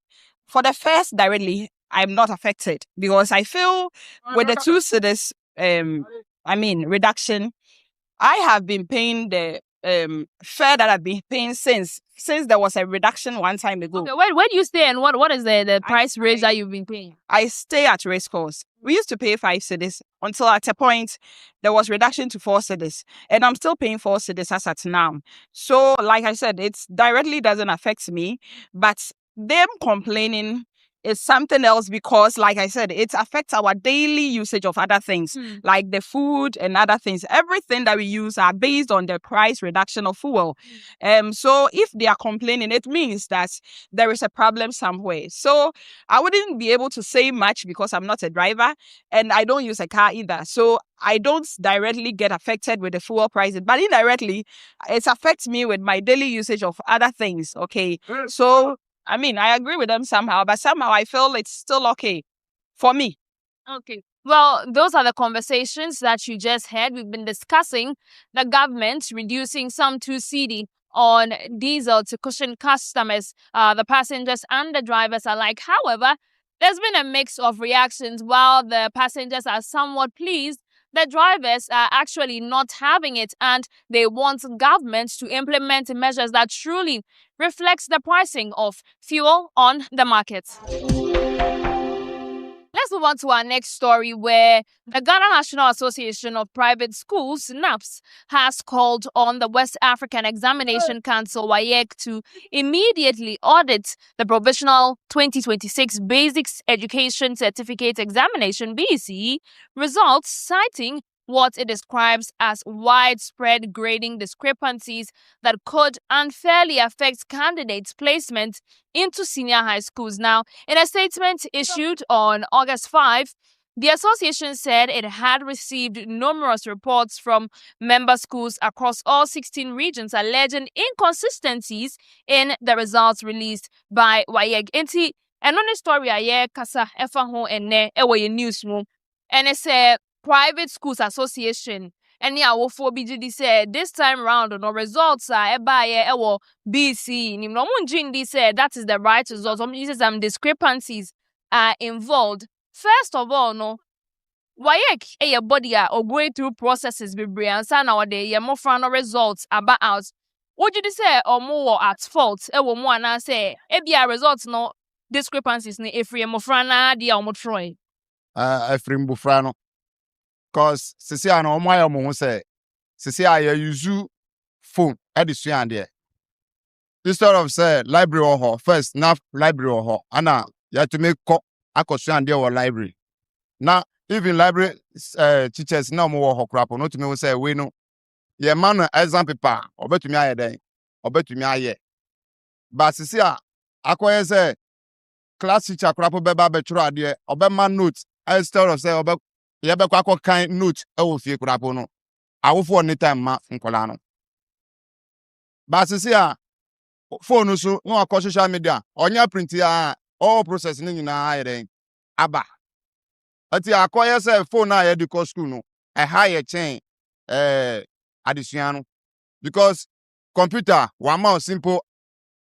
for the first directly, I'm not affected because I feel with the 2 cedis, reduction, I have been paying the fare that I've been paying since there was a reduction one time ago. Okay, where do you stay and what is the price raise that you've been paying? I stay at race course. We used to pay 5 cedis until at a point there was reduction to 4 cedis, and I'm still paying 4 cedis as at now. So, like I said, it directly doesn't affect me, but them complaining is something else because, like I said, it affects our daily usage of other things, like the food and other things. Everything that we use are based on the price reduction of fuel. So if they are complaining, it means that there is a problem somewhere. So I wouldn't be able to say much because I'm not a driver and I don't use a car either. So I don't directly get affected with the fuel prices, but indirectly, it affects me with my daily usage of other things. Okay, so I agree with them somehow, but somehow I feel it's still okay for me. Okay. Well, those are the conversations that you just had. We've been discussing the government reducing some 2 cedi on diesel to cushion customers. The passengers and the drivers alike. However, there's been a mix of reactions. While the passengers are somewhat pleased, the drivers are actually not having it, and they want government to implement measures that truly reflects the pricing of fuel on the market. Let's move on to our next story, where the Ghana National Association of Private Schools, NAPS, has called on the West African Examination Council, WAEC, to immediately audit the Provisional 2026 Basics Education Certificate Examination, BECE, results, citing what it describes as widespread grading discrepancies that could unfairly affect candidates' placement into senior high schools. Now, in a statement issued on August 5, the association said it had received numerous reports from member schools across all 16 regions alleging inconsistencies in the results released by WAEC. Enti, and on the story I kasa efa ho ene ewo ye newsroom, and it's a Private Schools Association any awofo bi gidi say this time round no results are ebaye ewo BC nim no munjindi say that is the right result. Some discrepancies are involved. First of all, no wayek your body or going through processes bebre ansa na ode ye mofra no results about out. Would you say or more at fault ewo mo ana say ebia results no discrepancies ni efri mofra na dia omotroy Efrim Bufrano. Cause sisi ano omo mo ho say sisi aye use phone edisuan there. Instead of say library or ho first na library or ho ana you have to make akosuan there or library. Now even library teachers na mo ho krapo no to me say we no ye man exam paper obetumi aye den obetumi aye. But sisi a akoye say class teacher krapo beba betro ade obema note instead of say obe ye be kwa kan note e wo fie krapo no awofo any time ma nkola no. But sisi a phone so no akọ social media onya print ya all process ni nyina aye den aba ati akoye say phone na ye di ko school no e high chain addition no because computer one more simple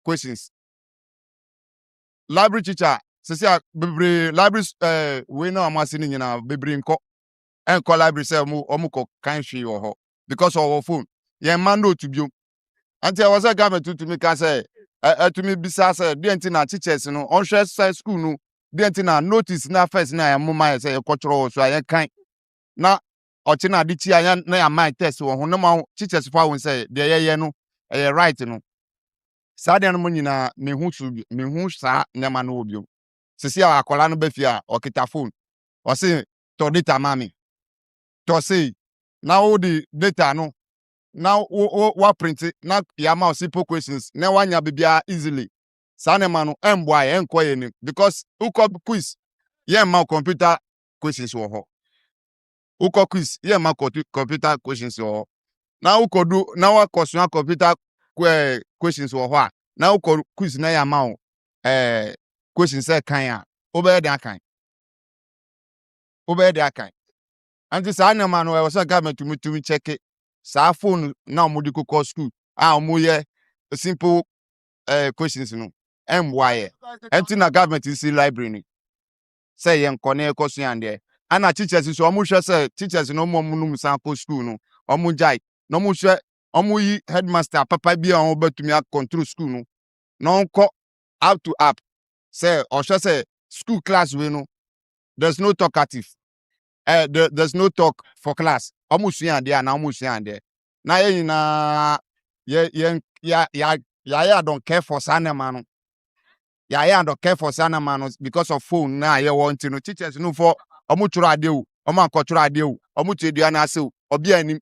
questions. Library teacher sisi a bebre library we na amasi ni nyina bebre nko enko library say omuko kan hwe wo ho because of our phone ye man no to bio anti I was a government to me can say to me bisa say the antina teachers no on share school no the antina notice na first na ya mama say cultural so I kan na otina di ti anya na ya my test wo ho no ma teachers fa won say the ye no right no saade no nyina me hu sa nyama no obio sisi akola no bafia okita phone o say to data mami to say now the data no now what print it na yama simple questions na wanya bibia easily sane manu emboy enkoye ni because uko quiz ye ma computer questions wo ho uko quiz ye ma computer questions wo ho na uko do na wa question computer questions wo ho a na uko quiz na yama questions e kan a obey dey akan anti sane manu e was government to me check it. Sa phone na omudi ko school omoye simple questions no why enti na government is library ni say yen kone question there ana teachers so omo hwe say teachers no mo num san ko school no omo jai no mo hwe omo yi headmaster papa bi on betumi control school no no ko up to up say or say school class we no there's no talkative there's no talk for class almost there and almost there na ya don't care for sanema ya don't care for sanema because of phone na ya want to teachers no for omuchura ade o omankochura ade o omuchedu na ase obi anim.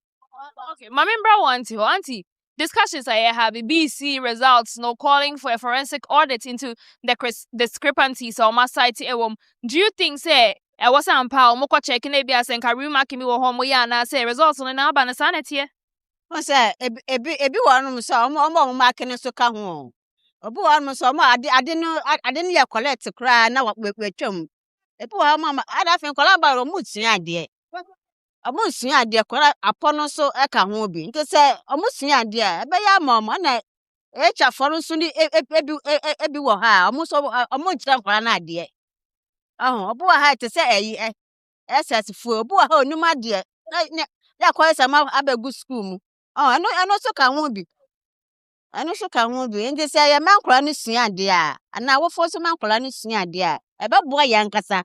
Okay, my member auntie discussions I have BC results no calling for a forensic audit into the discrepancies on my site. Do you think say I was on power moko checking a bias and carry marking me home ya na say results on an abana sanity? What's that? Ebi one so omo marking so ka ho. Obi one so I didn't ya collect cry na we twam. Ebi one mama ada fen kola ba ro mutua ade. Omusua ade kola apono so e ka ho bi. Nti say omusua ade e be ya mama na echa foro so ni ebi wo ha. Omo nchira kola na ade. Obu ha te say SS fu obu ha onum ade. Ya kwa sama abegu school mu. Eno so ka ho bi. Eno so ka ho bi. Nti say ya mankora no sua ade a. Ana wo fo so mankora no sua ade a. E be boa ya nkasa.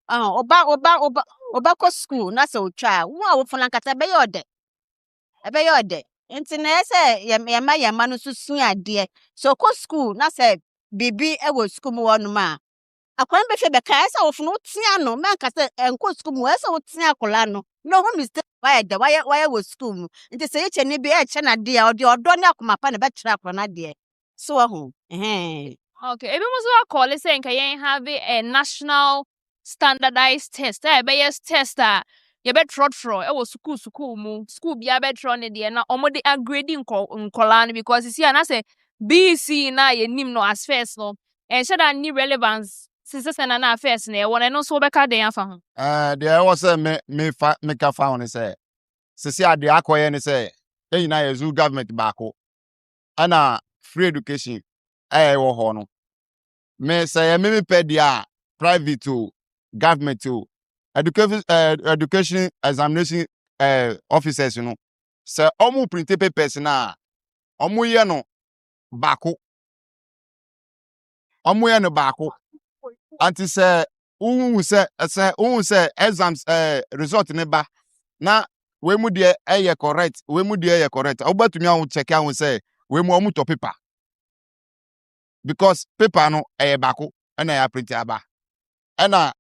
Oba ko school na se otwa. Wo a wo fo nkasa be yode. E be yode. Nti na say ya ma no so sua ade. So ko school na se bibi e wo school mu wonu ma. Akwan be hwe be ka esa wo fo no tia no manka se enko school mu esa wo tia akola no. No ho mistake why was school. Nti se eche ni bi eche na de a odo ne akoma pa ne be kira akwa na de. So ho. Okay, ebi mo so call say nka yen have a national standardized test. Be yes test ye be trot fro e wo school mu. School bia be tro ne de na omo de grading nkola no because you see na say BC na ye nim no as first no. And should that need relevance since na first na e won no so be ka den afa ho. There was a me ka fa on say sisi ade akɔyɛ ne sɛ ɛnyina yɛ zoo government baako ana free education ɛwɔ hɔ no me sɛ yɛ me pɛ deɛ private o government o education examination officers no sɛ ɔmo print papers na ɔmo yɛ no baako anti sɛ uhu sɛ exams result ne ba na we mu deɛ ɛyɛ correct wobɛtumi aho check aho sɛ we mu ɔmo tɔ paper because paper no ɛyɛ baako ɛna ɛyɛ print aba ɛna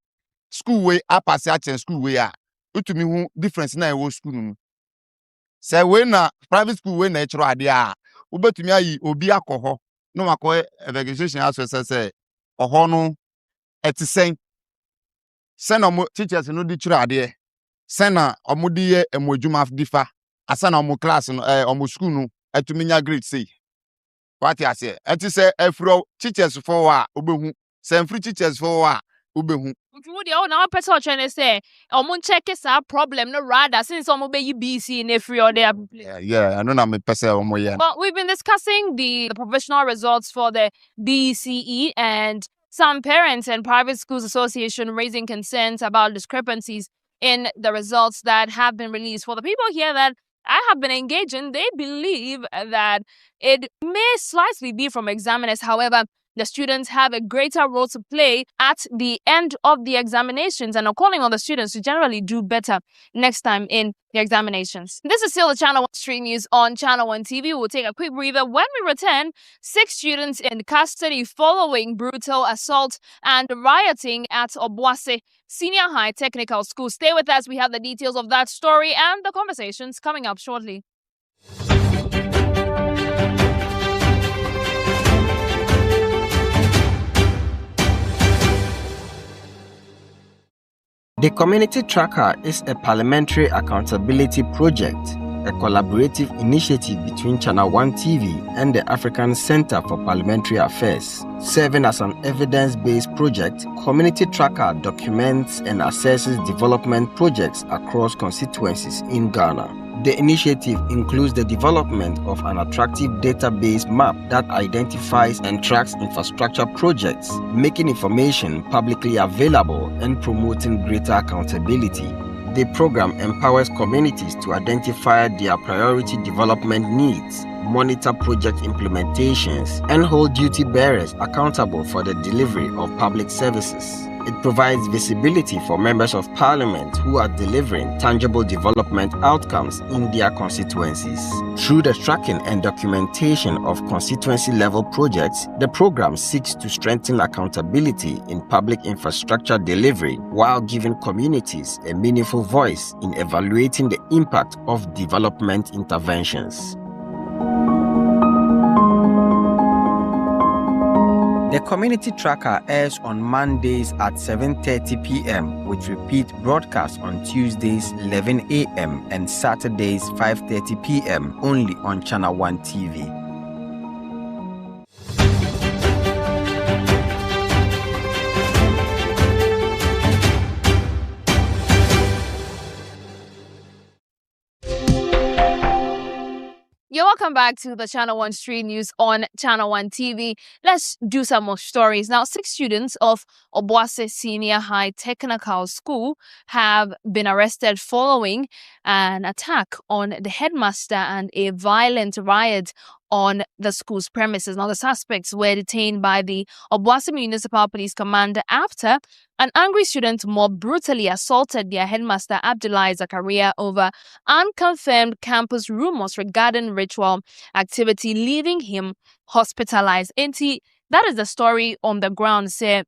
school way apase akyɛn school way a utumi hu difference na ɛwɔ school no sɛ we na private school way na ɛkyerɛ adeɛ a wobɛtumi ayi obi akɔ hɔ no makɔ evaluation aso sɛ ɔhɔ no ɛte sɛn na ɔmo teachers no di kyerɛ adeɛ sɛn na ɔmo di yɛ ɛmo adwuma difa asa na ɔmo class no ɔmo school no ɛtumi nya grade sei what you say ɛte sɛ ɛfuro teachers for a obehu sɛ ɛfiri teachers for a obehu Nti dia na one person trying to say omo check sa problem no rather since omo be BC in every other yeah I know na me pese omo yɛ. Well, we've been discussing the provisional results for the BCE and some parents and private schools association raising concerns about discrepancies in the results that have been released. For the people here that I have been engaging, they believe that it may slightly be from examiners. However, the students have a greater role to play at the end of the examinations and are calling on the students to generally do better next time in the examinations. This is still the Channel One Stream News on Channel One TV. We'll take a quick breather. When we return, 6 students in custody following brutal assault and rioting at Obuasi Senior High Technical School. Stay with us. We have the details of that story and the conversations coming up shortly. The Community Tracker is a parliamentary accountability project, a collaborative initiative between Channel One TV and the African Center for Parliamentary Affairs. Serving as an evidence-based project, Community Tracker documents and assesses development projects across constituencies in Ghana. The initiative includes the development of an attractive database map that identifies and tracks infrastructure projects, making information publicly available and promoting greater accountability. The program empowers communities to identify their priority development needs, monitor project implementations, and hold duty bearers accountable for the delivery of public services. It provides visibility for members of parliament who are delivering tangible development outcomes in their constituencies. Through the tracking and documentation of constituency-level projects, the program seeks to strengthen accountability in public infrastructure delivery while giving communities a meaningful voice in evaluating the impact of development interventions. The Community Tracker airs on Mondays at 7:30 p.m. with repeat broadcasts on Tuesdays 11 a.m. and Saturdays 5:30 p.m. only on Channel One TV. You're welcome back to the Channel One Stream News on Channel One TV. Let's do some more stories. Now, 6 students of Obuasi Senior High Technical School have been arrested following an attack on the headmaster and a violent riot on the school's premises. Now, the suspects were detained by the Obuasi Municipal Police Command after an angry student more brutally assaulted their headmaster, Abdullahi Zakaria, over unconfirmed campus rumors regarding ritual activity, leaving him hospitalized. That is the story on the ground. Say,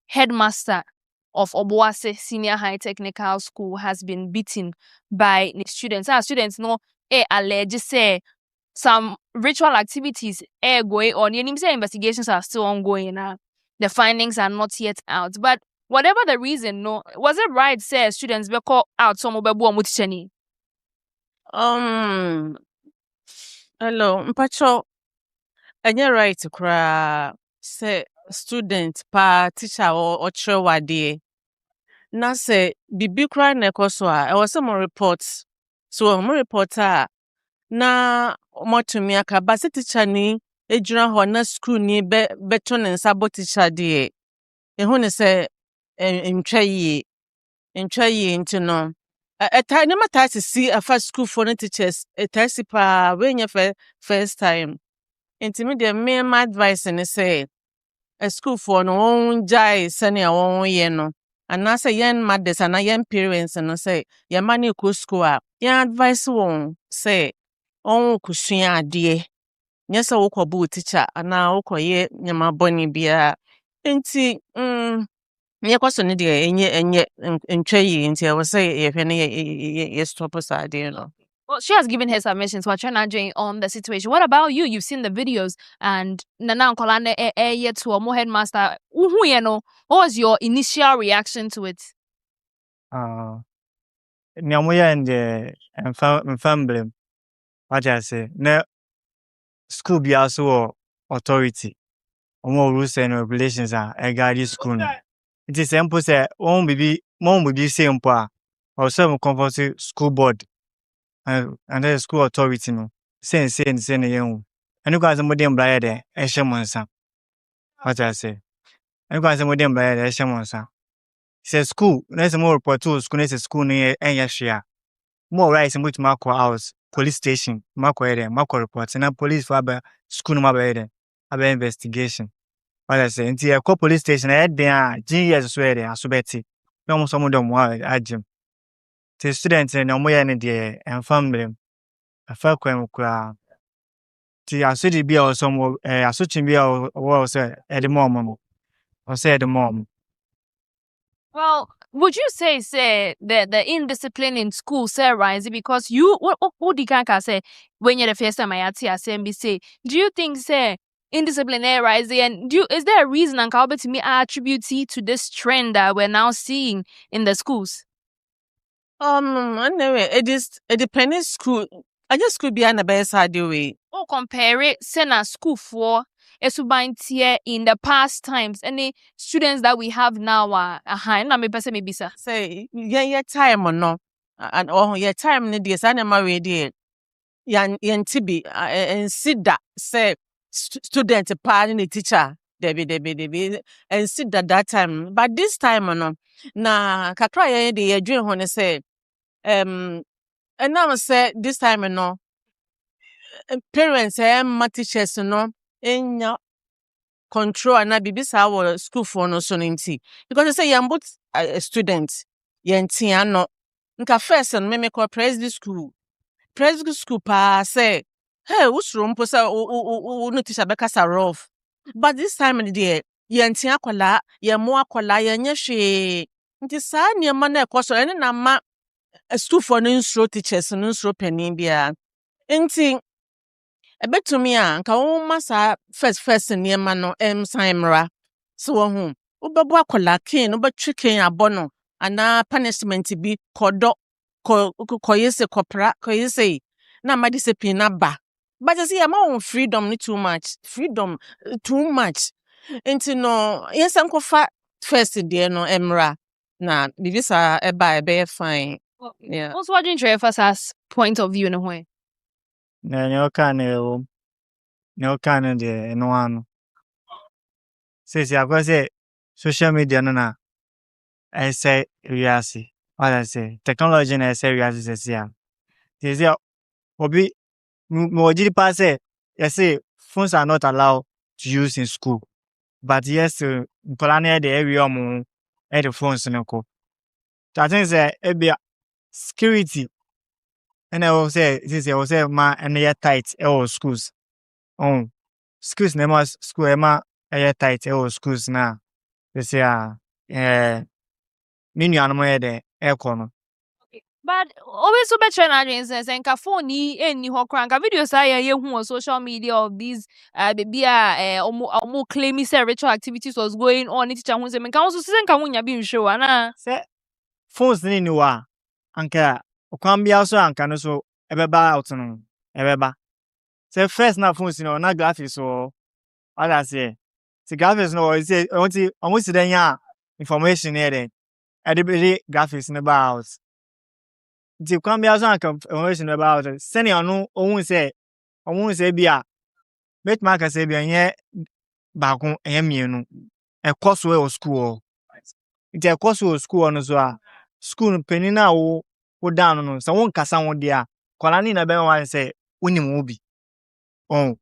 headmaster of Obuasi Senior High Technical School has been beaten by the students. Our students know, alleged say, some ritual activities are going on. You say investigations are still ongoing. The findings are not yet out. But whatever the reason, no, was it right? Say students be called out some teaching. Hello, mpacho. Enye right kra say student pa teacher or wade. Na say bibi kra na ekoso a e was some reports So mo reporter na motumi aka ba se teacher ni ejuna ho na school ni beto ne nsa bo teacher de ehu ne se ntwa yi nti no eta ne mata si afa school for no teachers eta si pa we nya first time nti me de me my advice ne say a school for no won jai sene a won ye no anase yen mothers and yen parents no say your money ko school a yen advice won say on kusua ade nye se wo bu teacher ana wo ye nyama boni bia nti nye kwaso ne de enye ntwa yi nti I was say ye hwe ne ye stop us ade no. Well, she has given her submissions. We're trying to join on the situation. What about you? You've seen the videos, and Nana Nkolane yet to a more headmaster. What was your initial reaction to it? Nyamoya and the family. What I say, ne school be also authority. Omo rules and regulations are a guide school. It is simple say mom be simple. Also comfort school board and the school authority no. Say ne yen. And you guys mo dem blaye de e shemonsa. What I say. And you guys mo dem blaye de e shemonsa. Say school, there's more report to school, there's school near any share. More rights in which Marco house, police station, Marco area, Marco reports, and police for school number investigation. What I say, until a police station, I had there, GS swear, I subeti. No, some of them were at gym. The students and no more and the and family. A felt crime. The associate be or some associate be or say at the moment, or say at the moment. Well, would you say the indiscipline in school say rise because you what the can say when you're the first time I had to say, do you think say indiscipline rise and is there a reason and how to me attribute to this trend that we're now seeing in the schools? Anyway, it depends school. I just could be an best way. Oh, compare it, send a school for here in the past times. Any students that we have now are na me person maybe sir. Say yeah time or no. And your time ne dear sana marry dear. Yan tibi and sit that say student part the teacher. Debbie and sit that time. But this time or no. Na kakra ye de dream when say and now say this time or no. Parents and teachers no in control and I be our school for no so nti because they say you're both a student yentia no nka first and me call presby school pa say hey who's room po say no teacher bekasa rough but this time in the yentia kwala ye mo akwala yenye hwe nti sa niema na ekoso ene na ma school for no instro teachers no instro penin bia nti ebetumi a nka wo masa first niema no emsanmra so wo hu ubebo akola kin ubetwi kin abono ana punishment bi kodo koyese kopra koyese na ma discipline na ba but you see am freedom ni too much nti no yesa nkofa first day no emra na bibisa eba fine. Yeah. Also, what do you first as point of view in a way? No kind de no one. Says I say social media no na. I say reality. What I say technology na say reality says yeah. Says yeah. Obi mo jiri pa say you say phones are not allowed to use in school. But yes, nkolane the area mo the phones no ko. I think say security. And I will say this I will say ma and tight all schools. Schools never school ema tight all schools na. They say minu anamo de no. But always so better and nka phone ni ho kranka videos ye hu on social media of these baby omo claiming say ritual activities was going on teacher hu say nka so say nka hu nya bi nhwe na say phones ni wa anka okwambia so anka no so ebeba out no ebeba say first na phones no na graphics so all I say the graphics no is say almost then ya information here then edibili graphics no ba out The Cambia information about sending on no own say bia bet marker say bia back on no a course way or school. It's a course or school on as well. School penina wo down no so one kasa won dia kwalani na be wan say unim obi. Oh,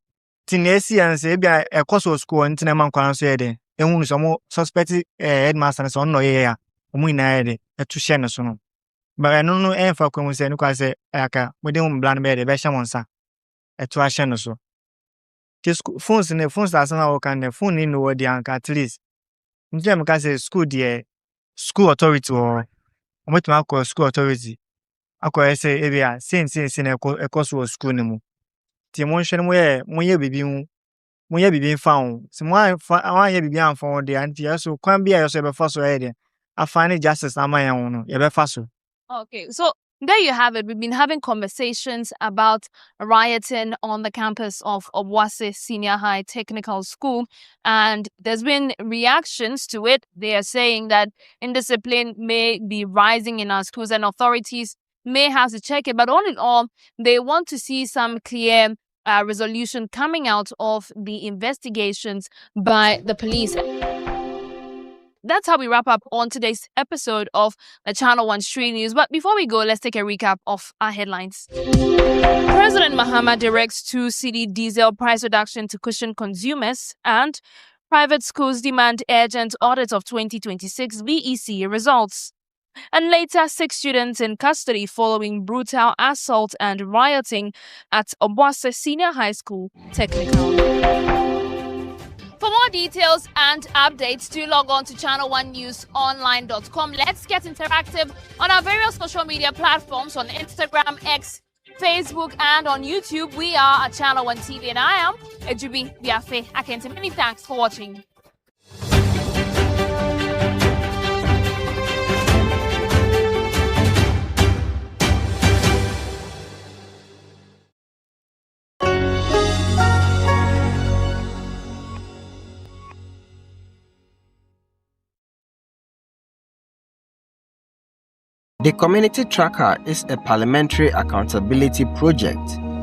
tinesi and say bia a course or school and tinema kwan so yede. Ehunu so mo suspect headmaster so no ye ya. Omu ina yede e to share no so no. But I don't know if I can say no kwa say aka we dey plan be dey be hye monsa e to ahye no so this phones as na wo kan the phone ni no wodi anka at least nje me ka say school authority or omotima call school authority akọ say e bia since na e school ni mu ti mo hwe mo ye bibi hu mo ye bibi fa ho si mo an ye bibi an fa ho dey anti so kwan bia yo so be fa so e dey afani justice amayan ho no ye be fa so. Okay, so there you have it. We've been having conversations about rioting on the campus of Obuasi Senior High Technical School, and there's been reactions to it. They are saying that indiscipline may be rising in our schools and authorities may have to check it. But all in all, they want to see some clear resolution coming out of the investigations by the police. That's how we wrap up on today's episode of the Channel One Street News. But before we go, let's take a recap of our headlines. President Mahama directs 2 cedi diesel price reduction to cushion consumers, and private schools demand urgent audit of 2026 VEC results. And later, 6 students in custody following brutal assault and rioting at Obuasi Senior High School Technical. For more details and updates, do log on to channelonenewsonline.com. Let's get interactive on our various social media platforms on Instagram, X, Facebook, and on YouTube. We are at Channel One TV, and I am Ejubi Biafe Akente. Many thanks for watching. The Community Tracker is a parliamentary accountability project,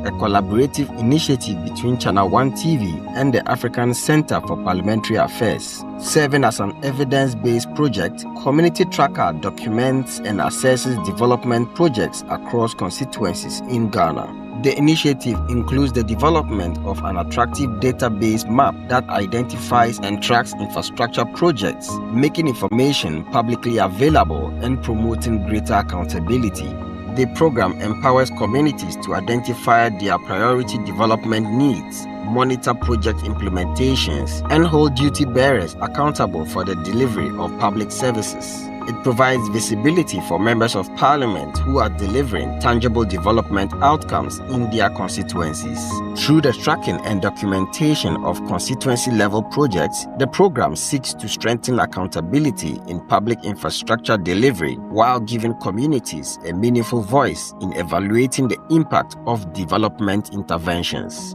a collaborative initiative between ChannelOne TV and the African Center for Parliamentary Affairs. Serving as an evidence-based project, Community Tracker documents and assesses development projects across constituencies in Ghana. The initiative includes the development of an attractive database map that identifies and tracks infrastructure projects, making information publicly available and promoting greater accountability. The program empowers communities to identify their priority development needs, monitor project implementations, and hold duty bearers accountable for the delivery of public services. It provides visibility for members of parliament who are delivering tangible development outcomes in their constituencies. Through the tracking and documentation of constituency-level projects, the program seeks to strengthen accountability in public infrastructure delivery while giving communities a meaningful voice in evaluating the impact of development interventions.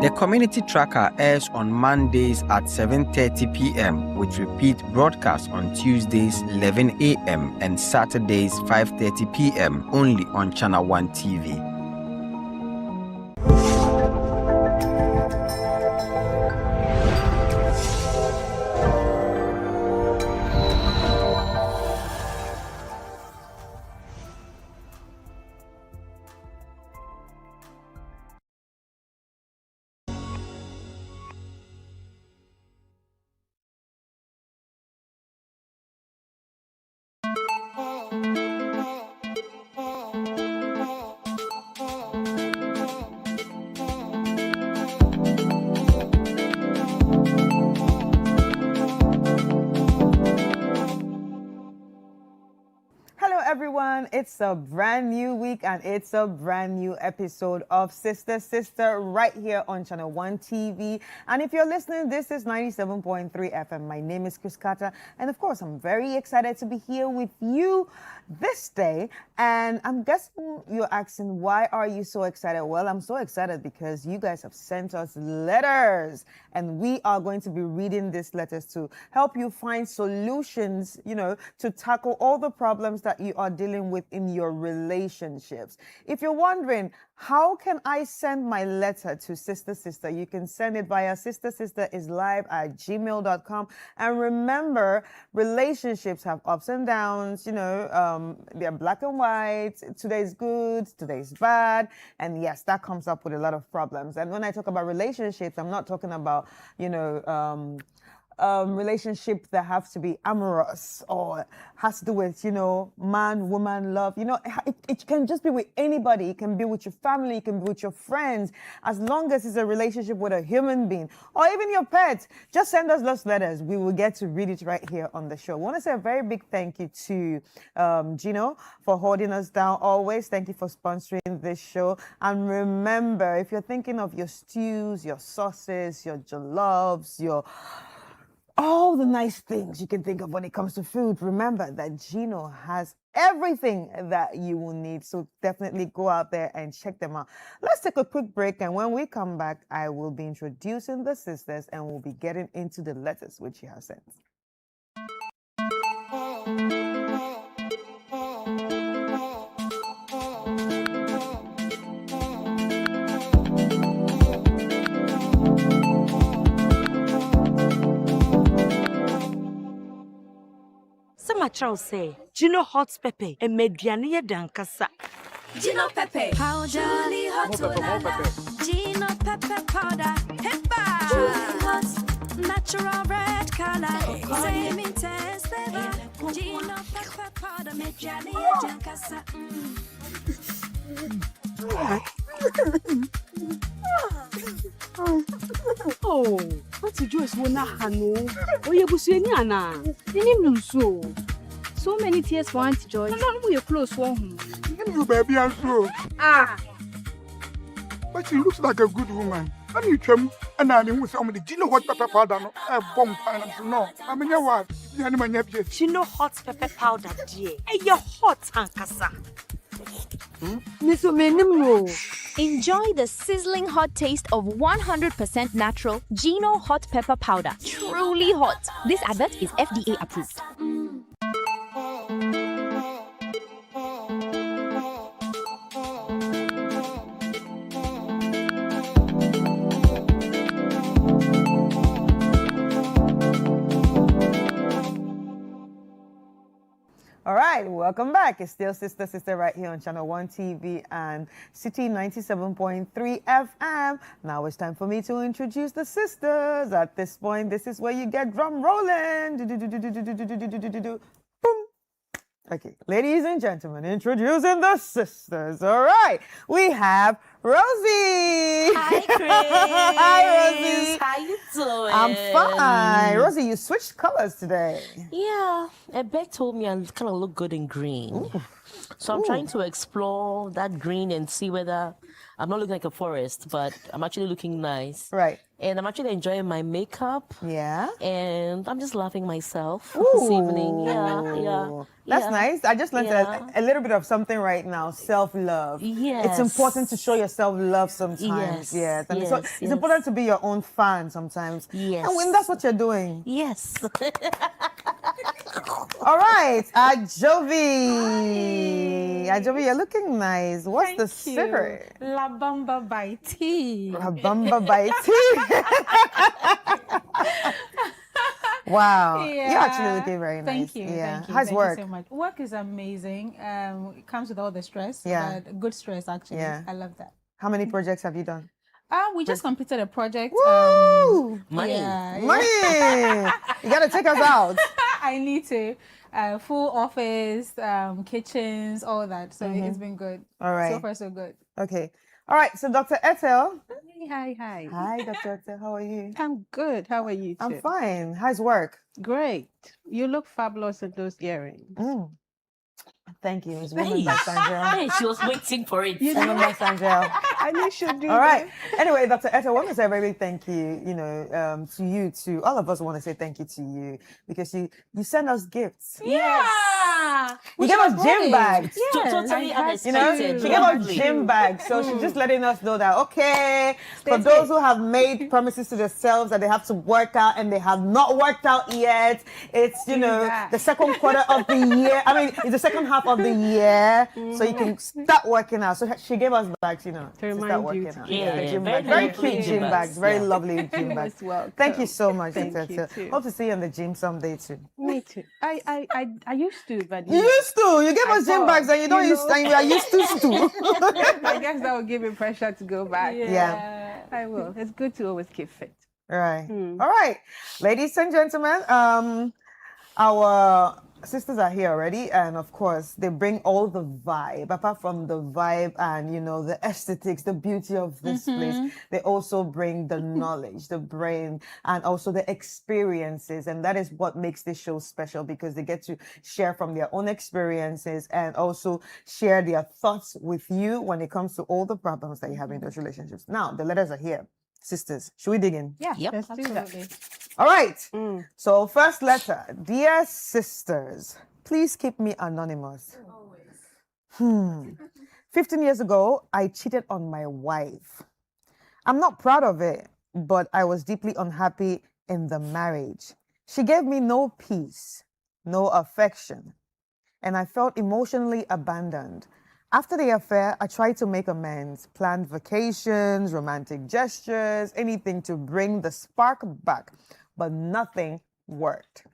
The Community Tracker airs on Mondays at 7:30 p.m. with repeat broadcasts on Tuesdays 11 a.m. and Saturdays 5:30 p.m. only on Channel One TV. everyone. It's a brand new week and it's a brand new episode of Sister Sister right here on ChannelOne TV. And if you're listening, this is 97.3 FM. My name is Chris Carter. And of course, I'm very excited to be here with you this day. And I'm guessing you're asking, why are you so excited? Well, I'm so excited because you guys have sent us letters. And we are going to be reading these letters to help you find solutions, to tackle all the problems that you are dealing with in your relationships. If you're wondering, how can I send my letter to Sister Sister? You can send it via sistersisterislivelive@gmail.com. And remember, relationships have ups and downs, they're black and white. Today's good, today's bad. And yes, that comes up with a lot of problems. And when I talk about relationships, I'm not talking about, relationships that have to be amorous or has to do with, man, woman, love. It can just be with anybody. It can be with your family. It can be with your friends. As long as it's a relationship with a human being or even your pet, just send us those letters. We will get to read it right here on the show. I want to say a very big thank you to Gino for holding us down always. Thank you for sponsoring this show. And remember, if you're thinking of your stews, your sauces, your jollofs, all the nice things you can think of when it comes to food, remember that Gino has everything that you will need. So definitely go out there and check them out. Let's take a quick break. And when we come back, I will be introducing the sisters and we'll be getting into the letters which you have sent. Some Charles say, Gino hot pepper and mediania dankasa. Gino pepper, how jolly hot Gino pepper powder, hippa, truly hot, natural red color, same intense flavor. Gino pepper powder, mediania dankasa. Oh, what's the juice? Wona hano. Oh, you busueni ana. Ini so. So many tears for Auntie Joy. I don't know you're close one. You baby, I'm so. Ah. But she looks like a good woman. And you come and I mean with somebody. Do you know what pepper powder? No, a bomb finance. No, I mean, your wife. You know hot pepper powder, dear. Hey, you're hot, Ankasa. Enjoy the sizzling hot taste of 100% natural Gino hot pepper powder. Truly hot. This advert is FDA approved. All right, welcome back. It's still Sister Sister right here on ChannelOne TV and City 97.3 FM. Now it's time for me to introduce the sisters. At this point, this is where you get drum rolling. Boom. Okay, ladies and gentlemen, introducing the sisters. All right, we have Rosie. Hi, Chris. Hi, Rosie. How you doing? I'm fine. Rosie, you switched colors today. Yeah, a bag told me I kind of look good in green. Ooh. So I'm trying to explore that green and see whether I'm not looking like a forest, but I'm actually looking nice. Right. And I'm actually enjoying my makeup. Yeah. And I'm just loving myself Ooh. this evening. Yeah. That's nice. I just learned a little bit of something right now, self-love. Yes. It's important to show yourself love sometimes. Yes. And it's important to be your own fan sometimes. Yes. And when that's what you're doing. Yes. All right, Ajovi. Ajovi, you're looking nice. What's the secret? La Bamba by tea. La Bamba by tea. Wow. Yeah. You're actually looking very nice. Thank you. Yeah. Thank you. How's Thank work? you so much. Work is amazing. It comes with all the stress. Yeah. But good stress, actually. Yeah. I love that. How many projects have you done? We just completed a project. Woo! Money. Yeah. Money. You got to take us out. I need to. Full office, kitchens, all that. So it's been good. All right. So far, so good. Okay. All right. So Dr. Ethel. Hi. Hi, Dr. Ethel. How are you? I'm good. How are you? I'm fine. How's work? Great. You look fabulous in those earrings. Thank you. It's women by Sandra. Hey, she was waiting for it. Women by Sandra. And you should do All right. that. Anyway, Dr. Etta, I want to say a very big thank you, to you, to all of us want to say thank you to you because you send us gifts. Yes. You gave us gym bags. Yes. Totally unexpected. She gave us gym bags. So she's just letting us know that, okay, for those who have made promises to themselves that they have to work out and they have not worked out yet, it's, the second quarter of the year. I mean, it's the second half of the year. So you can start working out. So she gave us bags, to start working out. Very cute gym bags. Very lovely gym bags. Thank you so much. Thank you too. Hope to see you in the gym someday too. Me too. I used to, but You used to. You gave us gym bags and you don't use, and you are used to. I guess that will give me pressure to go back. Yeah. I will. It's good to always keep fit. Right. All right. Ladies and gentlemen, our sisters are here already, and of course they bring all the vibe. Apart from the vibe and the aesthetics, the beauty of this place, they also bring the knowledge, the brain, and also the experiences. And that is what makes this show special, because they get to share from their own experiences and also share their thoughts with you when it comes to all the problems that you have in those relationships. Now the letters are here. Sisters, should we dig in? Yeah, let's do that. All right. So first letter. Dear sisters, please keep me anonymous. 15 years ago, I cheated on my wife. I'm not proud of it, but I was deeply unhappy in the marriage. She gave me no peace, no affection, and I felt emotionally abandoned. After the affair, I tried to make amends, planned vacations, romantic gestures, anything to bring the spark back, but nothing worked.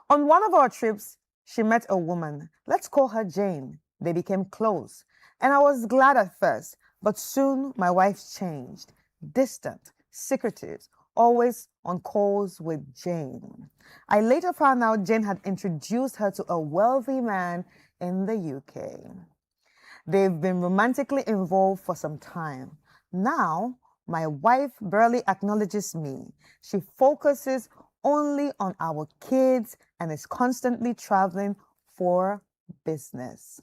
On one of our trips, she met a woman. Let's call her Jane. They became close, and I was glad at first, but soon my wife changed. Distant, secretive, always on calls with Jane. I later found out Jane had introduced her to a wealthy man in the UK. They've been romantically involved for some time. Now, my wife barely acknowledges me. She focuses only on our kids and is constantly traveling for business.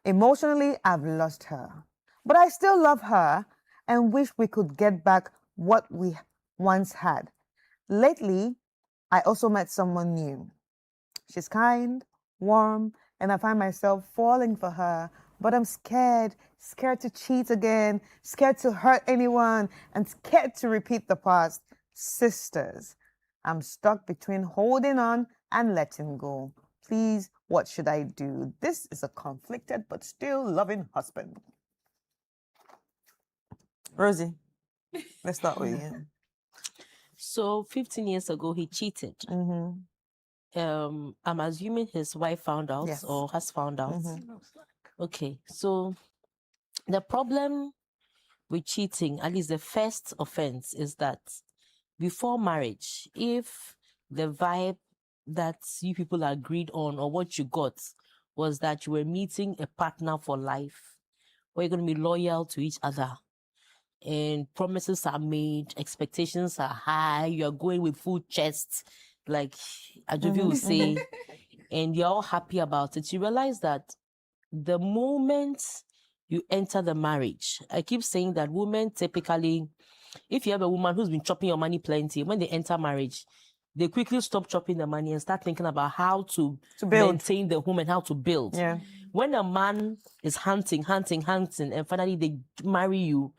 Emotionally, I've lost her, but I still love her and wish we could get back what we once had. Lately, I also met someone new. She's kind, warm, and I find myself falling for her, but I'm scared to cheat again, scared to hurt anyone, and scared to repeat the past. Sisters, I'm stuck between holding on and letting go. Please, what should I do? This is a conflicted but still loving husband. Rosie, let's start with you. So 15 years ago, he cheated. I'm assuming his wife found out or has found out. Okay, so the problem with cheating, at least the first offense, is that before marriage, if the vibe that you people agreed on or what you got was that you were meeting a partner for life, where you're going to be loyal to each other, and promises are made, expectations are high, you're going with full chest, like Ajovi would say, and you're all happy about it, you realize that the moment you enter the marriage, I keep saying that women typically, if you have a woman who's been chopping your money plenty, when they enter marriage, they quickly stop chopping the money and start thinking about how to maintain the home and how to build. Yeah. When a man is hunting, and finally they marry you,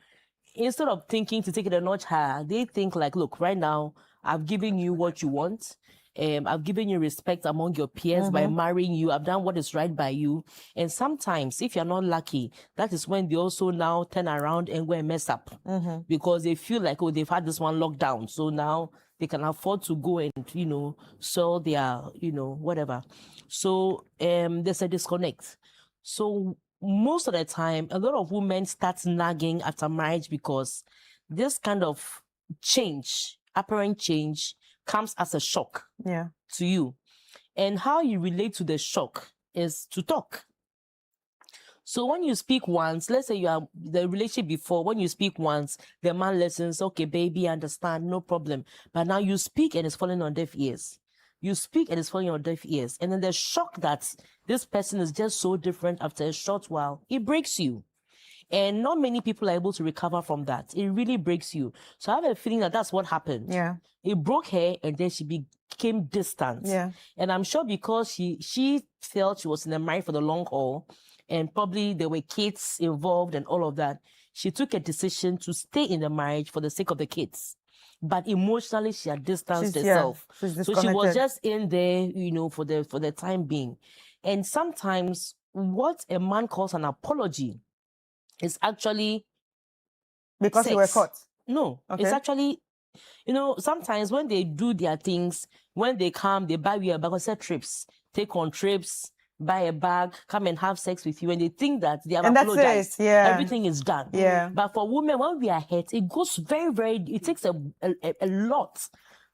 instead of thinking to take it a notch higher, they think like, look, right now, I've given you what you want. I've given you respect among your peers by marrying you. I've done what is right by you. And sometimes, if you're not lucky, that is when they also now turn around and go and mess up. Because they feel like, oh, they've had this one locked down. So now they can afford to go and, sell their, whatever. So there's a disconnect. So most of the time, a lot of women start nagging after marriage because this kind of change, apparent change, comes as a shock to you. And how you relate to the shock is to talk. So when you speak once, let's say you are the relationship before, when you speak once, the man listens, okay, baby, I understand, no problem. But now you speak and it's falling on deaf ears. You speak and it's falling on your deaf ears. And then the shock that this person is just so different after a short while, it breaks you. And not many people are able to recover from that. It really breaks you. So I have a feeling that that's what happened. Yeah. It broke her and then she became distant. Yeah. And I'm sure because she felt she was in the marriage for the long haul and probably there were kids involved and all of that, she took a decision to stay in the marriage for the sake of the kids. But emotionally, she had distanced herself. She's So she was disconnected. just in there, for the time being. And sometimes what a man calls an apology is actually because you were sex. caught. No, Okay. it's actually, sometimes when they do their things, when they come, they buy you a bag, set trips, take on trips, buy a bag, come and have sex with you, and they think that they have And that's apologized. it, yeah. Everything is done. Yeah. But for women, when we are hurt, it goes very, very, it takes a lot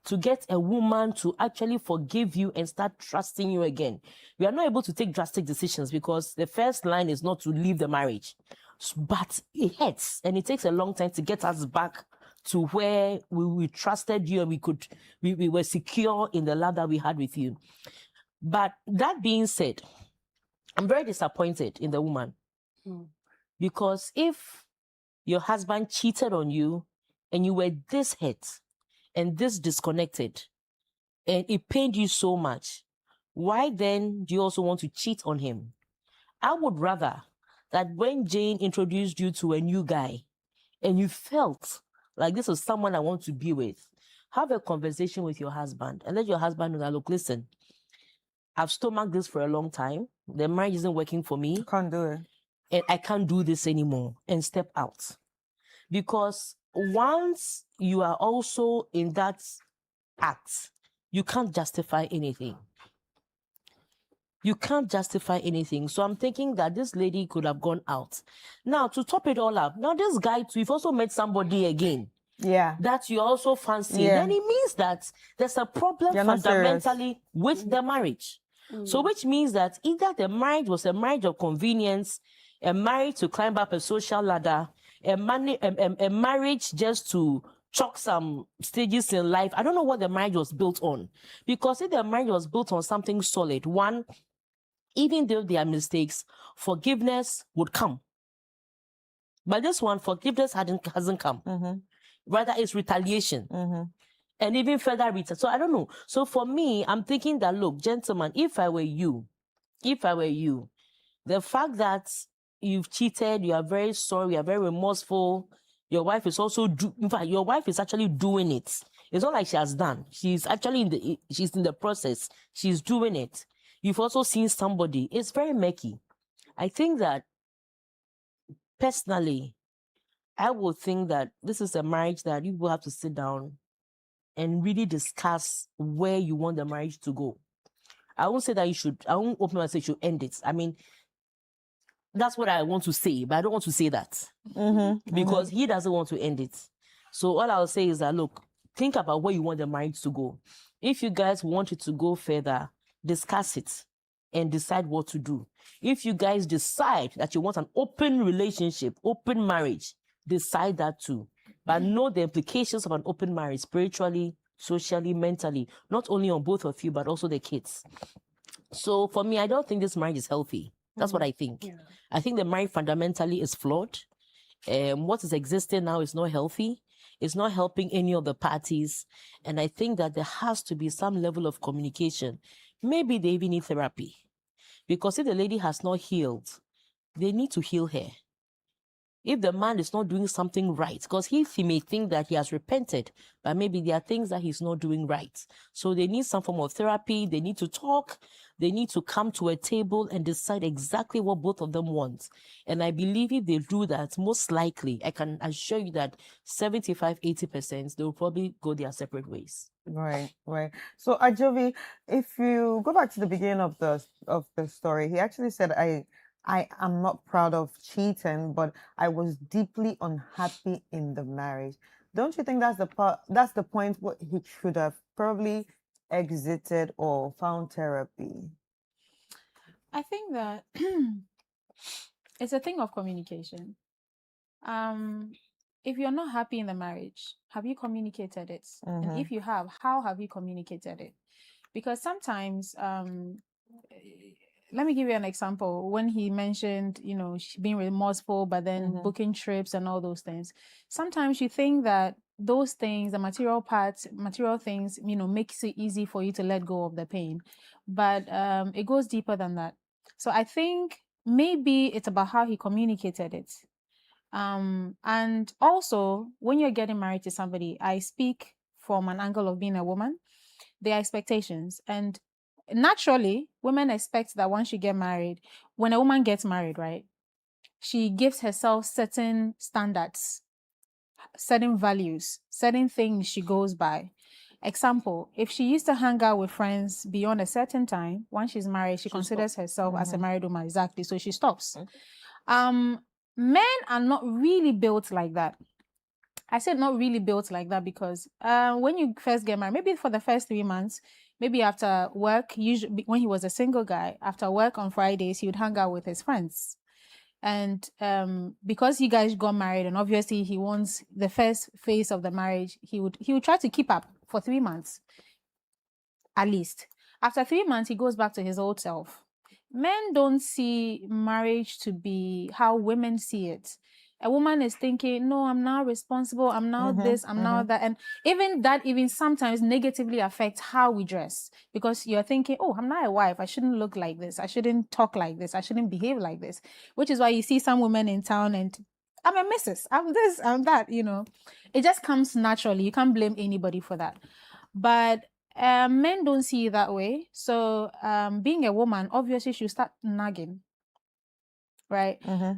to get a woman to actually forgive you and start trusting you again. We are not able to take drastic decisions because the first line is not to leave the marriage. But it hurts and it takes a long time to get us back to where we trusted you and we were secure in the love that we had with you. But that being said, I'm very disappointed in the woman. Because if your husband cheated on you and you were this hurt and this disconnected and it pained you so much, why then do you also want to cheat on him? I would rather that when Jane introduced you to a new guy and you felt like this is someone I want to be with, have a conversation with your husband and let your husband know that, look, listen, I've stomached this for a long time. The marriage isn't working for me. Can't do it. And I can't do this anymore, and step out. Because once you are also in that act, you can't justify anything. You can't justify anything. So I'm thinking that this lady could have gone out. Now, to top it all up, now this guy too, you've also met somebody again. Yeah. That you also fancy. Yeah. Then it means that there's a problem You're not fundamentally with the marriage. So which means that either the marriage was a marriage of convenience, a marriage to climb up a social ladder, a marriage just to chalk some stages in life. I don't know what the marriage was built on. Because if the marriage was built on something solid, one, even though there are mistakes, forgiveness would come. But this one, forgiveness hasn't come. Rather, it's retaliation. And even further return. So I don't know. So for me, I'm thinking that, look, gentlemen, if I were you, the fact that you've cheated, you are very sorry, you are very remorseful, your wife is also, in fact, your wife is actually doing it. It's not like she has done. She's actually she's in the process. She's doing it. You've also seen somebody. It's very murky. I think that, personally, I would think that this is a marriage that you will have to sit down and really discuss where you want the marriage to go. I won't say that you should, I won't open and say you should end it. I mean, that's what I want to say, but I don't want to say that. Because he doesn't want to end it. So all I'll say is that, look, think about where you want the marriage to go. If you guys want it to go further, discuss it and decide what to do. If you guys decide that you want an open relationship, open marriage, decide that too. But know the implications of an open marriage spiritually, socially, mentally, not only on both of you, but also the kids. So for me, I don't think this marriage is healthy. That's what I think. I think the marriage fundamentally is flawed. What is existing now is not healthy. It's not helping any of the parties. And I think that there has to be some level of communication. Maybe they even need therapy. Because if the lady has not healed, they need to heal her. If the man is not doing something right, because he may think that he has repented, but maybe there are things that he's not doing right. So they need some form of therapy. They need to talk. They need to come to a table and decide exactly what both of them want. And I believe if they do that, most likely, I can assure you that 75-80%, they will probably go their separate ways. Right. So Ajovi, if you go back to the beginning of the story, he actually said, I am not proud of cheating, but I was deeply unhappy in the marriage. Don't you think that's the point where he should have probably exited or found therapy? I think that it's a thing of communication. If you're not happy in the marriage, have you communicated it? And if you have, how have you communicated it? Because sometimes, let me give you an example. When he mentioned, being remorseful, but then booking trips and all those things. Sometimes you think that those things, the material things, makes it easy for you to let go of the pain. But it goes deeper than that. So I think maybe it's about how he communicated it. And also, when you're getting married to somebody, I speak from an angle of being a woman, their expectations. And naturally, women expect that once you get married, when a woman gets married, right, she gives herself certain standards, certain values, certain things she goes by. Example, if she used to hang out with friends beyond a certain time, once she's married, she considers herself as a married woman. Exactly. So she stops. Men are not really built like that. I said not really built like that because when you first get married, maybe for the first 3 months, maybe after work, usually when he was a single guy, after work on Fridays, he would hang out with his friends. And because you guys got married, and obviously he wants the first phase of the marriage, he would try to keep up for 3 months, at least. After 3 months, he goes back to his old self. Men don't see marriage to be how women see it. A woman is thinking, no, I'm now responsible, I'm now this, I'm now that. And even sometimes negatively affects how we dress. Because you're thinking, oh, I'm not a wife, I shouldn't look like this, I shouldn't talk like this, I shouldn't behave like this. Which is why you see some women in town and I'm a missus, I'm this, I'm that, It just comes naturally. You can't blame anybody for that. But men don't see it that way. So being a woman, obviously she'll start nagging. Right.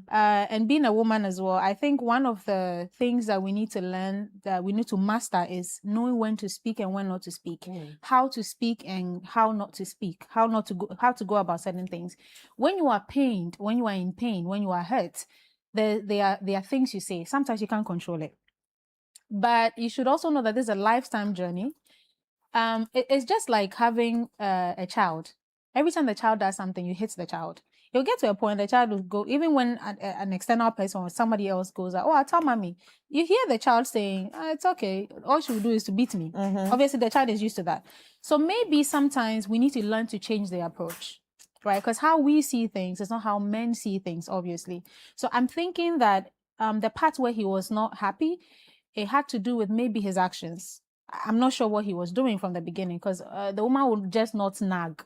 And being a woman as well, I think one of the things that we need to learn, that we need to master, is knowing when to speak and when not to speak, how to speak and how not to speak, how to go about certain things. When you are pained, when you are in pain, when you are hurt, there are things you say. Sometimes you can't control it. But you should also know that this is a lifetime journey. It's just like having a child. Every time the child does something, you hit the child. You'll get to a point the child will go, even when an external person or somebody else goes out, oh, I'll tell mommy. You hear the child saying, it's okay, all she will do is to beat me. Obviously, the child is used to that. So maybe sometimes we need to learn to change the approach, right? Because how we see things is not how men see things, obviously. So I'm thinking that the part where he was not happy, it had to do with maybe his actions. I'm not sure what he was doing from the beginning, because the woman would just not nag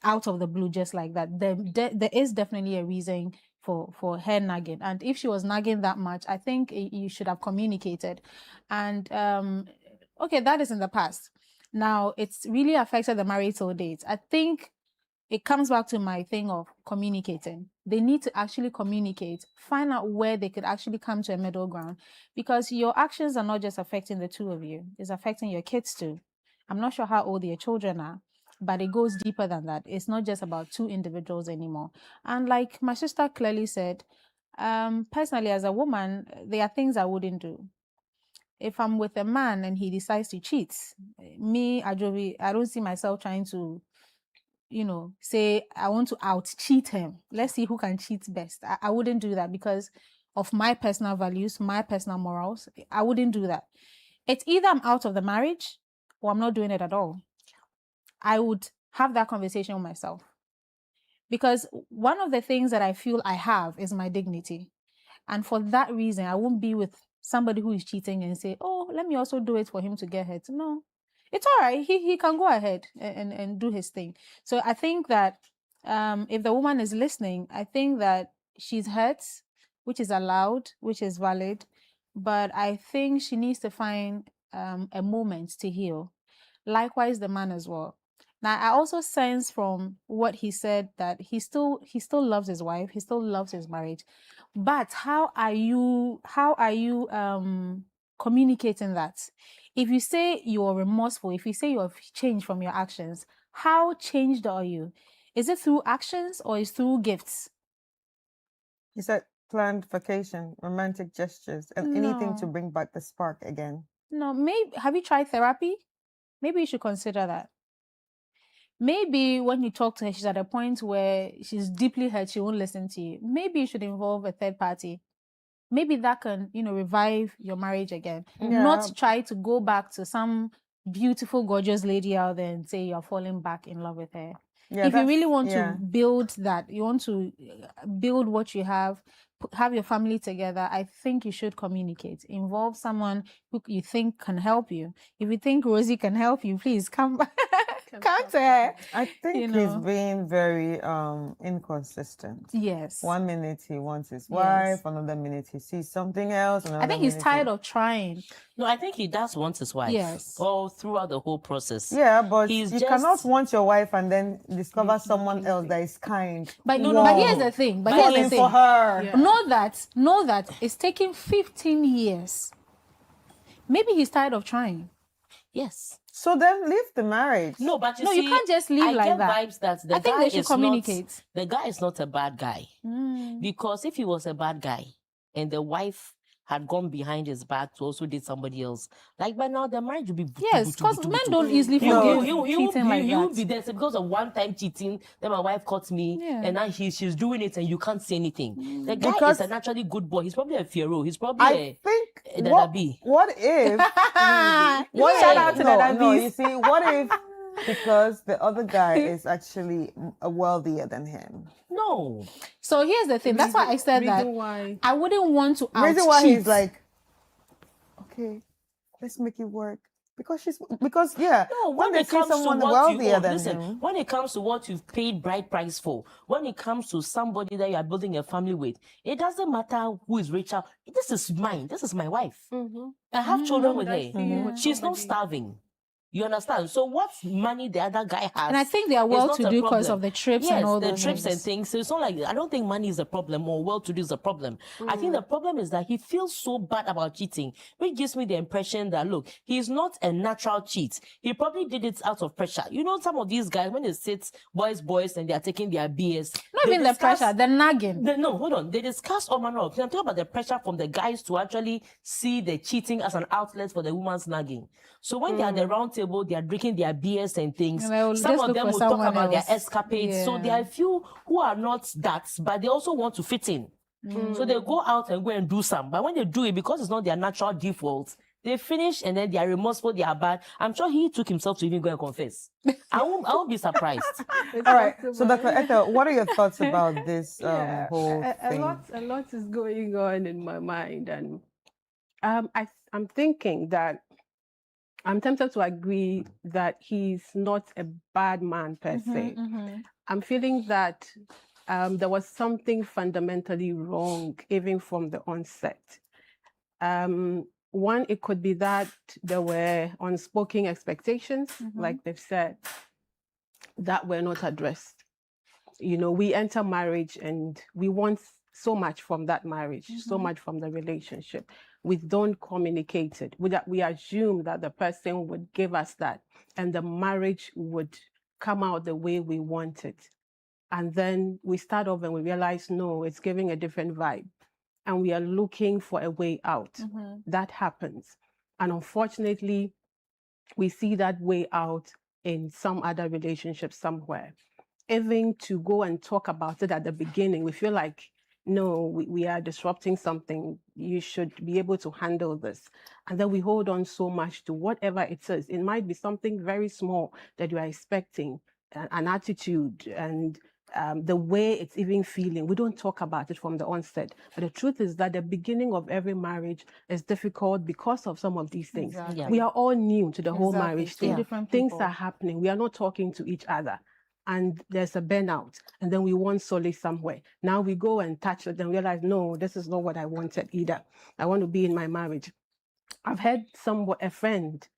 out of the blue just like that. There is definitely a reason for her nagging, and if she was nagging that much, I think you should have communicated. And okay, that is in the past. Now it's really affected the marital date. I think it comes back to my thing of communicating. They need to actually communicate, find out where they could actually come to a middle ground, because your actions are not just affecting the two of you, it's affecting your kids too. I'm not sure how old your children are, but it goes deeper than that. It's not just about two individuals anymore. And like my sister clearly said, personally as a woman, there are things I wouldn't do. If I'm with a man and he decides to cheat, me, Ajovi, I don't see myself trying to say I want to out cheat him. Let's see who can cheat best. I wouldn't do that because of my personal values, my personal morals. I wouldn't do that. It's either I'm out of the marriage or I'm not doing it at all. I would have that conversation with myself, because one of the things that I feel I have is my dignity. And for that reason, I won't be with somebody who is cheating and say, oh, let me also do it for him to get hurt. No, it's all right. He can go ahead and do his thing. So I think that if the woman is listening, I think that she's hurt, which is allowed, which is valid. But I think she needs to find a moment to heal. Likewise, the man as well. Now, I also sense from what he said that he still loves his wife, he still loves his marriage. But how are you communicating that? If you say you're remorseful, if you say you have changed from your actions, how changed are you? Is it through actions or is it through gifts? You said planned vacation, romantic gestures, and anything to bring back the spark again. No, maybe have you tried therapy? Maybe you should consider that. Maybe when you talk to her, she's at a point where she's deeply hurt, she won't listen to you. Maybe you should involve a third party. Maybe that can, revive your marriage again. Yeah. Not try to go back to some beautiful, gorgeous lady out there and say you're falling back in love with her. Yeah, If you really want yeah. to build that, you want to build what you have your family together, I think you should communicate. Involve someone who you think can help you. If you think Rosie can help you, please come back. Come to her. I think he's being very inconsistent. Yes. 1 minute he wants his wife, another minute he sees something else. I think he's tired of trying. No, I think he does want his wife. Yes. All throughout the whole process. Yeah, but he's you just... cannot want your wife and then discover someone else that is kind. But but here's the thing. But here's the thing. For her. Yeah. Know that it's taking 15 years. Maybe he's tired of trying. Yes. So then leave the marriage. No, but you can't just leave like that. I get vibes that I think they should communicate. The guy is not a bad guy. Because if he was a bad guy and the wife had gone behind his back to also date somebody else, like by now the marriage would be yes, because men don't easily forgive cheating like that. He would be there because of one time cheating. Then my wife caught me, and now she's doing it, and you can't say anything. The guy is a naturally good boy. He's probably a Pharaoh. He's probably what if? Shout out to no, you see, what if? Because the other guy is actually wealthier than him. No. So here's the thing. That's why I said that I wouldn't want to out reason why he's like, okay, let's make it work. Because when they see someone wealthier than him. When it comes to what you've paid bride price for, when it comes to somebody that you are building a family with, it doesn't matter who is richer. This is mine. This is my wife. I have children with her. She's not starving. You understand? So what money the other guy has? And I think they are well-to-do because of the trips and all those the trips and things. So it's not like, I don't think money is a problem or well-to-do is a problem. I think the problem is that he feels so bad about cheating, which gives me the impression that, look, he's not a natural cheat. He probably did it out of pressure. You know, some of these guys, when they sit boys and they are taking their BS. Not even the pressure, the nagging. No, hold on. They discuss all manner of things. I'm talking about the pressure from the guys to actually see the cheating as an outlet for the woman's nagging. So when they are at the round table, they are drinking their BS and things. Some of them will talk about their escapades. So there are a few who are not that, but they also want to fit in. So they go out and go and do some. But when they do it, because it's not their natural default, they finish and then they are remorseful, they are bad. I'm sure he took himself to even go and confess. I won't be surprised. All right. So Dr. Etta, what are your thoughts about this whole thing? A lot is going on in my mind. And I'm thinking that I'm tempted to agree that he's not a bad man per se. I'm feeling that there was something fundamentally wrong even from the onset. One, it could be that there were unspoken expectations, like they've said, that were not addressed. You know, we enter marriage and we want so much from that marriage, so much from the relationship. We don't communicate it. We assume that the person would give us that and the marriage would come out the way we want it. And then we start off and we realize, no, it's giving a different vibe. And we are looking for a way out. That happens. And unfortunately, we see that way out in some other relationship somewhere. Even to go and talk about it at the beginning, we feel like, no, we are disrupting something. You should be able to handle this. And then we hold on so much to whatever it is. It might be something very small that you are expecting, an attitude and the way it's even feeling. We don't talk about it from the onset. But the truth is that the beginning of every marriage is difficult because of some of these things. Exactly. We are all new to the whole marriage thing. Different Things people. are happening. We are not talking to each other. And there's a burnout, and then we want solace somewhere. Now we go and touch it and realize, no, this is not what I wanted either. I want to be in my marriage. I've heard a friend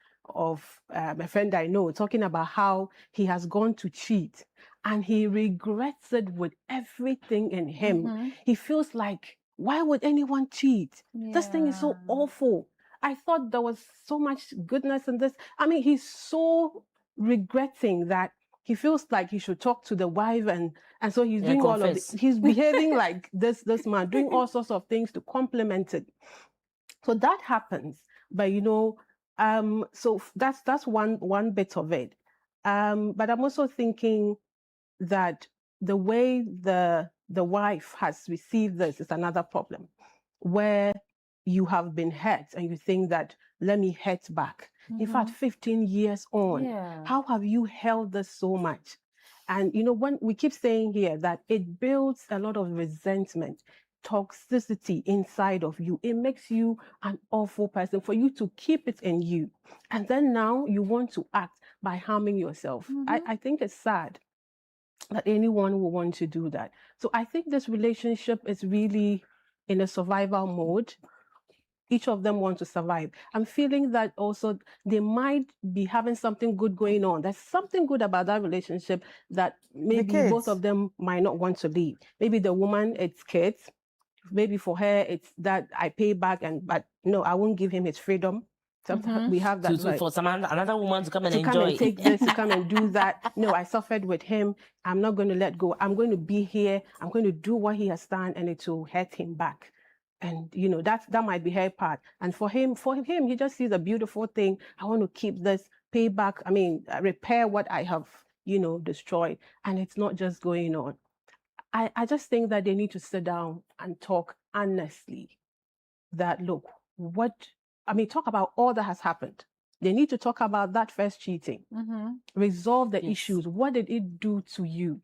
I know talking about how he has gone to cheat and he regrets it with everything in him. He feels like, why would anyone cheat? This thing is so awful. I thought there was so much goodness in this. I mean, he's so regretting that. He feels like he should talk to the wife, and so he's doing all of this. He's behaving like this man, doing all sorts of things to complement it. So that happens. But you know, so that's one bit of it. But I'm also thinking that the way the wife has received this is another problem, where you have been hurt and you think that, let me hurt back. In fact, 15 years on, how have you held this so much? And, you know, when we keep saying here that it builds a lot of resentment, toxicity inside of you. It makes you an awful person for you to keep it in you. And then now you want to act by harming yourself. I think it's sad that anyone will want to do that. So I think this relationship is really in a survival mode. Each of them want to survive. I'm feeling that also they might be having something good going on. There's something good about that relationship that maybe both of them might not want to leave. Maybe the woman, it's kids. Maybe for her, it's that I pay back, but no, I won't give him his freedom. Sometimes we have that right. For another woman to come and to enjoy. come and take this, to come and do that. No, I suffered with him. I'm not going to let go. I'm going to be here. I'm going to do what he has done, and it will hurt him back. And you know that might be her part. And for him, he just sees a beautiful thing. I want to keep this, pay back. I mean, repair what I have, destroyed. And it's not just going on. I just think that they need to sit down and talk honestly. That look, talk about all that has happened. They need to talk about that first cheating. Resolve the issues. What did it do to you?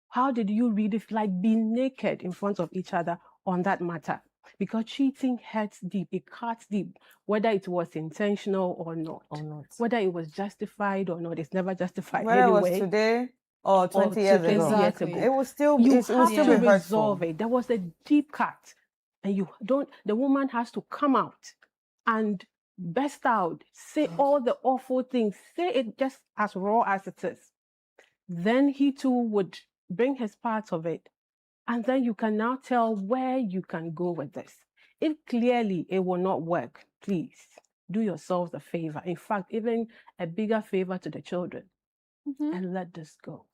How did you really feel like being naked in front of each other on that matter? Because cheating hurts deep, it cuts deep, whether it was intentional or not. Whether it was justified or not, it's never justified whether anyway. Whether it was today or 20 years ago. Exactly. It will still you it will have still to be resolve hurtful. it. There was a deep cut, and the woman has to come out and burst out, say all the awful things, say it just as raw as it is. Then he too would bring his part of it. And then you can now tell where you can go with this. If clearly it will not work, please do yourselves a favor. In fact, even a bigger favor to the children, and let this go.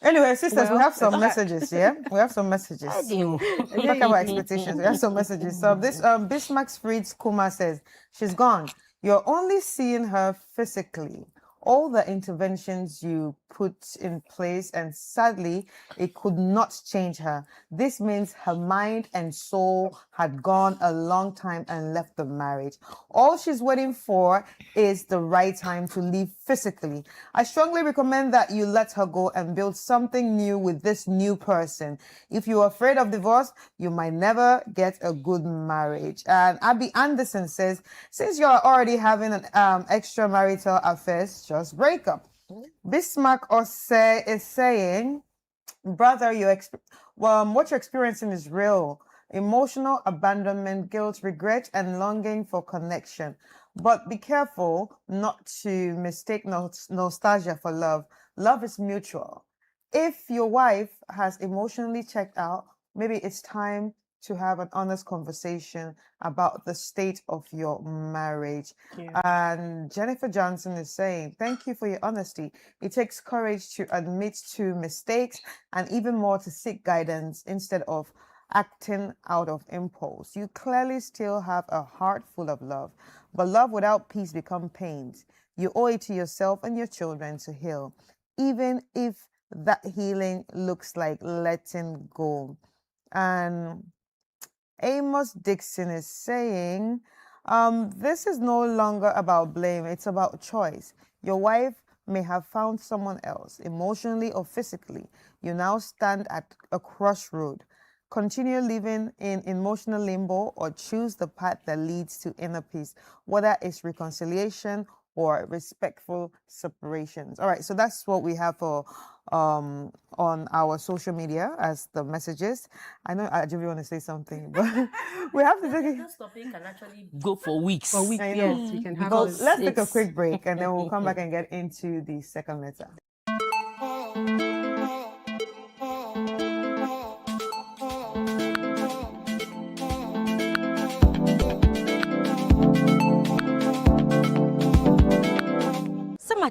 Anyway, sisters, we Well, have some it's messages, yeah? We have some messages. I do. Talk about expectations. We have some messages. So this Bismarck Fried's Kuma says, she's gone. You're only seeing her physically. All the interventions you put in place, and sadly, it could not change her. This means her mind and soul had gone a long time and left the marriage. All she's waiting for is the right time to leave physically. I strongly recommend that you let her go and build something new with this new person. If you're afraid of divorce, you might never get a good marriage. And Abby Anderson says, since you're already having an extramarital affairs, just break up. Bismarck Ose is saying, brother, what you're experiencing is real. Emotional abandonment, guilt, regret, and longing for connection. But be careful not to mistake nostalgia for love. Love is mutual. If your wife has emotionally checked out, maybe it's time to have an honest conversation about the state of your marriage. Yeah. And Jennifer Johnson is saying, thank you for your honesty. It takes courage to admit to mistakes and even more to seek guidance instead of acting out of impulse. You clearly still have a heart full of love, but love without peace becomes pain. You owe it to yourself and your children to heal, even if that healing looks like letting go. And Amos Dixon is saying, this is no longer about blame, it's about choice. Your wife may have found someone else, emotionally or physically. You now stand at a crossroad. Continue living in emotional limbo or choose the path that leads to inner peace, whether it's reconciliation or respectful separations. All right, so that's what we have for on our social media as the messages. I know Ajubi want to say something, but we have to take it. This topic can actually go for weeks. For weeks, yes, we can have Because let's take a quick break and then we'll come back and get into the second letter.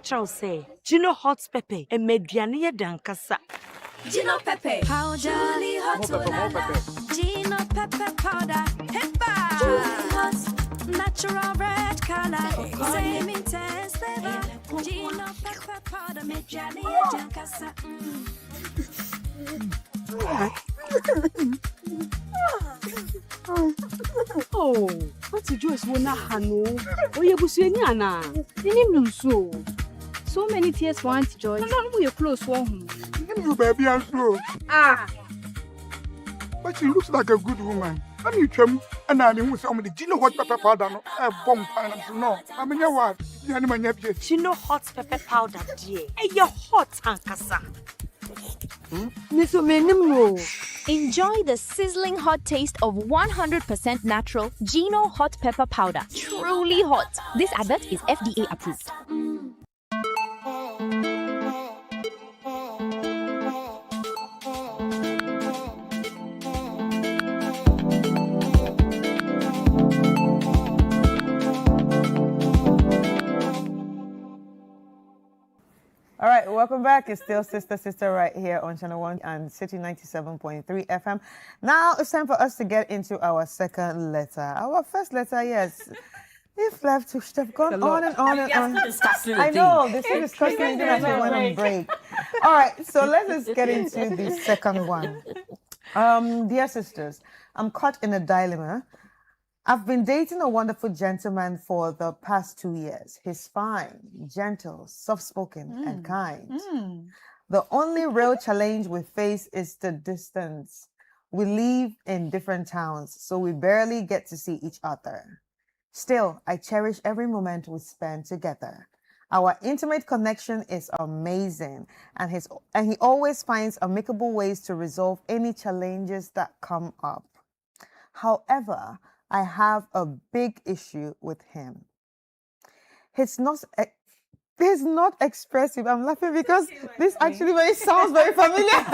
Charles say, Gino hot pepper and mediania dankasa. Gino Pepe, how jolly hot Gino Pepe powder, hippa, jolly hot, natural red color, same intense flavor. Gino pepper powder, me Johnny Jankasa. Oh, what's the Joyce wona hano? Oh, you busueni ana. Inim nunso. So many tears for Auntie Joyce. No, you close one. You baby and slow. Ah. But she looks like a good woman. I mean, and I mean, somebody, do you know what pepper powder? No, a bomb pan. No, I mean, you what? You know hot pepper powder, dear. Hey, you're hot, Ankasa. Enjoy the sizzling hot taste of 100% natural Gino hot pepper powder. Truly hot. This advert is FDA approved. All right, welcome back. It's still Sister right here on Channel One and City 97.3 FM. Now it's time for us to get into our second letter. Our first letter, yes. If left to have gone on and on and on. I know, they're still discussing it as we went on break. All right, so let's get into the second one. Dear sisters, I'm caught in a dilemma. I've been dating a wonderful gentleman for the past 2 years. He's fine, gentle, soft-spoken, and kind. The only real challenge we face is the distance. We live in different towns, so we barely get to see each other. Still, I cherish every moment we spend together. Our intimate connection is amazing, and he always finds amicable ways to resolve any challenges that come up. However, I have a big issue with him. He's not expressive. I'm laughing because this actually sounds very familiar.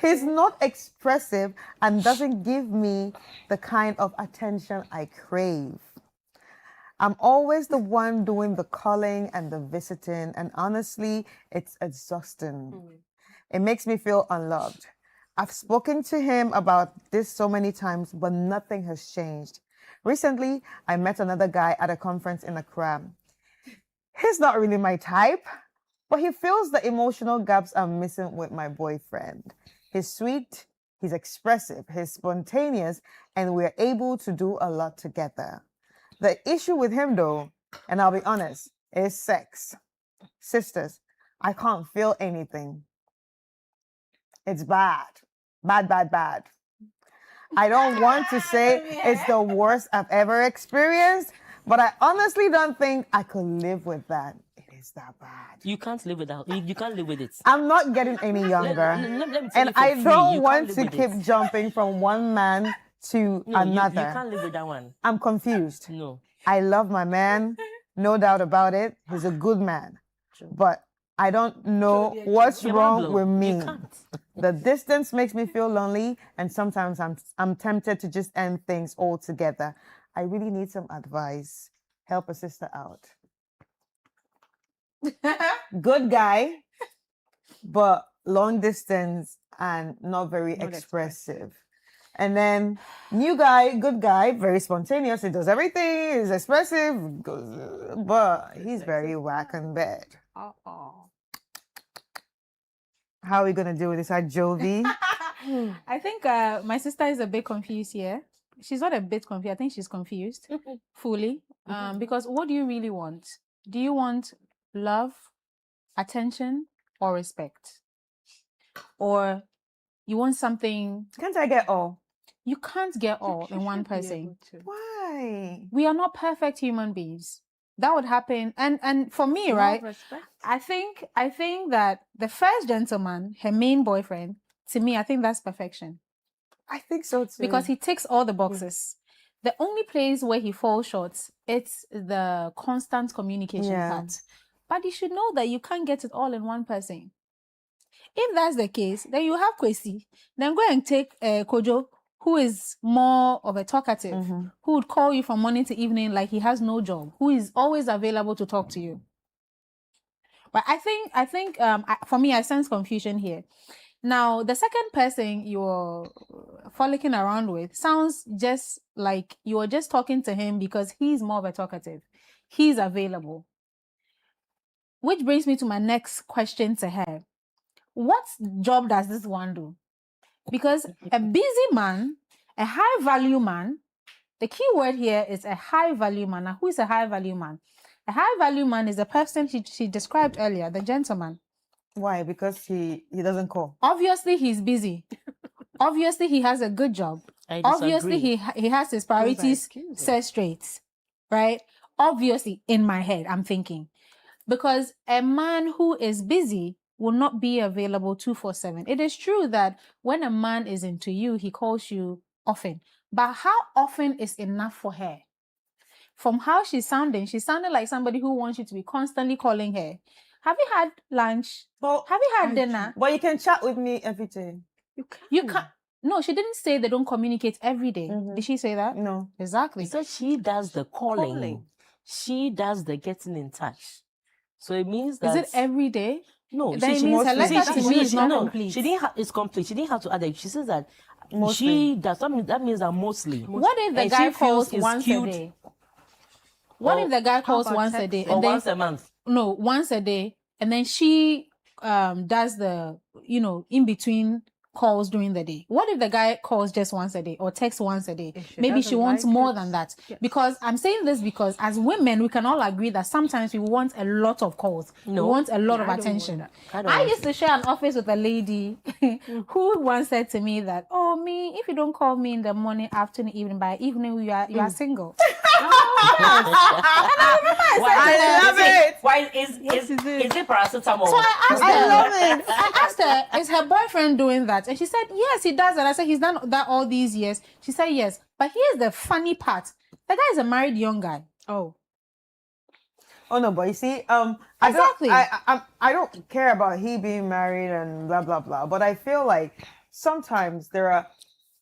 He's not expressive and doesn't give me the kind of attention I crave. I'm always the one doing the calling and the visiting, and honestly, it's exhausting. It makes me feel unloved. I've spoken to him about this so many times, but nothing has changed. Recently, I met another guy at a conference in Accra. He's not really my type, but he fills the emotional gaps I'm missing with my boyfriend. He's sweet, he's expressive, he's spontaneous, and we're able to do a lot together. The issue with him, though, and I'll be honest, is sex. Sisters, I can't feel anything. It's bad. Bad. I don't want to say it's the worst I've ever experienced, but I honestly don't think I could live with that. It is that bad. You can't live without. You can't live with it. I'm not getting any younger, and I don't want to keep jumping from one man to another. You can't live with that one. I'm confused. No. I love my man, no doubt about it. He's a good man, but I don't know what's wrong with me. The distance makes me feel lonely, and sometimes I'm tempted to just end things altogether. I really need some advice. Help a sister out. Good guy, but long distance and not very expressive. And then new guy, good guy, very spontaneous. He does everything. He's expressive, but he's very whack in bed. How are we gonna deal with this, Jovi? I think my sister is a bit confused here. She's not a bit confused. I think she's confused fully. Because what do you really want? Do you want love, attention, or respect? Or you want something? Can't I get all? You can't get all in one person. Why? We are not perfect human beings. That would happen. And for me, right? I think that the first gentleman, her main boyfriend, to me, I think that's perfection. I think so too. Because he ticks all the boxes. The only place where he falls short, it's the constant communication part. But you should know that you can't get it all in one person. If that's the case, then you have Kwesi. Then go and take Kojo, who is more of a talkative, who would call you from morning to evening like he has no job, who is always available to talk to you. But I think for me, I sense confusion here. Now, the second person you're frolicking around with sounds just like you're just talking to him because he's more of a talkative. He's available. Which brings me to my next question to her. What job does this one do? Because a busy man, a high value man, the key word here is a high value man. Now, who is a high value man? A high value man is a person she described earlier, the gentleman. Why? Because he doesn't call. Obviously, he's busy. Obviously, he has a good job. I Obviously, disagree. he has his priorities set straight, right? Obviously, in my head, I'm thinking. Because a man who is busy will not be available 24/7. It is true that when a man is into you, he calls you often. But how often is enough for her? From how she's sounding like somebody who wants you to be constantly calling her. Have you had lunch? Have you had dinner? But you can chat with me every day. You can't. No, she didn't say they don't communicate every day. Did she say that? No. Exactly. So she does the calling. She does the getting in touch. So it means that... Is it every day? No. Then it means her letter to me is not complete. She didn't it's complete. She didn't have to add it. She says that Mostly. she does. That means that mostly. What if the And guy she feels calls it's once a cute. day? What if the guy calls once a day? Or once a month? No, once a day. And then she does the, in between calls during the day. What if the guy calls just once a day or texts once a day? Maybe she wants more than that. Because I'm saying this because as women, we can all agree that sometimes we want a lot of calls. No. We want a lot of I don't attention. want that. I used to share an office with a lady who once said to me that, oh, me, if you don't call me in the morning, afternoon, evening, by evening, you are single. I love it. Why is it paracetamol? So I asked her, is her boyfriend doing that? And she said, yes, he does. And I said, he's done that all these years. She said, yes. But here's the funny part. The guy is a married young guy. Oh no, but you see, Exactly. I don't care about he being married and blah blah blah. But I feel like sometimes there are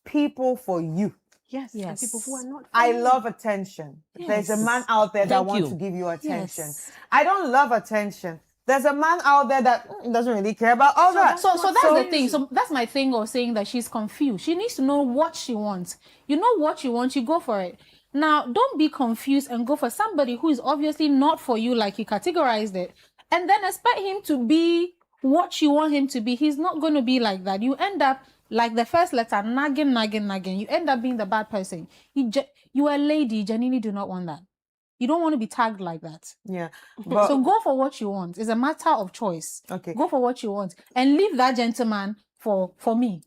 people for you. Yes, and people who are not. I love attention. There's a man out there that wants to give you attention. Yes. I don't love attention. There's a man out there that doesn't really care about all that. So that's the thing. So that's my thing of saying that she's confused. She needs to know what she wants. You know what you want, you go for it. Now, don't be confused and go for somebody who is obviously not for you like you categorized it. And then expect him to be what you want him to be. He's not going to be like that. You end up like the first letter, nagging. You end up being the bad person. You are a lady, you genuinely do not want that. You don't want to be tagged like that. Yeah. So go for what you want. It's a matter of choice. Okay. Go for what you want. And leave that gentleman for me.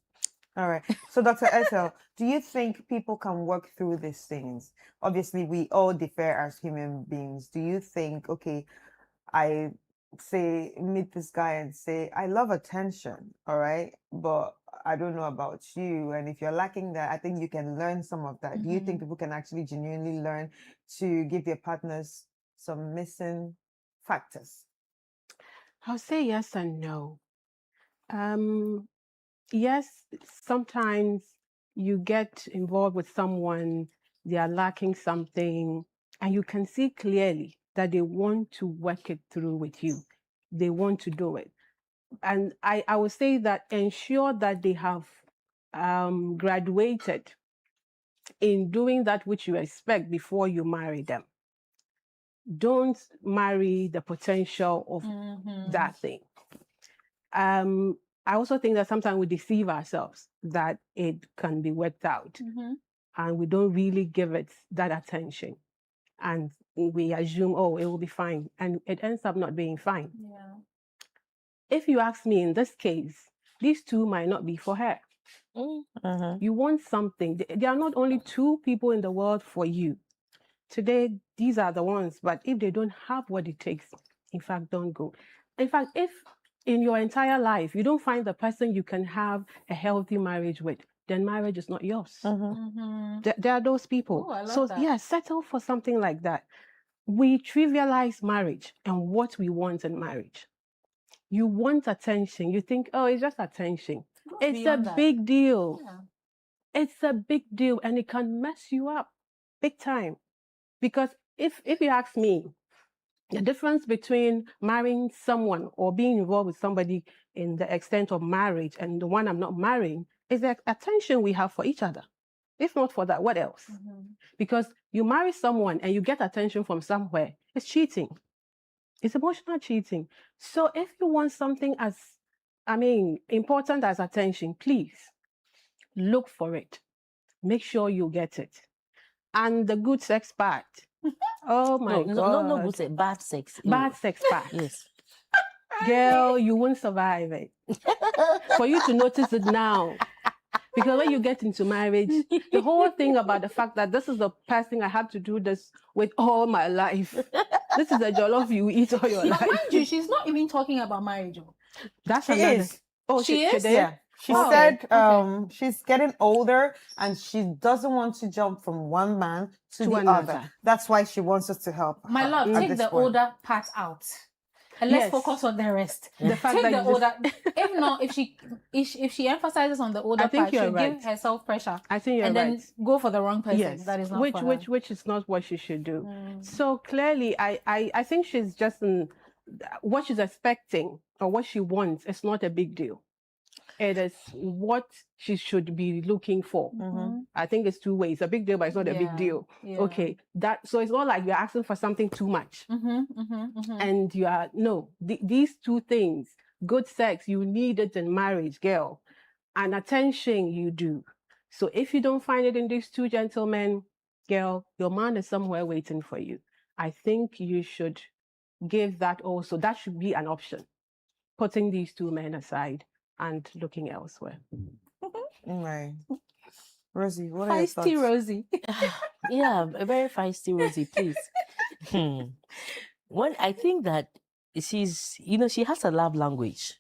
All right. So, Dr. Ethel, do you think people can work through these things? Obviously, we all differ as human beings. Do you think, okay, I say, meet this guy and say, I love attention, all right? But I don't know about you. And if you're lacking that, I think you can learn some of that. Do you think people can actually genuinely learn to give their partners some missing factors? I'll say yes and no. Yes, sometimes you get involved with someone, they are lacking something, and you can see clearly that they want to work it through with you. They want to do it. And I would say that ensure that they have graduated in doing that which you expect before you marry them. Don't marry the potential of that thing. I also think that sometimes we deceive ourselves that it can be worked out and we don't really give it that attention. And we assume, oh, it will be fine. And it ends up not being fine. Yeah. If you ask me in this case, these two might not be for her. You want something. There are not only two people in the world for you. Today, these are the ones. But if they don't have what it takes, in fact, don't go. In fact, if in your entire life, you don't find the person you can have a healthy marriage with, then marriage is not yours. There are those people. Oh, I love So, that. yeah, settle for something like that. We trivialize marriage and what we want in marriage. You want attention. You think, oh, it's just attention. It's a beyond that. big deal. Yeah. It's a big deal, and it can mess you up big time. Because if you ask me, The difference between marrying someone or being involved with somebody in the extent of marriage and the one I'm not marrying is the attention we have for each other. If not for that, what else? Because you marry someone and you get attention from somewhere, it's cheating. It's emotional cheating. So if you want something as, important as attention, please look for it. Make sure you get it. And the good sex part. Oh my God. No good sex, bad sex. Bad sex part. Yes. Girl, you won't survive it. For you to notice it now. Because when you get into marriage, the whole thing about the fact that this is the person I have to do this with all my life. This is the jollof you eat all your life. Mind you, she's not even talking about marriage. That's She another. is. Oh, She is? Yeah. She said she's getting older and she doesn't want to jump from one man to the another. other. That's why she wants us to help My her love, at take this the point. older part out. And let's Yes. focus on the rest. The fact Take that the you just- older. If not, if she emphasizes on the older I think part, you're she'll right. give herself pressure. I think you're and right. then go for the wrong person. Yes, That is not which for her. which is not what she should do. So clearly, I think she's just in what she's expecting or what she wants. It's not a big deal. It is what she should be looking for. I think it's two ways. A big deal, but it's not a big deal. Yeah. Okay, so it's not like you're asking for something too much, and you are these two things. Good sex, you need it in marriage, girl, and attention, you do. So if you don't find it in these two gentlemen, girl, your man is somewhere waiting for you. I think you should give that also. That should be an option. Putting these two men aside and looking elsewhere. Right. Rosie, what are your thoughts? Feisty Rosie. Yeah, a very feisty Rosie, please. When I think that she's, she has a love language.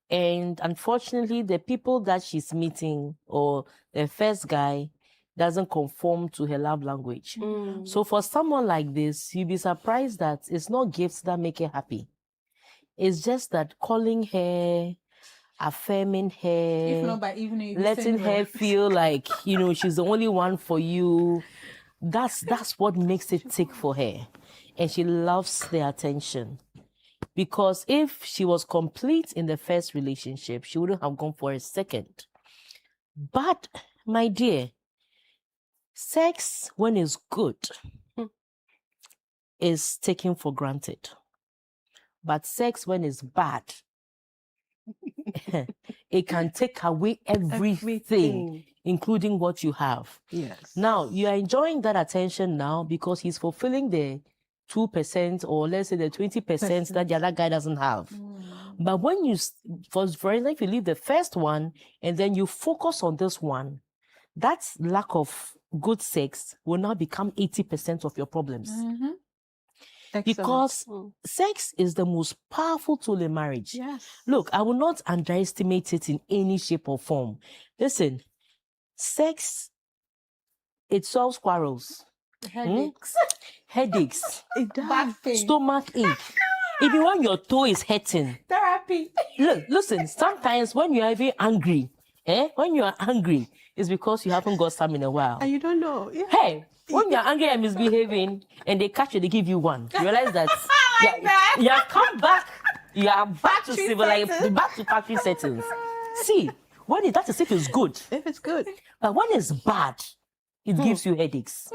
And unfortunately, the people that she's meeting or the first guy doesn't conform to her love language. So for someone like this, you'd be surprised that it's not gifts that make her happy. It's just that calling her, affirming her, If not by evening, you'll be letting single. her feel like, she's the only one for you. That's what makes it tick for her. And she loves the attention. Because if she was complete in the first relationship, she wouldn't have gone for a second. But, my dear, sex, when it's good, is taken for granted. But sex, when it's bad, it can take away everything, including what you have. Yes. Now, you are enjoying that attention now because he's fulfilling the 2% or let's say the 20% that the other guy doesn't have. But when you, for example, if you leave the first one and then you focus on this one, that lack of good sex will now become 80% of your problems. Because sex is the most powerful tool in marriage. Yes. Look, I will not underestimate it in any shape or form. Listen, sex, it solves quarrels. Headaches. Headaches. It does. Back pain. Stomach ache. Even when your toe is hurting. Therapy. Look, listen, sometimes when you're even angry, when you are angry, it's because you haven't got some in a while. And you don't know. Yeah. Hey, when you're angry and misbehaving and they catch you, they give you one. You realize that you have come back. You are back to civilization, back to factory settings. See, when that is if it's good. If it's good. But when it's bad, it gives you headaches.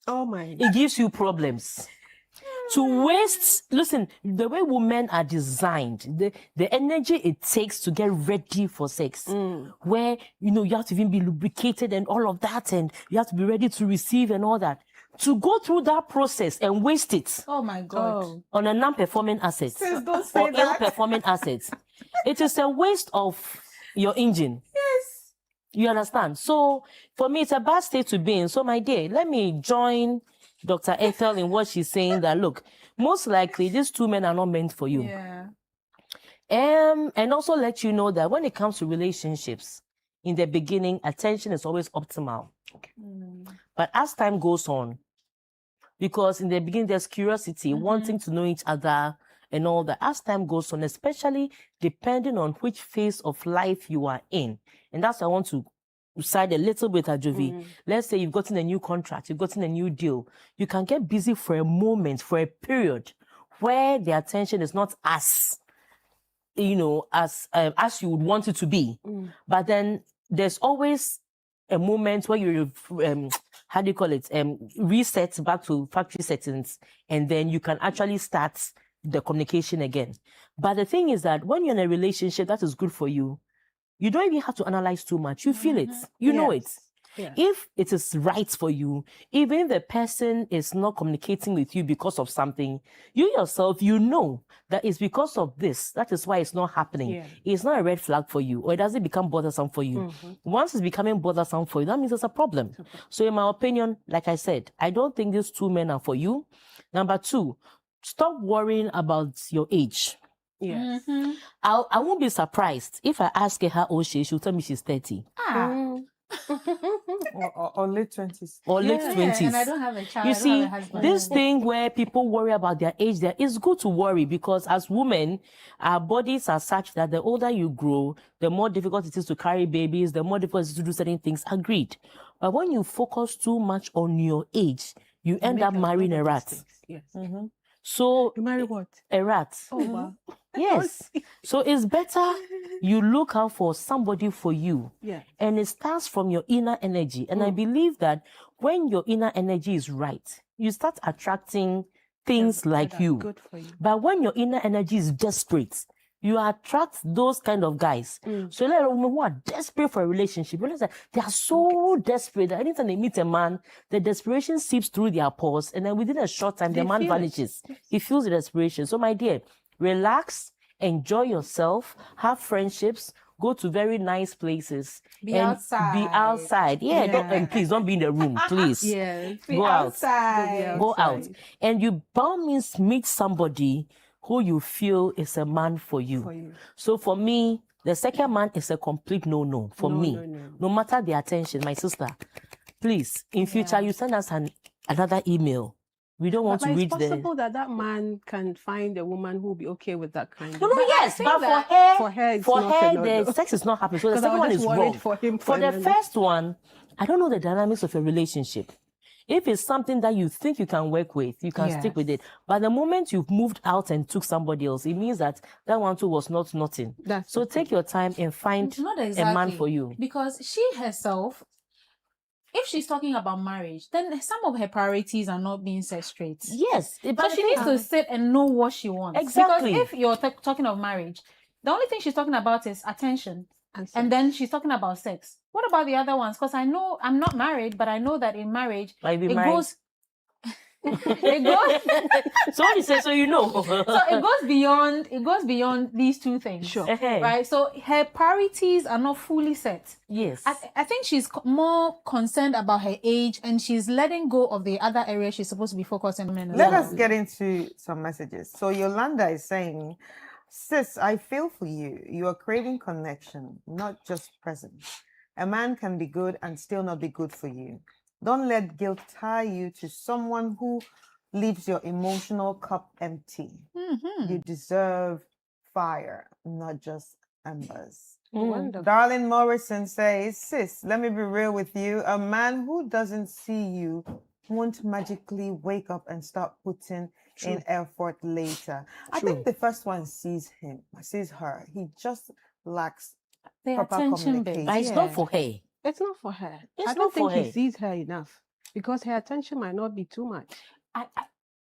Oh my. It gives you problems. To waste, listen, the way women are designed, the energy it takes to get ready for sex, where, you have to even be lubricated and all of that, and you have to be ready to receive and all that. To go through that process and waste it Oh my God. on a non-performing asset Sis, don't say or that. ill-performing asset, it is a waste of your engine. Yes. You understand? So, for me, it's a bad state to be in. So, my dear, let me join Dr. Ethel in what she's saying that, look, most likely these two men are not meant for you. Yeah. And also let you know that when it comes to relationships, in the beginning, attention is always optimal. But as time goes on, because in the beginning there's curiosity, wanting to know each other and all that. As time goes on, especially depending on which phase of life you are in. And that's why I want to side a little bit, Ajovi. Let's say you've gotten a new contract, you've gotten a new deal. You can get busy for a moment, for a period, where the attention is not as, as you would want it to be. But then there's always a moment where you, how do you call it, reset back to factory settings, and then you can actually start the communication again. But the thing is that when you're in a relationship that is good for you, you don't even have to analyze too much. You feel it. You know it. Yeah. If it is right for you, even if the person is not communicating with you because of something, you yourself, you know that it's because of this. That is why it's not happening. Yeah. It's not a red flag for you, or it doesn't become bothersome for you. Once it's becoming bothersome for you, that means there's a problem. So in my opinion, like I said, I don't think these two men are for you. Number two, stop worrying about your age. Yes. I won't be surprised if I ask her how old she is, she'll tell me she's 30. or late 20s. Or late 20s. And I don't have a child. You I don't see, have a husband. this thing where people worry about their age, it's good to worry, because as women, our bodies are such that the older you grow, the more difficult it is to carry babies, the more difficult it is to do certain things. Agreed. But when you focus too much on your age, you end up marrying a rat. Yes. So you marry what? A rat. Oh, wow. Yes. So it's better you look out for somebody for you. Yeah. And it starts from your inner energy. And I believe that when your inner energy is right, you start attracting things like you. Good for you. But when your inner energy is desperate, you attract those kind of guys. So let a woman who are desperate for a relationship, realize that they are so desperate that anytime they meet a man, the desperation seeps through their pores, and then within a short time, the man vanishes. He feels the desperation. So my dear, relax, enjoy yourself, have friendships, go to very nice places. Be and outside. Be outside. Yeah, and please don't be in the room, please. Be outside. Go out. And you by all means meet somebody who you feel is a man for you. So for me, the second man is a complete no-no for me. No matter the attention, my sister, please, in future, you send us another email. We don't want to read It's possible that man can find a woman who will be okay with that kind of. No, yes, but for her, the sex is not happening. So the second one is wrong. For the first one, I don't know the dynamics of your relationship. If it's something that you think you can work with, you can stick with it. But the moment you've moved out and took somebody else, it means that one too was not nothing. So take your time and find a man for you. Because she herself, if she's talking about marriage, then some of her priorities are not being set straight. Yes. But she needs to sit and know what she wants. Exactly. Because if you're talking of marriage, the only thing she's talking about is attention. And then she's talking about sex. What about the other ones? Because I know I'm not married, but I know that in marriage, goes. It goes. So what you say, so you know. So it goes beyond these two things. Sure. Right? So her priorities are not fully set. Yes. I think she's more concerned about her age, and she's letting go of the other areas she's supposed to be focusing on. Let us get into some messages. So Yolanda is saying, sis, I feel for you. You are craving connection, not just presence. A man can be good and still not be good for you. Don't let guilt tie you to someone who leaves your emotional cup empty. You deserve fire, not just embers. Darlene Morrison says, sis, let me be real with you. A man who doesn't see you won't magically wake up and start putting in effort later. I think the first one sees her. He just lacks proper communication. But it's not for her. It's not for her. It's I don't not for think her. he sees her enough because her attention might not be too much.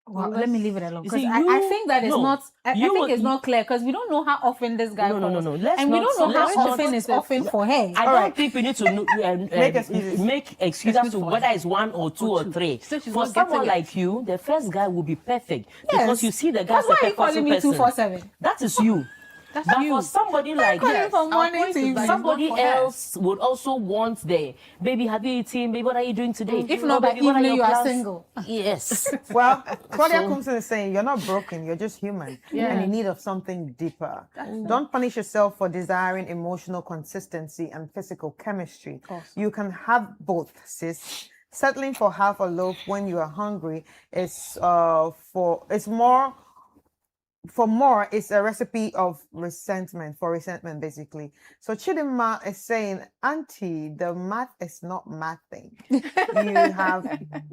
Well, let me leave it alone. Because See, I think that is no, not. I you think would- it's not clear because we don't know how often this guy calls. No. Let's And we not- don't know let's how not- often is often for her. I don't think we need to make excuses Excuse to for whether it's one or two or three. So she's For not someone getting it. like you, the first guy will be perfect Yes. because you see the guy as That's a why you purposeful calling me person. 247. That is you. That's but you. for somebody like calling you from morning to evening. somebody It's not for her. else would also want the baby, have you eaten? Baby, what are you doing today? If not by Baby, what evening, your you are plans? single. Yes. Well, Claudia So- Kumson is saying you're not broken, you're just human Yeah. and in need of something deeper. Don't punish yourself for desiring emotional consistency and physical chemistry. You can have both, sis. Settling for half a loaf when you are hungry is more for more is a recipe of resentment, basically. So Chidima is saying, Auntie, the math is not mathing. You have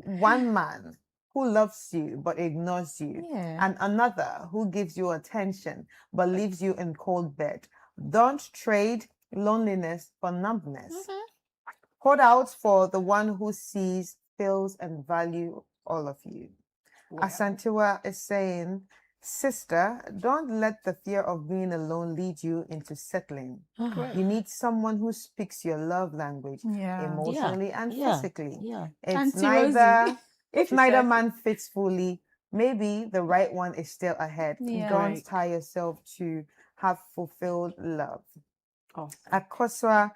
one man who loves you but ignores you, and another who gives you attention but leaves you in cold bed. Don't trade loneliness for numbness. Hold out for the one who sees, feels, and value all of you. Asantewa is saying, sister, don't let the fear of being alone lead you into settling. You need someone who speaks your love language emotionally and physically. It's Auntie neither, Rosie. if neither man fits fully, maybe the right one is still ahead. Don't tie yourself to have fulfilled love. Akoswa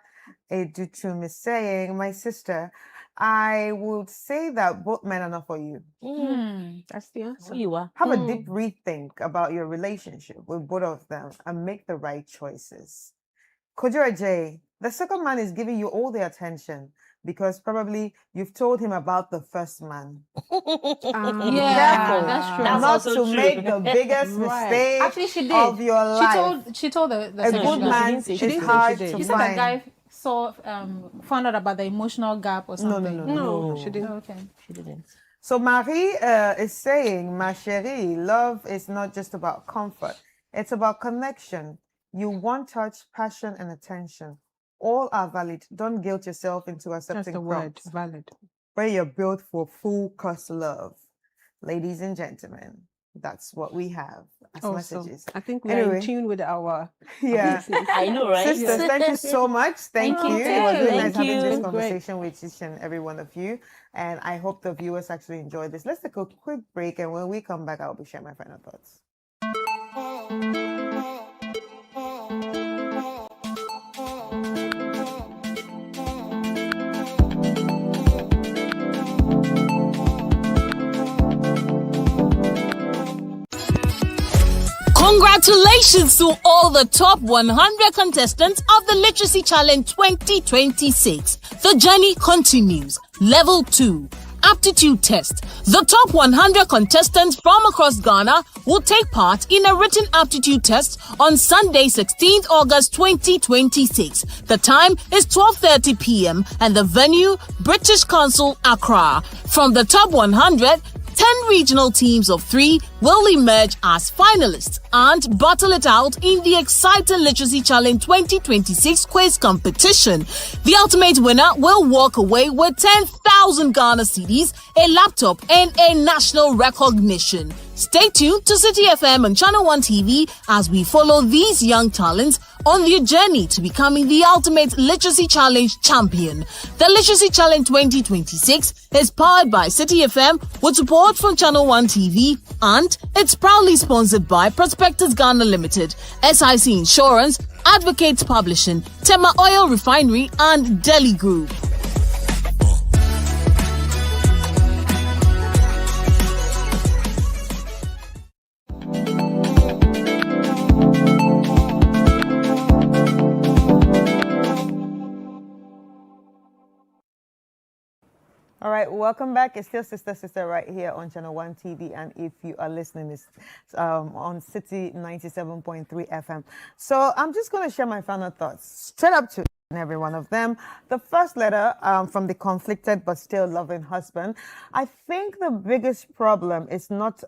Edutum is saying, my sister, I would say that both men are not for you. That's the answer. You are. Have a deep rethink about your relationship with both of them and make the right choices. Kojura J, the second man is giving you all the attention because probably you've told him about the first man. Careful that's true. not also to true. make the biggest mistake Actually, she did. of your life. She told the A second good guy. man is hard to She said find. the guy found out about the emotional gap or something. No, she didn't. Okay. She didn't. So Marie is saying, ma chérie, love is not just about comfort. It's about connection. You want touch, passion, and attention. All are valid. Don't guilt yourself into accepting That's the word, prompts. valid. Where you're built for full cost love. Ladies and gentlemen, that's what we have as messages. I think we're Anyway. in tune with our Yeah. I know, right? Sisters, thank you so much. Thank you. It was really nice having this you. conversation with each and every one of you. And I hope the viewers actually enjoyed this. Let's take a quick break. And when we come back, I'll be sharing my final thoughts. Congratulations to all the top 100 contestants of the Literacy Challenge 2026. The journey continues. Level 2. Aptitude test. The top 100 contestants from across Ghana will take part in a written aptitude test on Sunday, 16th August 2026. The time is 12:30 p.m. and the venue, British Council, Accra. From the top 100, 10 regional teams of 3 will emerge as finalists and battle it out in the exciting Literacy Challenge 2026 quiz competition. The ultimate winner will walk away with 10,000 Ghana cedis, a laptop, and a national recognition. Stay tuned to City FM and ChannelOne TV as we follow these young talents on their journey to becoming the ultimate Literacy Challenge champion. The Literacy Challenge 2026 is powered by City FM with support from ChannelOne TV, and it's proudly sponsored by Prospectus Ghana Limited, SIC Insurance, Advocates Publishing, Tema Oil Refinery, and Delhi Group. All right, welcome back. It's still Sister right here on ChannelOne TV, and if you are listening, it's on City 97.3 FM. So I'm just going to share my final thoughts straight up to every one of them. The first letter from the conflicted but still loving husband. I think the biggest problem is not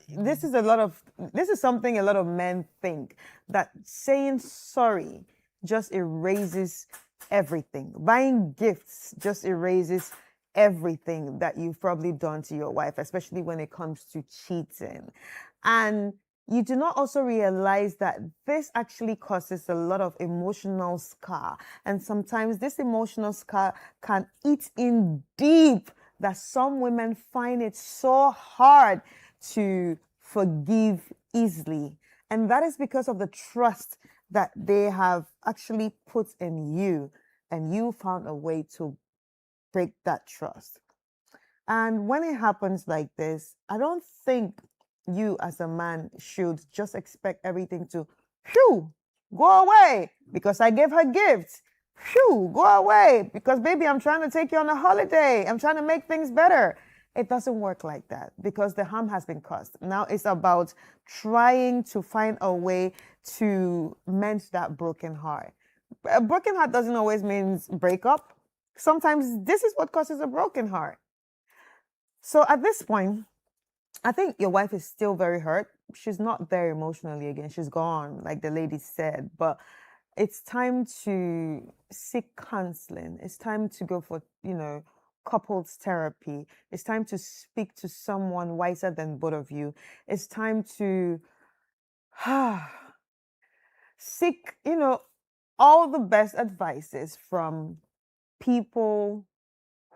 this is something a lot of men think, that saying sorry just erases everything. Buying gifts just erases everything that you've probably done to your wife, especially when it comes to cheating. And you do not also realize that this actually causes a lot of emotional scar. And sometimes this emotional scar can eat in deep, that some women find it so hard to forgive easily. And that is because of the trust that they have actually put in you, and you found a way to break that trust. And when it happens like this, I don't think you as a man should just expect everything to, go away because I gave her gifts. Go away because, baby, I'm trying to take you on a holiday. I'm trying to make things better. It doesn't work like that because the harm has been caused. Now it's about trying to find a way to mend that broken heart. A broken heart doesn't always mean breakup. Sometimes this is what causes a broken heart. So at this point, I think your wife is still very hurt. She's not there emotionally again. She's gone, like the lady said. But it's time to seek counseling. It's time to go for, couples therapy. It's time to speak to someone wiser than both of you. It's time to seek, all the best advices from people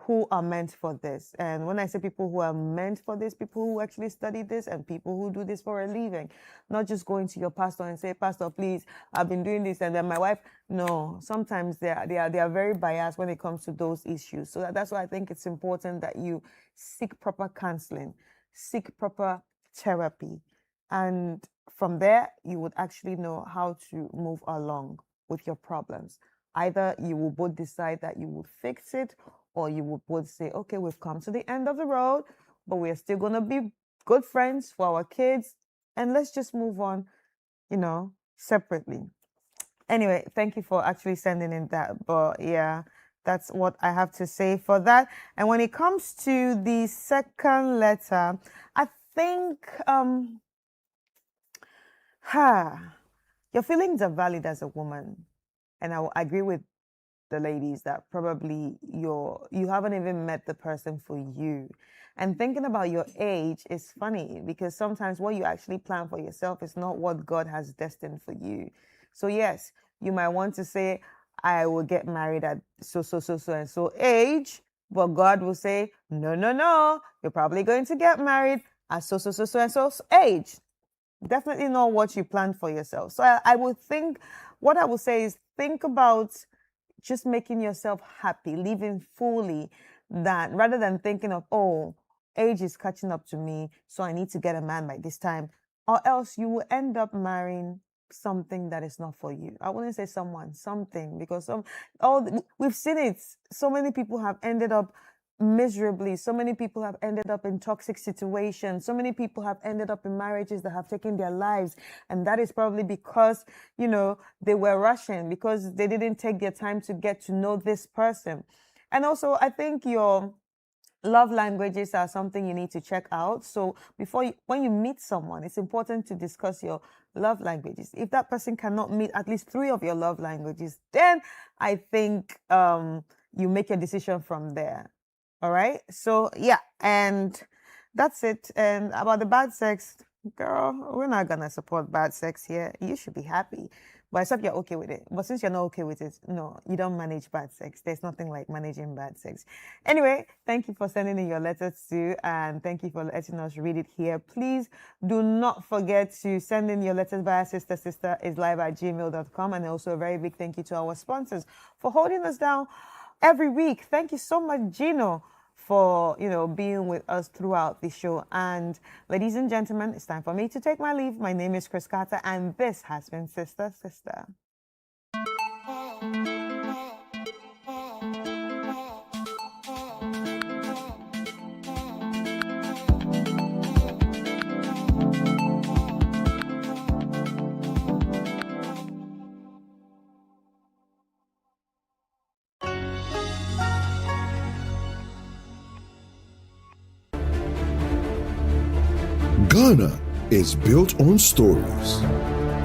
who are meant for this. And when I say people who are meant for this, people who actually study this and people who do this for a living, not just going to your pastor and say, Pastor, please, I've been doing this. And then my wife, no, sometimes they are very biased when it comes to those issues. So that's why I think it's important that you seek proper counseling, seek proper therapy. And from there, you would actually know how to move along with your problems. Either you will both decide that you will fix it, or you will both say, okay, we've come to the end of the road, but we're still going to be good friends for our kids, and let's just move on, separately. Anyway, thank you for actually sending in that. But yeah, that's what I have to say for that. And when it comes to the second letter, I think your feelings are valid as a woman. And I will agree with the ladies that probably you haven't even met the person for you. And thinking about your age is funny because sometimes what you actually plan for yourself is not what God has destined for you. So yes, you might want to say, I will get married at so and so age, but God will say, no, you're probably going to get married at so and so age. Definitely not what you planned for yourself. So I would think, what I would say is think about just making yourself happy, living fully, that rather than thinking of, oh, age is catching up to me, so I need to get a man by this time, or else you will end up marrying something that is not for you. I wouldn't say someone, something, because we've seen it. So many people have ended up miserably. So many people have ended up in toxic situations. So many people have ended up in marriages that have taken their lives. And that is probably because, they were rushing, because they didn't take their time to get to know this person. And also, I think your love languages are something you need to check out. So when you meet someone, it's important to discuss your love languages. If that person cannot meet at least 3 of your love languages, then I think you make a decision from there. All right. So yeah, and that's it. And about the bad sex, girl, we're not gonna support bad sex here. You should be happy. But except you're okay with it. But since you're not okay with it, no, you don't manage bad sex. There's nothing like managing bad sex. Anyway, thank you for sending in your letters too, and thank you for letting us read it here. Please do not forget to send in your letters via sisterislive@gmail.com. And also a very big thank you to our sponsors for holding us down every week. Thank you so much, Gino, for being with us throughout the show. And ladies and gentlemen, it's time for me to take my leave. My name is Chris Carter, and this has been Sister. Ghana is built on stories.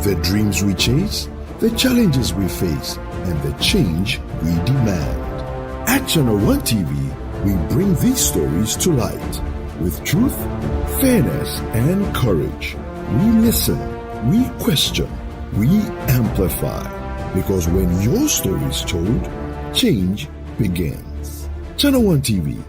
The dreams we chase, the challenges we face, and the change we demand. At ChannelOne TV, we bring these stories to light with truth, fairness, and courage. We listen, we question, we amplify. Because when your story is told, change begins. ChannelOne TV,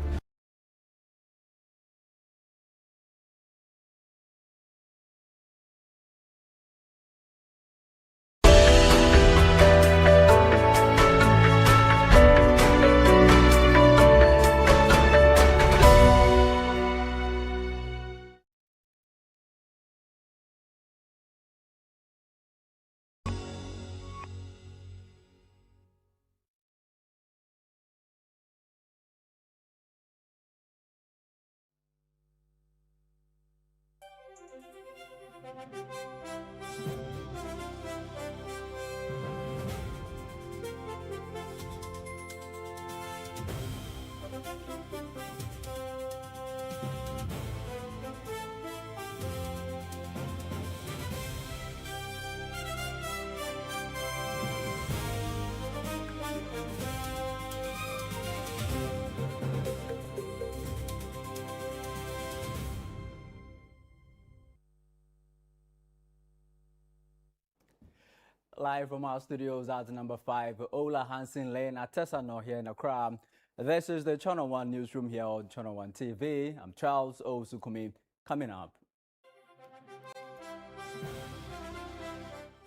Live from our studios at number 5, Ola Hansen Lane at Tessano here in Accra. This is the ChannelOne Newsroom here on ChannelOne TV. I'm Charles Osukumi. Coming up,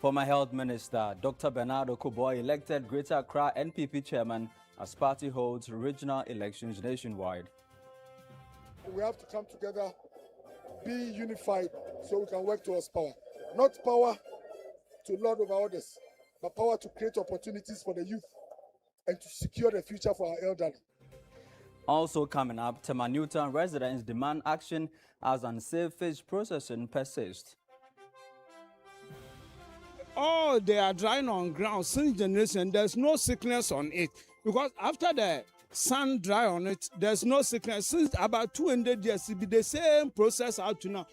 former Health Minister Dr. Bernardo Kuboy elected Greater Accra NPP chairman as party holds regional elections nationwide. We have to come together, be unified, so we can work towards power. Not power to lord over others, but power to create opportunities for the youth and to secure the future for our elderly. Also coming up, Tema Newton residents demand action as unsafe fish processing persists. Oh, they are drying on ground since generation. There's no sickness on it because after the sun dry on it, there's no sickness. Since about 200 years, it be the same process out to now.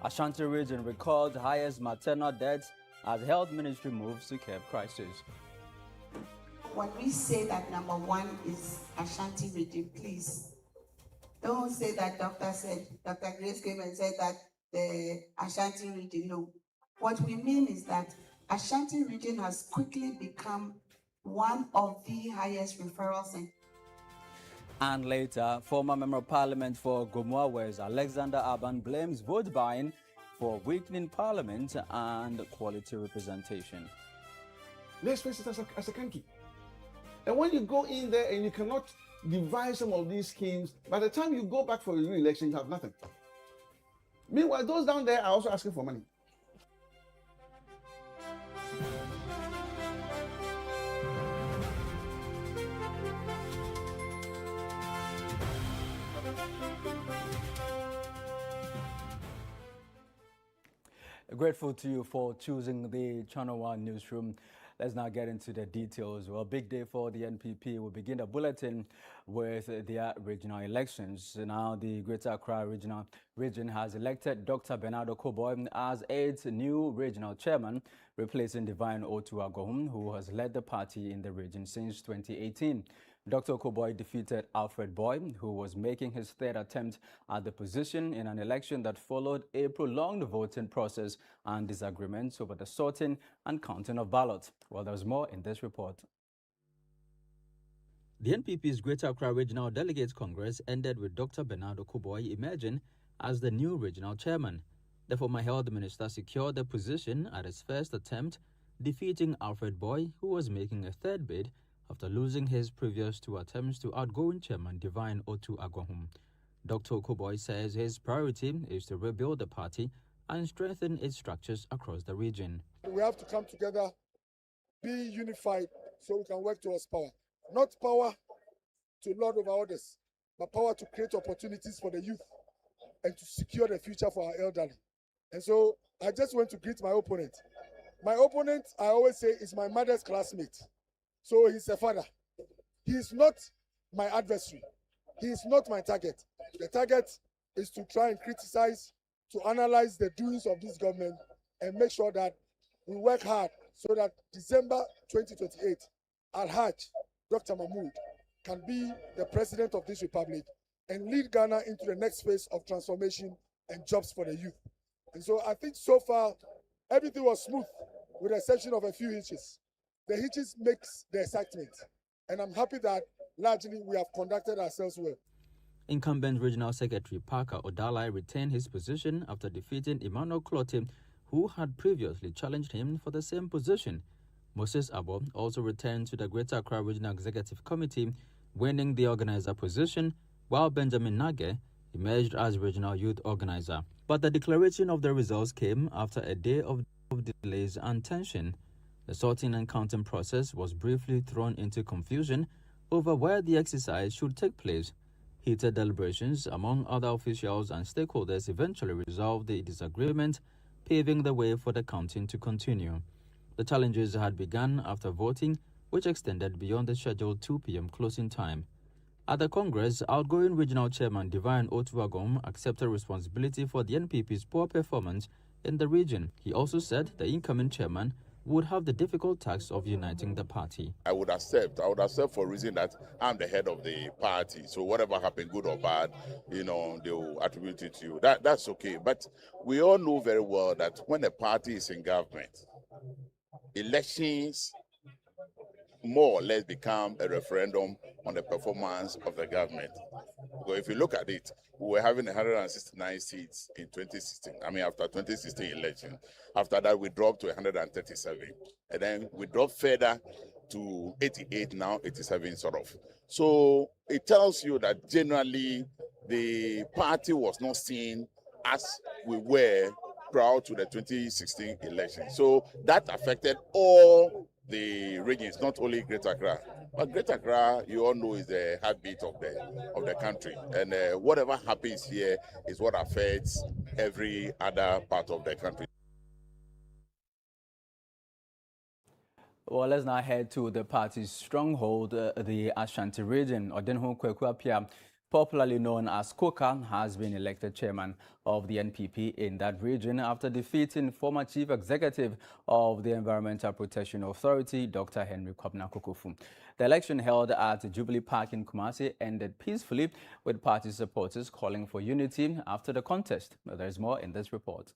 Ashanti region records highest maternal deaths as health ministry moves to curb crisis. When we say that number one is Ashanti region, please don't say that Dr. Grace came and said that the Ashanti region. No. What we mean is that Ashanti region has quickly become one of the highest referral centers. And later, former Member of Parliament for Gomoa West, Alexander Aban, blames vote buying for weakening Parliament and quality representation. Let's face it as a country. And when you go in there and you cannot devise some of these schemes, by the time you go back for a re-election, you have nothing. Meanwhile, those down there are also asking for money. Grateful to you for choosing the ChannelOne Newsroom. Let's now get into the details. Well, big day for the NPP. We'll begin the bulletin with their regional elections. Now, the Greater Accra region has elected Dr. Bernardo Kuboy as its new regional chairman, replacing Divine Otu Agohum, who has led the party in the region since 2018. Dr. Kuboy defeated Alfred Boy, who was making his third attempt at the position in an election that followed a prolonged voting process and disagreements over the sorting and counting of ballots. Well, there's more in this report. The NPP's Greater Accra Regional Delegates Congress ended with Dr. Bernardo Kuboy emerging as the new regional chairman. The former health minister secured the position at his first attempt, defeating Alfred Boy, who was making a third bid after losing his previous two attempts to outgoing chairman Divine Otu Agohum. Dr. Kuboy says his priority is to rebuild the party and strengthen its structures across the region. We have to come together, be unified, so we can work towards power. Not power to lord over others, but power to create opportunities for the youth and to secure the future for our elderly. And so I just want to greet my opponent. My opponent, I always say, is my mother's classmate. So he's a father. He is not my adversary. He is not my target. The target is to try and criticize, to analyze the doings of this government and make sure that we work hard so that December 2028, Al-Haj, Dr. Mahmoud, can be the president of this republic and lead Ghana into the next phase of transformation and jobs for the youth. And so I think so far, everything was smooth with the exception of a few hitches. The hitches makes the excitement, and I'm happy that largely we have conducted ourselves well. Incumbent Regional Secretary Parker Odalai retained his position after defeating Emmanuel Clotte, who had previously challenged him for the same position. Moses Abo also returned to the Greater Accra Regional Executive Committee, winning the organizer position, while Benjamin Nage emerged as Regional Youth Organizer. But the declaration of the results came after a day of delays and tension. The sorting and counting process was briefly thrown into confusion over where the exercise should take place. Heated deliberations among other officials and stakeholders eventually resolved the disagreement, paving the way for the counting to continue. The challenges had begun after voting, which extended beyond the scheduled 2 p.m. closing time. At the Congress, outgoing Regional Chairman Divine Otuagom accepted responsibility for the NPP's poor performance in the region. He also said the incoming chairman would have the difficult task of uniting the party. I would accept for reason that I'm the head of the party. So whatever happened, good or bad, they will attribute it to you. That's okay. But we all know very well that when a party is in government, elections more or less become a referendum on the performance of the government. So if you look at it, we were having 169 seats in 2016. After 2016 election. After that, we dropped to 137. And then we dropped further to 88, now 87 sort of. So it tells you that generally the party was not seen as we were prior to the 2016 election. So that affected all the regions, not only Greater Accra. But Greater Accra, you all know, is the heartbeat of the country. And whatever happens here is what affects every other part of the country. Well, let's now head to the party's stronghold, the Ashanti region. Odenho Kweku Appiah, popularly known as Koka, has been elected chairman of the NPP in that region after defeating former chief executive of the Environmental Protection Authority, Dr. Henry Kwabena Kokofu. The election held at Jubilee Park in Kumasi ended peacefully, with party supporters calling for unity after the contest. There's more in this report.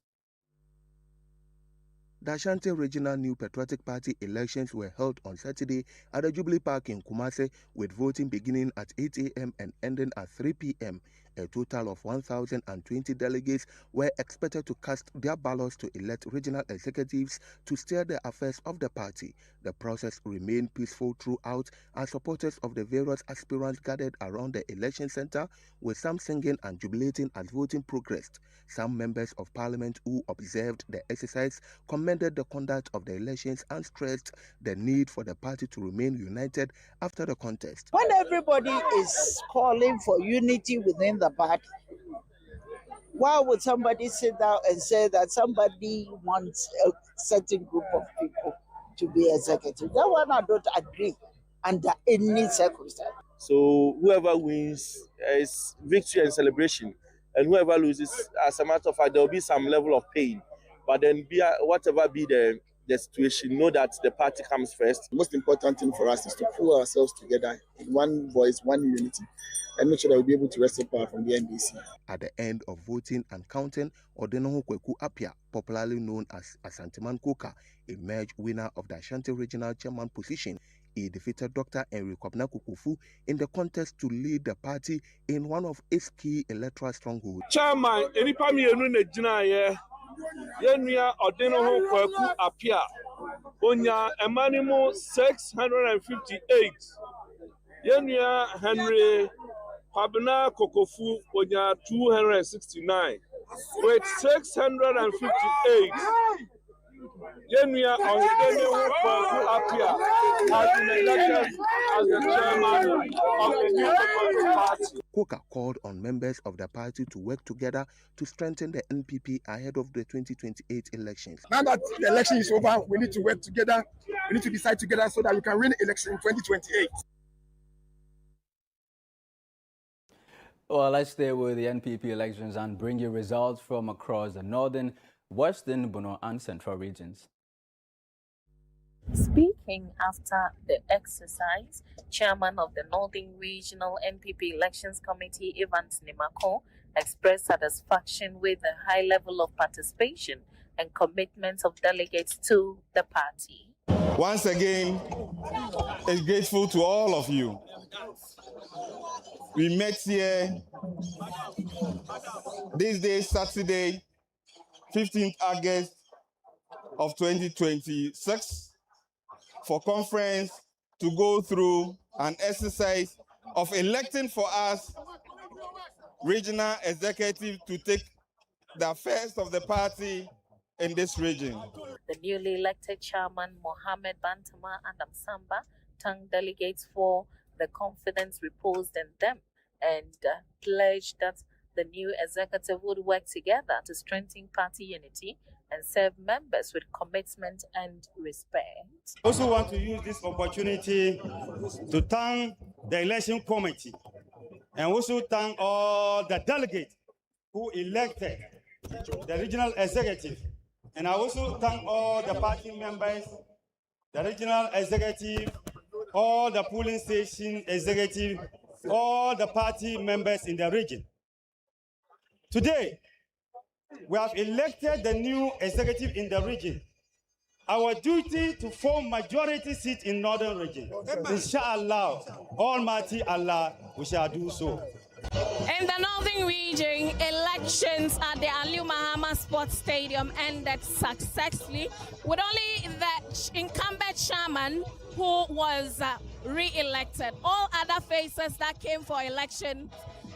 The Ashanti Regional New Patriotic Party elections were held on Saturday at the Jubilee Park in Kumasi, with voting beginning at 8 a.m. and ending at 3 p.m. A total of 1,020 delegates were expected to cast their ballots to elect regional executives to steer the affairs of the party. The process remained peaceful throughout as supporters of the various aspirants gathered around the election center, with some singing and jubilating as voting progressed. Some members of parliament who observed the exercise commended the conduct of the elections and stressed the need for the party to remain united after the contest. When everybody is calling for unity within the party, why would somebody sit down and say that somebody wants a certain group of people to be executive? That one I don't agree under any circumstance. So whoever wins is victory and celebration, and whoever loses, as a matter of fact, there will be some level of pain. But then, whatever be the situation, know that the party comes first. The most important thing for us is to pull ourselves together in one voice, one unity, and make sure that we'll be able to wrestle power from the NDC. At the end of voting and counting, Odenho Kweku Appiah, popularly known as Asanteman Koka, emerged winner of the Ashanti Regional Chairman position. He defeated Dr. Henry Kwabena Kokofu in the contest to lead the party in one of its key electoral strongholds. Chairman, enipa mienu na gyina ye. Yenua Odenho Kweku Appiah. Onya emanimu 658. Yenua Henry Kwabena Kokofu onya 269 with 658. Yenua Odenho Kweku Appiah has been elected as the chairman of the New Patriotic Party. Koka called on members of the party to work together to strengthen the NPP ahead of the 2028 elections. Now that the election is over, we need to work together. We need to decide together so that we can win the election in 2028. Well, let's stay with the NPP elections and bring you results from across the northern, western, Bono, and central regions. Speaking after the exercise, Chairman of the Northern Regional NPP Elections Committee, Evans Nimako, expressed satisfaction with the high level of participation and commitment of delegates to the party. Once again, I'm grateful to all of you. We met here this day, Saturday, 15th August of 2026, for conference to go through an exercise of electing for us regional executive to take the affairs of the party in this region. The newly elected chairman, Mohammed Bantama Adam Samba, thanked delegates for the confidence reposed in them and pledged that The new executive would work together to strengthen party unity and serve members with commitment and respect. I also want to use this opportunity to thank the election committee and also thank all the delegates who elected the regional executive. And I also thank all the party members, the regional executive, all the polling station executive, all the party members in the region. Today, we have elected the new executive in the region. Our duty to form majority seat in northern region. Inshallah, Almighty Allah, we shall do so. In the northern region, elections at the Aliu Mahama Sports Stadium ended successfully with only the incumbent chairman who was re-elected. All other faces that came for election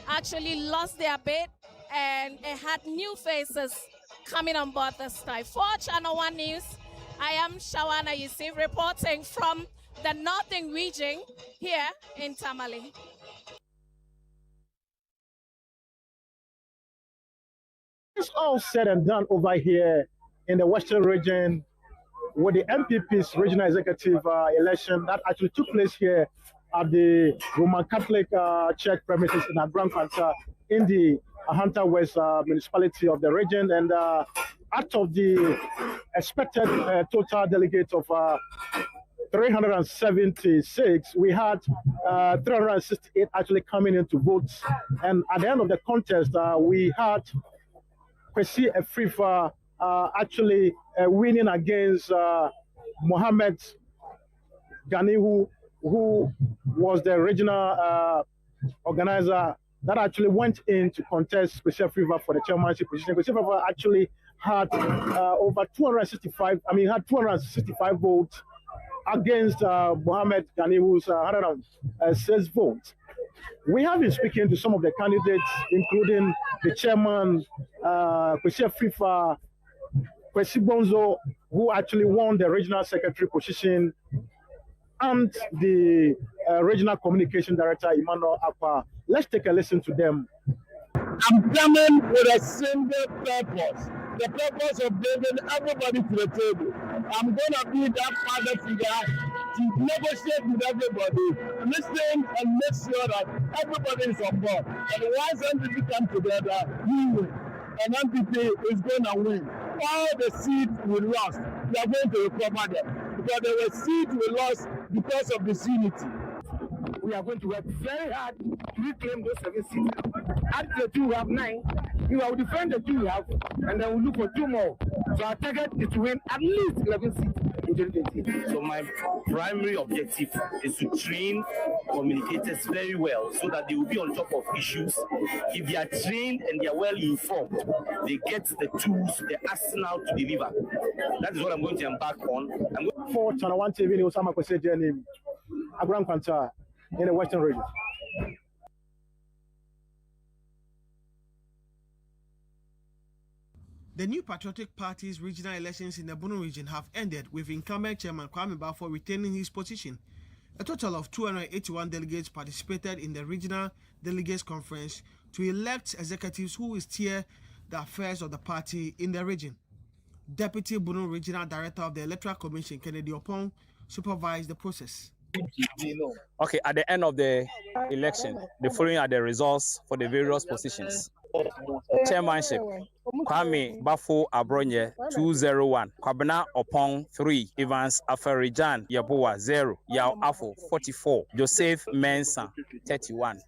actually lost their bid, and it had new faces coming on board this time. For Channel One News, I am Shawana Yusuf reporting from the northern region here in Tamale. It's all said and done over here in the western region with the MPP's regional executive election that actually took place here at the Roman Catholic Church premises in Agran-Kwanta in the Ahanta West municipality of the region. And out of the expected total delegates of 376, we had 368 actually coming in to vote. And at the end of the contest, we had Kwesi Afrifa actually winning against Mohammed Ghani, who was the regional organizer that actually went in to contest Kwesi Afrifa for the chairmanship position. Kwesi Afrifa actually had over 265 votes against Mohammed Ghani, who's 106 votes. We have been speaking to some of the candidates, including the chairman, Kwesi Afrifa, Kwesi Bonzo, who actually won the regional secretary position, and the regional communication director, Emmanuel Akpa. Let's take a listen to them. I'm coming with a single purpose. The purpose of bringing everybody to the table. I'm going to be that father figure to negotiate with everybody, listen and make sure that everybody is on board. And once MPP come together, we win. And MPP is going to win. All the seats we lost, we are going to recover them. Because there were seats we lost because of disunity. We are going to work very hard to reclaim those 7 seats. At the 2 we have 9. We will defend the 2 we have, and then we'll look for 2 more. So our target is to win at least 11 seats in 2020. So my primary objective is to train communicators very well so that they will be on top of issues. If they are trained and they are well informed, they get the tools, the arsenal to deliver. That is what I'm going to embark on. For Channel One TV News, I'm Akwese Jenny, Agran-Kwanta in the Western region. The new Patriotic Party's regional elections in the Bono region have ended, with incumbent chairman Kwame Bafo retaining his position. A total of 281 delegates participated in the regional delegates conference to elect executives who will steer the affairs of the party in the region. Deputy Bono Regional Director of the Electoral Commission, Kennedy Opong, supervised the process. Okay, at the end of the election, the following are the results for the various positions. Chairmanship, Kwame Bafo Abronye 201, Kwabena Opong 3, Evans Aferijan Yaboa 0, Yao Afo 44, Joseph Mensah 31.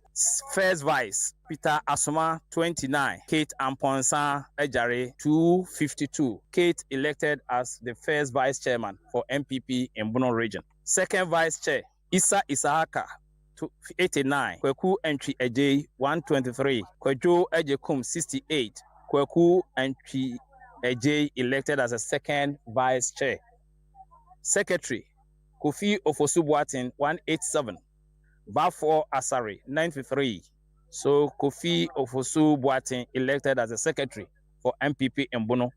First Vice, Peter Asoma 29, Kate Amponsa Ejare 252. Kate elected as the first Vice Chairman for MPP in Bono region. Second Vice Chair, Issa Isahaka 89, Kweku Entry Ejay 123, Kwejo Ejekum 68, Kweku Entry Ejay elected as a second Vice Chair. Secretary, Kofi Ofosu-Boateng 187, Bafo Asari 93. So Kofi Ofosu-Boateng elected as a secretary for MPP in Bono.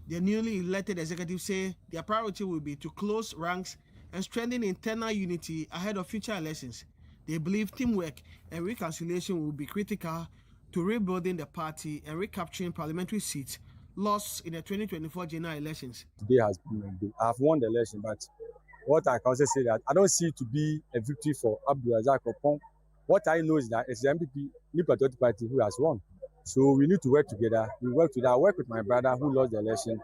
The newly elected executives say their priority will be to close ranks and strengthen internal unity ahead of future elections. They believe teamwork and reconciliation will be critical to rebuilding the party and recapturing parliamentary seats lost in the 2024 general elections. Today has been a day. I have won the election, but what I can also say that I don't see it to be a victory for Abdulrazak Opon. What I know is that it's the MPP New Patriotic Party who has won. So we need to work together. We work together. I work with my brother who lost the election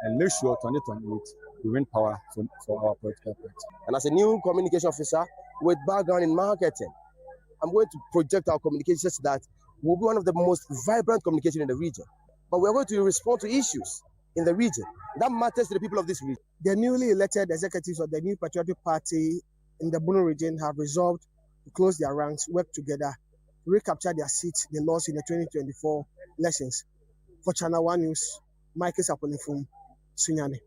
and make sure 2028 we win power for our political party. And as a new communication officer with background in marketing, I'm going to project our communications that we'll be one of the most vibrant communication in the region. But we're going to respond to issues in the region that matters to the people of this region. The newly elected executives of the New Patriotic Party in the Bono region have resolved to close their ranks, work together to recapture their seats they lost in the 2024 elections. For Channel One News, Michael Saponifum, Sunyane.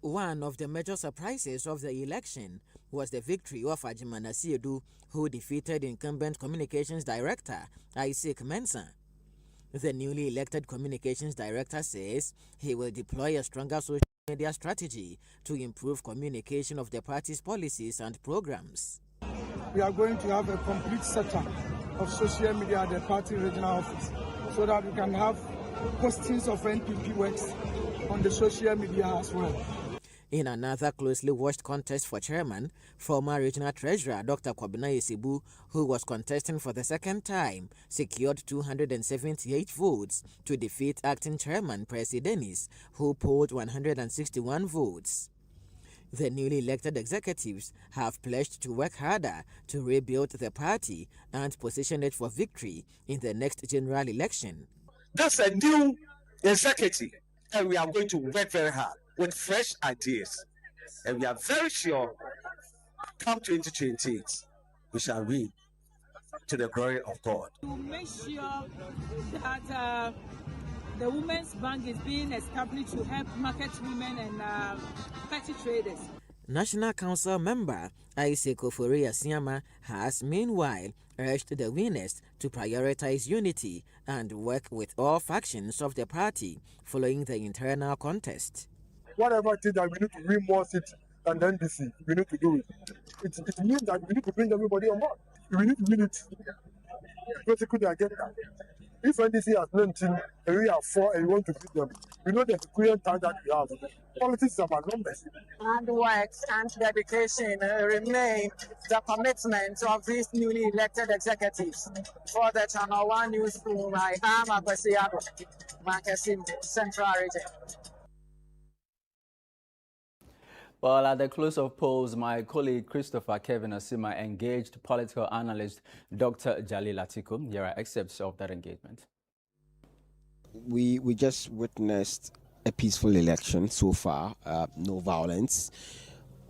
One of the major surprises of the election was the victory of Ajimana Siedu, who defeated incumbent Communications Director Isaac Mensah. The newly elected Communications Director says he will deploy a stronger social media strategy to improve communication of the party's policies and programs. We are going to have a complete setup of social media at the party regional office so that we can have postings of NPP works on the social media as well. In another closely watched contest for chairman, former regional treasurer Dr. Kwabena Yesibu, who was contesting for the second time, secured 278 votes to defeat acting chairman Percy Dennis, who polled 161 votes. The newly elected executives have pledged to work harder to rebuild the party and position it for victory in the next general election. That's a new executive, and we are going to work very hard with fresh ideas. And we are very sure, come 2028, we shall win to the glory of God. To make sure that the Women's Bank is being established to help market women and petty traders. National Council member Isaac Ofori Asiama has meanwhile urged the winners to prioritize unity and work with all factions of the party following the internal contest. Whatever it is that we need to win more seats than the NDC, we need to do it. It means that we need to bring everybody on board. We need to win it. Basically, the agenda. If NDC has 19 and we have 4 and we want to beat them, we know there's a clear time that we have. Politics is about numbers. And work and dedication remain the commitment of these newly elected executives. For the Channel One Newsroom, I am Akwesiado, Mankasim, Central Region. Well, at the close of polls, my colleague Christopher Kevin Asima engaged political analyst Dr. Jalil Atiku. Here are excerpts of that engagement. We just witnessed a peaceful election so far, no violence.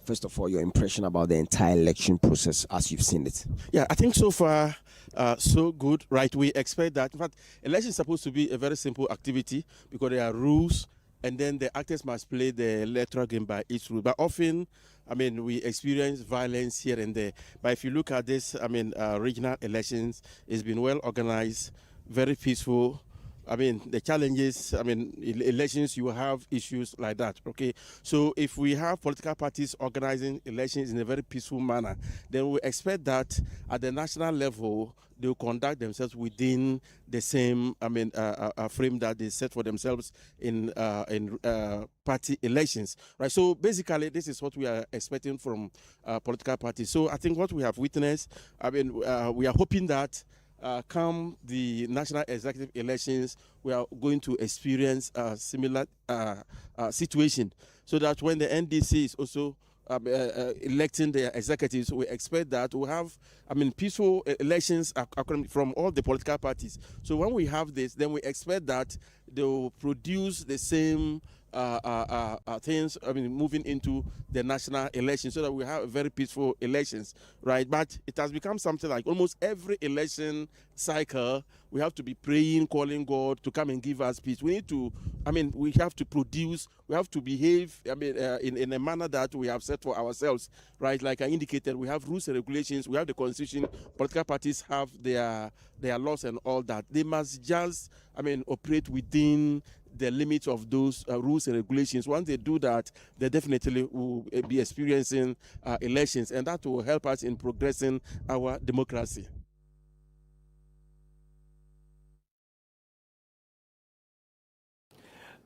First of all, your impression about the entire election process as you've seen it. Yeah, I think so far, so good, right? We expect that. In fact, election is supposed to be a very simple activity because there are rules, and then the actors must play the electoral game by each rule. But often, I mean, we experience violence here and there. But if you look at this, I mean, regional elections, it's been well organized, very peaceful. I mean, the challenges, I mean, elections, you have issues like that, okay? So if we have political parties organizing elections in a very peaceful manner, then we expect that at the national level, they will conduct themselves within the same, I mean, frame that they set for themselves in party elections, right? So basically, this is what we are expecting from political parties. So I think what we have witnessed, I mean, we are hoping that come the national executive elections, we are going to experience a similar situation, so that when the NDC is also electing their executives, we expect that we have, I mean, peaceful elections from all the political parties. So when we have this, then we expect that they will produce the same things, I mean, moving into the national election, so that we have very peaceful elections, right? But it has become something like almost every election cycle, we have to be praying, calling God to come and give us peace. We need to, I mean, we have to produce, we have to behave, I mean, in a manner that we have set for ourselves, right? Like I indicated, we have rules and regulations, we have the constitution, political parties have their laws and all that. They must just, I mean, operate within the limits of those rules and regulations. Once they do that, they definitely will be experiencing elections, and that will help us in progressing our democracy.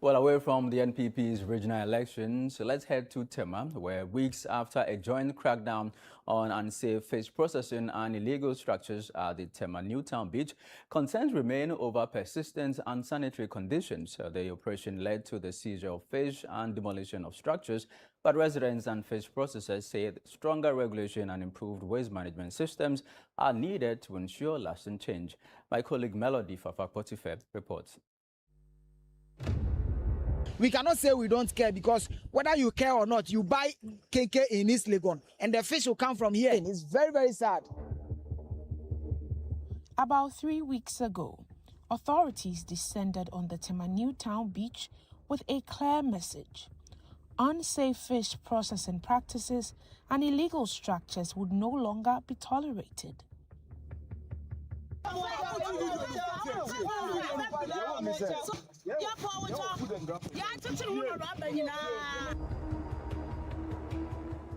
Well, away from the NPP's regional elections, let's head to Tema, where weeks after a joint crackdown on unsafe fish processing and illegal structures at the Tema Newtown Beach, concerns remain over persistent unsanitary conditions. The operation led to the seizure of fish and demolition of structures, but residents and fish processors say stronger regulation and improved waste management systems are needed to ensure lasting change. My colleague Melody Fafa-Potife reports. We cannot say we don't care, because whether you care or not, you buy KK in East Legon and the fish will come from here. It's very, very sad. About 3 weeks ago, authorities descended on the Tema Newtown Beach with a clear message. Unsafe fish processing practices and illegal structures would no longer be tolerated.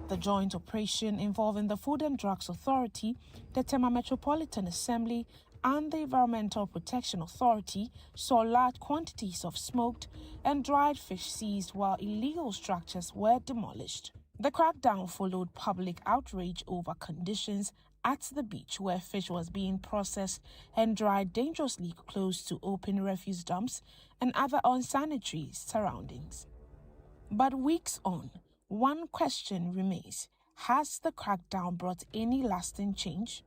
The joint operation involving the Food and Drugs Authority, the Tema Metropolitan Assembly, and the Environmental Protection Authority saw large quantities of smoked and dried fish seized while illegal structures were demolished. The crackdown followed public outrage over conditions at the beach where fish was being processed and dried dangerously close to open refuse dumps and other unsanitary surroundings. But weeks on, one question remains: has the crackdown brought any lasting change?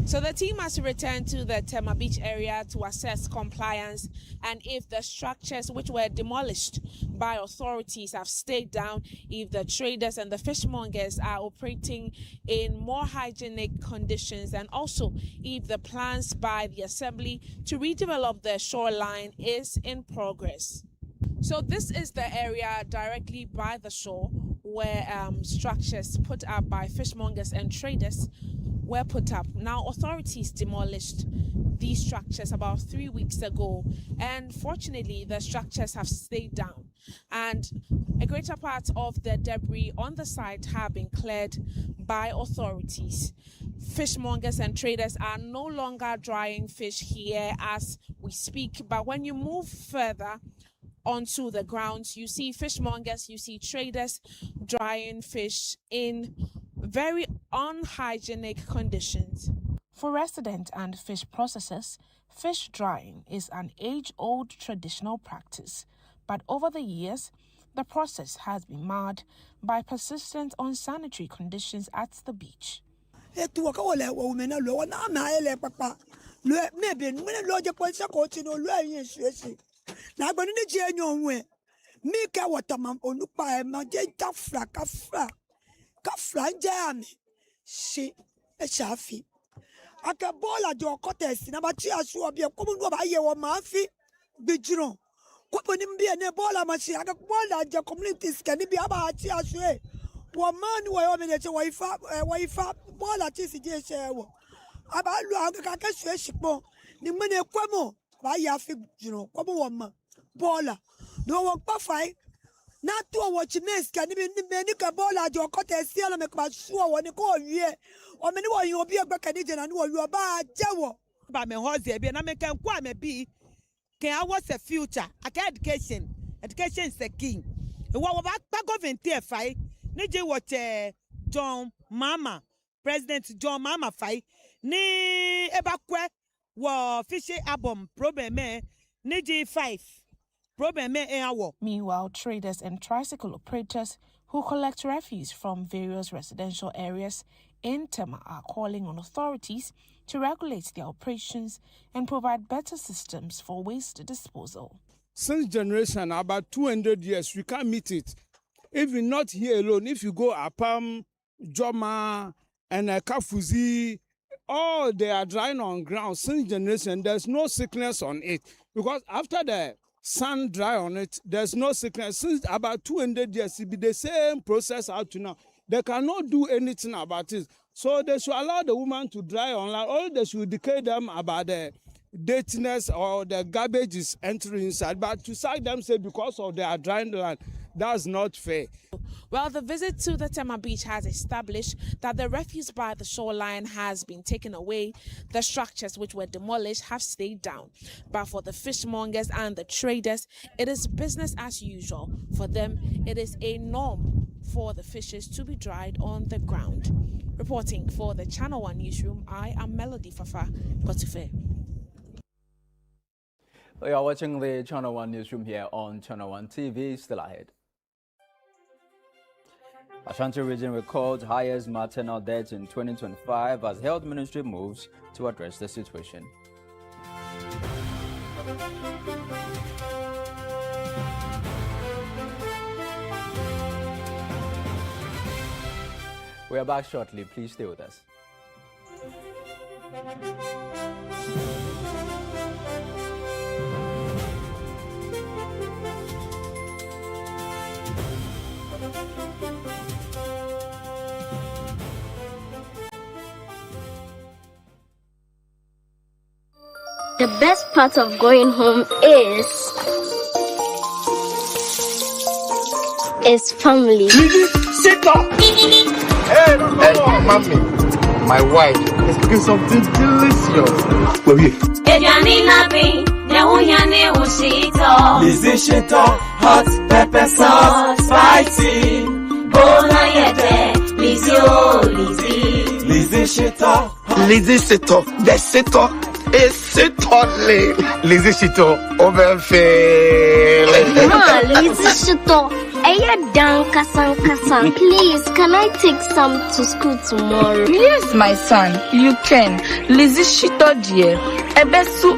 So the team has returned to the Tema Beach area to assess compliance and if the structures which were demolished by authorities have stayed down, if the traders and the fishmongers are operating in more hygienic conditions, and also if the plans by the assembly to redevelop the shoreline is in progress. So this is the area directly by the shore where structures put up by fishmongers and traders were put up. Now, authorities demolished these structures about 3 weeks ago, and fortunately, the structures have stayed down, and a greater part of the debris on the site have been cleared by authorities. Fishmongers and traders are no longer drying fish here as we speak, but when you move further onto the grounds, you see fishmongers, you see traders drying fish in very unhygienic conditions. For residents and fish processors, fish drying is an age-old traditional practice, but over the years, the process has been marred by persistent unsanitary conditions at the beach. Akabola do contest na ba ti asu obi komu no ba ye wo ma fi bijiro ko boni mbi ne bola ma si akabola je communities kan bi aba ti asu e wo man wo yo me ne che wo ifa bola ti si je se wo aba lu aka ka su e sipo ni me ne kwemo ba ya fi bijiro ko wo ma bola no wo pa fai na to watch next kan bi ni ka bola do contest ala me ka su wo ni ko wie o me ni wo yin obi egbe kan je na ni wo yu ba jewo ba me hoze bi na me kan kwa me bi can what's the future education is the king wo ba government e fai ni je watch John Mama President John Mama fai ni e ba kwe wo fishing album problem ni G5 problem Meanwhile, traders and tricycle operators who collect refuse from various residential areas in Tema are calling on authorities to regulate their operations and provide better systems for waste disposal. Since generation, about 200 years, we can't meet it. Even not here alone, if you go Apam, Joma, and Kafuzi, all they are drying on ground. Since generation, there's no sickness on it. Because after the sun dry on it, there's no sickness. Since about 200 years, it be the same process out to now. They cannot do anything about it. So they should allow the woman to dry on land, or they should educate them about the dirtiness or the garbage is entering inside. But to sack them, say, because of their dry land, that's not fair. Well, the visit to the Tema Beach has established that the refuse by the shoreline has been taken away. The structures which were demolished have stayed down. But for the fishmongers and the traders, it is business as usual. For them, it is a norm for the fishes to be dried on the ground. Reporting for the Channel One Newsroom, I am Melody Fafa Kotufe. We are watching the Channel One Newsroom here on Channel One TV. Still ahead. Ashanti region records highest maternal deaths in 2025 as Health Ministry moves to address the situation. We are back shortly. Please stay with us. The best part of going home is family. Sit up! Hey, mommy, my wife is cooking something delicious. Lizzy hot pepper sauce, spicy. Bona yete, Lizzy oh Lizzy. Lizzy the Shito is Shito. Lizzy Shito over Lizzy Shito. Please, can I take some to school tomorrow? Yes, my son, you can. Lizzy Shito dear. Ebesu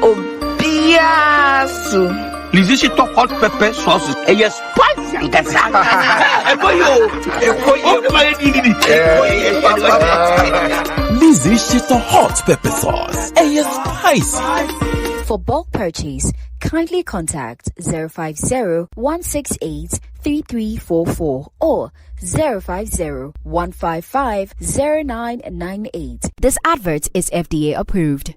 obiasu. Lizzy Shito hot pepper sauce. Yes, spicy. Lizzy Shito hot pepper sauce. Spicy. For bulk purchase, kindly contact 050-168-3344 or 050-155-0998. This advert is FDA approved.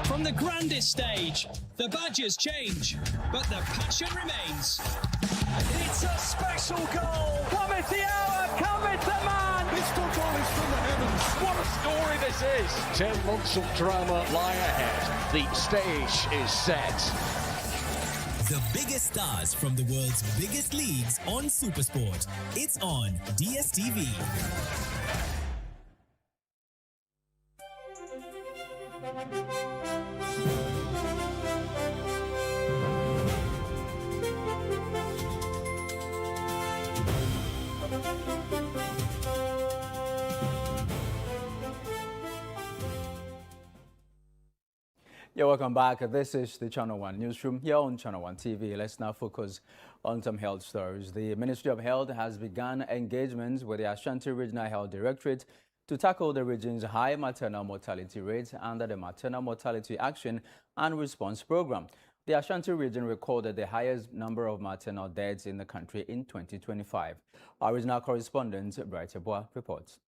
From the grandest stage, the badges change, but the passion remains. It's a special goal. Cometh the hour, cometh the man. This football is from the heavens. What a story this is. 10 months of drama lie ahead. The stage is set. The biggest stars from the world's biggest leagues on Supersport. It's on DSTV. Yeah, welcome back. This is the Channel One Newsroom here on Channel One TV. Let's now focus on some health stories. The Ministry of Health has begun engagements with the Ashanti Regional Health Directorate to tackle the region's high maternal mortality rate under the Maternal Mortality Action and Response Program. The Ashanti region recorded the highest number of maternal deaths in the country in 2025. Our regional correspondent, Bright Eboa, reports.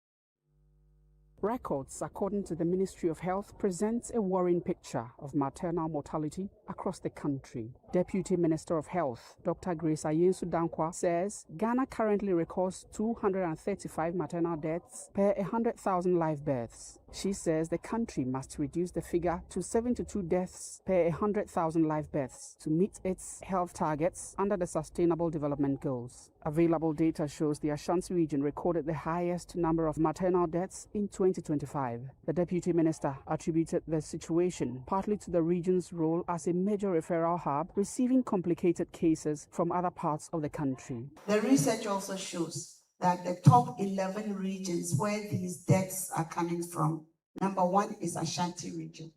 Records, according to the Ministry of Health, presents a worrying picture of maternal mortality across the country. Deputy Minister of Health, Dr. Grace Ayensu Dankwa, says Ghana currently records 235 maternal deaths per 100,000 live births. She says the country must reduce the figure to 72 deaths per 100,000 live births to meet its health targets under the Sustainable Development Goals. Available data shows the Ashanti region recorded the highest number of maternal deaths in 2025. The Deputy Minister attributed the situation partly to the region's role as a major referral hub, receiving complicated cases from other parts of the country. The research also shows that the top 11 regions where these deaths are coming from, number 1 is Ashanti region.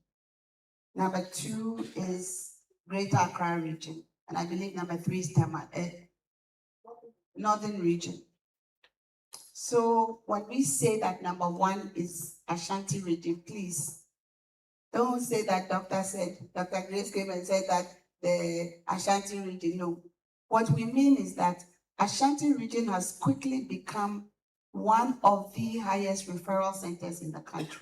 Number 2 is Greater Accra region. And I believe number 3 is Northern region. So when we say that number 1 is Ashanti region, please don't say that Dr. Grace came and said that the Ashanti region. No. What we mean is that Ashanti region has quickly become one of the highest referral centers in the country.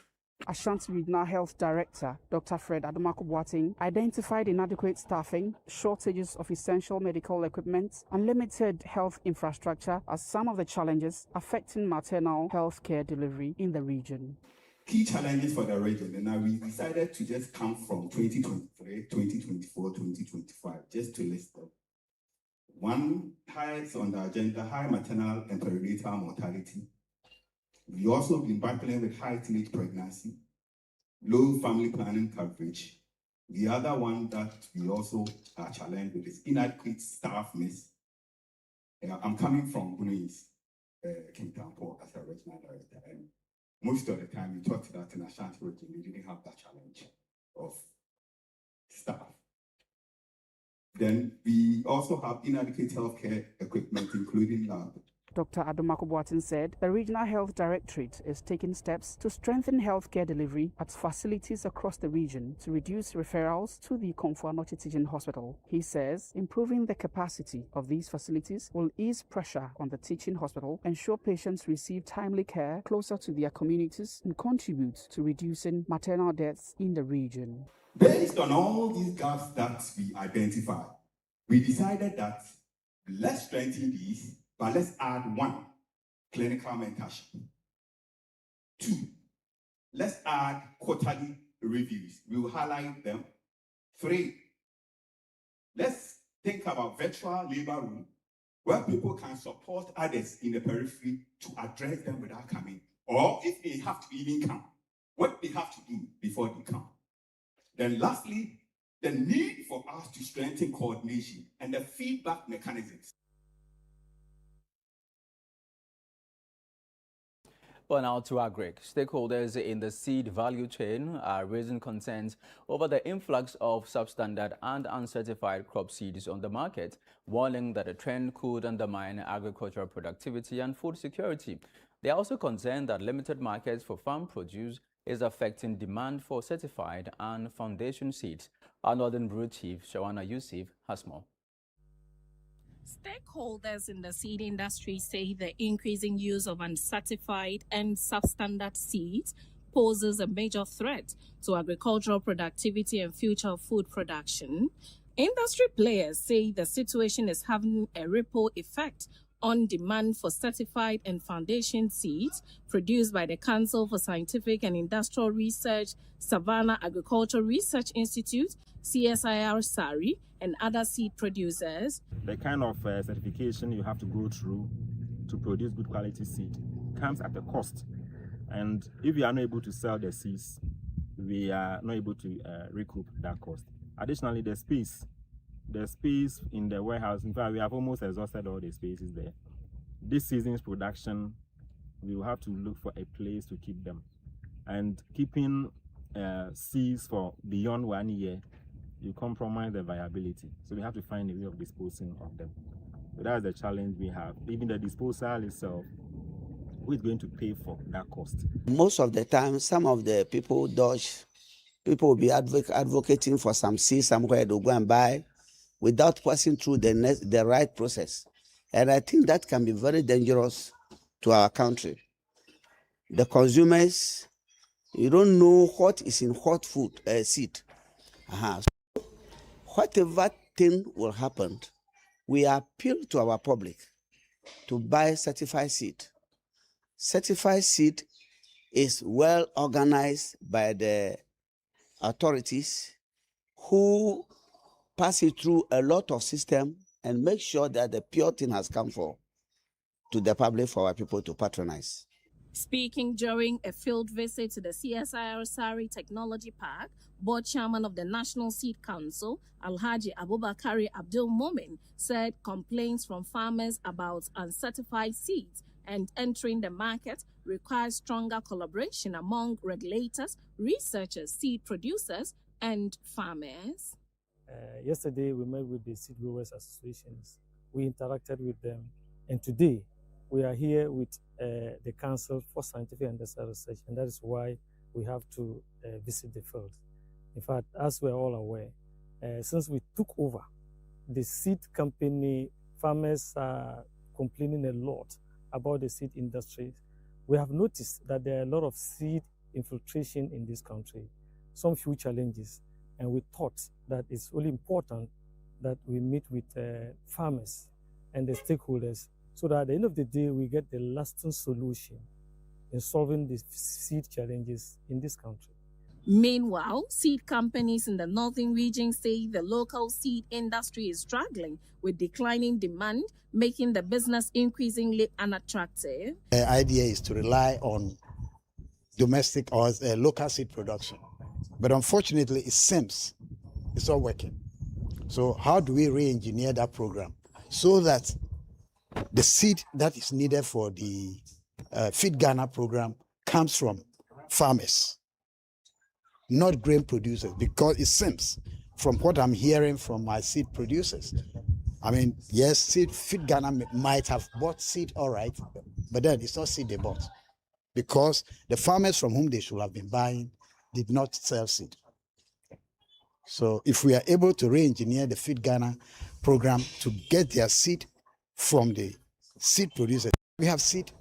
Ashanti Regional Health Director, Dr. Fred Adomako-Boateng, identified inadequate staffing, shortages of essential medical equipment, and limited health infrastructure as some of the challenges affecting maternal health care delivery in the region. Key challenges for the region, and now we decided to just come from 2023, 2024, 2025, just to list them. One, highest on the agenda, high maternal and perinatal mortality. We also been battling with high teenage pregnancy, low family planning coverage. The other one that we also are challenged with is inadequate staff mix. I'm coming from Guineas, Kingtown Port as a regional director, and most of the time we talked that in Ashanti region, we didn't have that challenge of staff. Then we also have inadequate healthcare equipment, including lab. Dr. Adomako-Boateng said the Regional Health Directorate is taking steps to strengthen healthcare delivery at facilities across the region to reduce referrals to the Komfo-Anokye Teaching Hospital. He says improving the capacity of these facilities will ease pressure on the teaching hospital, ensure patients receive timely care closer to their communities, and contribute to reducing maternal deaths in the region. Based on all these gaps that we identified, we decided that let's strengthen these, but let's add one, clinical mentorship. Two, let's add quarterly reviews. We will highlight them. Three, let's think about virtual labor room where people can support others in the periphery to address them without coming. Or if they have to even come, what they have to do before they come. Then lastly, the need for us to strengthen coordination and the feedback mechanisms. Well, now to agri. Stakeholders in the seed value chain are raising concerns over the influx of substandard and uncertified crop seeds on the market, warning that the trend could undermine agricultural productivity and food security. They are also concerned that limited markets for farm produce is affecting demand for certified and foundation seeds. Our Northern Bureau Chief, Shawana Yusuf, has more. Stakeholders in the seed industry say the increasing use of uncertified and substandard seeds poses a major threat to agricultural productivity and future food production. Industry players say the situation is having a ripple effect on demand for certified and foundation seeds produced by the Council for Scientific and Industrial Research, Savannah Agricultural Research Institute, CSIR SARI, and other seed producers. The kind of certification you have to go through to produce good quality seed comes at a cost. And if you are not able to sell the seeds, we are not able to recoup that cost. Additionally, the space in the warehouse, in fact, we have almost exhausted all the spaces there. This season's production, we will have to look for a place to keep them. And keeping seeds for beyond 1 year, you compromise the viability. So we have to find a way of disposing of them. So that's the challenge we have. Even the disposal itself, who is going to pay for that cost? Most of the time, some of the people dodge. People will be advocating for some seeds somewhere to go and buy without passing through the right process. And I think that can be very dangerous to our country. The consumers, you don't know what is in what food, seed. So whatever thing will happen, we appeal to our public to buy certified seed. Certified seed is well organized by the authorities who pass it through a lot of system and make sure that the pure thing has come to the public for our people to patronize. Speaking during a field visit to the CSIR SARI Technology Park, board chairman of the National Seed Council, Alhaji Abubakari Abdul Momin, said complaints from farmers about uncertified seeds and entering the market requires stronger collaboration among regulators, researchers, seed producers, and farmers. Yesterday, we met with the seed growers associations. We interacted with them. And today, we are here with the Council for Scientific and Industrial Research, and that is why we have to visit the field. In fact, as we're all aware, since we took over the seed company, farmers are complaining a lot about the seed industry. We have noticed that there are a lot of seed infiltration in this country, some few challenges, and we thought that it's really important that we meet with farmers and the stakeholders so that at the end of the day, we get the lasting solution in solving the seed challenges in this country. Meanwhile, seed companies in the northern region say the local seed industry is struggling with declining demand, making the business increasingly unattractive. The idea is to rely on domestic or local seed production. But unfortunately, it seems it's not working. So how do we re-engineer that program so that the seed that is needed for the Feed Ghana program comes from farmers, not grain producers? Because it seems, from what I'm hearing from my seed producers, I mean, yes, Feed Ghana might have bought seed, all right, but then it's not seed they bought because the farmers from whom they should have been buying did not sell seed. So if we are able to re-engineer the Feed Ghana program to get their seed from the seed producers, we have seed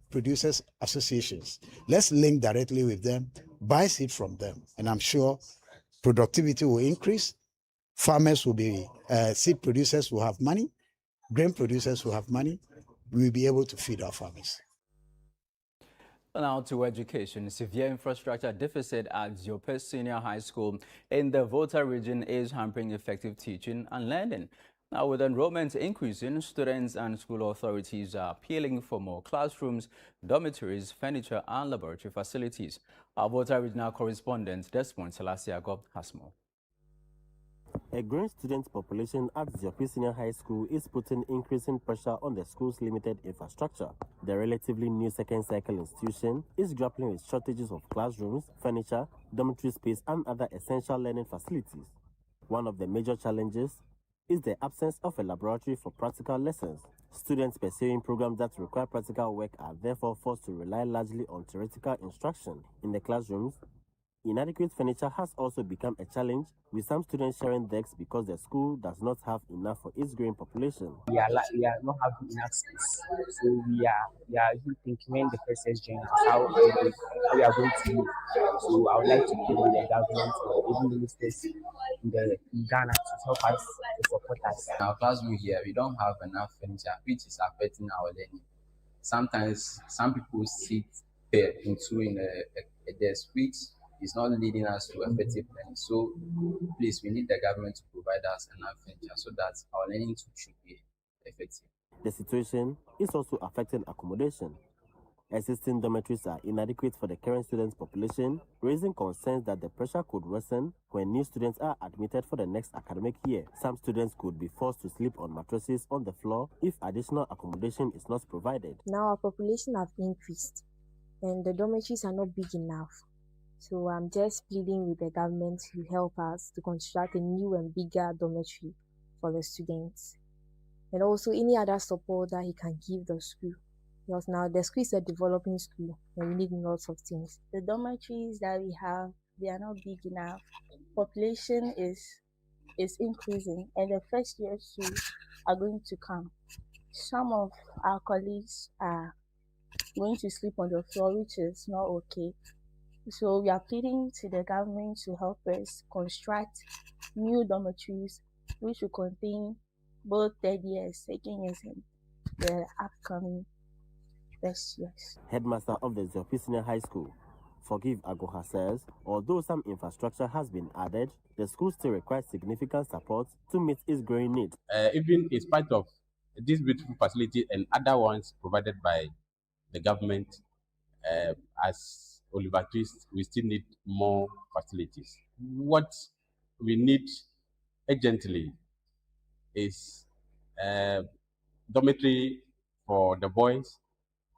producers associations. Let's link directly with them, buy seed from them, and I'm sure productivity will increase. Farmers will be, seed producers will have money, grain producers will have money. We will be able to feed our farmers. Now to education. Severe infrastructure deficit at Ziope Senior High School in the Volta region is hampering effective teaching and learning. Now, with enrollment increasing, students and school authorities are appealing for more classrooms, dormitories, furniture, and laboratory facilities. Our Volta regional correspondent, Desmond Selasiago, has more. A growing student population at Ziope Senior High School is putting increasing pressure on the school's limited infrastructure. The relatively new second cycle institution is grappling with shortages of classrooms, furniture, dormitory space, and other essential learning facilities. One of the major challenges is the absence of a laboratory for practical lessons. Students pursuing programs that require practical work are therefore forced to rely largely on theoretical instruction. In the classrooms, inadequate furniture has also become a challenge, with some students sharing desks because the school does not have enough for its growing population. We are not having enough space, so we are even thinking when the first join how we are going to live. So I would like to plead with the government or even ministers in Ghana to help us, to support us. In our classroom here, we don't have enough furniture, which is affecting our learning. Sometimes some people sit there in a desk, which is not leading us to effective learning. So please, we need the government to provide us enough furniture so that our learning should be effective. The situation is also affecting accommodation. Existing dormitories are inadequate for the current students' population, raising concerns that the pressure could worsen when new students are admitted for the next academic year. Some students could be forced to sleep on mattresses on the floor if additional accommodation is not provided. Now our population have increased and the dormitories are not big enough. So I'm just pleading with the government to help us to construct a new and bigger dormitory for the students. And also any other support that he can give the school. Because now the school is a developing school and we need lots of things. The dormitories that we have, they are not big enough. Population is increasing and the first year too are going to come. Some of our colleagues are going to sleep on the floor, which is not okay. So we are pleading to the government to help us construct new dormitories which will contain both third years, second years, and the upcoming first years. Headmaster of the Ziope Senior High School, Forgive Agoha, says, although some infrastructure has been added, the school still requires significant support to meet its growing needs. Even in spite of this beautiful facility and other ones provided by the government, as Oliver Twist, we still need more facilities. What we need urgently is dormitory for the boys,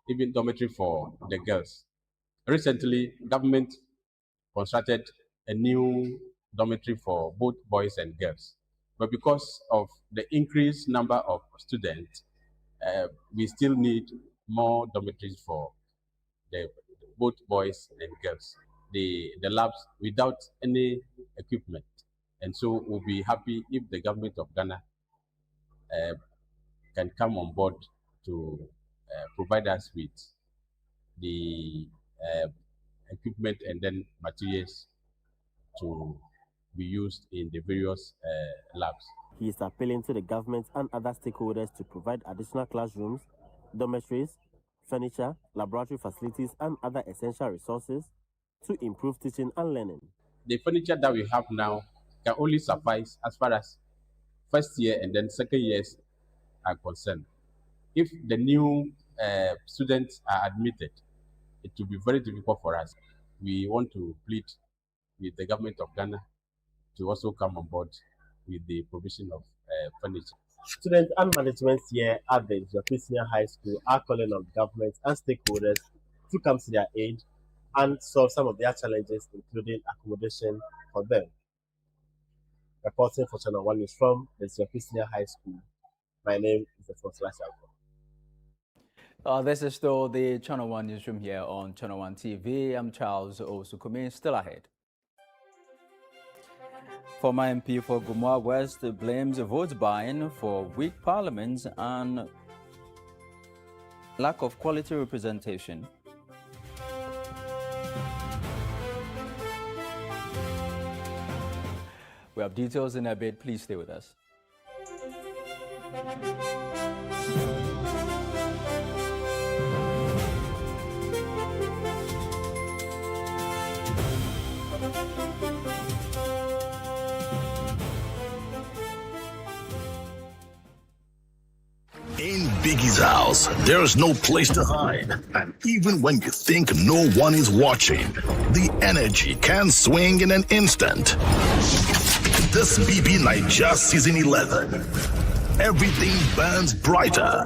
even dormitory for the girls. Recently, government constructed a new dormitory for both boys and girls. But because of the increased number of students, we still need more dormitories for both boys and girls. The labs without any equipment. And so we'll be happy if the government of Ghana can come on board to provide us with the equipment and then materials to be used in the various labs. He is appealing to the government and other stakeholders to provide additional classrooms, dormitories, furniture, laboratory facilities, and other essential resources to improve teaching and learning. The furniture that we have now can only suffice as far as first year and then second years are concerned. If the new students are admitted, it will be very difficult for us. We want to plead with the government of Ghana to also come on board with the provision of furniture. Students and management here at the Ethiopian Senior High School are calling on government and stakeholders to come to their aid and solve some of their challenges, including accommodation for them. Reporting for ChannelOne News from the Ethiopian Senior High School, my name is the first class. This is still the ChannelOne Newsroom here on ChannelOne TV. I'm Charles Osukumi. Still ahead. Former MP for Gumua West blames vote buying for weak parliaments and lack of quality representation. We have details in a bit. Please stay with us. In Biggie's house, there's no place to hide. And even when you think no one is watching, the energy can swing in an instant. This BB Nigeria Season 11. Everything burns brighter.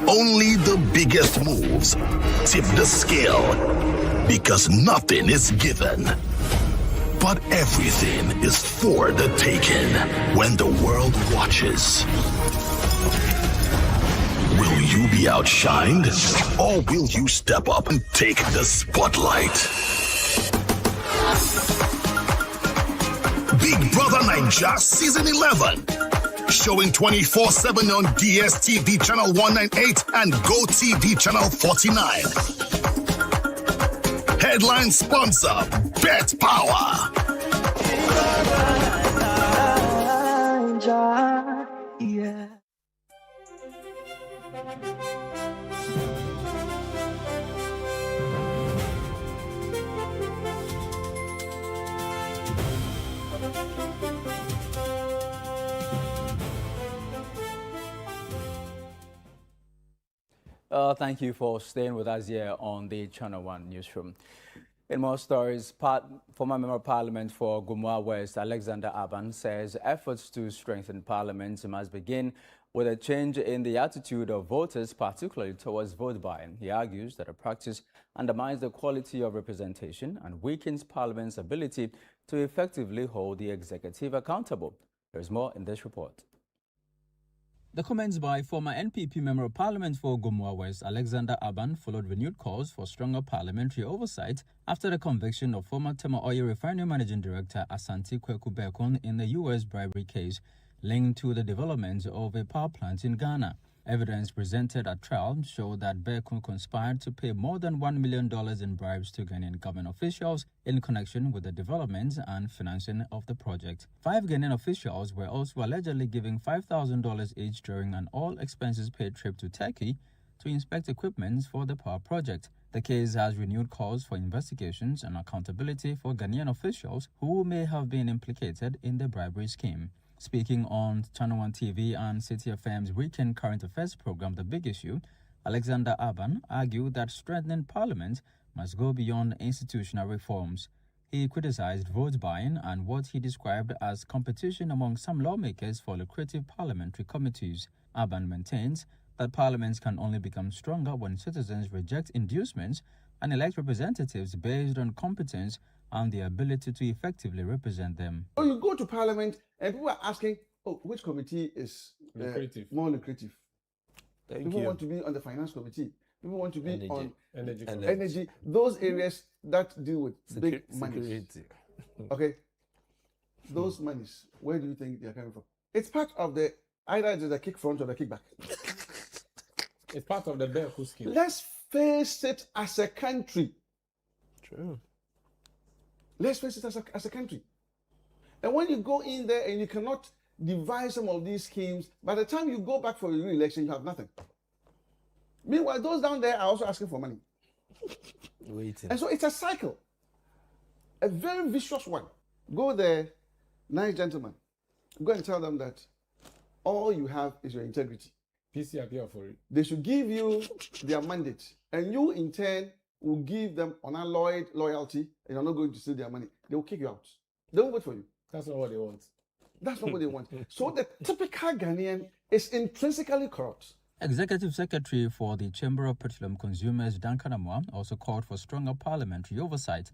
Only the biggest moves tip the scale. Because nothing is given. But everything is for the taking when the world watches. Will you be outshined, or will you step up and take the spotlight? Big Brother Nigeria Season 11. Showing 24/7 on DSTV Channel 198 and GoTV Channel 49. Headline sponsor, Bet Power. Yeah. Thank you for staying with us here on the ChannelOne Newsroom. In more stories, former Member of Parliament for Gumua West, Alexander Aban, says efforts to strengthen Parliament must begin with a change in the attitude of voters, particularly towards vote buying. He argues that a practice undermines the quality of representation and weakens Parliament's ability to effectively hold the executive accountable. There's more in this report. The comments by former NPP Member of Parliament for Gumua West, Alexander Aban, followed renewed calls for stronger parliamentary oversight after the conviction of former Tema Oil Refinery Managing Director Asante Kweku Bekon in the U.S. bribery case linked to the development of a power plant in Ghana. Evidence presented at trial showed that Bekun conspired to pay more than $1 million in bribes to Ghanaian government officials in connection with the development and financing of the project. 5 Ghanaian officials were also allegedly giving $5,000 each during an all-expenses-paid trip to Turkey to inspect equipment for the power project. The case has renewed calls for investigations and accountability for Ghanaian officials who may have been implicated in the bribery scheme. Speaking on ChannelOne TV and City FM's weekend current affairs program, The Big Issue, Alexander Aban argued that strengthening Parliament must go beyond institutional reforms. He criticized vote buying and what he described as competition among some lawmakers for lucrative parliamentary committees. Aban maintains that parliaments can only become stronger when citizens reject inducements and elect representatives based on competence and the ability to effectively represent them. So you go to Parliament and people are asking, oh, which committee is more lucrative? People want to be on the Finance Committee. People want to be on energy. Those areas that deal with big money. Okay. Those monies, where do you think they are coming from? It's part of the, either it's the kick front or the kickback. It's part of the Beku scheme. Let's face it as a country. True. Let's face it as a country. And when you go in there and you cannot devise some of these schemes, by the time you go back for your re-election, you have nothing. Meanwhile, those down there are also asking for money. Waiting. And so it's a cycle, a very vicious one. Go there, nice gentlemen. Go and tell them that all you have is your integrity. PC appear for it. They should give you their mandate, and you in turn will give them unalloyed loyalty, and you're not going to steal their money. They will kick you out. They won't vote for you. That's not what they want. That's not what they want. So the typical Ghanaian is intrinsically corrupt. Executive Secretary for the Chamber of Petroleum Consumers, Duncan Amoah, also called for stronger parliamentary oversight.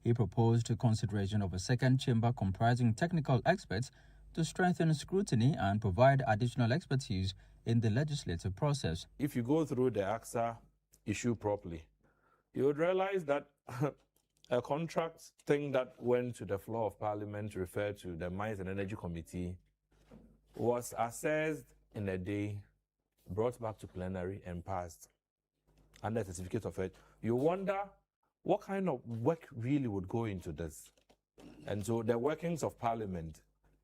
He proposed consideration of a second chamber comprising technical experts to strengthen scrutiny and provide additional expertise in the legislative process. If you go through the AXA issue properly, you would realize that a contract thing that went to the floor of Parliament, referred to the Mines and Energy Committee, was assessed in a day, brought back to plenary and passed under a certificate of it. You wonder what kind of work really would go into this. And so the workings of Parliament,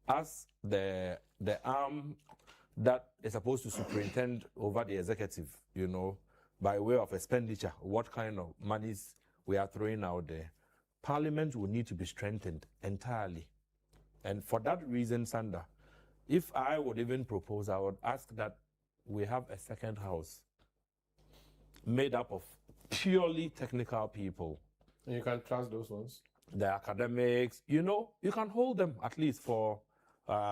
as the arm that is supposed to superintend over the executive, you know, by way of expenditure, what kind of monies we are throwing out there, Parliament will need to be strengthened entirely. And for that reason, Sanda, if I would even propose, I would ask that we have a second house made up of purely technical people. And you can trust those ones? The academics, you know, you can hold them at least for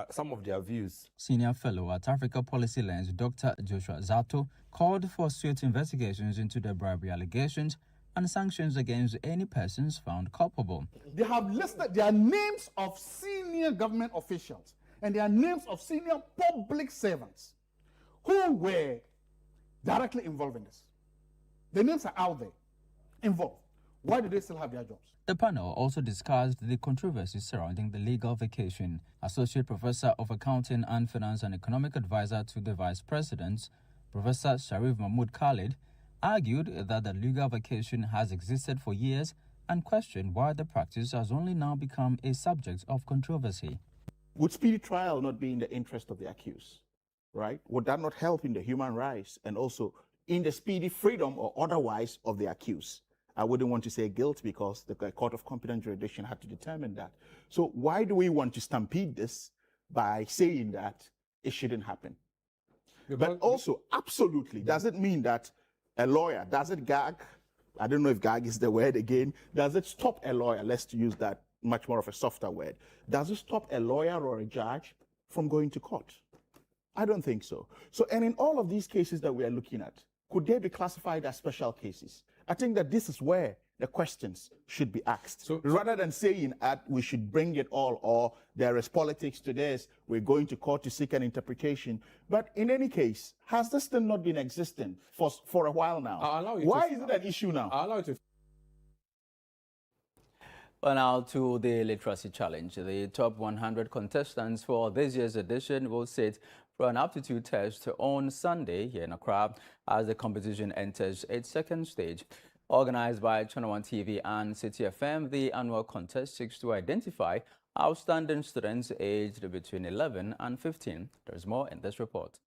some of their views. Senior fellow at Africa Policy Lens, Dr. Joshua Zato, called for swift investigations into the bribery allegations and sanctions against any persons found culpable. They have listed their names of senior government officials and their names of senior public servants who were directly involved in this. The names are out there, involved. Why do they still have their jobs? The panel also discussed the controversies surrounding the legal vacation. Associate Professor of Accounting and Finance and Economic Advisor to the Vice President, Professor Sharif Mahmood Khalid, argued that the legal vacation has existed for years and questioned why the practice has only now become a subject of controversy. Would speedy trial not be in the interest of the accused, right? Would that not help in the human rights and also in the speedy freedom or otherwise of the accused? I wouldn't want to say guilt because the court of competent jurisdiction had to determine that. So why do we want to stampede this by saying that it shouldn't happen? But also, absolutely, does it mean that a lawyer, does it gag? I don't know if gag is the word again. Does it stop a lawyer? Let's use that much more of a softer word. Does it stop a lawyer or a judge from going to court? I don't think so. So, and in all of these cases that we are looking at, could they be classified as special cases? I think that this is where the questions should be asked. So, rather than saying that we should bring it all or there is politics to this, we're going to court to seek an interpretation. But in any case, has this thing not been existing for a while now? Why is it an issue now? I'll allow you to. Well, now to the literacy challenge. The top 100 contestants for this year's edition will sit for an aptitude test on Sunday here in Accra as the competition enters its second stage. Organized by ChannelOne TV and City FM, the annual contest seeks to identify outstanding students aged between 11 and 15. There's more in this report.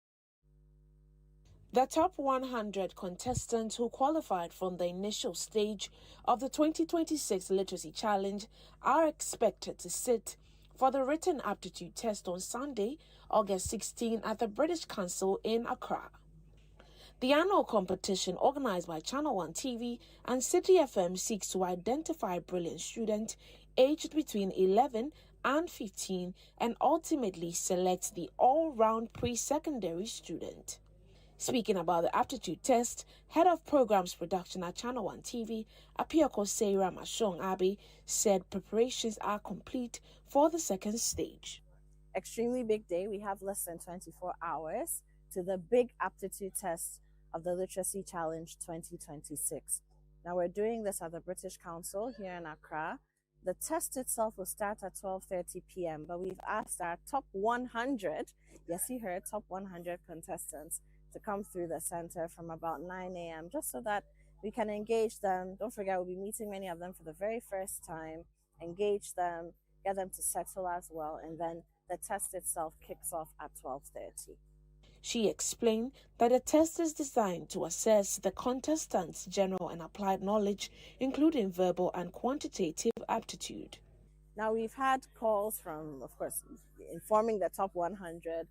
The top 100 contestants who qualified from the initial stage of the 2026 Literacy Challenge are expected to sit for the written aptitude test on Sunday, August 16 at the British Council in Accra. The annual competition, organized by ChannelOne TV and City FM, seeks to identify brilliant students aged between 11 and 15 and ultimately select the all-round pre-secondary student. Speaking about the aptitude test, Head of Programs Production at ChannelOne TV, Apiako Seira Mashong Abbey, said preparations are complete for the second stage. Extremely big day. We have less than 24 hours to the big aptitude test of the Literacy Challenge 2026. Now we're doing this at the British Council here in Accra. The test itself will start at 12:30 p.m., but we've asked our top 100, yes you heard, top 100 contestants to come through the center from about 9 a.m. just so that we can engage them. Don't forget, we'll be meeting many of them for the very first time, engage them, get them to settle as well, and then the test itself kicks off at 12:30. She explained that the test is designed to assess the contestants' general and applied knowledge, including verbal and quantitative aptitude. Now, we've had calls from, of course, informing the top 100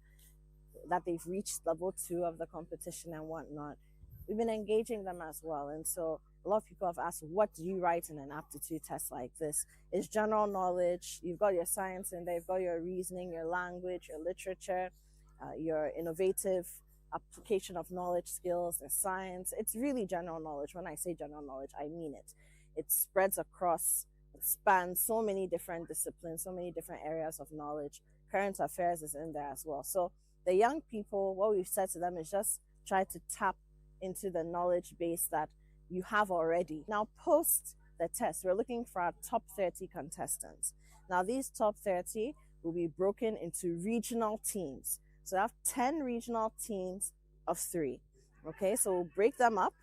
that they've reached level 2 of the competition and whatnot. We've been engaging them as well. And so a lot of people have asked, what do you write in an aptitude test like this? It's general knowledge. You've got your science in there, you've got your reasoning, your language, your literature, your innovative application of knowledge skills, the science. It's really general knowledge. When I say general knowledge, I mean it. It spreads across, it spans so many different disciplines, so many different areas of knowledge. Current affairs is in there as well. So the young people, what we've said to them is just try to tap into the knowledge base that you have already. Now, post the test, we're looking for our top 30 contestants. Now, these top 30 will be broken into regional teams. So I have 10 regional teams of 3. Okay, so we'll break them up,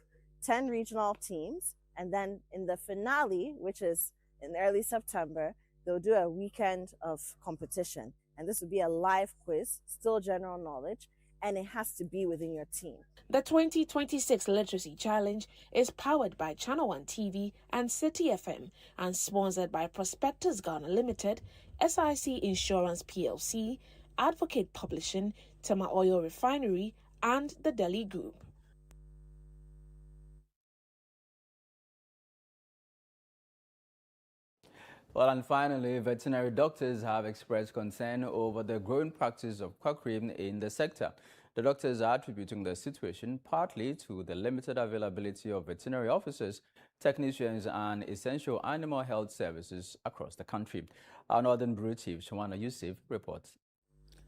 10 regional teams, and then in the finale, which is in early September, they'll do a weekend of competition. And this will be a live quiz, still general knowledge, and it has to be within your team. The 2026 Literacy Challenge is powered by ChannelOne TV and City FM and sponsored by Prospectus Ghana Limited, SIC Insurance PLC, Advocate Publishing, Tema Oil Refinery, and the Delhi Group. Well, and finally, veterinary doctors have expressed concern over the growing practice of quackery in the sector. The doctors are attributing the situation partly to the limited availability of veterinary officers, technicians, and essential animal health services across the country. Our Northern Bureau Chief, Shawana Yusuf, reports.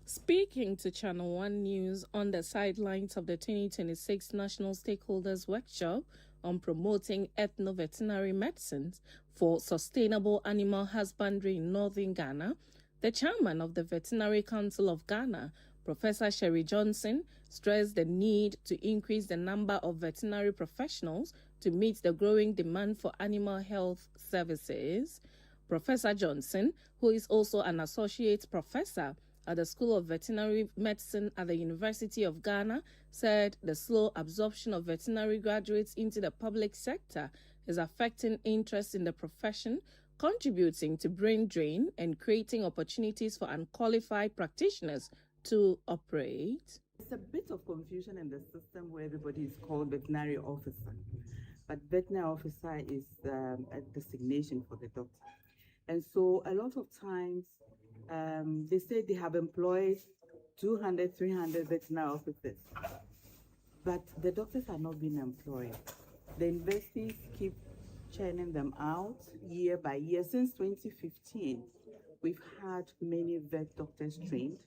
Speaking to Channel One News on the sidelines of the 2026 National Stakeholders Workshop on promoting ethno-veterinary medicines for sustainable animal husbandry in northern Ghana, the chairman of the Veterinary Council of Ghana, Professor Sherry Johnson, stressed the need to increase the number of veterinary professionals to meet the growing demand for animal health services. Professor Johnson, who is also an associate professor at the School of Veterinary Medicine at the University of Ghana, said the slow absorption of veterinary graduates into the public sector is affecting interest in the profession, contributing to brain drain and creating opportunities for unqualified practitioners to operate. There's a bit of confusion in the system where everybody is called veterinary officer, but veterinary officer is a designation for the doctor. And so a lot of times they say they have employed 200, 300 veterinary officers, but the doctors are not being employed. The universities keep churning them out year by year. Since 2015, we've had many vet doctors trained,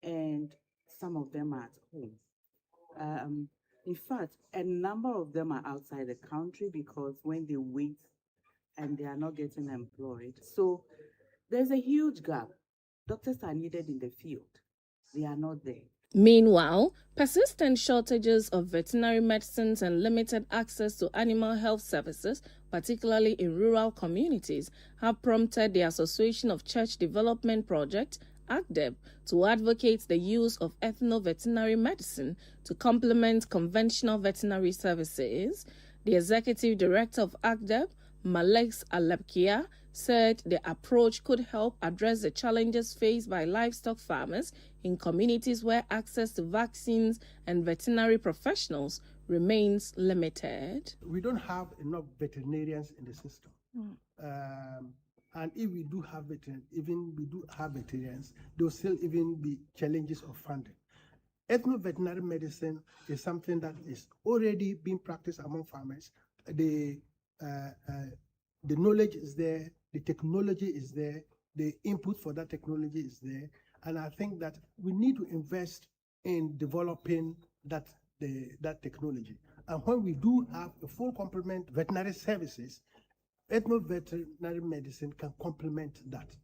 and some of them are at home. In fact, a number of them are outside the country because when they wait and they are not getting employed. So there's a huge gap. Doctors are needed in the field. They are not there. Meanwhile, persistent shortages of veterinary medicines and limited access to animal health services, particularly in rural communities, have prompted the Association of Church Development Project, ACDEP, to advocate the use of ethno-veterinary medicine to complement conventional veterinary services. The executive director of ACDEP, Malex Alepkia, said the approach could help address the challenges faced by livestock farmers in communities where access to vaccines and veterinary professionals remains limited. We don't have enough veterinarians in the system. And if we do have veterinarians, there will still even be challenges of funding. Ethno-veterinary medicine is something that is already being practiced among farmers. The knowledge is there, the technology is there, the input for that technology is there, and I think that we need to invest in developing that technology. And when we do have a full complement veterinary services, ethno-veterinary medicine can complement that.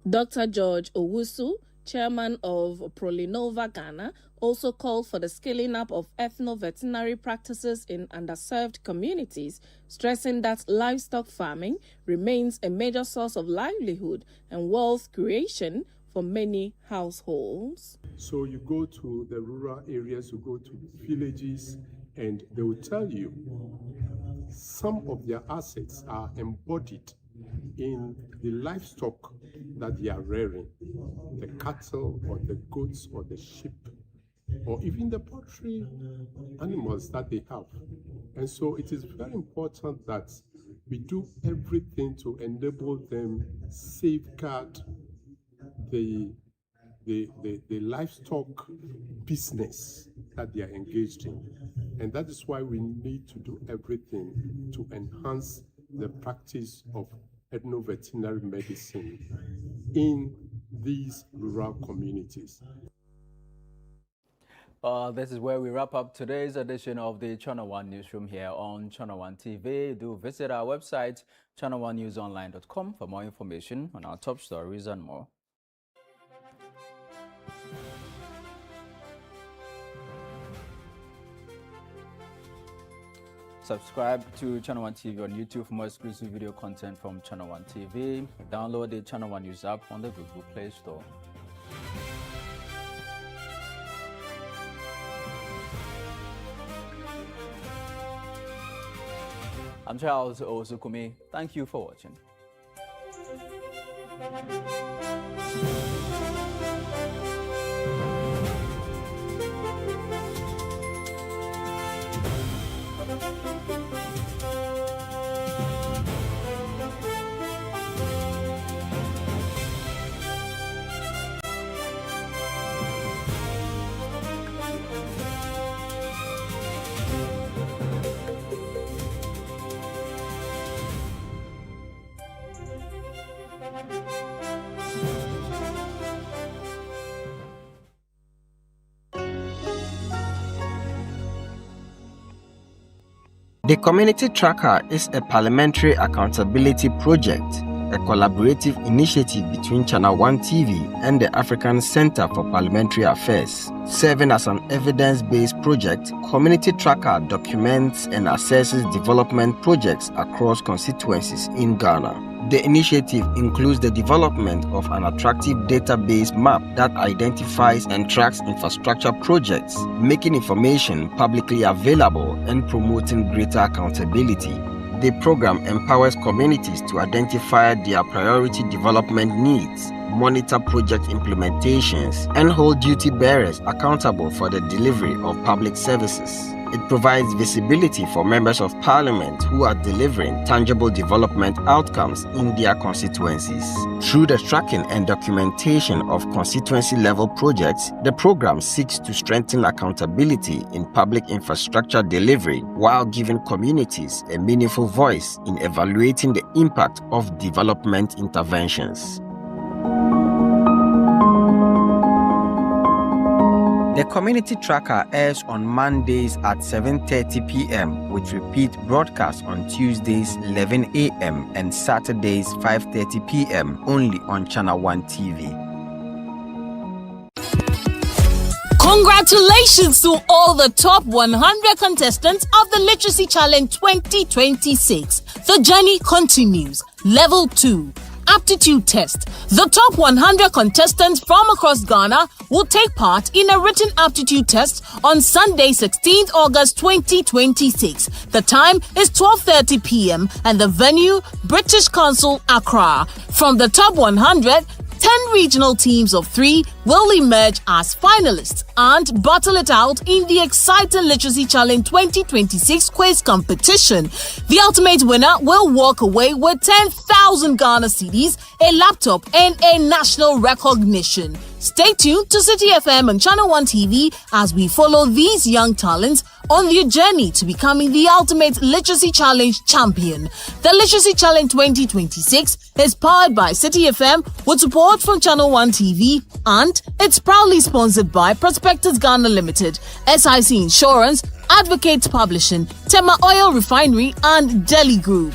Dr. George Owusu, chairman of Prolinova Ghana, also called for the scaling up of ethno-veterinary practices in underserved communities, stressing that livestock farming remains a major source of livelihood and wealth creation for many households. So you go to the rural areas, you go to villages, and they will tell you some of their assets are embodied in the livestock that they are rearing, the cattle or the goats or the sheep, or even the poultry animals that they have. And so it is very important that we do everything to enable them safeguard the livestock business that they are engaged in. And that is why we need to do everything to enhance the practice of ethno-veterinary medicine in these rural communities. This is where we wrap up today's edition of the ChannelOne Newsroom here on ChannelOne TV. Do visit our website, channelonenewsonline.com, for more information on our top stories and more. Subscribe to ChannelOne TV on YouTube for more exclusive video content from ChannelOne TV. Download the ChannelOne News app on the Google Play Store. I'm Charles Osukumi. Thank you for watching. The Community Tracker is a parliamentary accountability project, a collaborative initiative between ChannelOne TV and the African Center for Parliamentary Affairs. Serving as an evidence-based project, Community Tracker documents and assesses development projects across constituencies in Ghana. The initiative includes the development of an attractive database map that identifies and tracks infrastructure projects, making information publicly available and promoting greater accountability. The program empowers communities to identify their priority development needs, monitor project implementations, and hold duty bearers accountable for the delivery of public services. It provides visibility for members of parliament who are delivering tangible development outcomes in their constituencies. Through the tracking and documentation of constituency-level projects, the program seeks to strengthen accountability in public infrastructure delivery while giving communities a meaningful voice in evaluating the impact of development interventions. The Community Tracker airs on Mondays at 7:30 p.m. with repeat broadcasts on Tuesdays 11 a.m. and Saturdays 5:30 p.m. only on ChannelOne TV. Congratulations to all the top 100 contestants of the Literacy Challenge 2026. The journey continues. Level 2. Aptitude test. The top 100 contestants from across Ghana will take part in a written aptitude test on Sunday, 16th August 2026. The time is 12:30 p.m. and the venue, British Council, Accra. From the top 100, 10 regional teams of 3 will emerge as finalists and battle it out in the exciting Literacy Challenge 2026 quiz competition. The ultimate winner will walk away with 10,000 Ghana cedis, a laptop, and a national recognition. Stay tuned to City FM and ChannelOne TV as we follow these young talents on their journey to becoming the ultimate Literacy Challenge champion. The Literacy Challenge 2026 is powered by City FM with support from ChannelOne TV, and it's proudly sponsored by Prospectus Ghana Limited, SIC Insurance, Advocates Publishing, Tema Oil Refinery, and Delhi Group.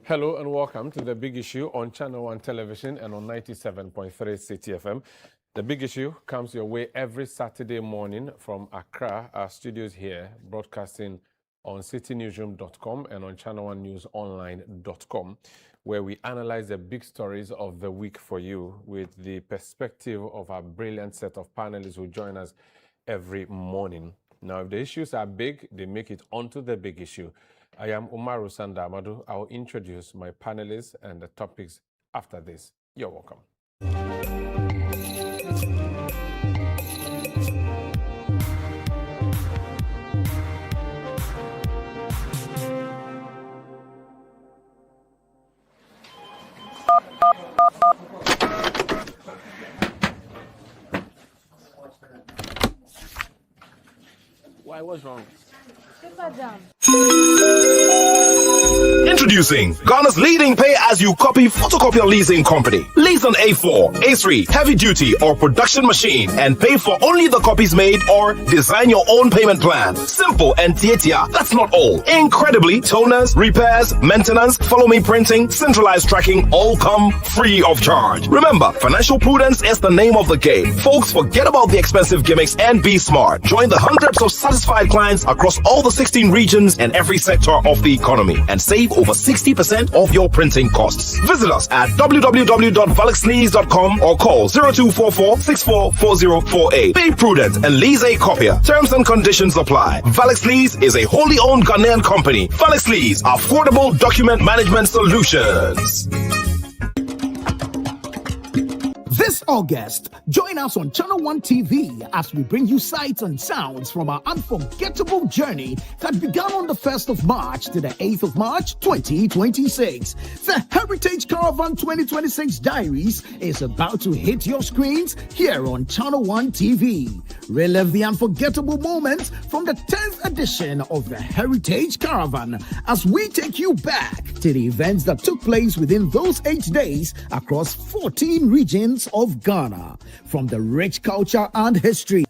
Hello and welcome to The Big Issue on Channel One Television and on 97.3 City FM. The Big Issue comes your way every Saturday morning from Accra, our studios here, broadcasting on citynewsroom.com and on channelonenewsonline.com, where we analyze the big stories of the week for you with the perspective of our brilliant set of panelists who join us every morning. Now, if the issues are big, they make it onto The Big Issue. I am Umaru Sandamadu. I will introduce my panelists and the topics after this. You're welcome. Why? What's wrong? Introducing Ghana's leading pay-as-you-copy photocopier leasing company. Lease an A4, A3, heavy-duty or production machine and pay for only the copies made or design your own payment plan. Simple and tietia. That's not all. Incredibly, toners, repairs, maintenance, follow-me printing, centralized tracking all come free of charge. Remember, financial prudence is the name of the game. Folks, forget about the expensive gimmicks and be smart. Join the hundreds of satisfied clients across all the 16 regions and every sector of the economy and save over 60% of your printing costs. Visit us at www.valixlease.com or call 0244-644048. Be prudent and lease a copier. Terms and conditions apply. Valix Lease is a wholly owned Ghanaian company. Valix Lease, affordable document management solutions. This August, join us on Channel One TV as we bring you sights and sounds from our unforgettable journey that began on the 1st of March to the 8th of March 2026. The Heritage Caravan 2026 Diaries is about to hit your screens here on Channel One TV. Relive the unforgettable moments from the 10th edition of the Heritage Caravan as we take you back to the events that took place within those 8 days across 14 regions of Ghana. From the rich culture and history